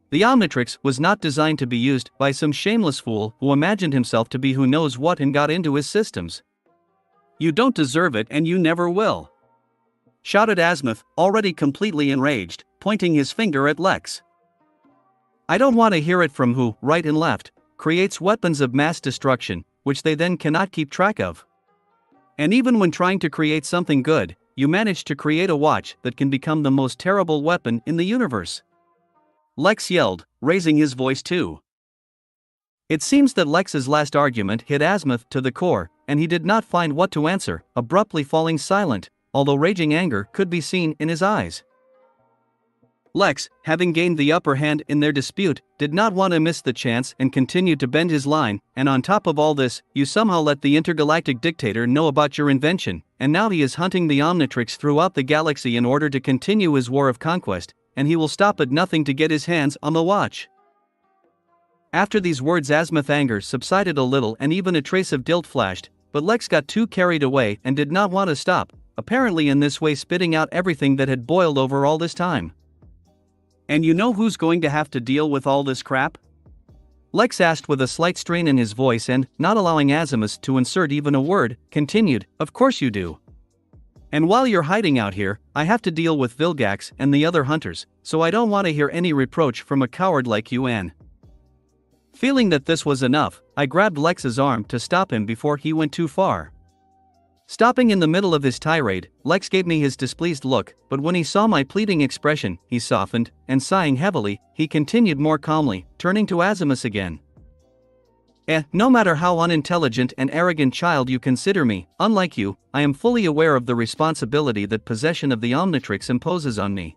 The Omnitrix was not designed to be used by some shameless fool who imagined himself to be who knows what and got into his systems. You don't deserve it and you never will. Shouted Azimuth, already completely enraged, pointing his finger at Lex. I don't want to hear it from who, right and left, creates weapons of mass destruction, which they then cannot keep track of. And even when trying to create something good, you manage to create a watch that can become the most terrible weapon in the universe. Lex yelled, raising his voice too. It seems that Lex's last argument hit Azimuth to the core, and he did not find what to answer, abruptly falling silent, although raging anger could be seen in his eyes. Lex, having gained the upper hand in their dispute, did not want to miss the chance and continued to bend his line, and on top of all this, you somehow let the intergalactic dictator know about your invention, and now he is hunting the Omnitrix throughout the galaxy in order to continue his war of conquest, and he will stop at nothing to get his hands on the watch. After these words, Azimuth's anger subsided a little and even a trace of guilt flashed, but Lex got too carried away and did not want to stop, apparently in this way spitting out everything that had boiled over all this time. "And you know who's going to have to deal with all this crap?" Lex asked with a slight strain in his voice and, not allowing Azimuth to insert even a word, continued, "Of course you do. And while you're hiding out here, I have to deal with Vilgax and the other hunters, so I don't want to hear any reproach from a coward like you, Anne." Feeling that this was enough, I grabbed Lex's arm to stop him before he went too far. Stopping in the middle of his tirade, Lex gave me his displeased look, but when he saw my pleading expression, he softened, and sighing heavily, he continued more calmly, turning to Azimuth again. No matter how unintelligent and arrogant child you consider me, unlike you, I am fully aware of the responsibility that possession of the Omnitrix imposes on me.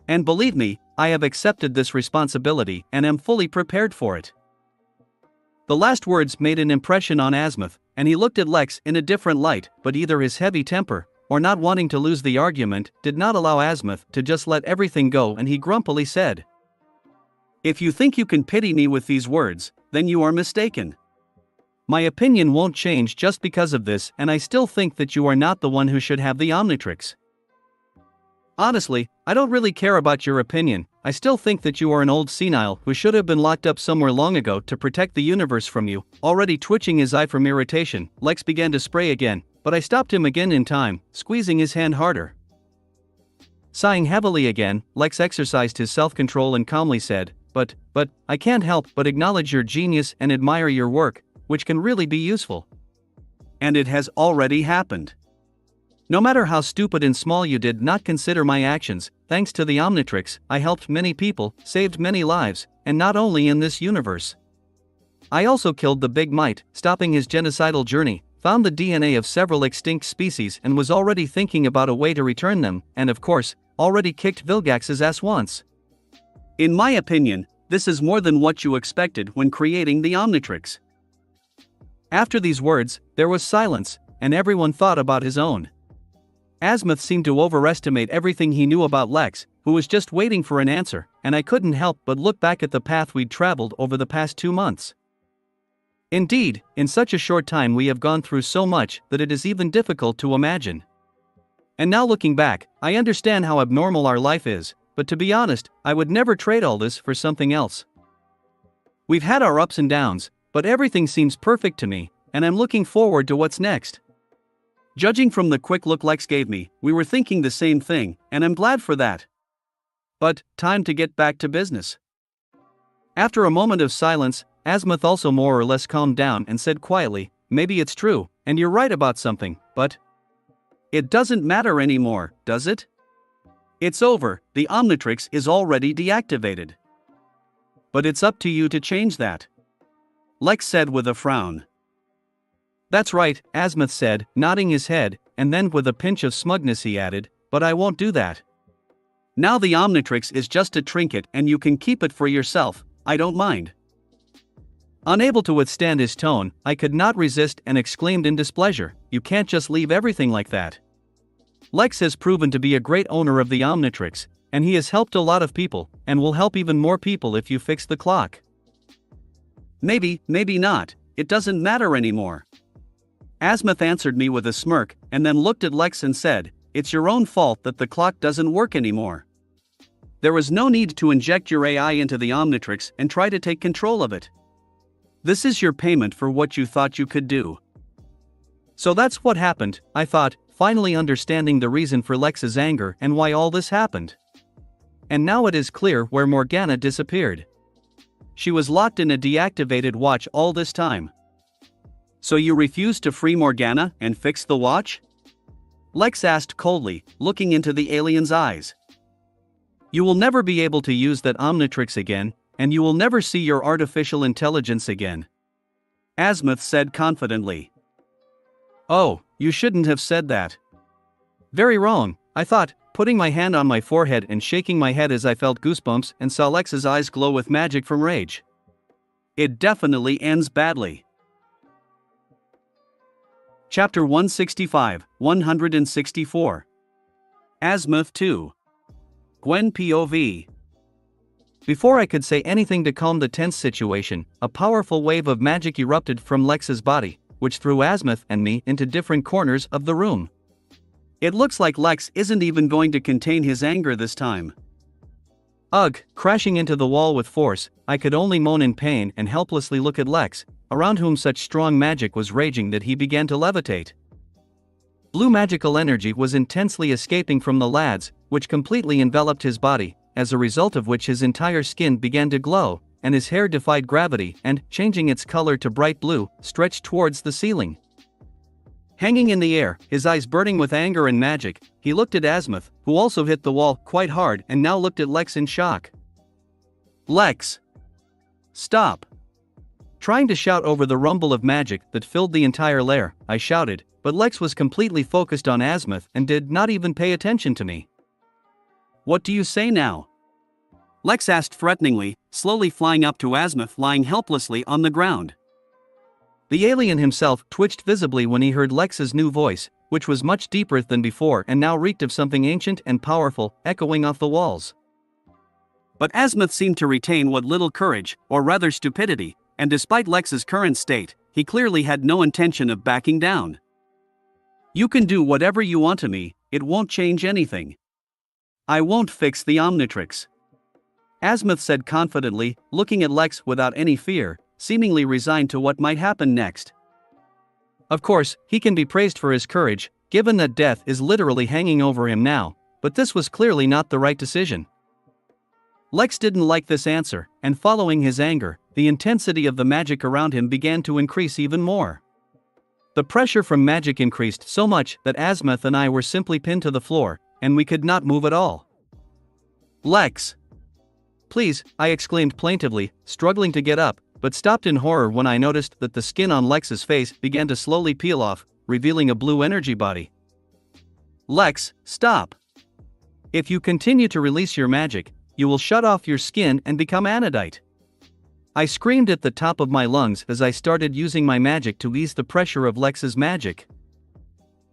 And believe me, I have accepted this responsibility and am fully prepared for it." The last words made an impression on Azimuth, and he looked at Lex in a different light, but either his heavy temper, or not wanting to lose the argument, did not allow Azimuth to just let everything go, and he grumpily said, "If you think you can pity me with these words, then you are mistaken. My opinion won't change just because of this, and I still think that you are not the one who should have the Omnitrix. Honestly, I don't really care about your opinion. I still think that you are an old senile who should have been locked up somewhere long ago to protect the universe from you." Already twitching his eye from irritation, Lex began to spray again, but I stopped him again in time, squeezing his hand harder. Sighing heavily again, Lex exercised his self-control and calmly said, but, I can't help but acknowledge your genius and admire your work, which can really be useful. And it has already happened. No matter how stupid and small you did not consider my actions, thanks to the Omnitrix, I helped many people, saved many lives, and not only in this universe. I also killed the Big Might, stopping his genocidal journey, found the DNA of several extinct species and was already thinking about a way to return them, and of course, already kicked Vilgax's ass once. In my opinion, this is more than what you expected when creating the Omnitrix." After these words, there was silence, and everyone thought about his own. Azimuth seemed to overestimate everything he knew about Lex, who was just waiting for an answer, and I couldn't help but look back at the path we'd traveled over the past 2 months. Indeed, in such a short time we have gone through so much that it is even difficult to imagine. And now looking back, I understand how abnormal our life is, but to be honest, I would never trade all this for something else. We've had our ups and downs, but everything seems perfect to me, and I'm looking forward to what's next. Judging from the quick look Lex gave me, we were thinking the same thing, and I'm glad for that. But, time to get back to business. After a moment of silence, Azimuth also more or less calmed down and said quietly, "Maybe it's true, and you're right about something, but it doesn't matter anymore, does it? It's over, the Omnitrix is already deactivated. But it's up to you to change that," Lex said with a frown. "That's right," Azimuth said, nodding his head, and then with a pinch of smugness he added, "But I won't do that. Now the Omnitrix is just a trinket and you can keep it for yourself, I don't mind." Unable to withstand his tone, I could not resist and exclaimed in displeasure, "You can't just leave everything like that. Lex has proven to be a great owner of the Omnitrix, and he has helped a lot of people, and will help even more people if you fix the clock." Maybe not, it doesn't matter anymore." Azimuth answered me with a smirk, and then looked at Lex and said, "It's your own fault that the clock doesn't work anymore. There is no need to inject your AI into the Omnitrix and try to take control of it. This is your payment for what you thought you could do." So that's what happened, I thought, finally understanding the reason for Lex's anger and why all this happened. And now it is clear where Morgana disappeared. She was locked in a deactivated watch all this time. "So you refused to free Morgana and fix the watch?" Lex asked coldly, looking into the alien's eyes. "You will never be able to use that Omnitrix again, and you will never see your artificial intelligence again," Azimuth said confidently. "Oh, you shouldn't have said that." "Very wrong," I thought, putting my hand on my forehead and shaking my head as I felt goosebumps and saw Lex's eyes glow with magic from rage. "It definitely ends badly." Chapter 165, 164. Azimuth 2. Gwen POV. Before I could say anything to calm the tense situation, a powerful wave of magic erupted from Lex's body, which threw Azimuth and me into different corners of the room. It looks like Lex isn't even going to contain his anger this time. Ugh, crashing into the wall with force, I could only moan in pain and helplessly look at Lex, around whom such strong magic was raging that he began to levitate. Blue magical energy was intensely escaping from the lads, which completely enveloped his body, as a result of which his entire skin began to glow, and his hair defied gravity and, changing its color to bright blue, stretched towards the ceiling. Hanging in the air, his eyes burning with anger and magic, he looked at Azimuth, who also hit the wall quite hard and now looked at Lex in shock. "Lex! Stop!" Trying to shout over the rumble of magic that filled the entire lair, I shouted, but Lex was completely focused on Azimuth and did not even pay attention to me. "What do you say now?" Lex asked threateningly, slowly flying up to Azimuth lying helplessly on the ground. The alien himself twitched visibly when he heard Lex's new voice, which was much deeper than before and now reeked of something ancient and powerful, echoing off the walls. But Azimuth seemed to retain what little courage, or rather stupidity, and despite Lex's current state, he clearly had no intention of backing down. "You can do whatever you want to me, it won't change anything. I won't fix the Omnitrix," Azimuth said confidently, looking at Lex without any fear, seemingly resigned to what might happen next. Of course, he can be praised for his courage, given that death is literally hanging over him now, but this was clearly not the right decision. Lex didn't like this answer, and following his anger, the intensity of the magic around him began to increase even more. The pressure from magic increased so much that Azimuth and I were simply pinned to the floor, and we could not move at all. "Lex! Please," I exclaimed plaintively, struggling to get up, but stopped in horror when I noticed that the skin on Lex's face began to slowly peel off, revealing a blue energy body. "Lex, stop! If you continue to release your magic, you will shut off your skin and become anodite." I screamed at the top of my lungs as I started using my magic to ease the pressure of Lex's magic.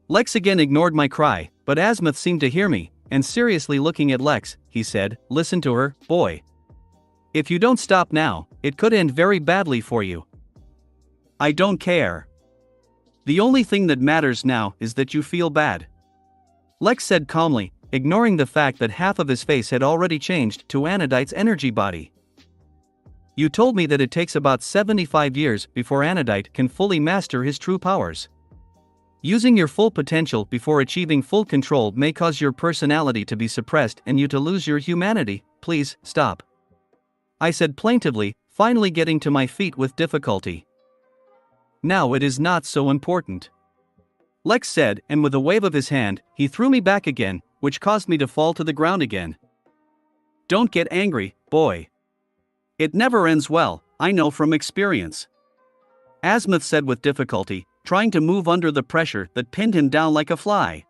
Lex again ignored my cry, but Azimuth seemed to hear me, and seriously looking at Lex, he said, "Listen to her, boy. If you don't stop now, it could end very badly for you." "I don't care. The only thing that matters now is that you feel bad," Lex said calmly, ignoring the fact that half of his face had already changed to Anodite's energy body. "You told me that it takes about 75 years before Anodite can fully master his true powers. Using your full potential before achieving full control may cause your personality to be suppressed and you to lose your humanity. Please, stop," I said plaintively, finally getting to my feet with difficulty. "Now it is not so important," Lex said, and with a wave of his hand, he threw me back again, which caused me to fall to the ground again. "Don't get angry, boy. It never ends well, I know from experience," Azimuth said with difficulty, trying to move under the pressure that pinned him down like a fly.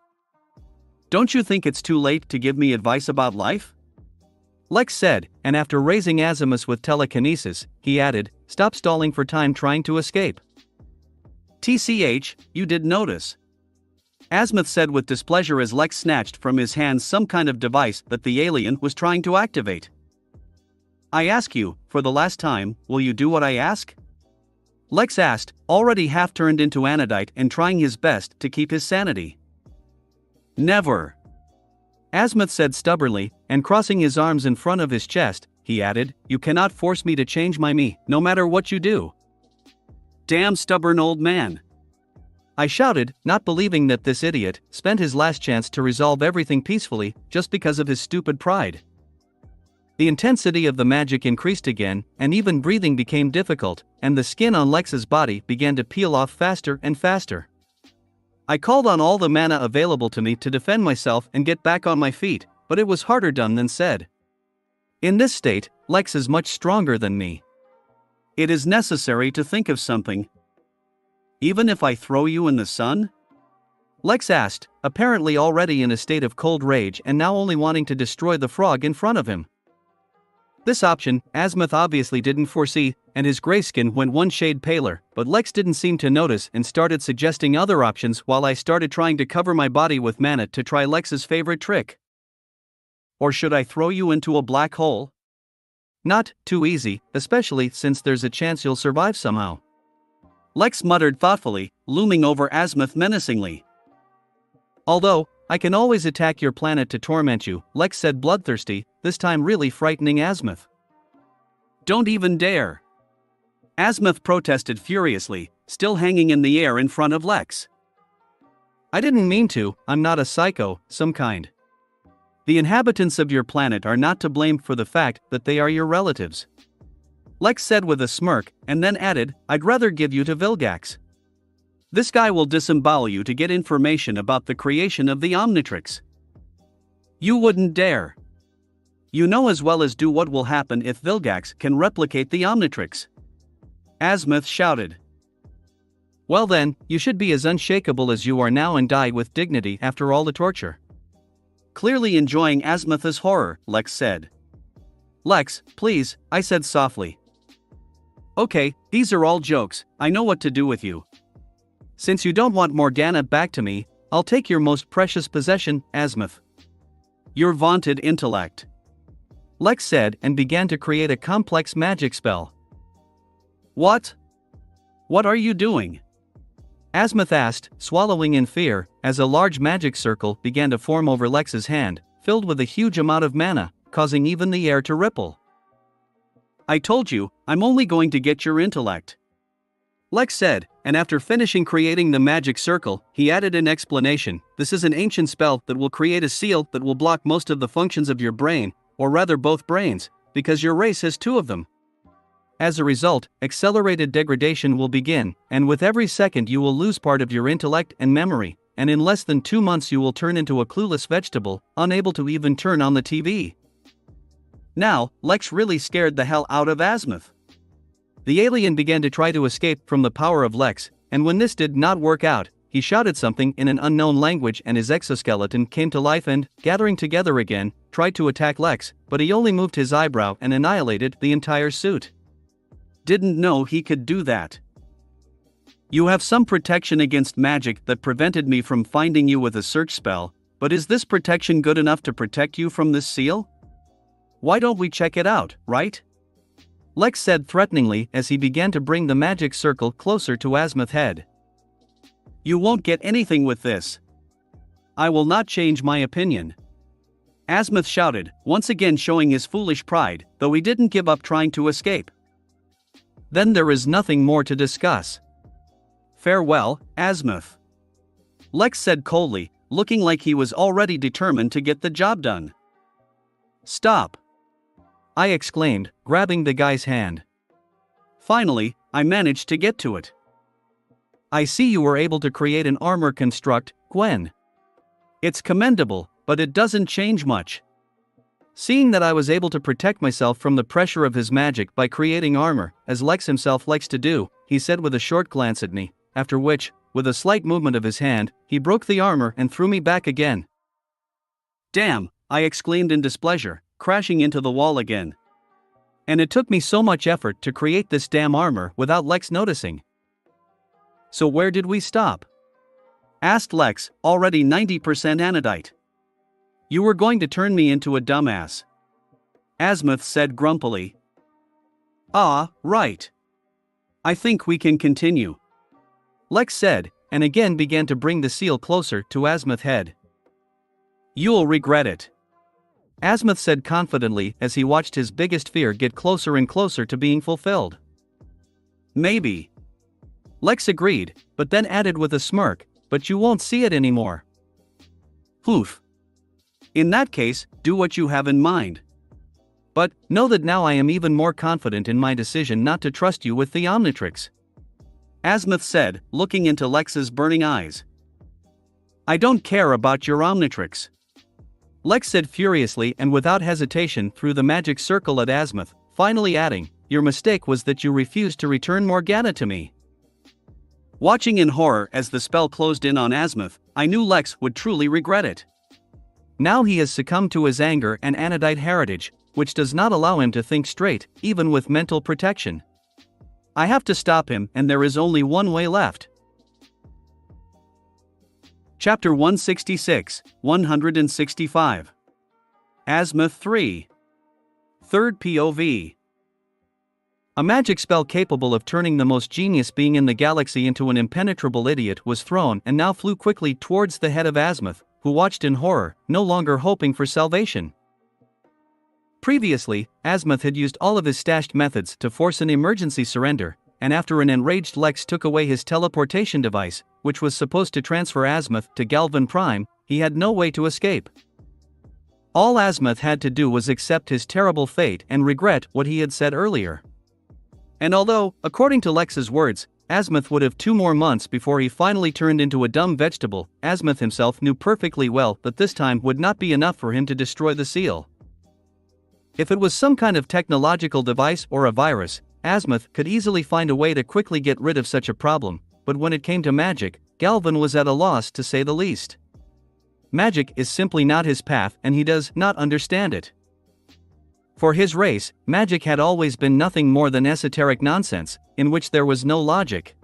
"Don't you think it's too late to give me advice about life?" Lex said, and after raising Azimuth with telekinesis, he added, "Stop stalling for time trying to escape." "TCH, you did notice," Azimuth said with displeasure as Lex snatched from his hands some kind of device that the alien was trying to activate. "I ask you, for the last time, will you do what I ask?" Lex asked, already half turned into Anodite and trying his best to keep his sanity. "Never," Azimuth said stubbornly, and crossing his arms in front of his chest, he added, "You cannot force me to change my me, no matter what you do." "Damn stubborn old man," I shouted, not believing that this idiot spent his last chance to resolve everything peacefully just because of his stupid pride. The intensity of the magic increased again, and even breathing became difficult, and the skin on Lex's body began to peel off faster and faster. I called on all the mana available to me to defend myself and get back on my feet, but it was harder done than said. In this state, Lex is much stronger than me. "It is necessary to think of something. Even if I throw you in the sun?" Lex asked, apparently already in a state of cold rage and now only wanting to destroy the frog in front of him. This option, Azimuth obviously didn't foresee, and his gray skin went one shade paler, but Lex didn't seem to notice and started suggesting other options while I started trying to cover my body with mana to try Lex's favorite trick. "Or should I throw you into a black hole?" Not too easy, especially since there's a chance you'll survive somehow. Lex muttered thoughtfully, looming over Azimuth menacingly. Although, I can always attack your planet to torment you, Lex said bloodthirsty, this time really frightening Azimuth. Don't even dare. Azimuth protested furiously, still hanging in the air in front of Lex. I didn't mean to, I'm not a psycho, some kind. The inhabitants of your planet are not to blame for the fact that they are your relatives. Lex said with a smirk, and then added, I'd rather give you to Vilgax. This guy will disembowel you to get information about the creation of the Omnitrix. You wouldn't dare. You know as well as do what will happen if Vilgax can replicate the Omnitrix. Azimuth shouted. Well then, you should be as unshakable as you are now and die with dignity after all the torture. Clearly enjoying Azimuth's horror, Lex said. Lex, please, I said softly. Okay, these are all jokes, I know what to do with you. Since you don't want Morgana back to me, I'll take your most precious possession, Azimuth. Your vaunted intellect. Lex said and began to create a complex magic spell. What? What are you doing? Azimuth asked, swallowing in fear, as a large magic circle began to form over Lex's hand, filled with a huge amount of mana, causing even the air to ripple. I told you, I'm only going to get your intellect. Lex said, and after finishing creating the magic circle, he added an explanation. This is an ancient spell that will create a seal that will block most of the functions of your brain, or rather both brains, because your race has two of them. As a result, accelerated degradation will begin, and with every second you will lose part of your intellect and memory, and in less than 2 months you will turn into a clueless vegetable, unable to even turn on the TV. Now, Lex really scared the hell out of Azimuth. The alien began to try to escape from the power of Lex, and when this did not work out, he shouted something in an unknown language and his exoskeleton came to life and, gathering together again, tried to attack Lex, but he only moved his eyebrow and annihilated the entire suit. Didn't know he could do that. You have some protection against magic that prevented me from finding you with a search spell, but is this protection good enough to protect you from this seal? Why don't we check it out, right? Lex said threateningly as he began to bring the magic circle closer to Azimuth's head. You won't get anything with this. I will not change my opinion. Azimuth shouted, once again showing his foolish pride, though he didn't give up trying to escape. Then there is nothing more to discuss. Farewell, Azimuth. Lex said coldly, looking like he was already determined to get the job done. Stop! I exclaimed, grabbing the guy's hand. Finally, I managed to get to it. I see you were able to create an armor construct, Gwen. It's commendable, but it doesn't change much. Seeing that I was able to protect myself from the pressure of his magic by creating armor, as Lex himself likes to do, he said with a short glance at me, after which, with a slight movement of his hand, he broke the armor and threw me back again. Damn, I exclaimed in displeasure, crashing into the wall again. And it took me so much effort to create this damn armor without Lex noticing. So where did we stop? Asked Lex, already 90% anodite. You were going to turn me into a dumbass. Azimuth said grumpily. Ah, right. I think we can continue. Lex said, and again began to bring the seal closer to Azimuth's head. You'll regret it. Azimuth said confidently as he watched his biggest fear get closer and closer to being fulfilled. Maybe. Lex agreed, but then added with a smirk, but you won't see it anymore. Oof. In that case, do what you have in mind. But, know that now I am even more confident in my decision not to trust you with the Omnitrix. Azimuth said, looking into Lex's burning eyes. I don't care about your Omnitrix. Lex said furiously and without hesitation threw the magic circle at Azimuth, finally adding, your mistake was that you refused to return Morgana to me. Watching in horror as the spell closed in on Azimuth, I knew Lex would truly regret it. Now he has succumbed to his anger and anodite heritage, which does not allow him to think straight, even with mental protection. I have to stop him and there is only one way left. Chapter 166, 165. Azimuth 3. Third POV. A magic spell capable of turning the most genius being in the galaxy into an impenetrable idiot was thrown and now flew quickly towards the head of Azimuth, who watched in horror, no longer hoping for salvation. Previously, Azimuth had used all of his stashed methods to force an emergency surrender, and after an enraged Lex took away his teleportation device, which was supposed to transfer Azimuth to Galvan Prime, he had no way to escape. All Azimuth had to do was accept his terrible fate and regret what he had said earlier. And although, according to Lex's words, Azimuth would have 2 more months before he finally turned into a dumb vegetable, Azimuth himself knew perfectly well that this time would not be enough for him to destroy the seal. If it was some kind of technological device or a virus, Azimuth could easily find a way to quickly get rid of such a problem, but when it came to magic, Galvan was at a loss to say the least. Magic is simply not his path and he does not understand it. For his race, magic had always been nothing more than esoteric nonsense, in which there was no logic.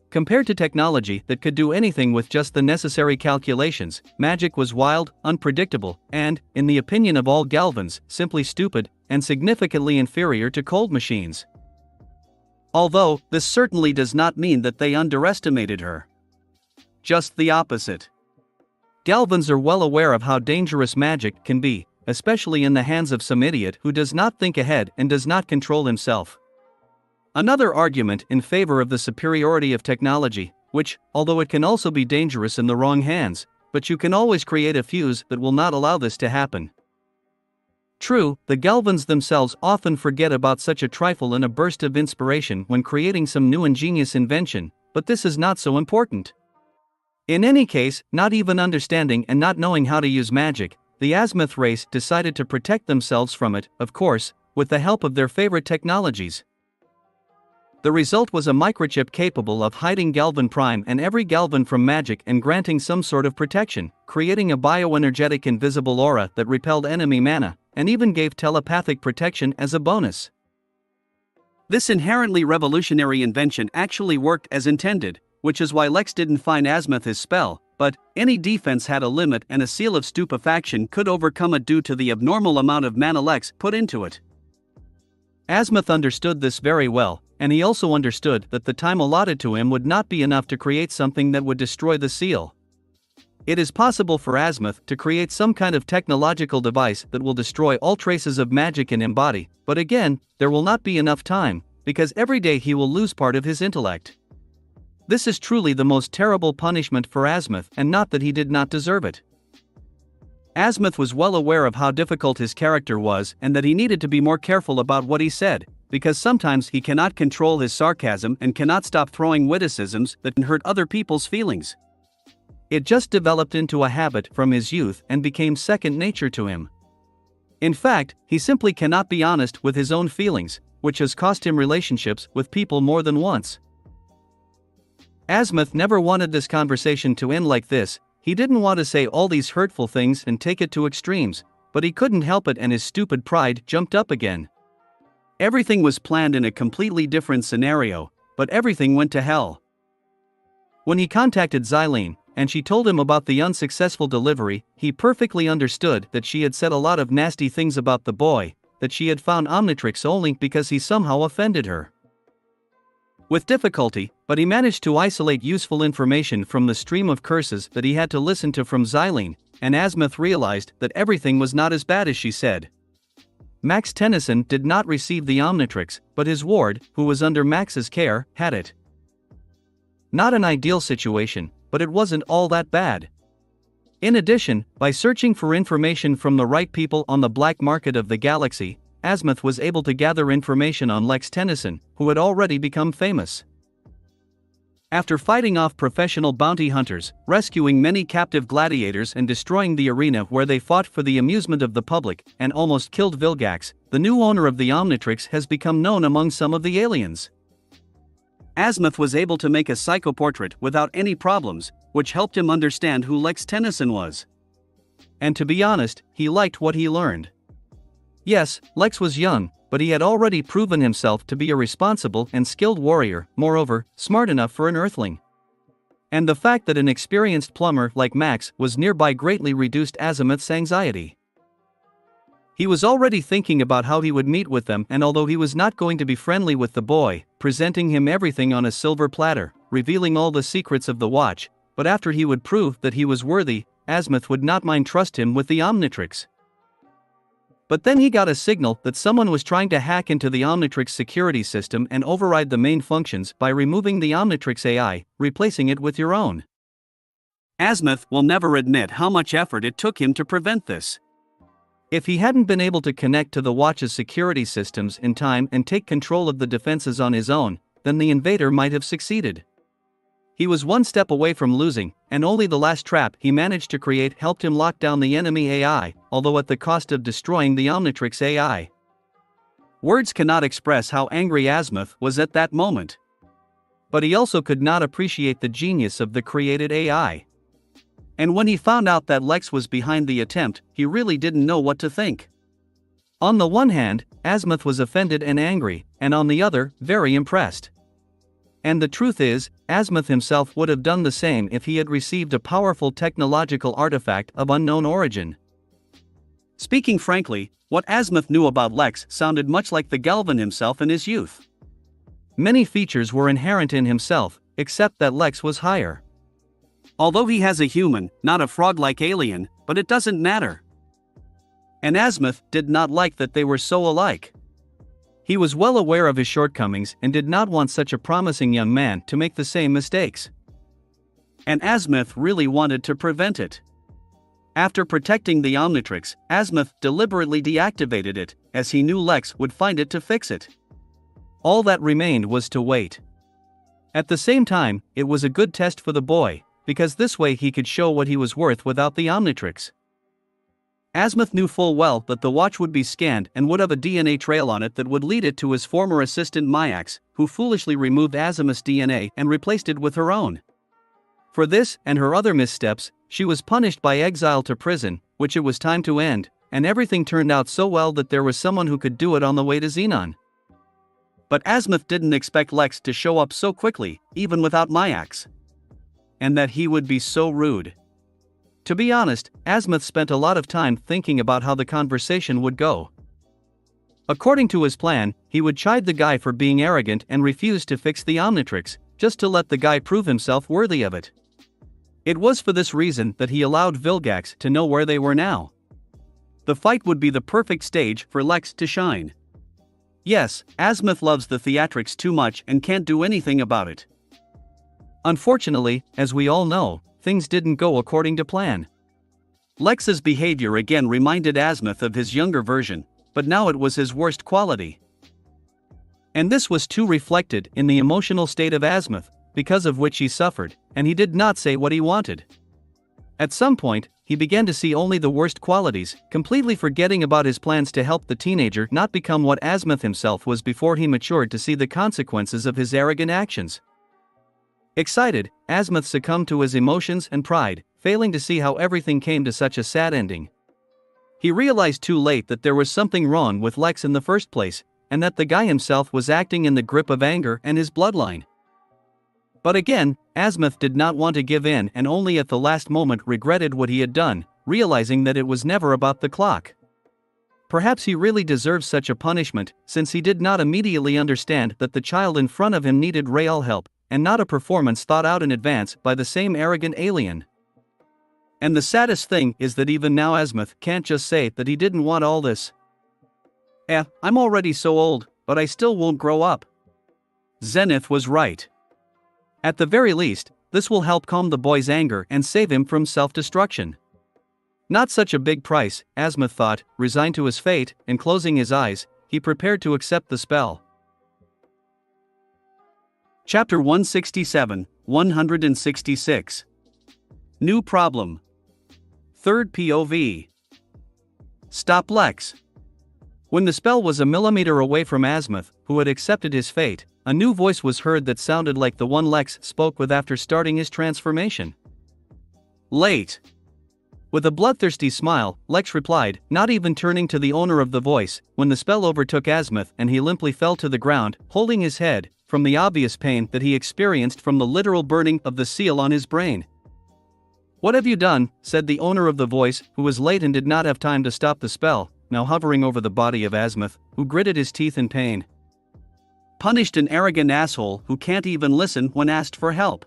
Compared to technology that could do anything with just the necessary calculations, magic was wild, unpredictable, and, in the opinion of all Galvans, simply stupid, and significantly inferior to cold machines. Although, this certainly does not mean that they underestimated her. Just the opposite. Galvans are well aware of how dangerous magic can be, especially in the hands of some idiot who does not think ahead and does not control himself. Another argument in favor of the superiority of technology, which, although it can also be dangerous in the wrong hands, but you can always create a fuse that will not allow this to happen. True, the Galvans themselves often forget about such a trifle in a burst of inspiration when creating some new ingenious invention, but this is not so important. In any case, not even understanding and not knowing how to use magic, the Azimuth race decided to protect themselves from it, of course, with the help of their favorite technologies. The result was a microchip capable of hiding Galvan Prime and every Galvan from magic and granting some sort of protection, creating a bioenergetic invisible aura that repelled enemy mana, and even gave telepathic protection as a bonus. This inherently revolutionary invention actually worked as intended, which is why Lex didn't find Azimuth his spell, but any defense had a limit and a seal of stupefaction could overcome it due to the abnormal amount of mana Lex put into it. Azimuth understood this very well, and he also understood that the time allotted to him would not be enough to create something that would destroy the seal. It is possible for Azimuth to create some kind of technological device that will destroy all traces of magic in his body, but again, there will not be enough time, because every day he will lose part of his intellect. This is truly the most terrible punishment for Azimuth, and not that he did not deserve it. Azimuth was well aware of how difficult his character was and that he needed to be more careful about what he said, because sometimes he cannot control his sarcasm and cannot stop throwing witticisms that can hurt other people's feelings. It just developed into a habit from his youth and became second nature to him. In fact, he simply cannot be honest with his own feelings, which has cost him relationships with people more than once. Azimuth never wanted this conversation to end like this. He didn't want to say all these hurtful things and take it to extremes, but he couldn't help it and his stupid pride jumped up again. Everything was planned in a completely different scenario, but everything went to hell. When he contacted Xylene, and she told him about the unsuccessful delivery, he perfectly understood that she had said a lot of nasty things about the boy, that she had found Omnitrix only because he somehow offended her. With difficulty, but he managed to isolate useful information from the stream of curses that he had to listen to from Xylene, and Azimuth realized that everything was not as bad as she said. Max Tennyson did not receive the Omnitrix, but his ward, who was under Max's care, had it. Not an ideal situation, but it wasn't all that bad. In addition, by searching for information from the right people on the black market of the galaxy, Azimuth was able to gather information on Lex Tennyson, who had already become famous. After fighting off professional bounty hunters, rescuing many captive gladiators and destroying the arena where they fought for the amusement of the public, and almost killed Vilgax, the new owner of the Omnitrix has become known among some of the aliens. Azimuth was able to make a psychoportrait without any problems, which helped him understand who Lex Tennyson was. And to be honest, he liked what he learned. Yes, Lex was young, but he had already proven himself to be a responsible and skilled warrior, moreover, smart enough for an Earthling. And the fact that an experienced plumber like Max was nearby greatly reduced Azimuth's anxiety. He was already thinking about how he would meet with them, and although he was not going to be friendly with the boy, presenting him everything on a silver platter, revealing all the secrets of the watch, but after he would prove that he was worthy, Azimuth would not mind trust him with the Omnitrix. But then he got a signal that someone was trying to hack into the Omnitrix security system and override the main functions by removing the Omnitrix AI, replacing it with your own. Azimuth will never admit how much effort it took him to prevent this. If he hadn't been able to connect to the watch's security systems in time and take control of the defenses on his own, then the invader might have succeeded. He was one step away from losing, and only the last trap he managed to create helped him lock down the enemy AI, although at the cost of destroying the Omnitrix AI. Words cannot express how angry Azimuth was at that moment. But he also could not appreciate the genius of the created AI. And when he found out that Lex was behind the attempt, he really didn't know what to think. On the one hand, Azimuth was offended and angry, and on the other, very impressed. And the truth is, Azimuth himself would have done the same if he had received a powerful technological artifact of unknown origin. Speaking frankly, what Azimuth knew about Lex sounded much like the Galvan himself in his youth. Many features were inherent in himself, except that Lex was higher. Although he has a human, not a frog-like alien, but it doesn't matter. And Azimuth did not like that they were so alike. He was well aware of his shortcomings and did not want such a promising young man to make the same mistakes. And Azimuth really wanted to prevent it. After protecting the Omnitrix, Azimuth deliberately deactivated it, as he knew Lex would find it to fix it. All that remained was to wait. At the same time, it was a good test for the boy, because this way he could show what he was worth without the Omnitrix. Azimuth knew full well that the watch would be scanned and would have a DNA trail on it that would lead it to his former assistant Myax, who foolishly removed Azimuth's DNA and replaced it with her own. For this and her other missteps, she was punished by exile to prison, which it was time to end, and everything turned out so well that there was someone who could do it on the way to Xenon. But Azimuth didn't expect Lex to show up so quickly, even without Myax. And that he would be so rude. To be honest, Azimuth spent a lot of time thinking about how the conversation would go. According to his plan, he would chide the guy for being arrogant and refuse to fix the Omnitrix, just to let the guy prove himself worthy of it. It was for this reason that he allowed Vilgax to know where they were now. The fight would be the perfect stage for Lex to shine. Yes, Azimuth loves the theatrics too much and can't do anything about it. Unfortunately, as we all know, things didn't go according to plan. Lex's behavior again reminded Azimuth of his younger version, but now it was his worst quality. And this was too reflected in the emotional state of Azimuth, because of which he suffered, and he did not say what he wanted. At some point, he began to see only the worst qualities, completely forgetting about his plans to help the teenager not become what Azimuth himself was before he matured to see the consequences of his arrogant actions. Excited, Azimuth succumbed to his emotions and pride, failing to see how everything came to such a sad ending. He realized too late that there was something wrong with Lex in the first place, and that the guy himself was acting in the grip of anger and his bloodline. But again, Azimuth did not want to give in and only at the last moment regretted what he had done, realizing that it was never about the clock. Perhaps he really deserved such a punishment, since he did not immediately understand that the child in front of him needed real help, and not a performance thought out in advance by the same arrogant alien. And the saddest thing is that even now Azimuth can't just say that he didn't want all this. I'm already so old, but I still won't grow up. Zenith was right. At the very least, this will help calm the boy's anger and save him from self-destruction. Not such a big price, Azimuth thought, resigned to his fate, and closing his eyes, he prepared to accept the spell. Chapter 167, 166. New problem. Third POV. Stop Lex. When the spell was a millimeter away from Azimuth, who had accepted his fate, a new voice was heard that sounded like the one Lex spoke with after starting his transformation. Late. With a bloodthirsty smile, Lex replied, not even turning to the owner of the voice, when the spell overtook Azimuth and he limply fell to the ground, holding his head, from the obvious pain that he experienced from the literal burning of the seal on his brain. What have you done? Said the owner of the voice, who was late and did not have time to stop the spell, now hovering over the body of Azimuth, who gritted his teeth in pain. Punished an arrogant asshole who can't even listen when asked for help.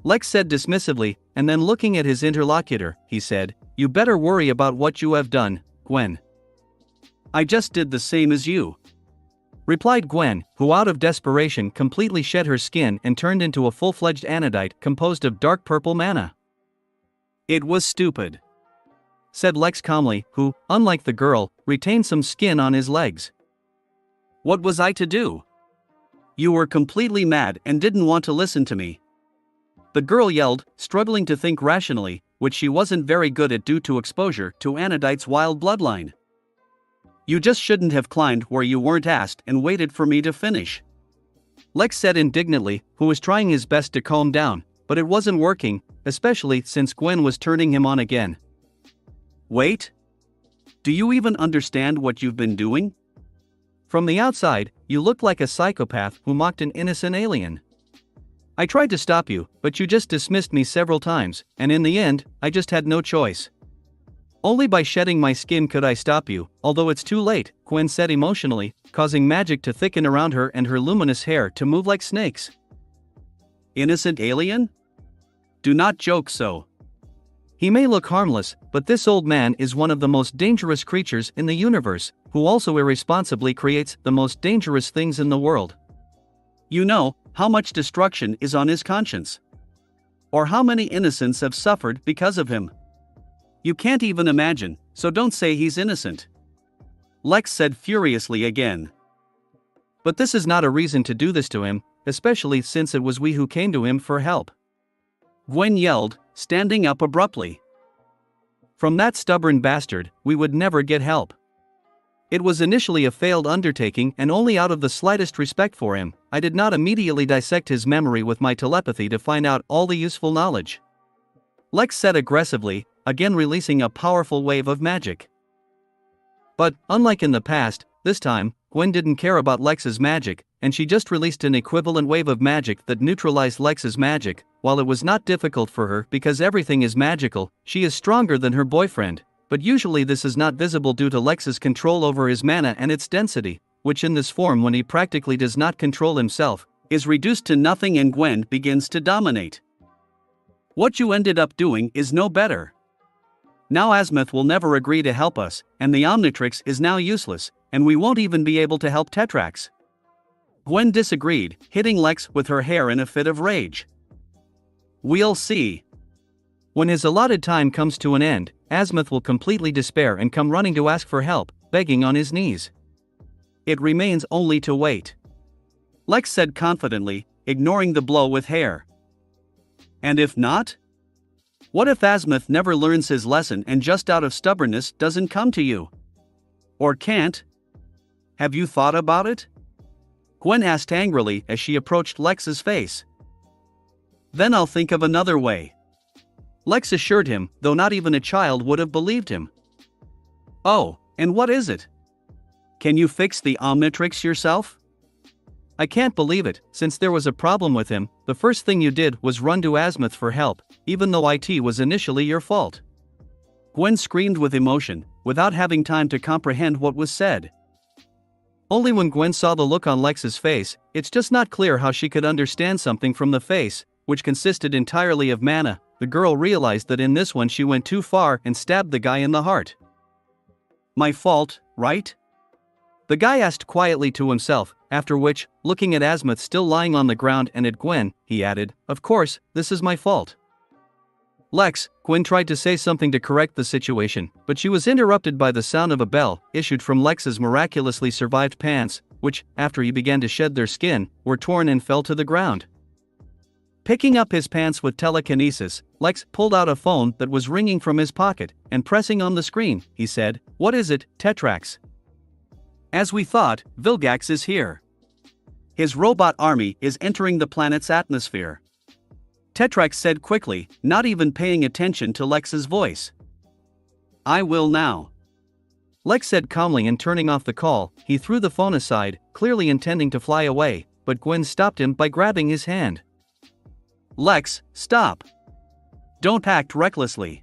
Lex said dismissively, and then looking at his interlocutor, he said, "You better worry about what you have done, Gwen." "I just did the same as you," replied Gwen, who out of desperation completely shed her skin and turned into a full-fledged anodite composed of dark purple mana. "It was stupid," said Lex calmly, who, unlike the girl, retained some skin on his legs. "What was I to do? You were completely mad and didn't want to listen to me," the girl yelled, struggling to think rationally, which she wasn't very good at due to exposure to Anodite's wild bloodline. "You just shouldn't have climbed where you weren't asked and waited for me to finish," Lex said indignantly, who was trying his best to calm down, but it wasn't working, especially since Gwen was turning him on again. "Wait? Do you even understand what you've been doing? From the outside, you look like a psychopath who mocked an innocent alien. I tried to stop you, but you just dismissed me several times, and in the end, I just had no choice. Only by shedding my skin could I stop you, although it's too late," Gwen said emotionally, causing magic to thicken around her and her luminous hair to move like snakes. "Innocent alien? Do not joke so. He may look harmless, but this old man is one of the most dangerous creatures in the universe, who also irresponsibly creates the most dangerous things in the world. You know how much destruction is on his conscience? Or how many innocents have suffered because of him? You can't even imagine, so don't say he's innocent," Lex said furiously again. "But this is not a reason to do this to him, especially since it was we who came to him for help," Gwen yelled, standing up abruptly. "From that stubborn bastard, we would never get help. It was initially a failed undertaking, and only out of the slightest respect for him, I did not immediately dissect his memory with my telepathy to find out all the useful knowledge," Lex said aggressively, again releasing a powerful wave of magic. But, unlike in the past, this time, Gwen didn't care about Lex's magic, and she just released an equivalent wave of magic that neutralized Lex's magic. While it was not difficult for her because everything is magical, she is stronger than her boyfriend, but usually this is not visible due to Lex's control over his mana and its density, which in this form, when he practically does not control himself, is reduced to nothing and Gwen begins to dominate. "What you ended up doing is no better. Now Azimuth will never agree to help us, and the Omnitrix is now useless, and we won't even be able to help Tetrax." Gwen disagreed, hitting Lex with her hair in a fit of rage. "We'll see. When his allotted time comes to an end, Azimuth will completely despair and come running to ask for help, begging on his knees. It remains only to wait," Lex said confidently, ignoring the blow with hair. "And if not? What if Azimuth never learns his lesson and just out of stubbornness doesn't come to you? Or can't? Have you thought about it?" Gwen asked angrily as she approached Lex's face. "Then I'll think of another way," Lex assured him, though not even a child would have believed him. "Oh, and what is it? Can you fix the Omnitrix yourself? I can't believe it, since there was a problem with him, the first thing you did was run to Azimuth for help, even though it was initially your fault." Gwen screamed with emotion, without having time to comprehend what was said. Only when Gwen saw the look on Lex's face, it's just not clear how she could understand something from the face, which consisted entirely of mana, the girl realized that in this one she went too far and stabbed the guy in the heart. "My fault, right?" the guy asked quietly to himself, after which, looking at Azimuth still lying on the ground and at Gwen, he added, "Of course, this is my fault." "Lex," Gwen tried to say something to correct the situation, but she was interrupted by the sound of a bell, issued from Lex's miraculously survived pants, which, after he began to shed their skin, were torn and fell to the ground. Picking up his pants with telekinesis, Lex pulled out a phone that was ringing from his pocket, and pressing on the screen, he said, "What is it, Tetrax?" "As we thought, Vilgax is here. His robot army is entering the planet's atmosphere," Tetrax said quickly, not even paying attention to Lex's voice. "I will now," Lex said calmly, and turning off the call, he threw the phone aside, clearly intending to fly away, but Gwen stopped him by grabbing his hand. "Lex, stop. Don't act recklessly.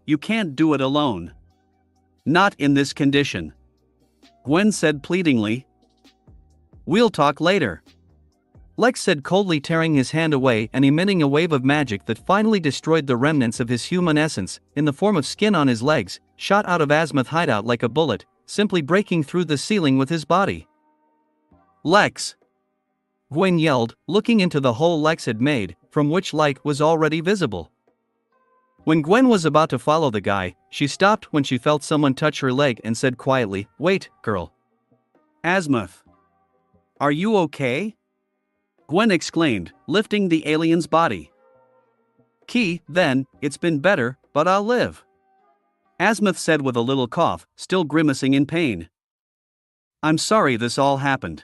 You can't do it alone. Not in this condition. Gwen said pleadingly. We'll talk later. Lex said coldly, tearing his hand away and emitting a wave of magic that finally destroyed the remnants of his human essence, in the form of skin on his legs, shot out of Azimuth's hideout like a bullet, simply breaking through the ceiling with his body. Lex! Gwen yelled, looking into the hole Lex had made, from which light was already visible. When Gwen was about to follow the guy, she stopped when she felt someone touch her leg and said quietly, Wait, girl. Azimuth. Are you okay? Gwen exclaimed, lifting the alien's body. Key, then, it's been better, but I'll live. Azimuth said with a little cough, still grimacing in pain. I'm sorry this all happened.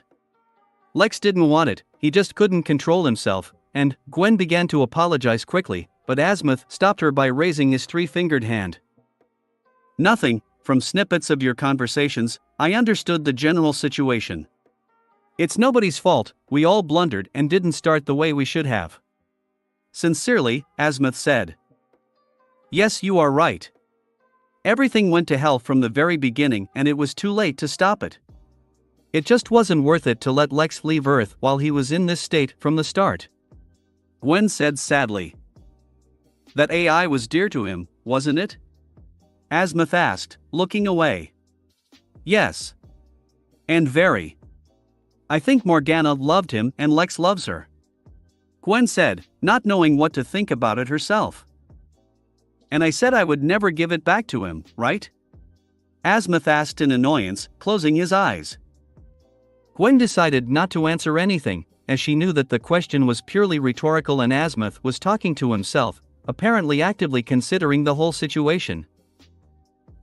Lex didn't want it, he just couldn't control himself, and Gwen began to apologize quickly, but Azimuth stopped her by raising his three-fingered hand. Nothing, from snippets of your conversations, I understood the general situation. It's nobody's fault, we all blundered and didn't start the way we should have. Sincerely, Azimuth said. Yes, you are right. Everything went to hell from the very beginning and it was too late to stop it. It just wasn't worth it to let Lex leave Earth while he was in this state from the start. Gwen said sadly. That AI was dear to him, wasn't it? Azimuth asked, looking away. Yes. And very. I think Morgana loved him and Lex loves her. Gwen said, not knowing what to think about it herself. And I said I would never give it back to him, right? Azimuth asked in annoyance, closing his eyes. Gwen decided not to answer anything, as she knew that the question was purely rhetorical and Azimuth was talking to himself, apparently actively considering the whole situation.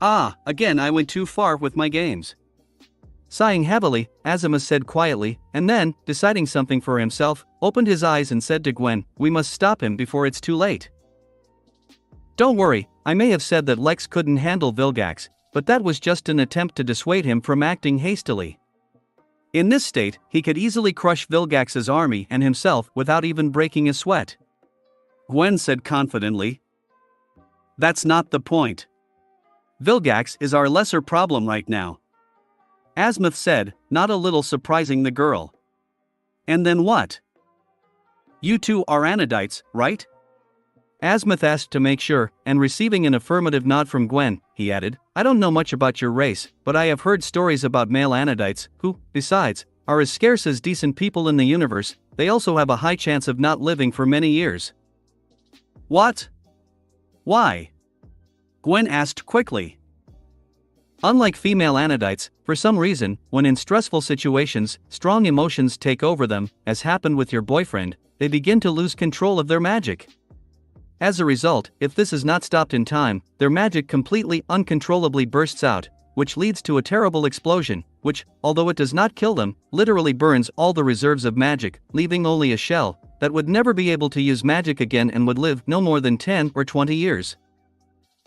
Again I went too far with my games. Sighing heavily, Azimuth said quietly, and then, deciding something for himself, opened his eyes and said to Gwen, we must stop him before it's too late. Don't worry, I may have said that Lex couldn't handle Vilgax, but that was just an attempt to dissuade him from acting hastily. In this state, he could easily crush Vilgax's army and himself without even breaking a sweat. Gwen said confidently. That's not the point. Vilgax is our lesser problem right now. Azimuth said, not a little surprising the girl. And then what? You two are Anodites, right? Azimuth asked to make sure, and receiving an affirmative nod from Gwen, he added, I don't know much about your race, but I have heard stories about male Anodites, who, besides, are as scarce as decent people in the universe. They also have a high chance of not living for many years. What? Why? Gwen asked quickly. Unlike female Anodites, for some reason, when in stressful situations, strong emotions take over them, as happened with your boyfriend, they begin to lose control of their magic. As a result, if this is not stopped in time, their magic completely uncontrollably bursts out, which leads to a terrible explosion, which, although it does not kill them, literally burns all the reserves of magic, leaving only a shell that would never be able to use magic again and would live no more than 10 or 20 years.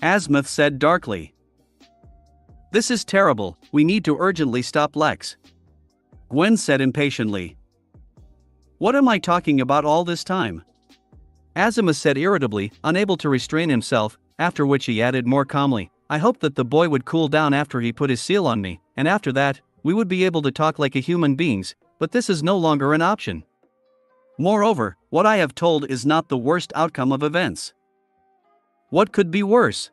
Azimuth said darkly. This is terrible, we need to urgently stop Lex. Gwen said impatiently. What am I talking about all this time? Azimuth said irritably, unable to restrain himself, after which he added more calmly, I hoped that the boy would cool down after he put his seal on me, and after that, we would be able to talk like a human beings, but this is no longer an option. Moreover, what I have told is not the worst outcome of events. What could be worse?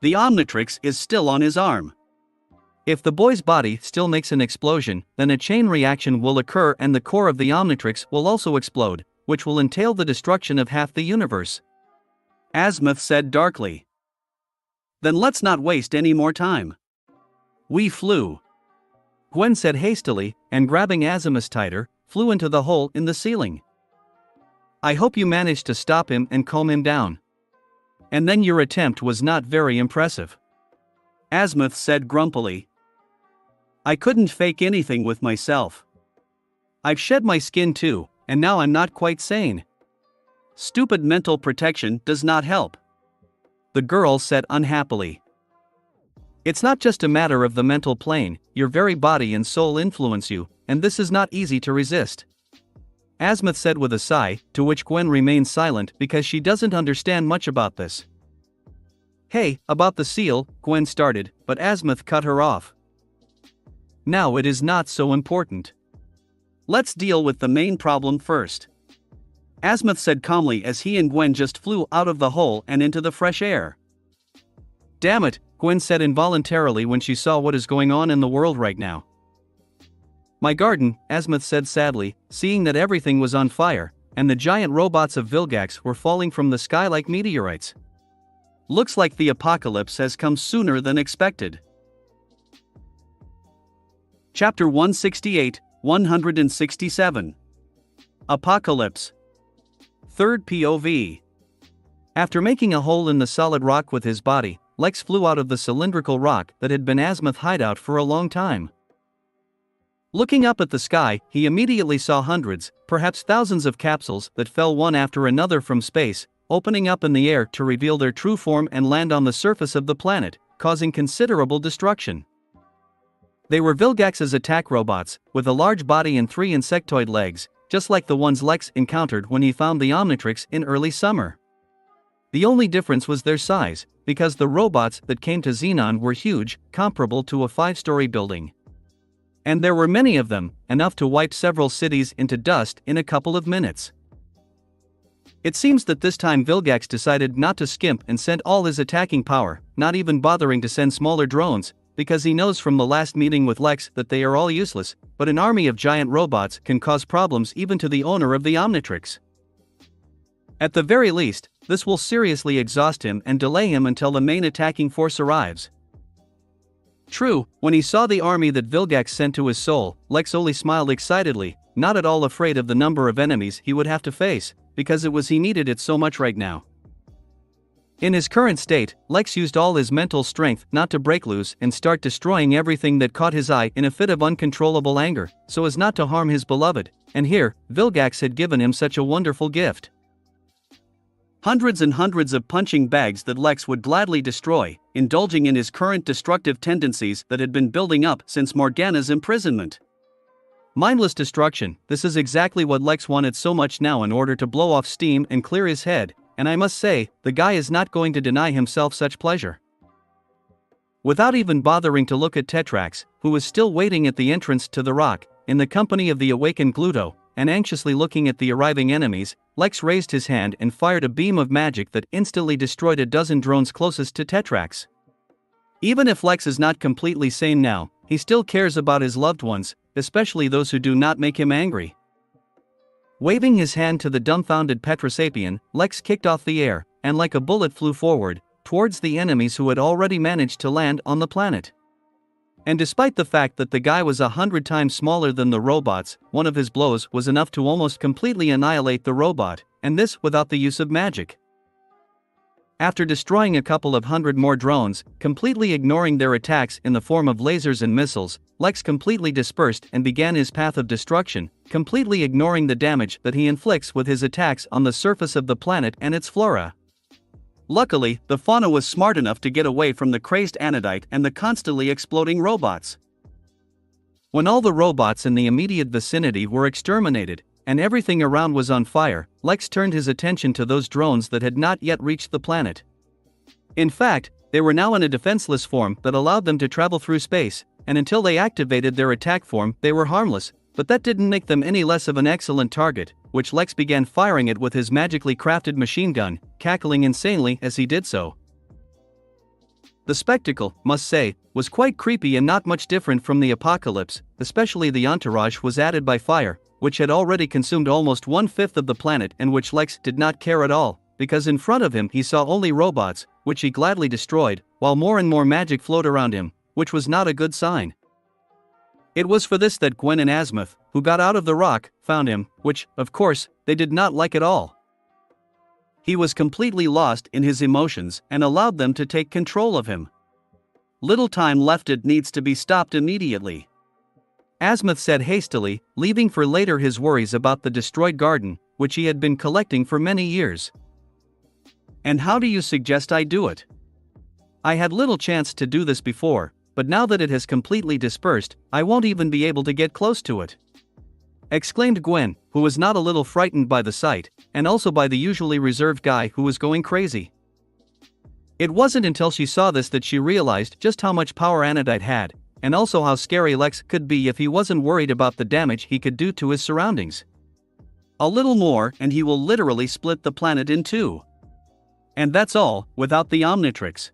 The Omnitrix is still on his arm. If the boy's body still makes an explosion, then a chain reaction will occur and the core of the Omnitrix will also explode, which will entail the destruction of half the universe. Azimuth said darkly. Then let's not waste any more time. We flew. Gwen said hastily, and grabbing Azimuth tighter, flew into the hole in the ceiling. I hope you managed to stop him and calm him down. And then your attempt was not very impressive. Azimuth said grumpily. I couldn't fake anything with myself. I've shed my skin too, and now I'm not quite sane. Stupid mental protection does not help. The girl said unhappily. It's not just a matter of the mental plane, your very body and soul influence you, and this is not easy to resist. Azimuth said with a sigh, to which Gwen remained silent because she doesn't understand much about this. Hey, about the seal, Gwen started, but Asmuth cut her off. Now it is not so important. Let's deal with the main problem first. Asmuth said calmly as he and Gwen just flew out of the hole and into the fresh air. Damn it, Gwen said involuntarily when she saw what is going on in the world right now. My garden, Asmuth said sadly, seeing that everything was on fire, and the giant robots of Vilgax were falling from the sky like meteorites. Looks like the apocalypse has come sooner than expected. Chapter 168, 167. Apocalypse. Third POV. After making a hole in the solid rock with his body, Lex flew out of the cylindrical rock that had been Asmuth's hideout for a long time. Looking up at the sky, he immediately saw hundreds, perhaps thousands of capsules that fell one after another from space, opening up in the air to reveal their true form and land on the surface of the planet, causing considerable destruction. They were Vilgax's attack robots, with a large body and 3 insectoid legs, just like the ones Lex encountered when he found the Omnitrix in early summer. The only difference was their size, because the robots that came to Xenon were huge, comparable to a 5-story building. And there were many of them, enough to wipe several cities into dust in a couple of minutes. It seems that this time Vilgax decided not to skimp and sent all his attacking power, not even bothering to send smaller drones, because he knows from the last meeting with Lex that they are all useless, but an army of giant robots can cause problems even to the owner of the Omnitrix. At the very least, this will seriously exhaust him and delay him until the main attacking force arrives. True, when he saw the army that Vilgax sent to his soul, Lex only smiled excitedly, not at all afraid of the number of enemies he would have to face, because it was he needed it so much right now. In his current state, Lex used all his mental strength not to break loose and start destroying everything that caught his eye in a fit of uncontrollable anger, so as not to harm his beloved, and here, Vilgax had given him such a wonderful gift. Hundreds and hundreds of punching bags that Lex would gladly destroy, indulging in his current destructive tendencies that had been building up since Morgana's imprisonment. Mindless destruction, this is exactly what Lex wanted so much now in order to blow off steam and clear his head, and I must say, the guy is not going to deny himself such pleasure. Without even bothering to look at Tetrax, who was still waiting at the entrance to the rock, in the company of the awakened Gluto, and anxiously looking at the arriving enemies, Lex raised his hand and fired a beam of magic that instantly destroyed a dozen drones closest to Tetrax. Even if Lex is not completely sane now, he still cares about his loved ones, especially those who do not make him angry. Waving his hand to the dumbfounded Petrosapian, Lex kicked off the air, and like a bullet flew forward, towards the enemies who had already managed to land on the planet. And despite the fact that the guy was 100 times smaller than the robots, one of his blows was enough to almost completely annihilate the robot, and this without the use of magic. After destroying a couple of hundred more drones, completely ignoring their attacks in the form of lasers and missiles, Lex completely dispersed and began his path of destruction, completely ignoring the damage that he inflicts with his attacks on the surface of the planet and its flora. Luckily, the fauna was smart enough to get away from the crazed Anodite and the constantly exploding robots. When all the robots in the immediate vicinity were exterminated, and everything around was on fire, Lex turned his attention to those drones that had not yet reached the planet. In fact, they were now in a defenseless form that allowed them to travel through space, and until they activated their attack form, they were harmless, but that didn't make them any less of an excellent target, which Lex began firing at with his magically crafted machine gun, cackling insanely as he did so. The spectacle, must say, was quite creepy and not much different from the apocalypse, especially the entourage was added by fire, which had already consumed almost 1/5 of the planet and which Lex did not care at all, because in front of him he saw only robots, which he gladly destroyed, while more and more magic flowed around him, which was not a good sign. It was for this that Gwen and Asmuth, who got out of the rock, found him, which, of course, they did not like at all. He was completely lost in his emotions and allowed them to take control of him. Little time left, it needs to be stopped immediately. Asmuth said hastily, leaving for later his worries about the destroyed garden, which he had been collecting for many years. And how do you suggest I do it? I had little chance to do this before, but now that it has completely dispersed, I won't even be able to get close to it. Exclaimed Gwen, who was not a little frightened by the sight, and also by the usually reserved guy who was going crazy. It wasn't until she saw this that she realized just how much power Anodite had, and also how scary Lex could be if he wasn't worried about the damage he could do to his surroundings. A little more and he will literally split the planet in two. And that's all, without the Omnitrix.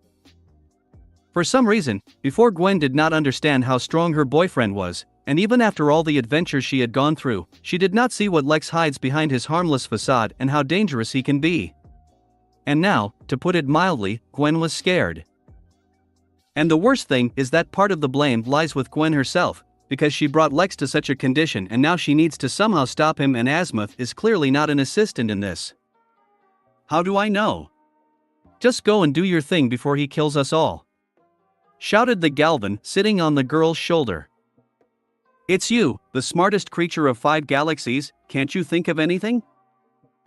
For some reason, before Gwen did not understand how strong her boyfriend was, and even after all the adventures she had gone through, she did not see what Lex hides behind his harmless facade and how dangerous he can be. And now, to put it mildly, Gwen was scared. And the worst thing is that part of the blame lies with Gwen herself, because she brought Lex to such a condition and now she needs to somehow stop him, and Azimuth is clearly not an assistant in this. How do I know? Just go and do your thing before he kills us all, shouted the Galvan, sitting on the girl's shoulder. It's you, the smartest creature of 5 galaxies, can't you think of anything?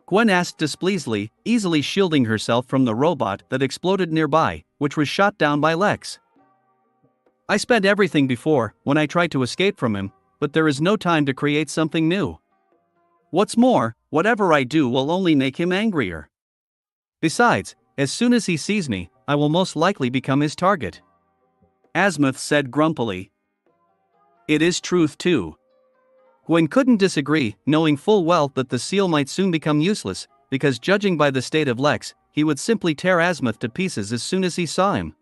Gwen asked displeasedly, easily shielding herself from the robot that exploded nearby, which was shot down by Lex. I spent everything before, when I tried to escape from him, but there is no time to create something new. What's more, whatever I do will only make him angrier. Besides, as soon as he sees me, I will most likely become his target. Azimuth said grumpily. It is truth too. Gwen couldn't disagree, knowing full well that the seal might soon become useless, because judging by the state of Lex, he would simply tear Azimuth to pieces as soon as he saw him.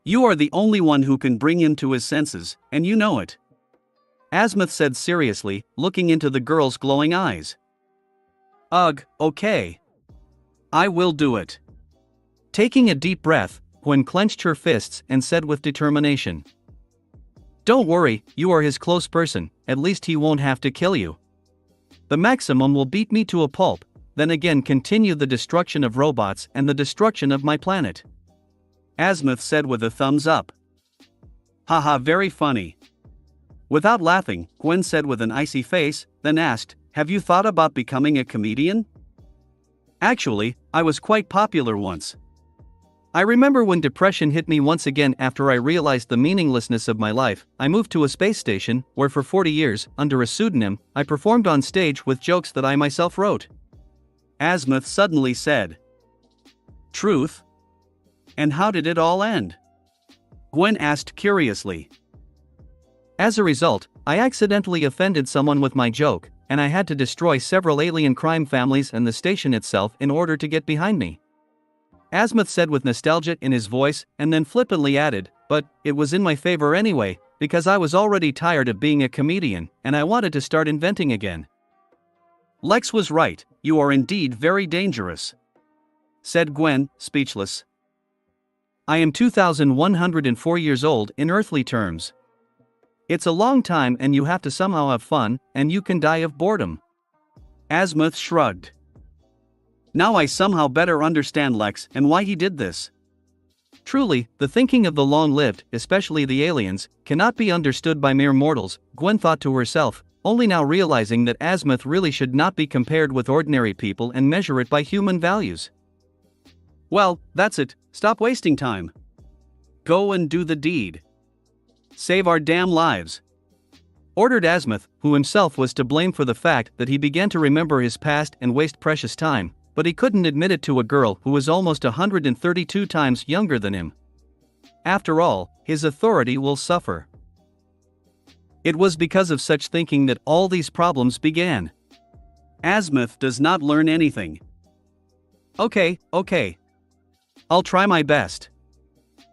You are the only one who can bring him to his senses, and you know it. Azimuth said seriously, looking into the girl's glowing eyes. Ugh, okay. I will do it. Taking a deep breath, Gwen clenched her fists and said with determination. Don't worry, you are his close person, at least he won't have to kill you. The maximum will beat me to a pulp, then again continue the destruction of robots and the destruction of my planet. Azimuth said with a thumbs up. Haha, very funny. Without laughing, Gwen said with an icy face, then asked, have you thought about becoming a comedian? Actually, I was quite popular once. I remember when depression hit me once again after I realized the meaninglessness of my life, I moved to a space station where for 40 years, under a pseudonym, I performed on stage with jokes that I myself wrote. Azimuth suddenly said. Truth? And how did it all end? Gwen asked curiously. As a result, I accidentally offended someone with my joke, and I had to destroy several alien crime families and the station itself in order to get behind me. Azimuth said with nostalgia in his voice, and then flippantly added, but it was in my favor anyway, because I was already tired of being a comedian, and I wanted to start inventing again. Lex was right, you are indeed very dangerous, said Gwen, speechless. I am 2,104 years old in earthly terms. It's a long time and you have to somehow have fun, and you can die of boredom. Azimuth shrugged. Now I somehow better understand Lex and why he did this. Truly, the thinking of the long-lived, especially the aliens, cannot be understood by mere mortals, Gwen thought to herself, only now realizing that Azimuth really should not be compared with ordinary people and measure it by human values. Well, that's it, stop wasting time. Go and do the deed. Save our damn lives. Ordered Azimuth, who himself was to blame for the fact that he began to remember his past and waste precious time, but he couldn't admit it to a girl who was almost 132 times younger than him. After all, his authority will suffer. It was because of such thinking that all these problems began. Azimuth does not learn anything. Okay. I'll try my best.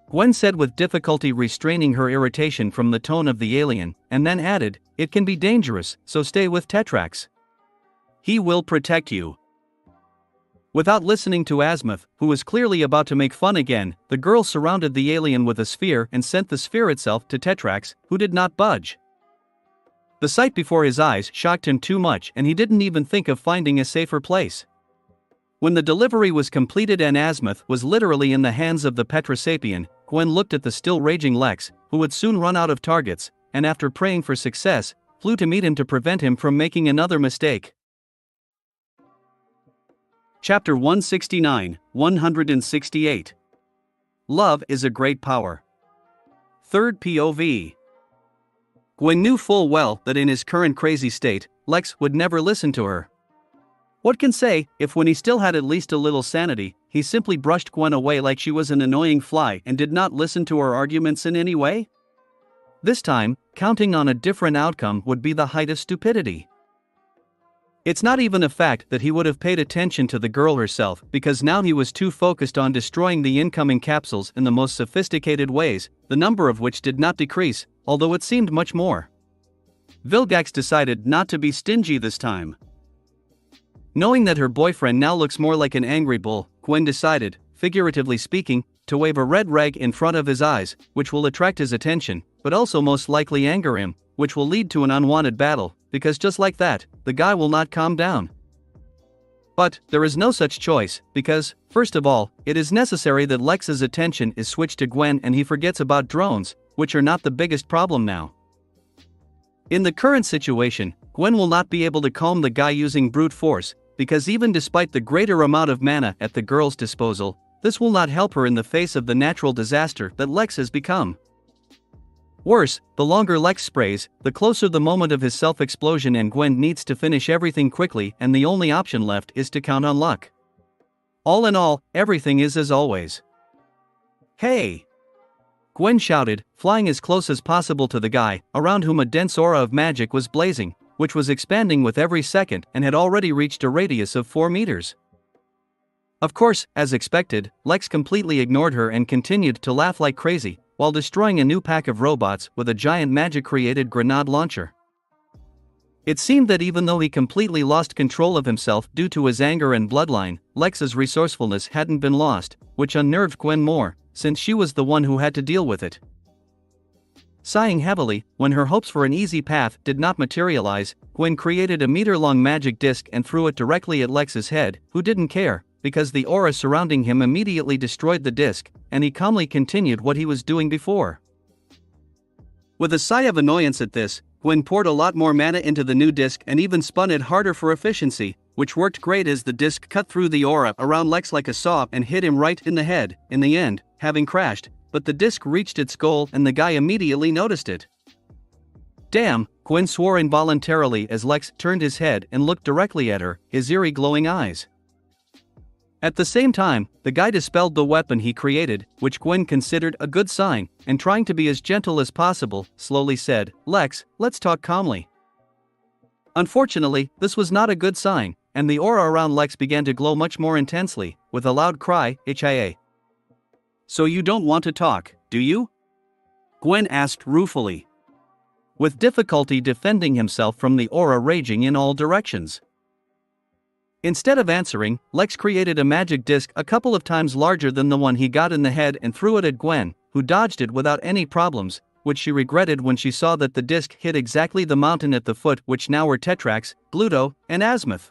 Gwen said with difficulty, restraining her irritation from the tone of the alien, and then added, it can be dangerous, so stay with Tetrax. He will protect you. Without listening to Azimuth, who was clearly about to make fun again, the girl surrounded the alien with a sphere and sent the sphere itself to Tetrax, who did not budge. The sight before his eyes shocked him too much and he didn't even think of finding a safer place. When the delivery was completed and Azimuth was literally in the hands of the Petrosapien, Gwen looked at the still raging Lex, who would soon run out of targets, and after praying for success, flew to meet him to prevent him from making another mistake. Chapter 169, 168. Love is a great power. Third POV. Gwen knew full well that in his current crazy state, Lex would never listen to her. What can say, if when he still had at least a little sanity, he simply brushed Gwen away like she was an annoying fly and did not listen to her arguments in any way? This time, counting on a different outcome would be the height of stupidity. It's not even a fact that he would have paid attention to the girl herself, because now he was too focused on destroying the incoming capsules in the most sophisticated ways, the number of which did not decrease, although it seemed much more. Vilgax decided not to be stingy this time. Knowing that her boyfriend now looks more like an angry bull, Gwen decided, figuratively speaking, to wave a red rag in front of his eyes, which will attract his attention, but also most likely anger him, which will lead to an unwanted battle, because just like that, the guy will not calm down. But there is no such choice, because, first of all, it is necessary that Lex's attention is switched to Gwen and he forgets about drones, which are not the biggest problem now. In the current situation, Gwen will not be able to calm the guy using brute force, because even despite the greater amount of mana at the girl's disposal, this will not help her in the face of the natural disaster that Lex has become. Worse, the longer Lex sprays, the closer the moment of his self-explosion, and Gwen needs to finish everything quickly, and the only option left is to count on luck. All in all, everything is as always. "Hey!" Gwen shouted, flying as close as possible to the guy, around whom a dense aura of magic was blazing, which was expanding with every second and had already reached a radius of 4 meters. Of course, as expected, Lex completely ignored her and continued to laugh like crazy, while destroying a new pack of robots with a giant magic-created grenade launcher. It seemed that even though he completely lost control of himself due to his anger and bloodline, Lex's resourcefulness hadn't been lost, which unnerved Gwen more, since she was the one who had to deal with it. Sighing heavily, when her hopes for an easy path did not materialize, Gwen created a meter-long magic disc and threw it directly at Lex's head, who didn't care, because the aura surrounding him immediately destroyed the disc, and he calmly continued what he was doing before. With a sigh of annoyance at this, Gwen poured a lot more mana into the new disc and even spun it harder for efficiency, which worked great as the disc cut through the aura around Lex like a saw and hit him right in the head, in the end, having crashed, but the disc reached its goal and the guy immediately noticed it. "Damn," Gwen swore involuntarily as Lex turned his head and looked directly at her, his eerie glowing eyes. At the same time, the guy dispelled the weapon he created, which Gwen considered a good sign, and trying to be as gentle as possible, slowly said, "Lex, let's talk calmly." Unfortunately, this was not a good sign, and the aura around Lex began to glow much more intensely, with a loud cry, "HIA. So you don't want to talk, do you?" Gwen asked ruefully, with difficulty defending himself from the aura raging in all directions. Instead of answering, Lex created a magic disc a couple of times larger than the one he got in the head and threw it at Gwen, who dodged it without any problems, which she regretted when she saw that the disc hit exactly the mountain at the foot, which now were Tetrax, Bluto, and Azimuth.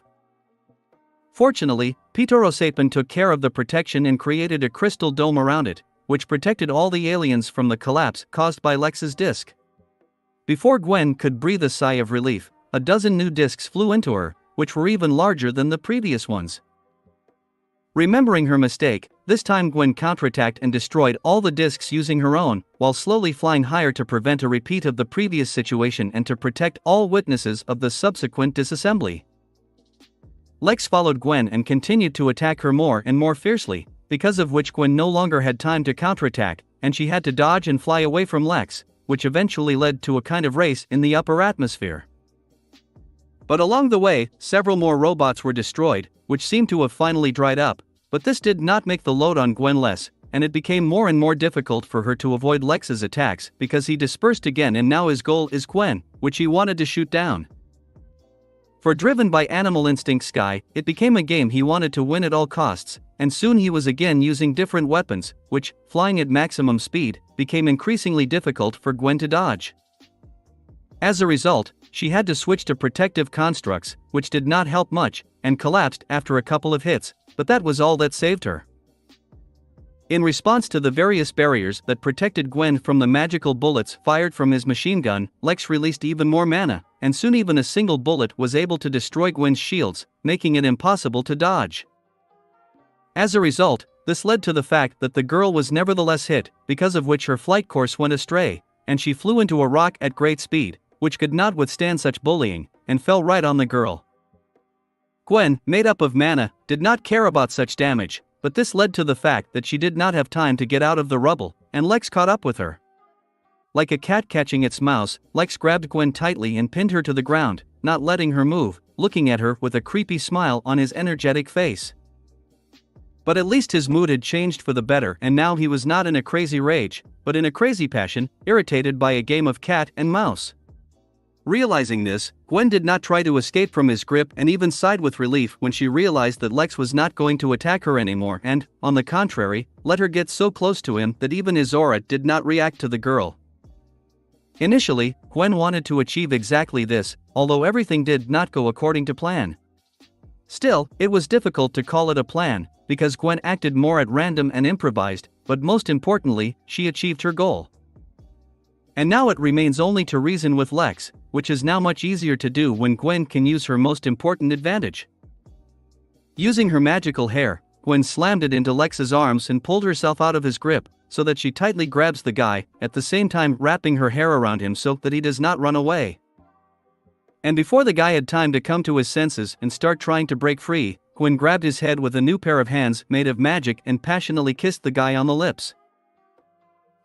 Fortunately, Pitorosapen took care of the protection and created a crystal dome around it, which protected all the aliens from the collapse caused by Lex's disc. Before Gwen could breathe a sigh of relief, a dozen new discs flew into her, which were even larger than the previous ones. Remembering her mistake, this time Gwen counterattacked and destroyed all the discs using her own, while slowly flying higher to prevent a repeat of the previous situation and to protect all witnesses of the subsequent disassembly. Lex followed Gwen and continued to attack her more and more fiercely, because of which Gwen no longer had time to counterattack, and she had to dodge and fly away from Lex, which eventually led to a kind of race in the upper atmosphere. But along the way, several more robots were destroyed, which seemed to have finally dried up, but this did not make the load on Gwen less, and it became more and more difficult for her to avoid Lex's attacks because he dispersed again, and now his goal is Gwen, which he wanted to shoot down. For driven by animal instinct Sky, it became a game he wanted to win at all costs, and soon he was again using different weapons, which, flying at maximum speed, became increasingly difficult for Gwen to dodge. As a result, she had to switch to protective constructs, which did not help much, and collapsed after a couple of hits, but that was all that saved her. In response to the various barriers that protected Gwen from the magical bullets fired from his machine gun, Lex released even more mana, and soon even a single bullet was able to destroy Gwen's shields, making it impossible to dodge. As a result, this led to the fact that the girl was nevertheless hit, because of which her flight course went astray, and she flew into a rock at great speed, which could not withstand such bullying, and fell right on the girl. Gwen, made up of mana, did not care about such damage, but this led to the fact that she did not have time to get out of the rubble, and Lex caught up with her. Like a cat catching its mouse, Lex grabbed Gwen tightly and pinned her to the ground, not letting her move, looking at her with a creepy smile on his energetic face. But at least his mood had changed for the better, and now he was not in a crazy rage, but in a crazy passion, irritated by a game of cat and mouse. Realizing this, Gwen did not try to escape from his grip and even sighed with relief when she realized that Lex was not going to attack her anymore and, on the contrary, let her get so close to him that even his aura did not react to the girl. Initially, Gwen wanted to achieve exactly this, although everything did not go according to plan. Still, it was difficult to call it a plan, because Gwen acted more at random and improvised, but most importantly, she achieved her goal. And now it remains only to reason with Lex, which is now much easier to do when Gwen can use her most important advantage. Using her magical hair, Gwen slammed it into Lex's arms and pulled herself out of his grip, so that she tightly grabs the guy, at the same time wrapping her hair around him so that he does not run away. And before the guy had time to come to his senses and start trying to break free, Gwen grabbed his head with a new pair of hands made of magic and passionately kissed the guy on the lips.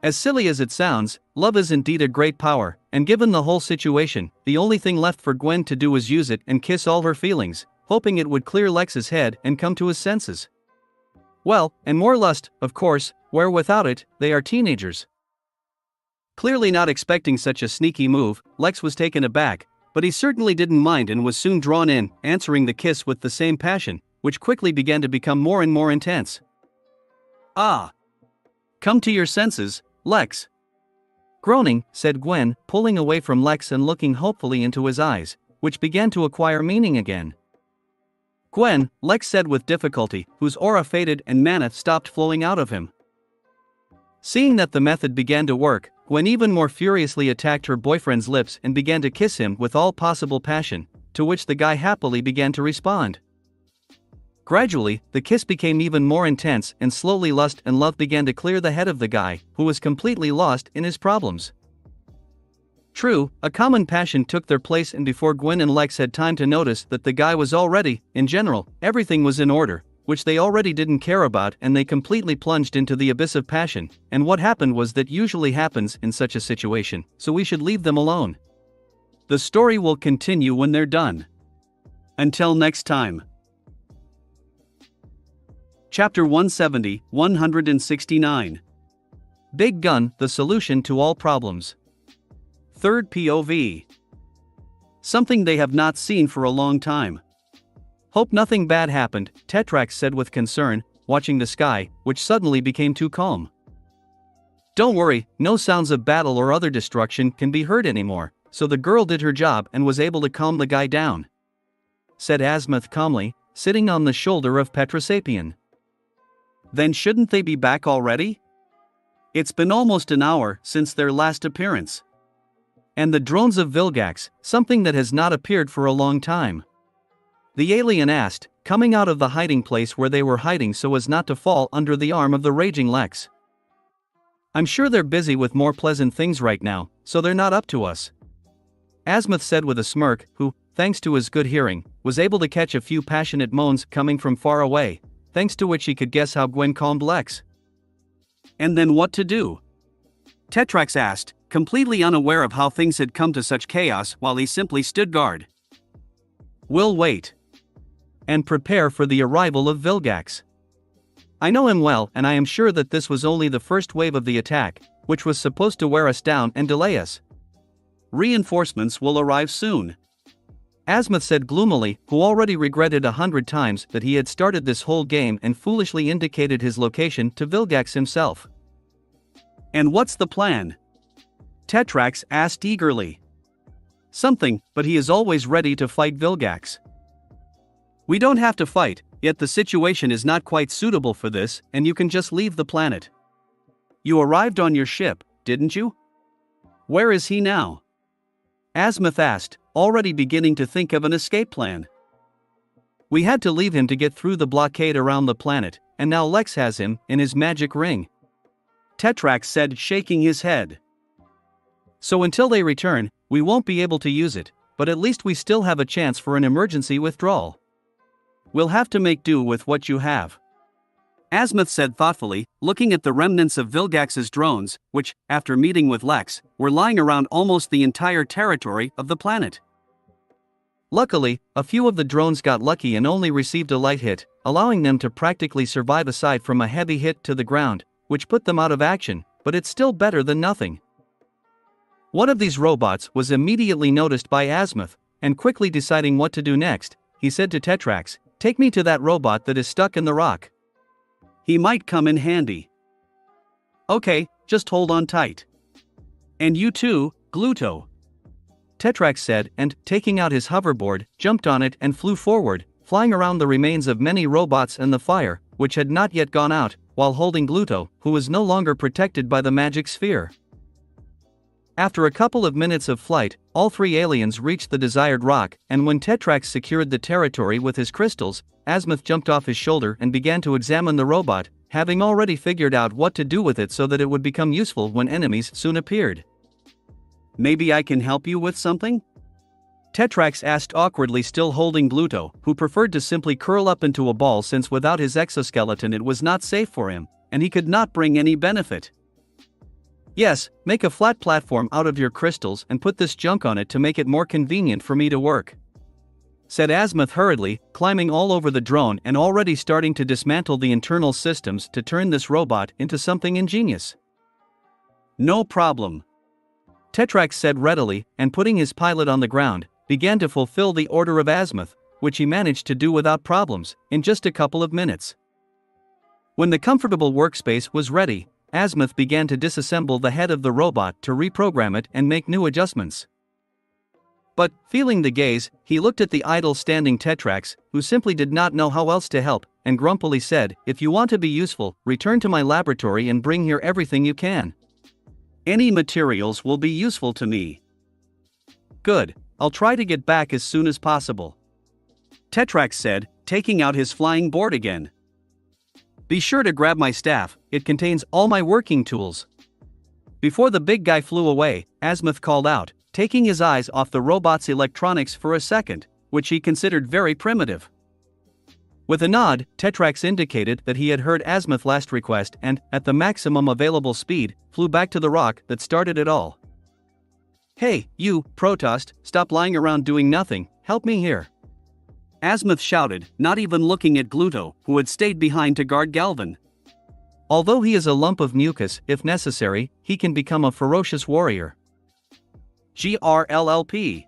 As silly as it sounds, love is indeed a great power, and given the whole situation, the only thing left for Gwen to do was use it and kiss all her feelings, hoping it would clear Lex's head and come to his senses. Well, and more lust, of course, where without it, they are teenagers. Clearly not expecting such a sneaky move, Lex was taken aback, but he certainly didn't mind and was soon drawn in, answering the kiss with the same passion, which quickly began to become more and more intense. "Ah! Come to your senses, Lex." Groaning, said Gwen, pulling away from Lex and looking hopefully into his eyes, which began to acquire meaning again. "Gwen," Lex said with difficulty, whose aura faded and mana stopped flowing out of him. Seeing that the method began to work, Gwen even more furiously attacked her boyfriend's lips and began to kiss him with all possible passion, to which the guy happily began to respond. Gradually, the kiss became even more intense and slowly lust and love began to clear the head of the guy, who was completely lost in his problems. True, a common passion took their place, and before Gwen and Lex had time to notice that the guy was already, in general, everything was in order, which they already didn't care about, and they completely plunged into the abyss of passion, and what happened was that usually happens in such a situation, so we should leave them alone. The story will continue when they're done. Until next time. Chapter 170, 169. Big Gun, the solution to all problems. Third POV. Something they have not seen for a long time. "Hope nothing bad happened," Tetrax said with concern, watching the sky, which suddenly became too calm. "Don't worry, no sounds of battle or other destruction can be heard anymore, so the girl did her job and was able to calm the guy down," said Azimuth calmly, sitting on the shoulder of Petrosapien. "Then shouldn't they be back already? It's been almost an hour since their last appearance. And the drones of Vilgax, something that has not appeared for a long time?" the alien asked, coming out of the hiding place where they were hiding so as not to fall under the arm of the raging Lex. "I'm sure they're busy with more pleasant things right now, so they're not up to us," Azimuth said with a smirk, who, thanks to his good hearing, was able to catch a few passionate moans coming from far away, thanks to which he could guess how Gwen calmed Lex. "And then what to do?" Tetrax asked, completely unaware of how things had come to such chaos while he simply stood guard. "We'll wait. And prepare for the arrival of Vilgax. I know him well, and I am sure that this was only the first wave of the attack, which was supposed to wear us down and delay us. Reinforcements will arrive soon," Azimuth said gloomily, who already regretted 100 times that he had started this whole game and foolishly indicated his location to Vilgax himself. "And what's the plan?" Tetrax asked eagerly. "Something, but he is always ready to fight Vilgax." "We don't have to fight, yet the situation is not quite suitable for this, and you can just leave the planet. You arrived on your ship, didn't you? Where is he now?" Azimuth asked, already beginning to think of an escape plan. "We had to leave him to get through the blockade around the planet, and now Lex has him in his magic ring," Tetrax said, shaking his head. "So until they return, we won't be able to use it, but at least we still have a chance for an emergency withdrawal. We'll have to make do with what you have." Azimuth said thoughtfully, looking at the remnants of Vilgax's drones, which, after meeting with Lex, were lying around almost the entire territory of the planet. Luckily, a few of the drones got lucky and only received a light hit, allowing them to practically survive aside from a heavy hit to the ground, which put them out of action, but it's still better than nothing. One of these robots was immediately noticed by Azimuth, and quickly deciding what to do next, he said to Tetrax, "Take me to that robot that is stuck in the rock. He might come in handy." "Okay, just hold on tight. And you too, Gluto," Tetrax said, and, taking out his hoverboard, jumped on it and flew forward, flying around the remains of many robots and the fire, which had not yet gone out, while holding Gluto, who was no longer protected by the magic sphere. After a couple of minutes of flight, all three aliens reached the desired rock, and when Tetrax secured the territory with his crystals, Azimuth jumped off his shoulder and began to examine the robot, having already figured out what to do with it so that it would become useful when enemies soon appeared. "Maybe I can help you with something?" Tetrax asked awkwardly, still holding Gluto, who preferred to simply curl up into a ball since without his exoskeleton it was not safe for him, and he could not bring any benefit. "Yes, make a flat platform out of your crystals and put this junk on it to make it more convenient for me to work," said Azimuth hurriedly, climbing all over the drone and already starting to dismantle the internal systems to turn this robot into something ingenious. "No problem," Tetrax said readily, and putting his pilot on the ground, began to fulfill the order of Azimuth, which he managed to do without problems, in just a couple of minutes. When the comfortable workspace was ready, Azimuth began to disassemble the head of the robot to reprogram it and make new adjustments. But, feeling the gaze, he looked at the idle standing Tetrax, who simply did not know how else to help, and grumpily said, "If you want to be useful, return to my laboratory and bring here everything you can. Any materials will be useful to me." "Good, I'll try to get back as soon as possible," Tetrax said, taking out his flying board again. "Be sure to grab my staff, it contains all my working tools." Before the big guy flew away, Azimuth called out, taking his eyes off the robot's electronics for a second, which he considered very primitive. With a nod, Tetrax indicated that he had heard Azimuth's last request and, at the maximum available speed, flew back to the rock that started it all. "Hey, you, Protost, stop lying around doing nothing, help me here," Azimuth shouted, not even looking at Gluto, who had stayed behind to guard Galvan. Although he is a lump of mucus, if necessary, he can become a ferocious warrior. "GRLLP.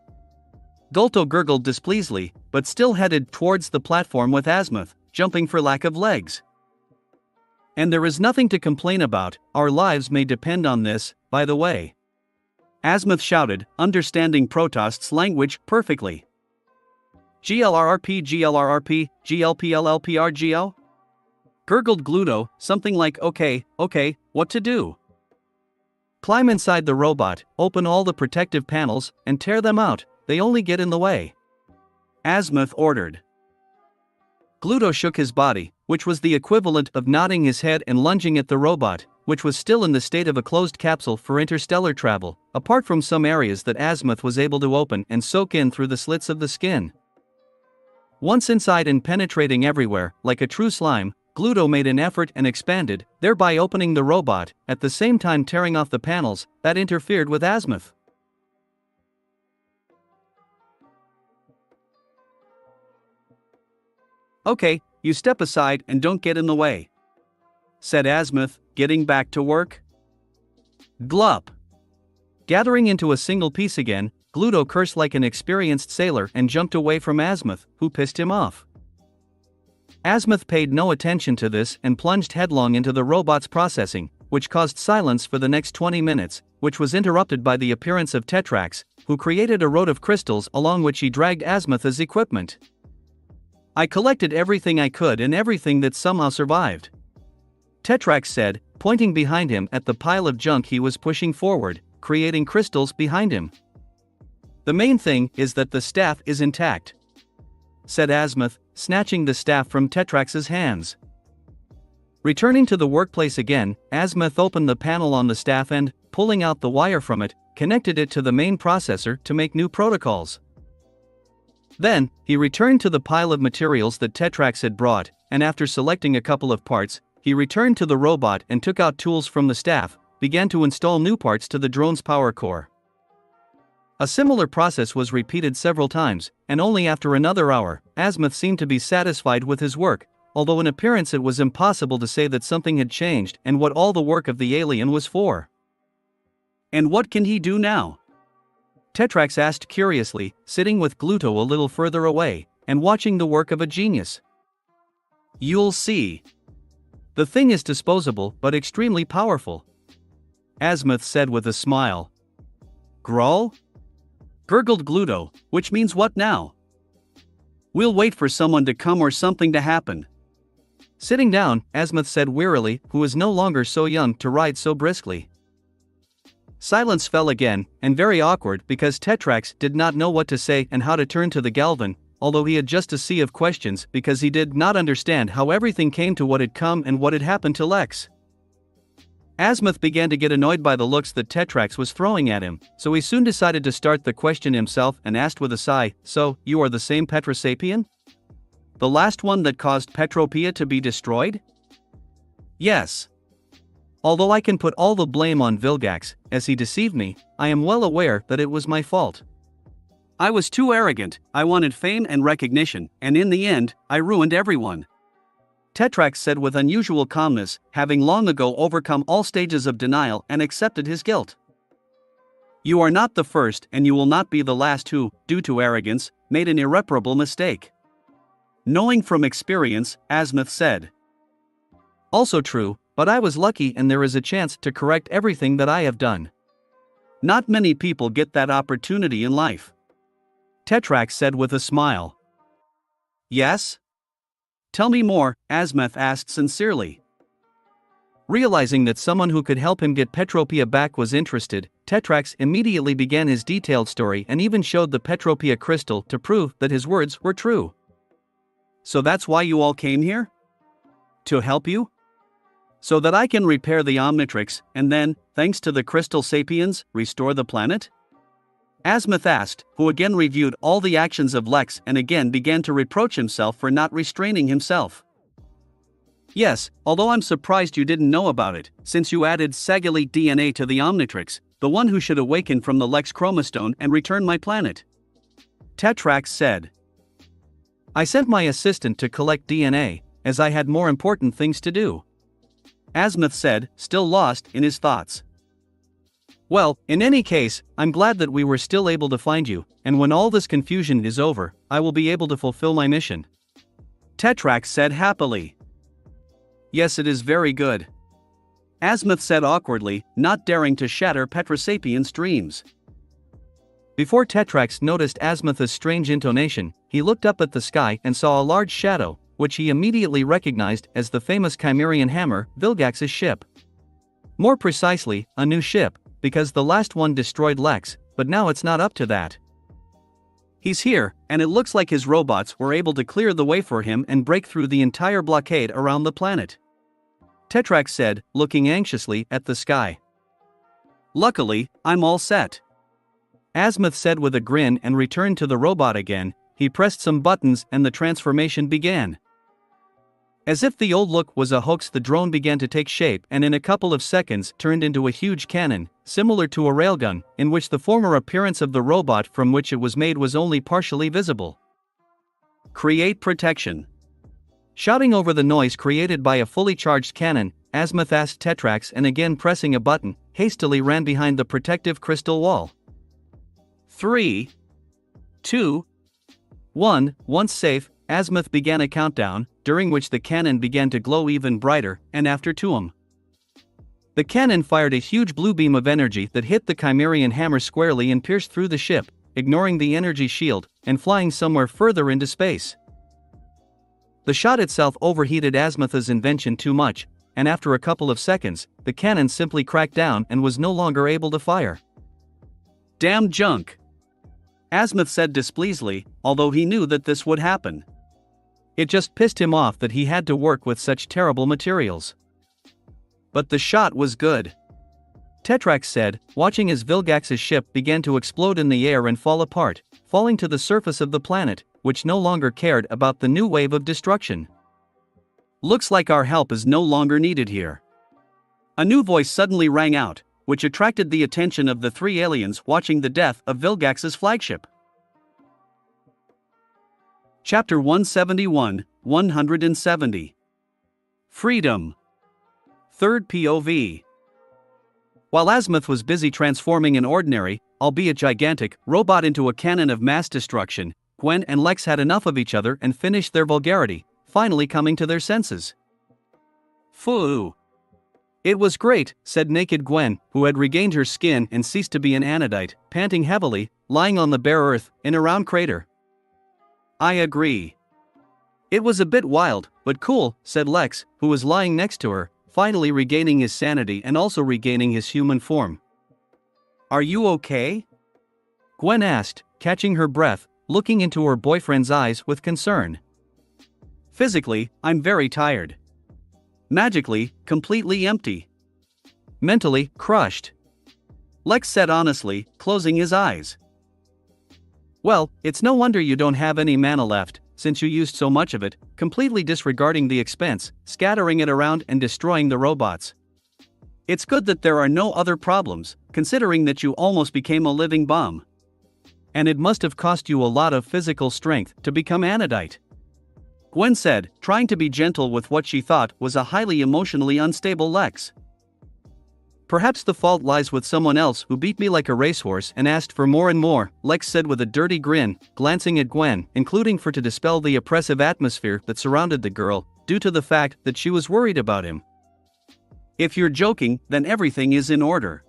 Gulto gurgled displeasedly, but still headed towards the platform with Azimuth, jumping for lack of legs. "And there is nothing to complain about, our lives may depend on this, by the way," Azimuth shouted, understanding Protost's language perfectly. "GLRRP GLRRP GLPLLPRGL?" gurgled Gluto, something like okay, what to do? "Climb inside the robot, open all the protective panels, and tear them out, they only get in the way," Azimuth ordered. Gluto shook his body, which was the equivalent of nodding his head and lunging at the robot, which was still in the state of a closed capsule for interstellar travel, apart from some areas that Azimuth was able to open and soak in through the slits of the skin. Once inside and penetrating everywhere, like a true slime, Gluto made an effort and expanded, thereby opening the robot, at the same time tearing off the panels that interfered with Azimuth. "Okay, you step aside and don't get in the way," said Azimuth, getting back to work. Glup. Gathering into a single piece again, Gluto cursed like an experienced sailor and jumped away from Azimuth, who pissed him off. Azimuth paid no attention to this and plunged headlong into the robot's processing, which caused silence for the next 20 minutes, which was interrupted by the appearance of Tetrax, who created a road of crystals along which he dragged Azimuth's equipment. "I collected everything I could and everything that somehow survived," Tetrax said, pointing behind him at the pile of junk he was pushing forward, creating crystals behind him. "The main thing is that the staff is intact," said Azimuth, snatching the staff from Tetrax's hands. Returning to the workplace again, Azimuth opened the panel on the staff and, pulling out the wire from it, connected it to the main processor to make new protocols. Then, he returned to the pile of materials that Tetrax had brought, and after selecting a couple of parts, he returned to the robot and took out tools from the staff, began to install new parts to the drone's power core. A similar process was repeated several times, and only after another hour, Azimuth seemed to be satisfied with his work, although in appearance it was impossible to say that something had changed and what all the work of the alien was for. "And what can he do now?" Tetrax asked curiously, sitting with Gluto a little further away, and watching the work of a genius. "You'll see. The thing is disposable but extremely powerful," Azimuth said with a smile. "Growl?" gurgled Gluto, "which means what now?" "We'll wait for someone to come or something to happen." Sitting down, Azimuth said wearily, who was no longer so young to ride so briskly. Silence fell again, and very awkward because Tetrax did not know what to say and how to turn to the Galvan, although he had just a sea of questions because he did not understand how everything came to what had come and what had happened to Lex. Azimuth began to get annoyed by the looks that Tetrax was throwing at him, so he soon decided to start the question himself and asked with a sigh, "So, you are the same Petrosapien? The last one that caused Petropia to be destroyed?" "Yes. Although I can put all the blame on Vilgax, as he deceived me, I am well aware that it was my fault. I was too arrogant, I wanted fame and recognition, and in the end, I ruined everyone," Tetrax said with unusual calmness, having long ago overcome all stages of denial and accepted his guilt. "You are not the first and you will not be the last who, due to arrogance, made an irreparable mistake." "Knowing from experience," Azimuth said. "Also true, but I was lucky and there is a chance to correct everything that I have done. Not many people get that opportunity in life," Tetrax said with a smile. "Yes? Tell me more," Azimuth asked sincerely. Realizing that someone who could help him get Petropia back was interested, Tetrax immediately began his detailed story and even showed the Petropia crystal to prove that his words were true. "So that's why you all came here? To help you? So that I can repair the Omnitrix, and then, thanks to the Crystal Sapiens, restore the planet?" Azimuth asked, who again reviewed all the actions of Lex and again began to reproach himself for not restraining himself. "Yes, although I'm surprised you didn't know about it, since you added Sagilite DNA to the Omnitrix, the one who should awaken from the Lex Chromostone and return my planet," Tetrax said. "I sent my assistant to collect DNA, as I had more important things to do," Azimuth said, still lost in his thoughts. "Well, in any case, I'm glad that we were still able to find you, and when all this confusion is over, I will be able to fulfill my mission," Tetrax said happily. "Yes, it is very good," Azimuth said awkwardly, not daring to shatter Petrosapien's dreams. Before Tetrax noticed Azimuth's strange intonation, he looked up at the sky and saw a large shadow, which he immediately recognized as the famous Chimerian hammer, Vilgax's ship. More precisely, a new ship, because the last one destroyed Lex, but now it's not up to that. "He's here, and it looks like his robots were able to clear the way for him and break through the entire blockade around the planet," Tetrax said, looking anxiously at the sky. "Luckily, I'm all set," Azimuth said with a grin and returned to the robot again. He pressed some buttons and the transformation began. As if the old look was a hoax, the drone began to take shape and in a couple of seconds turned into a huge cannon, similar to a railgun, in which the former appearance of the robot from which it was made was only partially visible. "Create protection." Shouting over the noise created by a fully charged cannon, Azimuth asked Tetrax and again pressing a button, hastily ran behind the protective crystal wall. 3, 2, 1, once safe, Azimuth began a countdown, during which the cannon began to glow even brighter, and after 2. The cannon fired a huge blue beam of energy that hit the Chimerian hammer squarely and pierced through the ship, ignoring the energy shield, and flying somewhere further into space. The shot itself overheated Azimuth's invention too much, and after a couple of seconds, the cannon simply cracked down and was no longer able to fire. "Damn junk," Azimuth said displeasedly, although he knew that this would happen. It just pissed him off that he had to work with such terrible materials. "But the shot was good," Tetrax said, watching as Vilgax's ship began to explode in the air and fall apart, falling to the surface of the planet, which no longer cared about the new wave of destruction. Looks like our help is no longer needed here. A new voice suddenly rang out, which attracted the attention of the three aliens watching the death of Vilgax's flagship. Chapter 171, 170. Freedom. Third POV. While Azimuth was busy transforming an ordinary, albeit gigantic, robot into a cannon of mass destruction, Gwen and Lex had enough of each other and finished their vulgarity, finally coming to their senses. Phoo. It was great, said naked Gwen, who had regained her skin and ceased to be an anodite, panting heavily, lying on the bare earth, in a round crater. I agree. It was a bit wild, but cool, said Lex, who was lying next to her, finally regaining his sanity and also regaining his human form. Are you okay? Gwen asked, catching her breath, looking into her boyfriend's eyes with concern. Physically, I'm very tired. Magically, completely empty. Mentally, crushed. Lex said honestly, closing his eyes. Well, it's no wonder you don't have any mana left, since you used so much of it, completely disregarding the expense, scattering it around and destroying the robots. It's good that there are no other problems, considering that you almost became a living bomb. And it must have cost you a lot of physical strength to become anodite. Gwen said, trying to be gentle with what she thought was a highly emotionally unstable Lex. Perhaps the fault lies with someone else who beat me like a racehorse and asked for more and more, Lex said with a dirty grin, glancing at Gwen, including for to dispel the oppressive atmosphere that surrounded the girl, due to the fact that she was worried about him. If you're joking, then everything is in order.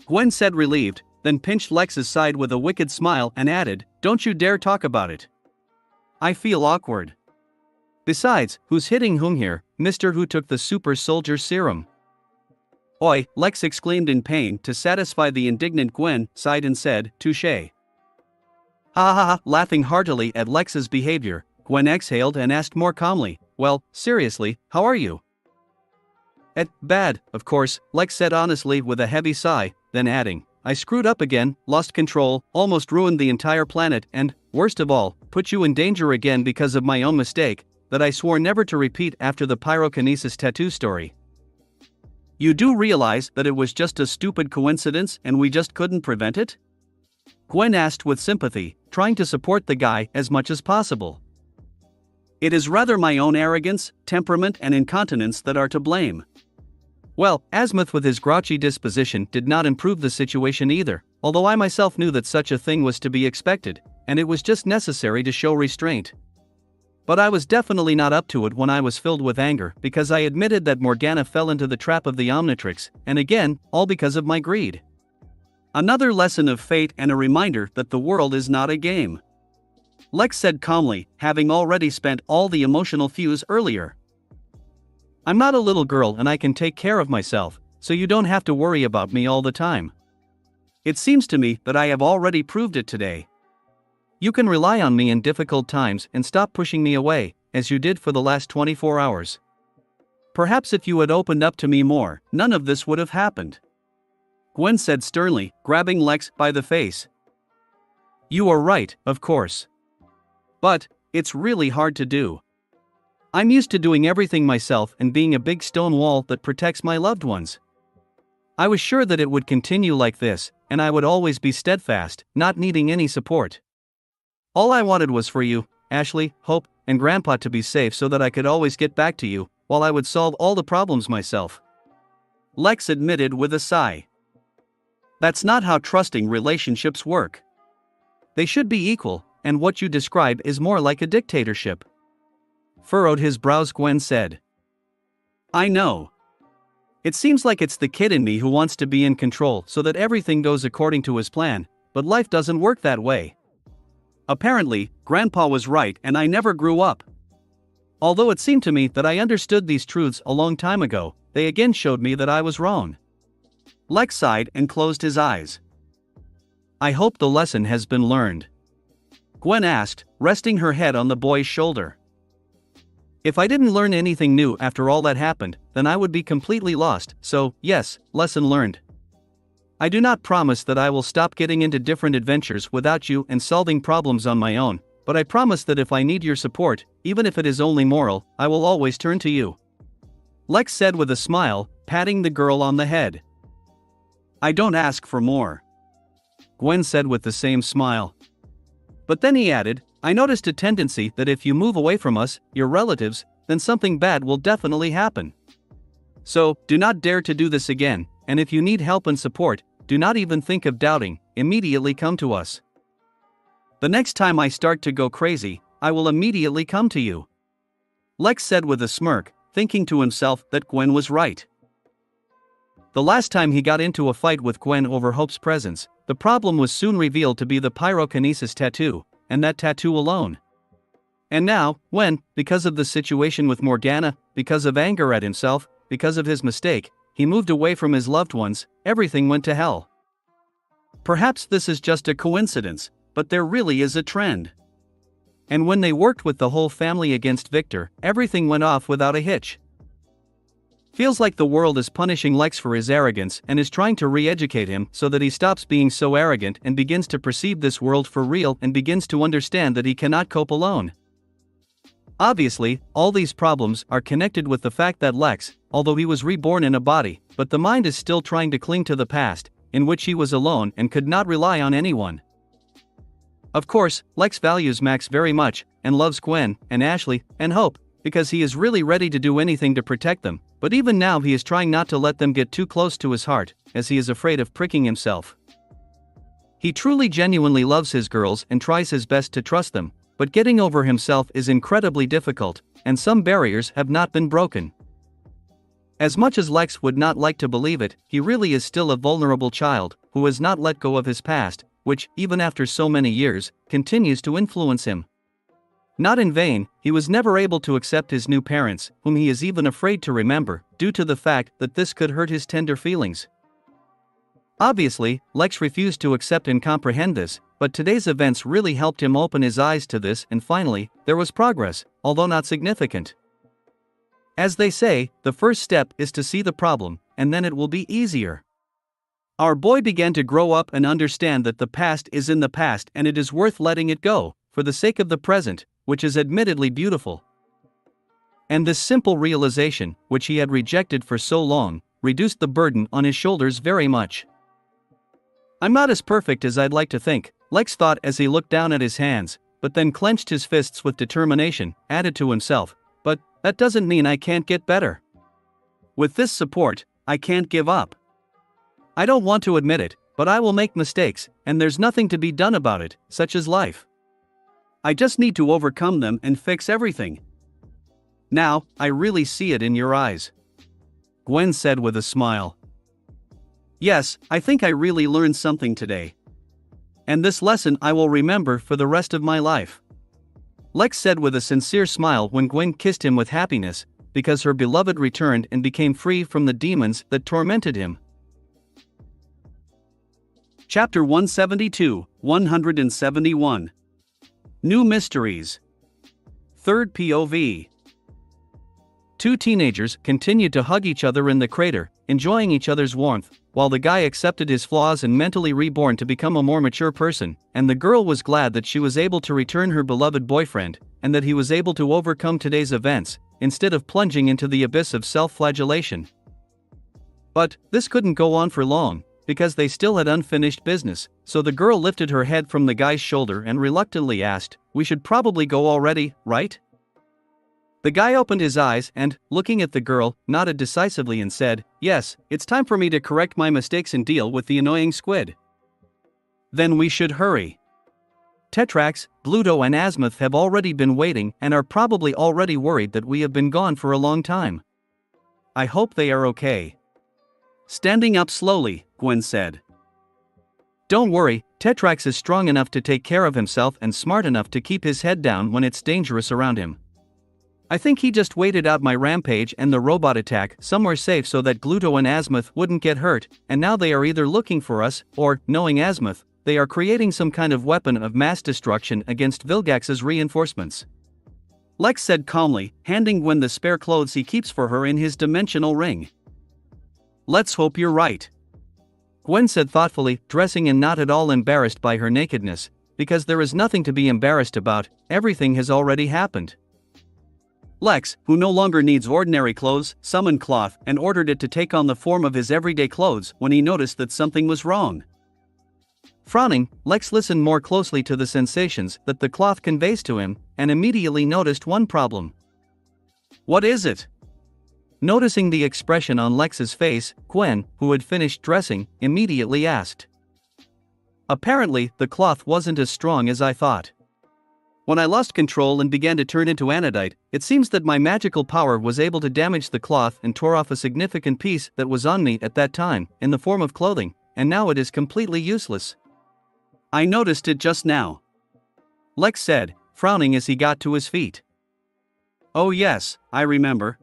Gwen said relieved, then pinched Lex's side with a wicked smile and added, don't you dare talk about it. I feel awkward. Besides, who's hitting whom here, Mr. Who took the super soldier serum? Oi, Lex exclaimed in pain to satisfy the indignant Gwen, sighed and said, touché. Ha ha ha, laughing heartily at Lex's behavior, Gwen exhaled and asked more calmly, well, seriously, how are you? Bad, of course, Lex said honestly with a heavy sigh, then adding, I screwed up again, lost control, almost ruined the entire planet and, worst of all, put you in danger again because of my own mistake, that I swore never to repeat after the pyrokinesis tattoo story. You do realize that it was just a stupid coincidence and we just couldn't prevent it? Gwen asked with sympathy, trying to support the guy as much as possible. It is rather my own arrogance, temperament and incontinence that are to blame. Well, Azimuth with his grouchy disposition did not improve the situation either, although I myself knew that such a thing was to be expected, and it was just necessary to show restraint. But I was definitely not up to it when I was filled with anger because I admitted that Morgana fell into the trap of the Omnitrix, and again, all because of my greed. Another lesson of fate and a reminder that the world is not a game. Lex said calmly, having already spent all the emotional fuse earlier. I'm not a little girl and I can take care of myself, so you don't have to worry about me all the time. It seems to me that I have already proved it today. You can rely on me in difficult times and stop pushing me away, as you did for the last 24 hours. Perhaps if you had opened up to me more, none of this would have happened. Gwen said sternly, grabbing Lex by the face. You are right, of course. But, it's really hard to do. I'm used to doing everything myself and being a big stone wall that protects my loved ones. I was sure that it would continue like this, and I would always be steadfast, not needing any support. All I wanted was for you, Ashley, Hope, and Grandpa to be safe so that I could always get back to you, while I would solve all the problems myself. Lex admitted with a sigh. That's not how trusting relationships work. They should be equal, and what you describe is more like a dictatorship. Furrowed his brows, Gwen said. I know. It seems like it's the kid in me who wants to be in control so that everything goes according to his plan, but life doesn't work that way. Apparently, Grandpa was right and I never grew up. Although it seemed to me that I understood these truths a long time ago, they again showed me that I was wrong. Lex sighed and closed his eyes. I hope the lesson has been learned. Gwen asked, resting her head on the boy's shoulder. If I didn't learn anything new after all that happened, then I would be completely lost, so, yes, lesson learned. I do not promise that I will stop getting into different adventures without you and solving problems on my own, but I promise that if I need your support, even if it is only moral, I will always turn to you," Lex said with a smile, patting the girl on the head. "I don't ask for more," Gwen said with the same smile. But then he added, "I noticed a tendency that if you move away from us, your relatives, then something bad will definitely happen. So, do not dare to do this again, and if you need help and support, do not even think of doubting, immediately come to us. The next time I start to go crazy, I will immediately come to you," Lex said with a smirk, thinking to himself that Gwen was right. The last time he got into a fight with Gwen over Hope's presence, the problem was soon revealed to be the pyrokinesis tattoo, and that tattoo alone. And now, when, because of the situation with Morgana, because of anger at himself, because of his mistake, he moved away from his loved ones, everything went to hell. Perhaps this is just a coincidence, but there really is a trend. And when they worked with the whole family against Victor, everything went off without a hitch. Feels like the world is punishing Lex for his arrogance and is trying to re-educate him so that he stops being so arrogant and begins to perceive this world for real and begins to understand that he cannot cope alone. Obviously, all these problems are connected with the fact that Lex, although he was reborn in a body, but the mind is still trying to cling to the past, in which he was alone and could not rely on anyone. Of course, Lex values Max very much, and loves Gwen, and Ashley, and Hope, because he is really ready to do anything to protect them, but even now he is trying not to let them get too close to his heart, as he is afraid of pricking himself. He truly genuinely loves his girls and tries his best to trust them, but getting over himself is incredibly difficult, and some barriers have not been broken. As much as Lex would not like to believe it, he really is still a vulnerable child, who has not let go of his past, which, even after so many years, continues to influence him. Not in vain, he was never able to accept his new parents, whom he is even afraid to remember, due to the fact that this could hurt his tender feelings. Obviously, Lex refused to accept and comprehend this, but today's events really helped him open his eyes to this, and finally, there was progress, although not significant. As they say, the first step is to see the problem, and then it will be easier. Our boy began to grow up and understand that the past is in the past and it is worth letting it go, for the sake of the present, which is admittedly beautiful. And this simple realization, which he had rejected for so long, reduced the burden on his shoulders very much. "I'm not as perfect as I'd like to think," Lex thought as he looked down at his hands, but then clenched his fists with determination, added to himself, "But that doesn't mean I can't get better. With this support, I can't give up. I don't want to admit it, but I will make mistakes, and there's nothing to be done about it, such as life. I just need to overcome them and fix everything. Now, I really see it in your eyes," Gwen said with a smile. "Yes, I think I really learned something today. And this lesson I will remember for the rest of my life," Lex said with a sincere smile when Gwen kissed him with happiness, because her beloved returned and became free from the demons that tormented him. Chapter 172, 171. New Mysteries. Third POV. Two teenagers continued to hug each other in the crater, enjoying each other's warmth, while the guy accepted his flaws and mentally reborn to become a more mature person, and the girl was glad that she was able to return her beloved boyfriend, and that he was able to overcome today's events, instead of plunging into the abyss of self-flagellation. But this couldn't go on for long, because they still had unfinished business, so the girl lifted her head from the guy's shoulder and reluctantly asked, "We should probably go already, right?" The guy opened his eyes and, looking at the girl, nodded decisively and said, "Yes, it's time for me to correct my mistakes and deal with the annoying squid." "Then we should hurry. Tetrax, Bluto and Azimuth have already been waiting and are probably already worried that we have been gone for a long time. I hope they are okay." Standing up slowly, Gwen said, "Don't worry, Tetrax is strong enough to take care of himself and smart enough to keep his head down when it's dangerous around him. I think he just waited out my rampage and the robot attack somewhere safe so that Gluto and Azimuth wouldn't get hurt, and now they are either looking for us, or, knowing Azimuth, they are creating some kind of weapon of mass destruction against Vilgax's reinforcements," Lex said calmly, handing Gwen the spare clothes he keeps for her in his dimensional ring. "Let's hope you're right," Gwen said thoughtfully, dressing and not at all embarrassed by her nakedness, because there is nothing to be embarrassed about, everything has already happened. Lex, who no longer needs ordinary clothes, summoned cloth and ordered it to take on the form of his everyday clothes when he noticed that something was wrong. Frowning, Lex listened more closely to the sensations that the cloth conveys to him, and immediately noticed one problem. "What is it?" Noticing the expression on Lex's face, Gwen, who had finished dressing, immediately asked. "Apparently, the cloth wasn't as strong as I thought. When I lost control and began to turn into anodite, it seems that my magical power was able to damage the cloth and tore off a significant piece that was on me at that time, in the form of clothing, and now it is completely useless. I noticed it just now," Lex said, frowning as he got to his feet. "Oh yes, I remember.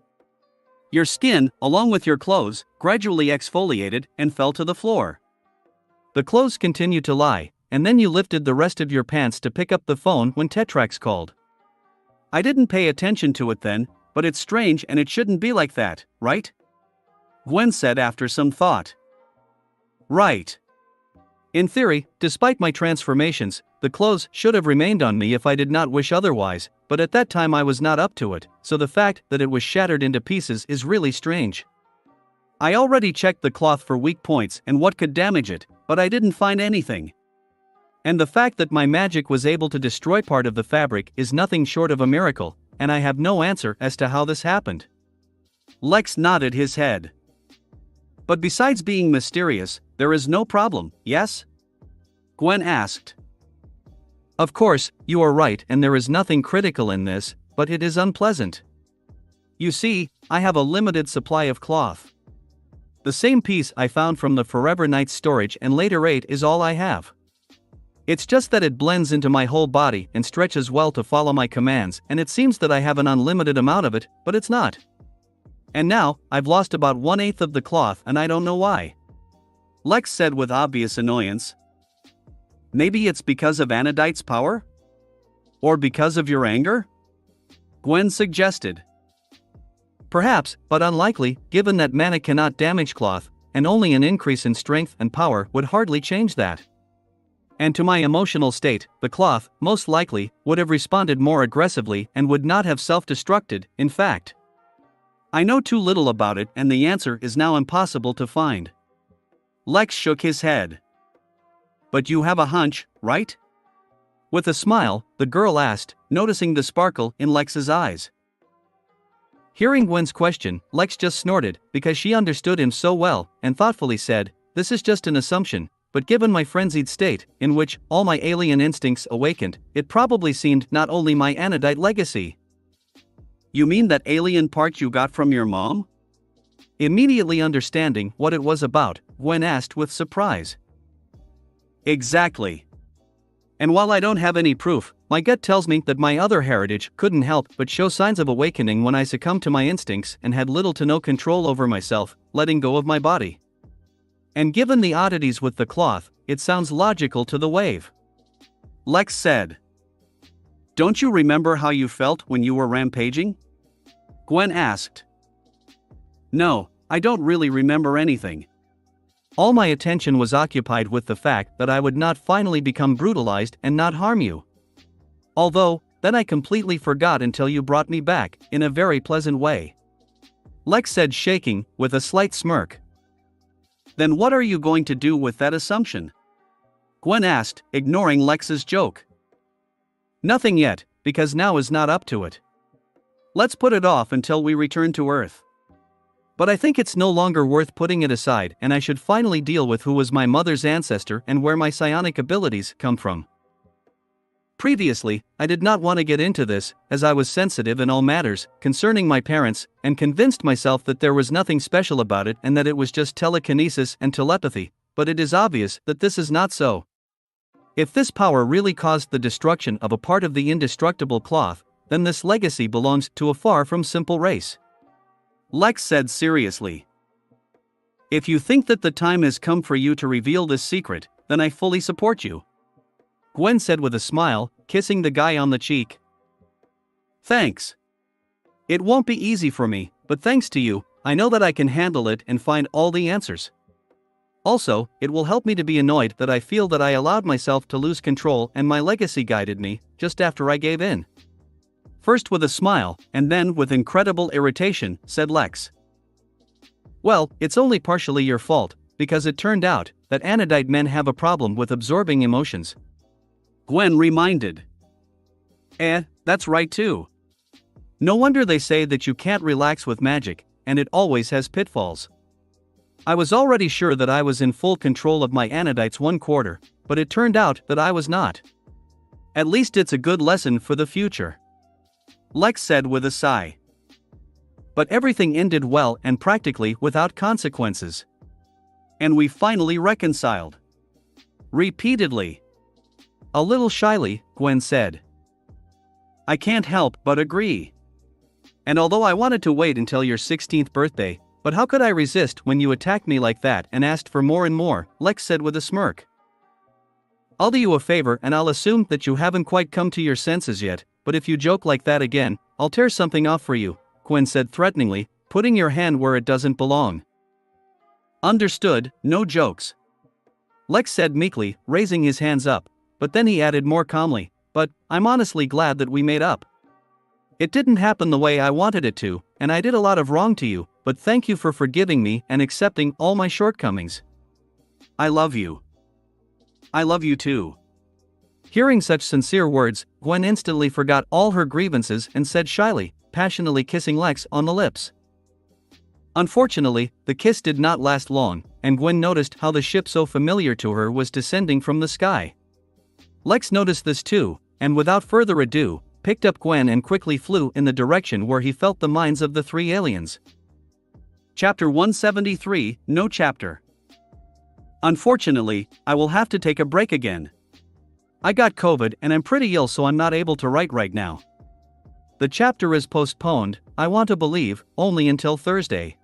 Your skin, along with your clothes, gradually exfoliated and fell to the floor. The clothes continued to lie, and then you lifted the rest of your pants to pick up the phone when Tetrax called. I didn't pay attention to it then, but it's strange and it shouldn't be like that, right?" Gwen said after some thought. "Right. In theory, despite my transformations, the clothes should have remained on me if I did not wish otherwise, but at that time I was not up to it, so the fact that it was shattered into pieces is really strange. I already checked the cloth for weak points and what could damage it, but I didn't find anything. And the fact that my magic was able to destroy part of the fabric is nothing short of a miracle, and I have no answer as to how this happened." Lex nodded his head. "But besides being mysterious, there is no problem, yes?" Gwen asked. "Of course, you are right and there is nothing critical in this, but it is unpleasant. You see, I have a limited supply of cloth. The same piece I found from the Forever Night's storage and later ate is all I have. It's just that it blends into my whole body and stretches well to follow my commands, and it seems that I have an unlimited amount of it, but it's not. And now, I've lost about 1/8 of the cloth and I don't know why," Lex said with obvious annoyance. "Maybe it's because of Anodite's power? Or because of your anger?" Gwen suggested. "Perhaps, but unlikely, given that mana cannot damage cloth, and only an increase in strength and power would hardly change that. And to my emotional state, the cloth, most likely, would have responded more aggressively and would not have self-destructed, in fact. I know too little about it and the answer is now impossible to find." Lex shook his head. "But you have a hunch, right?" With a smile, the girl asked, noticing the sparkle in Lex's eyes. Hearing Gwen's question, Lex just snorted, because she understood him so well, and thoughtfully said, "This is just an assumption, but given my frenzied state, in which all my alien instincts awakened, it probably seemed not only my anodite legacy." "You mean that alien part you got from your mom?" Immediately understanding what it was about, Gwen asked with surprise. "Exactly. And while I don't have any proof, my gut tells me that my other heritage couldn't help but show signs of awakening when I succumbed to my instincts and had little to no control over myself, letting go of my body. And given the oddities with the cloth, it sounds logical to the wave," Lex said. "Don't you remember how you felt when you were rampaging?" Gwen asked. "No, I don't really remember anything. All my attention was occupied with the fact that I would not finally become brutalized and not harm you. Although, then I completely forgot until you brought me back, in a very pleasant way," Lex said, shaking, with a slight smirk. "Then what are you going to do with that assumption?" Gwen asked, ignoring Lex's joke. "Nothing yet, because now is not up to it. Let's put it off until we return to Earth. But I think it's no longer worth putting it aside and I should finally deal with who was my mother's ancestor and where my psionic abilities come from. Previously, I did not want to get into this, as I was sensitive in all matters concerning my parents, and convinced myself that there was nothing special about it and that it was just telekinesis and telepathy, but it is obvious that this is not so. If this power really caused the destruction of a part of the indestructible cloth, then this legacy belongs to a far from simple race," Lex said seriously. "If you think that the time has come for you to reveal this secret, then I fully support you," Gwen said with a smile, kissing the guy on the cheek. "Thanks. It won't be easy for me, but thanks to you, I know that I can handle it and find all the answers." Also, it will help me to be annoyed that I feel that I allowed myself to lose control and my legacy guided me, just after I gave in. First with a smile, and then with incredible irritation, said Lex. Well, it's only partially your fault, because it turned out that Anodite men have a problem with absorbing emotions. Gwen reminded. That's right too. No wonder they say that you can't relax with magic, and it always has pitfalls. I was already sure that I was in full control of my Anodites 1/4, but it turned out that I was not. At least it's a good lesson for the future. Lex said with a sigh. But everything ended well and practically without consequences. And we finally reconciled. Repeatedly. A little shyly, Gwen said. I can't help but agree. And although I wanted to wait until your 16th birthday, but how could I resist when you attacked me like that and asked for more and more, Lex said with a smirk. I'll do you a favor and I'll assume that you haven't quite come to your senses yet, but if you joke like that again, I'll tear something off for you, Gwen said threateningly, putting your hand where it doesn't belong. Understood, no jokes. Lex said meekly, raising his hands up, but then he added more calmly, but I'm honestly glad that we made up. It didn't happen the way I wanted it to, and I did a lot of wrong to you, but thank you for forgiving me and accepting all my shortcomings. I love you. I love you too. Hearing such sincere words, Gwen instantly forgot all her grievances and said shyly, passionately kissing Lex on the lips. Unfortunately, the kiss did not last long, and Gwen noticed how the ship so familiar to her was descending from the sky. Lex noticed this too, and without further ado, picked up Gwen and quickly flew in the direction where he felt the minds of the 3 aliens. Chapter 173, No Chapter. Unfortunately, I will have to take a break again. I got COVID and I'm pretty ill, so I'm not able to write right now. The chapter is postponed, I want to believe, only until Thursday.